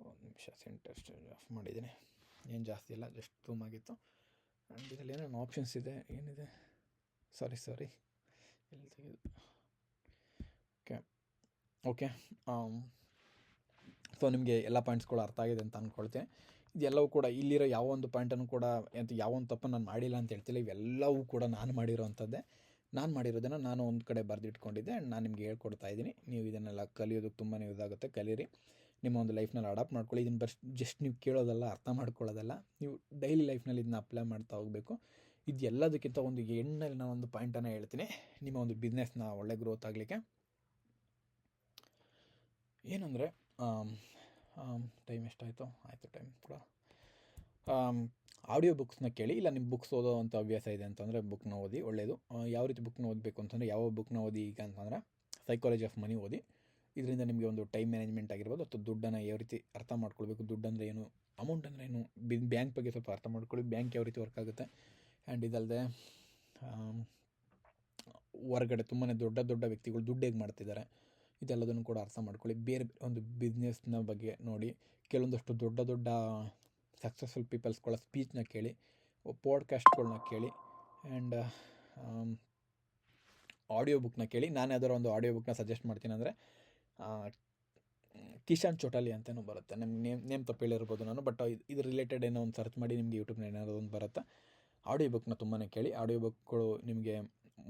1 ನಿಮಿಷ ಸೆಂಟರ್ ಆಫ್ ಮಾಡಿದ್ದೀನಿ, ಏನು ಜಾಸ್ತಿ ಇಲ್ಲ, ಜಸ್ಟ್ ಝೂಮ್ ಆಗಿತ್ತು. ಆ್ಯಂಡ್ ಇದರಲ್ಲಿ ಏನೇನು ಆಪ್ಷನ್ಸ್ ಇದೆ, ಏನಿದೆ, ಸಾರಿ ಎಲ್ಲಿ ತೆಗೆದು. ಓಕೆ ಸೊ ನಿಮಗೆ ಎಲ್ಲ ಪಾಯಿಂಟ್ಸ್ಗಳು ಅರ್ಥ ಆಗಿದೆ ಅಂತ ಅಂದ್ಕೊಳ್ತೀನಿ. ಇದೆಲ್ಲವೂ ಕೂಡ ಇಲ್ಲಿರೋ ಯಾವ ಒಂದು ಪಾಯಿಂಟನ್ನು ಕೂಡ ಯಾವ ಒಂದು ತಪ್ಪನ್ನು ನಾನು ಮಾಡಿಲ್ಲ ಅಂತ ಹೇಳ್ತಿಲ್ಲ. ಇವೆಲ್ಲವೂ ಕೂಡ ನಾನು ಮಾಡಿರೋವಂಥದ್ದೇ. ನಾನು ಮಾಡಿರೋದನ್ನು ನಾನು ಒಂದು ಕಡೆ ಬರೆದಿಟ್ಕೊಂಡಿದ್ದೆ, ಆ್ಯಂಡ್ ನಾನು ನಿಮಗೆ ಹೇಳ್ಕೊಡ್ತಾ ಇದ್ದೀನಿ. ನೀವು ಇದನ್ನೆಲ್ಲ ಕಲಿಯೋದಕ್ಕೆ ತುಂಬಾ ಯೂಸ್ ಆಗುತ್ತೆ. ಕಲೀರಿ, ನಿಮ್ಮ ಒಂದು ಲೈಫ್ನಲ್ಲಿ ಅಡಾಪ್ಟ್ ಮಾಡ್ಕೊಳ್ಳಿ. ಇದನ್ನು ಜಸ್ಟ್ ನೀವು ಕೇಳೋದಲ್ಲ, ಅರ್ಥ ಮಾಡ್ಕೊಳ್ಳೋದಲ್ಲ, ನೀವು ಡೈಲಿ ಲೈಫ್ನಲ್ಲಿ ಇದನ್ನ ಅಪ್ಲೈ ಮಾಡ್ತಾ ಹೋಗಬೇಕು. ಇದು ಎಲ್ಲದಕ್ಕಿಂತ ಒಂದು ಎಂಡ್ನಲ್ಲಿ ನಾನು ಒಂದು ಪಾಯಿಂಟನ್ನು ಹೇಳ್ತೀನಿ, ನಿಮ್ಮ ಒಂದು ಬಿಸ್ನೆಸ್ನ ಒಳ್ಳೆ ಗ್ರೋತ್ ಆಗಲಿಕ್ಕೆ. ಏನಂದರೆ ಟೈಮ್ ಎಷ್ಟಾಯಿತು? ಆಯಿತು ಟೈಮ್ ಕೂಡ. ಆಡಿಯೋ ಬುಕ್ಸ್ನ ಕೇಳಿ. ಇಲ್ಲ ನಿಮ್ಮ ಬುಕ್ಸ್ ಓದೋ ಅಂಥ ಅಭ್ಯಾಸ ಇದೆ ಅಂತಂದರೆ ಬುಕ್ನ ಓದಿ, ಒಳ್ಳೆಯದು. ಯಾವ ರೀತಿ ಬುಕ್ನ ಓದಬೇಕು ಅಂತಂದರೆ, ಯಾವ ಬುಕ್ನ ಓದಿ ಈಗ ಅಂತಂದರೆ ಸೈಕಾಲಜಿ ಆಫ್ ಮನಿ ಓದಿ. ಇದರಿಂದ ನಿಮಗೆ ಒಂದು ಟೈಮ್ ಮ್ಯಾನೇಜ್ಮೆಂಟ್ ಆಗಿರ್ಬೋದು, ಅಥವಾ ದುಡ್ಡನ್ನು ಯಾವ ರೀತಿ ಅರ್ಥ ಮಾಡ್ಕೊಳ್ಬೇಕು, ದುಡ್ಡು ಅಂದರೆ ಏನು, ಅಮೌಂಟ್ ಅಂದರೆ ಏನು, ಬ್ಯಾಂಕ್ ಬಗ್ಗೆ ಸ್ವಲ್ಪ ಅರ್ಥ ಮಾಡ್ಕೊಳ್ಳಿ, ಬ್ಯಾಂಕ್ ಯಾವ ರೀತಿ ವರ್ಕ್ ಆಗುತ್ತೆ. ಆ್ಯಂಡ್ ಇದಲ್ಲದೆ ಹೊರಗಡೆ ತುಂಬಾ ದೊಡ್ಡ ವ್ಯಕ್ತಿಗಳು ದುಡ್ಡು ಹೇಗೆ ಮಾಡ್ತಿದ್ದಾರೆ, ಇದೆಲ್ಲದನ್ನು ಕೂಡ ಅರ್ಥ ಮಾಡ್ಕೊಳ್ಳಿ. ಬೇರೆ ಒಂದು ಬಿಸ್ನೆಸ್ನ ಬಗ್ಗೆ ನೋಡಿ, ಕೆಲವೊಂದಷ್ಟು ದೊಡ್ಡ ಸಕ್ಸಸ್ಫುಲ್ ಪೀಪಲ್ಸ್ಗಳ ಸ್ಪೀಚ್ನ ಕೇಳಿ, ಪಾಡ್ಕಾಸ್ಟ್ಗಳನ್ನ ಕೇಳಿ, ಆ್ಯಂಡ್ ಆಡಿಯೋ ಬುಕ್ನ ಕೇಳಿ. ನಾನು ಯಾವ್ದಾದ್ರು ಒಂದು ಆಡಿಯೋ ಬುಕ್ನ ಸಜೆಸ್ಟ್ ಮಾಡ್ತೀನಿ ಅಂದರೆ, ಕಿಶಾನ್ ಚೋಟಾಲಿ ಅಂತಲೂ ಬರುತ್ತೆ. ನಮ್ಗೆ ನೇಮ್ ತಪ್ಪು ಹೇಳಿರ್ಬೋದು ನಾನು, ಬಟ್ ಇದು ರಿಲೇಟೆಡ್ ಏನೋ ಒಂದು ಸರ್ಚ್ ಮಾಡಿ ನಿಮಗೆ ಯೂಟ್ಯೂಬ್ನ ಏನಾದ್ರು ಒಂದು ಬರುತ್ತೆ. ಆಡಿಯೋ ಬುಕ್ನ ತುಂಬಾ ಕೇಳಿ. ಆಡಿಯೋ ಬುಕ್ಗಳು ನಿಮಗೆ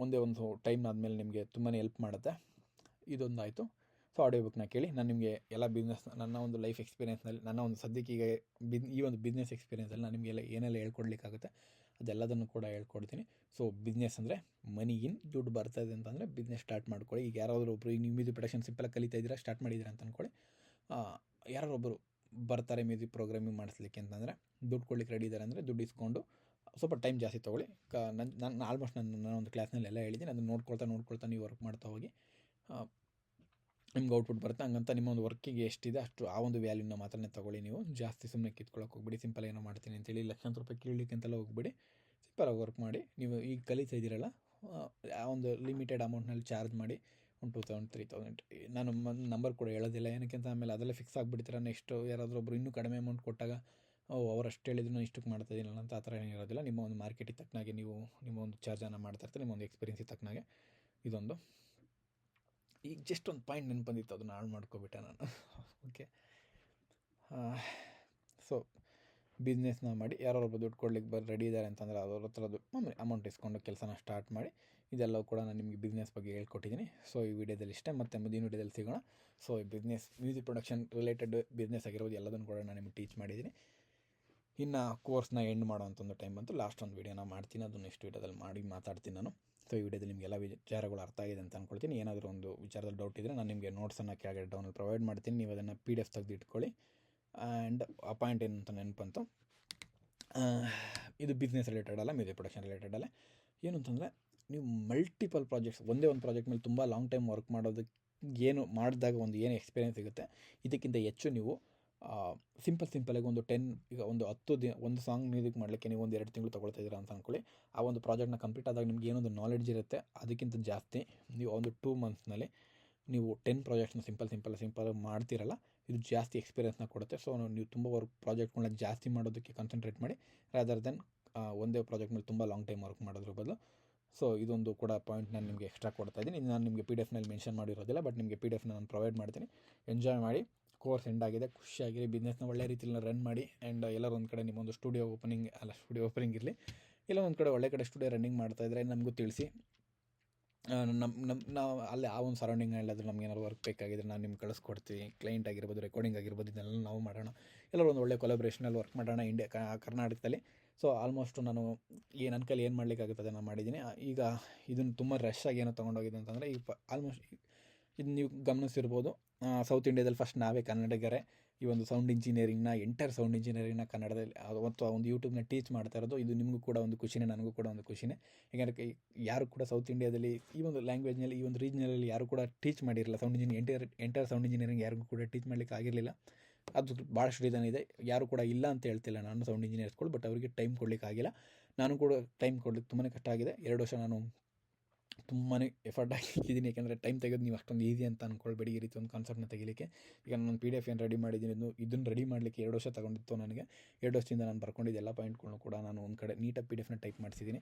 ಮುಂದೆ ಒಂದು ಟೈಮ್ ಆದಮೇಲೆ ನಿಮಗೆ ತುಂಬಾ ಹೆಲ್ಪ್ ಮಾಡುತ್ತೆ. ಇದೊಂದಾಯಿತು. ಸೊ ಆಡಿಯೋ ಬುಕ್ನ ಕೇಳಿ. ನಾನು ನಿಮಗೆ ಎಲ್ಲ ಬಿಸ್ನೆಸ್, ನನ್ನ ಒಂದು ಲೈಫ್ ಎಕ್ಸ್ಪೀರಿಯೆನ್ಸ್ನಲ್ಲಿ, ನನ್ನ ಒಂದು ಸದ್ಯಕ್ಕೆ ಈಗ ಈ ಒಂದು ಬಿಸ್ನೆಸ್ ಎಕ್ಸ್ಪೀರಿಯೆನ್ಸಲ್ಲಿ ನಾನು ನಿಮಗೆಲ್ಲ ಏನೆಲ್ಲ ಹೇಳ್ಕೊಡ್ಲಿಕ್ಕಾಗುತ್ತೆ ಅದೆಲ್ಲದನ್ನು ಕೂಡ ಹೇಳ್ಕೊಡ್ತೀನಿ. ಸೊ ಬಿಸ್ನೆಸ್ ಅಂದರೆ ಮನಿ ಇನ್, ದುಡ್ಡು ಬರ್ತಾಯಿದೆ ಅಂತಂದರೆ ಬಿಸ್ನೆಸ್ ಸ್ಟಾರ್ಟ್ ಮಾಡ್ಕೊಳ್ಳಿ. ಈಗ ಯಾರಾದರೂ ಒಬ್ಬರು ಈಗ ನೀವು ಮ್ಯೂಸಿಕ್ ಪ್ರೊಡಕ್ಷನ್ ಸಿಂಪಲಾಗಿ ಕಲಿತಾ ಇದ್ದೀರಾ, ಸ್ಟಾರ್ಟ್ ಮಾಡಿದ್ದೀರಾ ಅಂತ ಅಂದ್ಕೊಳ್ಳಿ. ಯಾರೊಬ್ಬರು ಬರ್ತಾರೆ ಮ್ಯೂಸಿಕ್ ಪ್ರೋಗ್ರಾಮಿಂಗ್ ಮಾಡಿಸ್ಲಿಕ್ಕೆ ಅಂತಂದರೆ, ದುಡ್ಡು ಕೊಡ್ಲಿಕ್ಕೆ ರೆಡಿ ಇದ್ದಾರೆ ಅಂದರೆ ದುಡ್ಡು ಇಸ್ಕೊಂಡು ಸ್ವಲ್ಪ ಟೈಮ್ ಜಾಸ್ತಿ ತೊಗೊಳ್ಳಿ. ನಾನು ಆಲ್ಮೋಸ್ಟ್ ನನ್ನ ಒಂದು ಕ್ಲಾಸ್ನಲ್ಲಿ ಎಲ್ಲ ಹೇಳಿದ್ದೀನಿ. ಅದನ್ನು ನೋಡ್ಕೊಳ್ತಾ ನೀವು ವರ್ಕ್ ಮಾಡ್ತಾ ಹೋಗಿ, ನಿಮ್ಗೆ ಔಟ್ಪುಟ್ ಬರುತ್ತೆ. ಹಂಗಂತ ನಿಮ್ಮ ಒಂದು ವರ್ಕಿಗೆ ಎಷ್ಟಿದೆ ಅಷ್ಟು ಆ ಒಂದು ವ್ಯಾಲ್ಯೂನ ಮಾತ್ರನೇ ತೊಗೊಳ್ಳಿ. ನೀವು ಜಾಸ್ತಿ ಸುಮ್ಮನೆ ಕಿತ್ಕೊಳ್ಳೋಕೆ ಹೋಗ್ಬಿಡಿ. ಸಿಂಪಲ್ ಏನೋ ಮಾಡ್ತೀನಿ ಅಂತೇಳಿ ಲಕ್ಷಾಂತರ ರೂಪಾಯಿ ಕೀಳಲಿಕ್ಕೆ ಅಂತೆಲ್ಲ ಹೋಗ್ಬಿಡಿ. ಸಿಂಪಲಾಗಿ ವರ್ಕ್ ಮಾಡಿ. ನೀವು ಈಗ ಕಲಿತಾ ಇದ್ದೀರಲ್ಲ, ಆ ಒಂದು ಲಿಮಿಟೆಡ್ ಅಮೌಂಟ್ನಲ್ಲಿ ಚಾರ್ಜ್ ಮಾಡಿ. ಒಂದು 2000 3000. ನಾನು ನಂಬರ್ ಕೂಡ ಹೇಳೋದಿಲ್ಲ, ಏನಕ್ಕೆ ಅಂತ ಆಮೇಲೆ ಅದೆಲ್ಲ ಫಿಕ್ಸ್ ಆಗಿಬಿಡ್ತೀರ. ನೆಕ್ಸ್ಟು ಯಾರಾದರೂ ಒಬ್ಬರು ಇನ್ನೂ ಕಡಿಮೆ ಅಮೌಂಟ್ ಕೊಟ್ಟಾಗ ಅವ್ರು ಅಷ್ಟು ಹೇಳಿದ್ರು ನಾನು ಇಷ್ಟಕ್ಕೆ ಮಾಡ್ತಾಯಿದ್ದೀನಲ್ಲ ಅಂತ, ಆ ಥರ ಏನೂ ಇರೋದಿಲ್ಲ. ನಿಮ್ಮ ಒಂದು ಮಾರ್ಕೆಟಿಗೆ ತಕ್ಕನಾಗೆ ನೀವು ನಿಮ್ಮ ಒಂದು ಚಾರ್ಜನ್ನು ಮಾಡ್ತಾಯಿರ್ತೀರಿ, ನಿಮ್ಮ ಒಂದು ಎಕ್ಸ್ಪೀರಿಯನ್ಸಿಗೆ ತಕ್ಕನಾಗೆ. ಇದೊಂದು ಈಗ ಜಸ್ಟ್ ಒಂದು ಪಾಯಿಂಟ್ ನೆನಪು ಬಂದಿತ್ತು, ಅದನ್ನು ಹಾಳು ಮಾಡ್ಕೊಬಿಟ್ಟೆ ನಾನು. ಓಕೆ, ಸೊ ಬಿಸ್ನೆಸ್ನ ಮಾಡಿ ಯಾರೋ ಒಬ್ಬ ದುಡ್ಡು ಕೊಡ್ಲಿಕ್ಕೆ ರೆಡಿ ಇದ್ದಾರೆ ಅಂತಂದರೆ ಅವ್ರ ಹತ್ರ ಅಮೌಂಟ್ ಇಸ್ಕೊಂಡು ಕೆಲಸನ ಸ್ಟಾರ್ಟ್ ಮಾಡಿ. ಇದೆಲ್ಲವೂ ಕೂಡ ನಾನು ನಿಮಗೆ ಬಿಸ್ನೆಸ್ ಬಗ್ಗೆ ಹೇಳ್ಕೊಟ್ಟಿದ್ದೀನಿ. ಸೊ ಈ ವಿಡಿಯೋದಲ್ಲಿ ಇಷ್ಟೇ, ಮತ್ತು ಮುಂದಿನ ವಿಡಿಯೋದಲ್ಲಿ ಸಿಗೋಣ. ಸೊ ಈ business music production related business ಆಗಿರ್ಬೋದು ಎಲ್ಲದನ್ನು ಕೂಡ ನಾನು ನಿಮಗೆ ಟೀಚ್ ಮಾಡಿದ್ದೀನಿ. ಇನ್ನು ಕೋರ್ಸ್ನ ಎಂಡ್ ಮಾಡೋವಂಥ ಒಂದು ಟೈಮ್ ಬಂತು, ಲಾಸ್ಟ್ ಒಂದು ವೀಡಿಯೋನ ಮಾಡ್ತೀನಿ, ಅದನ್ನು ನೆಕ್ಸ್ಟ್ ವೀಡಿಯೋದಲ್ಲಿ ಮಾಡಿ ಮಾತಾಡ್ತೀನಿ ನಾನು. ಸೊ ಈ ವಿಡಿಯೋದಲ್ಲಿ ನಿಮಗೆಲ್ಲ ವಿಚಾರಗಳು ಅರ್ಥ ಆಗಿದೆ ಅಂತ ಅಂದ್ಕೊಳ್ತೀನಿ. ಏನಾದರೂ ಒಂದು ವಿಚಾರದಲ್ಲಿ ಡೌಟ್ ಇದ್ದರೆ ನಾನು ನಿಮಗೆ ನೋಟ್ಸನ್ನು ಕೆಳಗಡೆ ಡೌನಲ್ಲಿ ಪ್ರೊವೈಡ್ ಮಾಡ್ತೀನಿ, ನೀವು ಅದನ್ನು PDF ತೆಗೆದು ಇಟ್ಕೊಳ್ಳಿ. ಆ್ಯಂಡ್ ಆ ಪಾಯಿಂಟ್ ಏನು ಅಂತ ನೆನಪಂತು, ಇದು ಬಿಸ್ನೆಸ್ ರಿಲೇಟೆಡ್ ಅಲ್ಲ, ಮ್ಯೂಸಿಕ್ ಪ್ರೊಡಕ್ಷನ್ ರಿಲೇಟೆಡ್ ಅಲ್ಲ. ಏನು ಅಂತಂದರೆ ನೀವು ಮಲ್ಟಿಪಲ್ ಪ್ರಾಜೆಕ್ಟ್ಸ್, ಒಂದೇ ಒಂದು ಪ್ರಾಜೆಕ್ಟ್ ಮೇಲೆ ತುಂಬ ಲಾಂಗ್ ಟೈಮ್ ವರ್ಕ್ ಮಾಡೋದಕ್ಕೆ ಏನು ಮಾಡಿದಾಗ ಏನು ಎಕ್ಸ್ಪೀರಿಯೆನ್ಸ್ ಸಿಗುತ್ತೆ, ಇದಕ್ಕಿಂತ ಹೆಚ್ಚು ನೀವು ಸಿಂಪಲಾಗಿ ಒಂದು 10 ಈಗ ಒಂದು 10 ದಿನ ಒಂದು ಸಾಂಗ್ ಮ್ಯೂಸಿಕ್ ಮಾಡಲಿಕ್ಕೆ ನೀವು ಒಂದು 2 ತಿಂಗಳು ತೊಗೊಳ್ತಾ ಇದ್ದೀರಾ ಅಂತ ಅಂದ್ಕೊಳ್ಳಿ. ಆ ಒಂದು ಪ್ರಾಜೆಕ್ಟ್ನ ಕಂಪ್ಲೀಟ್ ಆದಾಗ ನಿಮ್ಗೆ ಏನೊಂದು ನಾಲೆಡ್ಜ್ ಇರುತ್ತೆ, ಅದಕ್ಕಿಂತ ಜಾಸ್ತಿ ನೀವು ಒಂದು 2 ಮಂತ್ಸ್ನಲ್ಲಿ ನೀವು 10 ಪ್ರಾಜೆಕ್ಟ್ಸ್ನ ಸಿಂಪಲ್ ಮಾಡ್ತಿರಲ್ಲ, ಇದು ಜಾಸ್ತಿ ಎಕ್ಸ್ಪೀರಿಯೆನ್ಸ್ನ ಕೊಡುತ್ತೆ. ಸೊ ನೀವು ತುಂಬ ಪ್ರಾಜೆಕ್ಟ್ಗಳನ್ನ ಜಾಸ್ತಿ ಮಾಡೋದಕ್ಕೆ ಕಾನ್ಸಂಟ್ರೇಟ್ ಮಾಡಿ, ರಾದರ್ ದೆನ್ ಒಂದೇ ಪ್ರಾಜೆಕ್ಟ್ ಮೇಲೆ ತುಂಬ ಲಾಂಗ್ ಟೈಮ್ ವರ್ಕ್ ಮಾಡೋದ್ರ ಬದಲು. ಸೊ ಇದೊಂದು ಕೂಡ ಪಾಯಿಂಟ್ ನಾನು ನಿಮಗೆ ಎಕ್ಸ್ಟ್ರಾ ಕೊಡ್ತಾ ಇದ್ದೀನಿ. ನಾನು ನಿಮಗೆ PDFನಲ್ಲಿ ಮೆನ್ಷನ್ ಮಾಡಿರೋದಿಲ್ಲ, ಬಟ್ ನಿಮಗೆ PDFನ ನಾನು ಪ್ರೊವೈಡ್ ಮಾಡ್ತೀನಿ. ಎಂಜಾಯ್ ಮಾಡಿ. ಕೋರ್ಸ್ ಎಂಡ್ ಆಗಿದೆ, ಖುಷಿಯಾಗಿರಿ, ಬಿಸ್ನೆಸ್ನ ಒಳ್ಳೆ ರೀತಿಯಲ್ಲಿ ರನ್ ಮಾಡಿ. ಆ್ಯಂಡ್ ಎಲ್ಲರೂ ಒಂದು ಕಡೆ ನಿಮ್ಮೊಂದು ಸ್ಟುಡಿಯೋ ಓಪನಿಂಗ್ ಇರಲಿ, ಇಲ್ಲ ಒಂದು ಕಡೆ ಒಳ್ಳೆ ಕಡೆ ಸ್ಟುಡಿಯೋ ರನ್ನಿಂಗ್ ಮಾಡ್ತಾಯಿದ್ರೆ ನಮಗೂ ತಿಳಿಸಿ. ನಾವು ಅಲ್ಲಿ ಆ ಒಂದು ಸರೌಂಡಿಂಗ್ ಎಲ್ಲಾದರೂ ನಮ್ಗೆ ಏನಾದ್ರು ವರ್ಕ್ ಬೇಕಾಗಿದ್ರೆ ನಾನು ನಿಮ್ಗೆ ಕಳಿಸ್ಕೊಡ್ತೀವಿ. ಕ್ಲೈಂಟ್ ಆಗಿರ್ಬೋದು, ರೆಕಾರ್ಡಿಂಗ್ ಆಗಿರ್ಬೋದು, ಇದನ್ನೆಲ್ಲ ನಾವು ಮಾಡೋಣ. ಎಲ್ಲರೂ ಒಂದು ಒಳ್ಳೆ ಕೊಲಾಬ್ರೇಷನಲ್ಲಿ ವರ್ಕ್ ಮಾಡೋಣ ಕರ್ನಾಟಕದಲ್ಲಿ. ಸೊ ಆಲ್ಮೋಸ್ಟ್ ನಾನು ನನ್ನ ಕೈಲಿ ಏನು ಮಾಡಲಿಕ್ಕಾಗುತ್ತೆ ನಾನು ಮಾಡಿದ್ದೀನಿ. ಈಗ ಇದನ್ನು ತುಂಬ ರಶ್ ಆಗಿ ಏನೋ ತೊಗೊಂಡೋಗಿದೆ ಅಂತಂದರೆ, ಈಗ ಆಲ್ಮೋಸ್ಟ್ ಇದು ನೀವು ಗಮನಿಸಿರ್ಬೋದು, ಸೌತ್ ಇಂಡಿಯಾದಲ್ಲಿ ಫಸ್ಟ್ ನಾವೇ ಕನ್ನಡಿಗರೇ ಈ ಒಂದು ಸೌಂಡ್ ಇಂಜಿನಿಯರಿಂಗ್ನ, ಎಂಟೈರ್ ಸೌಂಡ್ ಇಂಜಿನಿಯರಿಂಗ್ನ ಕನ್ನಡದಲ್ಲಿ ಮತ್ತು ಒಂದು ಯೂಟ್ಯೂಬ್ನ ಟೀಚ್ ಮಾಡ್ತಾ ಇರೋದು. ಇದು ನಿಮಗೂ ಕೂಡ ಒಂದು ಖುಷಿನೇ, ನನಗೂ ಕೂಡ ಒಂದು ಖುಷಿನೇ. ಯಾಕಂದರೆ ಯಾರು ಕೂಡ ಸೌತ್ ಇಂಡಿಯಾದಲ್ಲಿ ಈ ಒಂದು ಲ್ಯಾಂಗ್ವೇಜ್ನಲ್ಲಿ, ಈ ಒಂದು ರೀಜ್ನಲ್ಲಿ ಯಾರು ಕೂಡ ಟೀಚ್ ಮಾಡಿರಲಿಲ್ಲ ಸೌಂಡ್ ಎಂಟೈರ್ ಸೌಂಡ್ ಇಂಜಿನಿಯರಿಂಗ್ ಯಾರಿಗೂ ಕೂಡ ಟೀಚ್ ಮಾಡಲಿಕ್ಕೆ ಆಗಿರಲಿಲ್ಲ. ಅದು ಭಾಳಷ್ಟು ರೀಸನ್ ಇದೆ, ಯಾರು ಕೂಡ ಇಲ್ಲ ಅಂತ ಹೇಳ್ತಿಲ್ಲ ನಾನು ಸೌಂಡ್ ಇಂಜಿನಿಯರ್ಸ್ಗಳು, ಬಟ್ ಅವರಿಗೆ ಟೈಮ್ ಕೊಡಲಿಕ್ಕಾಗಿಲ್ಲ. ನಾನು ಕೂಡ ಟೈಮ್ ಕೊಡ್ಲಿಕ್ಕೆ ತುಂಬಾ ಕಷ್ಟ ಆಗಿದೆ. 2 ವರ್ಷ ನಾನು ತುಂಬಾ ಎಫರ್ಟ್ ಹಾಕಿದ್ದೀನಿ. ಯಾಕೆಂದರೆ ಟೈಮ್ ತೆಗೆದು ನೀವು ಅಷ್ಟೊಂದು ಈಸಿ ಅಂತ ಅಂದ್ಕೊಳ್ಬೇಡಿ ಈ ರೀತಿ ಒಂದು ಕಾನ್ಸೆಪ್ಟ್ನ ತೆಗಿಲಿಕ್ಕೆ. ಈಗ ನಾನು PDF ಏನು ರೆಡಿ ಮಾಡಿದ್ದೀನಿ, ಇದನ್ನು ರೆಡಿ ಮಾಡಲಿಕ್ಕೆ 2 ವರ್ಷ ತಗೊಂಡಿತ್ತು ನನಗೆ. 2 ವರ್ಷದಿಂದ ನಾನು ಬರ್ಕೊಂಡಿದ್ದು ಎಲ್ಲ ಪಾಯಿಂಟ್ಗಳನ್ನು ಕೂಡ ನಾನು ಒಂದು ಕಡೆ ನೀಟಾಗಿ PDFನ ಟೈಪ್ ಮಾಡಿಸಿದ್ದೀನಿ.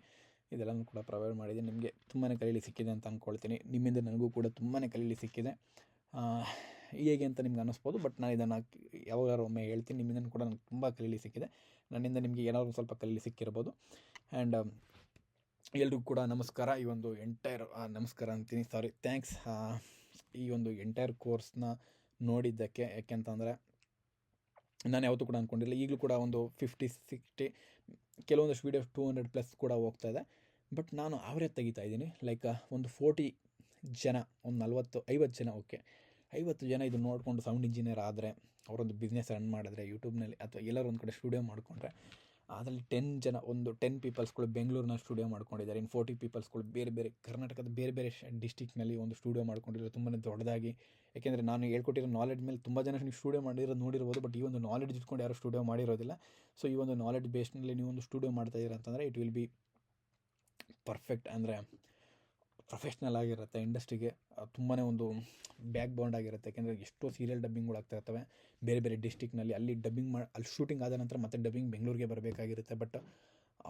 ಇದೆಲ್ಲನೂ ಕೂಡ ಪ್ರೊವೈಡ್ ಮಾಡಿದ್ದೀನಿ. ನಿಮಗೆ ತುಂಬಾ ಕಲೀಲಿಕ್ಕೆ ಸಿಕ್ಕಿದೆ ಅಂತ ಅಂದ್ಕೊಳ್ತೀನಿ. ನಿಮ್ಮಿಂದ ನನಗೂ ಕೂಡ ತುಂಬಾ ಕಲೀಲಿಕ್ಕೆ ಸಿಕ್ಕಿದೆ. ಹೇಗೆ ಅಂತ ನಿಮ್ಗೆ ಅನ್ನಿಸ್ಬೋದು, ಬಟ್ ನಾನು ಇದನ್ನು ಯಾವಾಗಾರು ಒಮ್ಮೆ ಹೇಳ್ತೀನಿ. ನಿಮ್ಮಿಂದ ಕೂಡ ನನಗೆ ತುಂಬ ಕಲೀಲಿಕ್ಕೆ ಸಿಕ್ಕಿದೆ. ನನ್ನಿಂದ ನಿಮಗೆ ಏನಾದರೂ ಸ್ವಲ್ಪ ಕಲೀಲಿಕ್ಕೆ ಸಿಕ್ಕಿರ್ಬೋದು. ಆ್ಯಂಡ್ ಎಲ್ರಿಗೂ ಕೂಡ ನಮಸ್ಕಾರ. ಈ ಒಂದು ನಮಸ್ಕಾರ ಅಂತೀನಿ, ಥ್ಯಾಂಕ್ಸ್ ಈ ಒಂದು ಎಂಟೈರ್ ಕೋರ್ಸ್ನ ನೋಡಿದ್ದಕ್ಕೆ. ಯಾಕೆಂತಂದರೆ ನಾನು ಯಾವತ್ತೂ ಕೂಡ ಅಂದ್ಕೊಂಡಿರಲಿಲ್ಲ. ಈಗಲೂ ಕೂಡ ಒಂದು 50-60 ಕೆಲವೊಂದಷ್ಟು ವೀಡಿಯೋಸ್ 200+ ಕೂಡ ಹೋಗ್ತಾ ಇದೆ. ಬಟ್ ನಾನು ಆವರೇಜ್ ತೆಗಿತಾ ಇದ್ದೀನಿ. ಲೈಕ್ ಒಂದು 40 ಜನ, ಒಂದು 40-50 ಜನ, ಓಕೆ 50 ಜನ ಇದು ನೋಡಿಕೊಂಡು ಸೌಂಡ್ ಇಂಜಿನಿಯರ್ ಆದರೆ, ಅವರೊಂದು ಬಿಸ್ನೆಸ್ ರನ್ ಮಾಡಿದ್ರೆ ಯೂಟ್ಯೂಬ್ನಲ್ಲಿ, ಅಥವಾ ಎಲ್ಲರೂ ಒಂದು ಕಡೆ ಸ್ಟುಡಿಯೋ ಮಾಡಿಕೊಂಡ್ರೆ, ಅದರಲ್ಲಿ 10 ಜನ, ಒಂದು 10 ಪೀಪಲ್ಸ್ಗಳು ಬೆಂಗಳೂರಿನ ಸ್ಟುಡಿಯೋ ಮಾಡ್ಕೊಂಡಿದ್ದಾರೆ. ಇನ್ನು 40 ಪೀಪಲ್ಸ್ಗಳು ಬೇರೆ ಕರ್ನಾಟಕದ ಬೇರೆ ಡಿಸ್ಟಿಕ್ನಲ್ಲಿ ಒಂದು ಸ್ಟುಡಿಯೋ ಮಾಡ್ಕೊಂಡಿದ್ದಾರೆ ತುಂಬಾ ದೊಡ್ಡದಾಗಿ. ಯಾಕೆಂದರೆ ನಾನು ಹೇಳ್ಕೊಟ್ಟಿರೋ ನಾಲೆಡ್ಜ್ ಮೇಲೆ ತುಂಬ ಜನ ನೀವು ಸ್ಟುಡಿಯೋ ನೋಡಿರ್ಬೋದು, ಬಟ್ ಈ ಒಂದು ನಾಲೆಡ್ಜ್ ಇಟ್ಕೊಂಡು ಯಾರು ಸ್ಟುಡಿಯೋ ಮಾಡಿರೋದಿಲ್ಲ. ಸೊ ಈ ಒಂದು ನಾಲೆಡ್ಜ್ ಬೇಸ್ನಲ್ಲಿ ನೀವು ಒಂದು ಸ್ಟುಡಿಯೋ ಮಾಡ್ತಾಯಿದ್ದೀರ ಅಂತಂದರೆ ಇಟ್ ವಿಲ್ ಬಿ ಪರ್ಫೆಕ್ಟ್, ಅಂದರೆ ಪ್ರೊಫೆಷ್ನಲ್ ಆಗಿರುತ್ತೆ. ಇಂಡಸ್ಟ್ರಿಗೆ ತುಂಬಾ ಒಂದು ಬ್ಯಾಕ್ ಬೌಂಡ್ ಆಗಿರುತ್ತೆ. ಯಾಕೆಂದರೆ ಎಷ್ಟೋ ಸೀರಿಯಲ್ ಡಬ್ಬಿಂಗ್ಗಳು ಆಗ್ತಾ ಇರ್ತವೆ ಬೇರೆ ಡಿಸ್ಟಿಕ್ನಲ್ಲಿ. ಅಲ್ಲಿ ಅಲ್ಲಿ ಶೂಟಿಂಗ್ ಆದ ನಂತರ ಮತ್ತೆ ಡಬ್ಬಿಂಗ್ ಬೆಂಗಳೂರಿಗೆ ಬರಬೇಕಾಗಿರುತ್ತೆ. ಬಟ್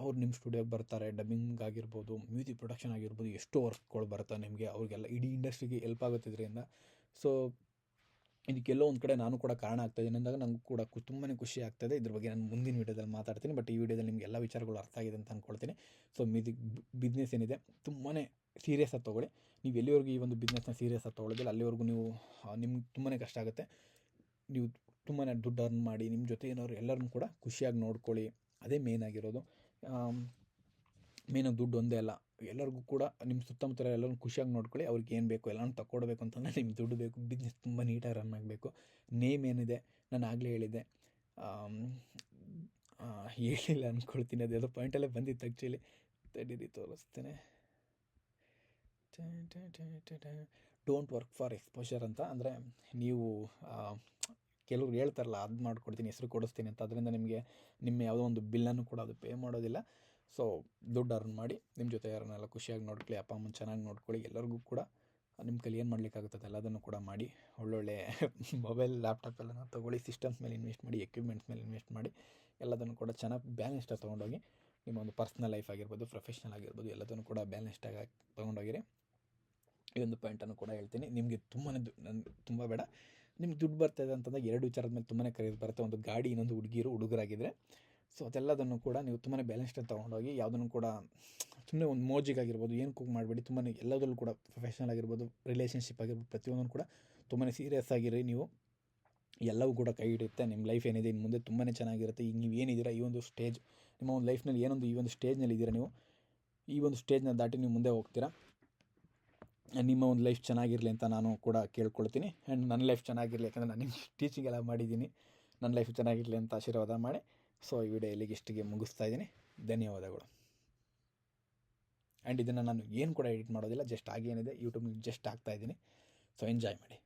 ಅವ್ರು ನಿಮ್ಮ ಸ್ಟುಡಿಯೋಗೆ ಬರ್ತಾರೆ. ಡಬ್ಬಿಂಗ್ ಆಗಿರ್ಬೋದು, ಮ್ಯೂಸಿಕ್ ಪ್ರೊಡಕ್ಷನ್ ಆಗಿರ್ಬೋದು, ಎಷ್ಟೋ ವರ್ಕ್ಗಳು ಬರ್ತವೆ ನಿಮಗೆ. ಅವ್ರಿಗೆಲ್ಲ ಇಡೀ ಇಂಡಸ್ಟ್ರಿಗೆ ಹೆಲ್ಪ್ ಆಗುತ್ತೆ ಇದರಿಂದ. ಸೊ ಇದಕ್ಕೆಲ್ಲೋ ಒಂದು ಕಡೆ ನಾನು ಕೂಡ ಕಾರಣ ಆಗ್ತಾಯಿದ್ದೀನಿ ಅಂದಾಗ ನನಗೂ ಕೂಡ ತುಂಬಾ ಖುಷಿ ಆಗ್ತಾಯಿದೆ. ಇದ್ರ ಬಗ್ಗೆ ನಾನು ಮುಂದಿನ ವೀಡಿಯೋದಲ್ಲಿ ಮಾತಾಡ್ತೀನಿ. ಬಟ್ ಈ ವಿಡಿಯೋದಲ್ಲಿ ನಿಮಗೆ ಎಲ್ಲ ವಿಚಾರಗಳು ಅರ್ಥ ಆಗಿದೆ ಅಂತ ಅಂದ್ಕೊಳ್ತೀನಿ. ಸೊ ಬಿಸ್ನೆಸ್ ಏನಿದೆ ತುಂಬಾ ಸೀರಿಯಸ್ ಆಗಿ ತೊಗೊಳ್ಳಿ. ನೀವು ಎಲ್ಲಿವರೆಗೂ ಈ ಒಂದು ಬಿಸ್ನೆಸ್ನ ಸೀರಿಯಸ್ ಆಗಿ ತೊಗೊಳ್ಳೋದಿಲ್ಲ, ಅಲ್ಲಿವರೆಗೂ ನೀವು ನಿಮ್ಗೆ ತುಂಬಾ ಕಷ್ಟ ಆಗುತ್ತೆ. ನೀವು ತುಂಬಾ ದುಡ್ಡು ಅರ್ನ್ ಮಾಡಿ, ನಿಮ್ಮ ಜೊತೆ ಏನಾದ್ರು ಎಲ್ಲರನ್ನೂ ಕೂಡ ಖುಷಿಯಾಗಿ ನೋಡ್ಕೊಳ್ಳಿ. ಅದೇ ಮೇನ್ ಆಗಿರೋದು. ಮೇನಾಗಿ ದುಡ್ಡು ಒಂದೇ ಅಲ್ಲ, ಎಲ್ಲರಿಗೂ ಕೂಡ ನಿಮ್ಮ ಸುತ್ತಮುತ್ತ ಎಲ್ಲರೂ ಖುಷಿಯಾಗಿ ನೋಡ್ಕೊಳ್ಳಿ. ಅವ್ರಿಗೆ ಏನು ಬೇಕು ಎಲ್ಲನೂ ತಗೊಡ್ಬೇಕು ಅಂತಂದರೆ ನಿಮ್ಗೆ ದುಡ್ಡು ಬೇಕು. ಬಿಸ್ನೆಸ್ ತುಂಬ ನೀಟಾಗಿ ರನ್ ಆಗಬೇಕು. ನೇಮ್ ಏನಿದೆ ನಾನು ಆಗಲೇ ಹೇಳಿದ್ದೆ, ಹೇಳಿಲ್ಲ ಅಂದ್ಕೊಳ್ತೀನಿ. ಅದೆಲ್ಲ ಪಾಯಿಂಟಲ್ಲೇ ಬಂದಿತ್ತು ಆ್ಯಕ್ಚುಲಿ. ತಡೀರಿ ತೋರಿಸ್ತೇನೆ. ಡೋಂಟ್ ವರ್ಕ್ ಫಾರ್ ಎಕ್ಸ್ಪೋಷರ್ ಅಂತ. ಅಂದರೆ ನೀವು ಕೆಲವ್ರು ಹೇಳ್ತಾರಲ್ಲ, ಅದು ಮಾಡಿಕೊಡ್ತೀನಿ, ಹೆಸರು ಕೊಡಿಸ್ತೀನಿ ಅಂತ. ಅದರಿಂದ ನಿಮ್ಮ ಯಾವುದೋ ಒಂದು ಬಿಲ್ಲನ್ನು ಕೂಡ ಅದು ಪೇ ಮಾಡೋದಿಲ್ಲ. ಸೊ ದುಡ್ಡು ಅರ್ನ್ ಮಾಡಿ ನಿಮ್ಮ ಜೊತೆ ಯಾರನ್ನೆಲ್ಲ ಖುಷಿಯಾಗಿ ನೋಡ್ಕೊಳ್ಳಿ, ಅಪ್ಪ ಅಮ್ಮನ ಚೆನ್ನಾಗಿ ನೋಡ್ಕೊಳ್ಳಿ. ಎಲ್ಲರಿಗೂ ಕೂಡ ನಿಮ್ಮ ಕೈಲಿ ಏನು ಮಾಡಲಿಕ್ಕಾಗುತ್ತದೆ ಎಲ್ಲದನ್ನು ಕೂಡ ಮಾಡಿ. ಒಳ್ಳೊಳ್ಳೆ ಮೊಬೈಲ್, ಲ್ಯಾಪ್ಟಾಪ್ ಎಲ್ಲನೂ ತೊಗೊಳ್ಳಿ. ಸಿಸ್ಟಮ್ಸ್ ಮೇಲೆ ಇನ್ವೆಸ್ಟ್ ಮಾಡಿ, ಎಕ್ವಿಪ್ಮೆಂಟ್ಸ್ ಮೇಲೆ ಇನ್ವೆಸ್ಟ್ ಮಾಡಿ. ಎಲ್ಲದನ್ನು ಕೂಡ ಚೆನ್ನಾಗಿ ಬ್ಯಾಲೆನ್ಸ್ಟಾಗಿ ತೊಗೊಂಡೋಗಿ ನಿಮ್ಮ ಒಂದು ಪರ್ಸ್ನಲ್ ಲೈಫ್ ಆಗಿರ್ಬೋದು, ಪ್ರೊಫೆಷ್ನಲ್ ಆಗಿರ್ಬೋದು, ಎಲ್ಲದನ್ನು ಕೂಡ ಬ್ಯಾಲೆನ್ಸ್ಟಾಗಿ ತೊಗೊಂಡೋಗಿರಿ. ಈ ಒಂದು ಪಾಯಿಂಟನ್ನು ಕೂಡ ಹೇಳ್ತೀನಿ. ನಿಮಗೆ ತುಂಬ ಬೇಡ, ನಿಮ್ಗೆ ದುಡ್ಡು ಬರ್ತಾಯಿದೆ ಅಂತಂದಾಗ 2 ವಿಚಾರದ ಮೇಲೆ ತುಂಬಾ ಕರೆದು ಬರುತ್ತೆ. ಒಂದು ಗಾಡಿ, ಇನ್ನೊಂದು ಹುಡುಗರಾಗಿದ್ದರೆ ಸೊ ಅದೆಲ್ಲದನ್ನು ಕೂಡ ನೀವು ತುಂಬಾ ಬ್ಯಾಲೆನ್ಸ್ಡಾಗಿ ತೊಗೊಂಡೋಗಿ ಯಾವುದನ್ನು ಕೂಡ ಸುಮ್ಮನೆ ಒಂದು ಮೋಜಿಗಾಗಿರ್ಬೋದು ಏನಕ್ಕೂ ಮಾಡಬೇಡಿ. ತುಂಬಾ ಎಲ್ಲದರಲ್ಲೂ ಕೂಡ ಪ್ರೊಫೆಷ್ನಲ್ ಆಗಿರ್ಬೋದು, ರಿಲೇಷನ್ಶಿಪ್ ಆಗಿರ್ಬೋದು, ಪ್ರತಿಯೊಂದನ್ನು ಕೂಡ ತುಂಬಾ ಸೀರಿಯಸ್ ಆಗಿರಿ ನೀವು. ಎಲ್ಲವೂ ಕೂಡ ಕೈ ಹಿಡಿಯುತ್ತೆ. ನಿಮ್ಮ ಲೈಫ್ ಏನಿದೆ ಇನ್ನು ಮುಂದೆ ತುಂಬಾ ಚೆನ್ನಾಗಿರುತ್ತೆ. ಈಗ ನೀವು ಏನಿದ್ದೀರಾ ಈ ಒಂದು ಸ್ಟೇಜ್, ನಿಮ್ಮ ಒಂದು ಲೈಫ್ನಲ್ಲಿ ಈ ಒಂದು ಸ್ಟೇಜ್ನಲ್ಲಿ ಇದ್ದೀರಾ ನೀವು, ಈ ಒಂದು ಸ್ಟೇಜ್ನ ದಾಟಿ ನೀವು ಮುಂದೆ ಹೋಗ್ತೀರಾ. ನಿಮ್ಮ ಒಂದು ಲೈಫ್ ಚೆನ್ನಾಗಿರಲಿ ಅಂತ ನಾನು ಕೂಡ ಕೇಳ್ಕೊಳ್ತೀನಿ. ಆ್ಯಂಡ್ ನನ್ನ ಲೈಫ್ ಚೆನ್ನಾಗಿರಲಿ, ಯಾಕಂದರೆ ನಾನು ನಿಮ್ಗೆ ಟೀಚಿಂಗ್ ಎಲ್ಲ ಮಾಡಿದ್ದೀನಿ. ನನ್ನ ಲೈಫ್ ಚೆನ್ನಾಗಿರಲಿ ಅಂತ ಆಶೀರ್ವಾದ ಮಾಡಿ. ಸೊ ಈ ವಿಡಿಯೋ ಇಲ್ಲಿಗೆ ಇಷ್ಟಿಗೆ ಮುಗಿಸ್ತಾ ಇದ್ದೀನಿ. ಧನ್ಯವಾದಗಳು. ಆ್ಯಂಡ್ ಇದನ್ನು ನಾನು ಏನು ಕೂಡ ಎಡಿಟ್ ಮಾಡೋದಿಲ್ಲ, ಜಸ್ಟ್ ಆಗೇನಿದೆ ಯೂಟ್ಯೂಬ್ಗೆ ಜಸ್ಟ್ ಹಾಕ್ತಾಯಿದ್ದೀನಿ. ಸೊ ಎಂಜಾಯ್ ಮಾಡಿ.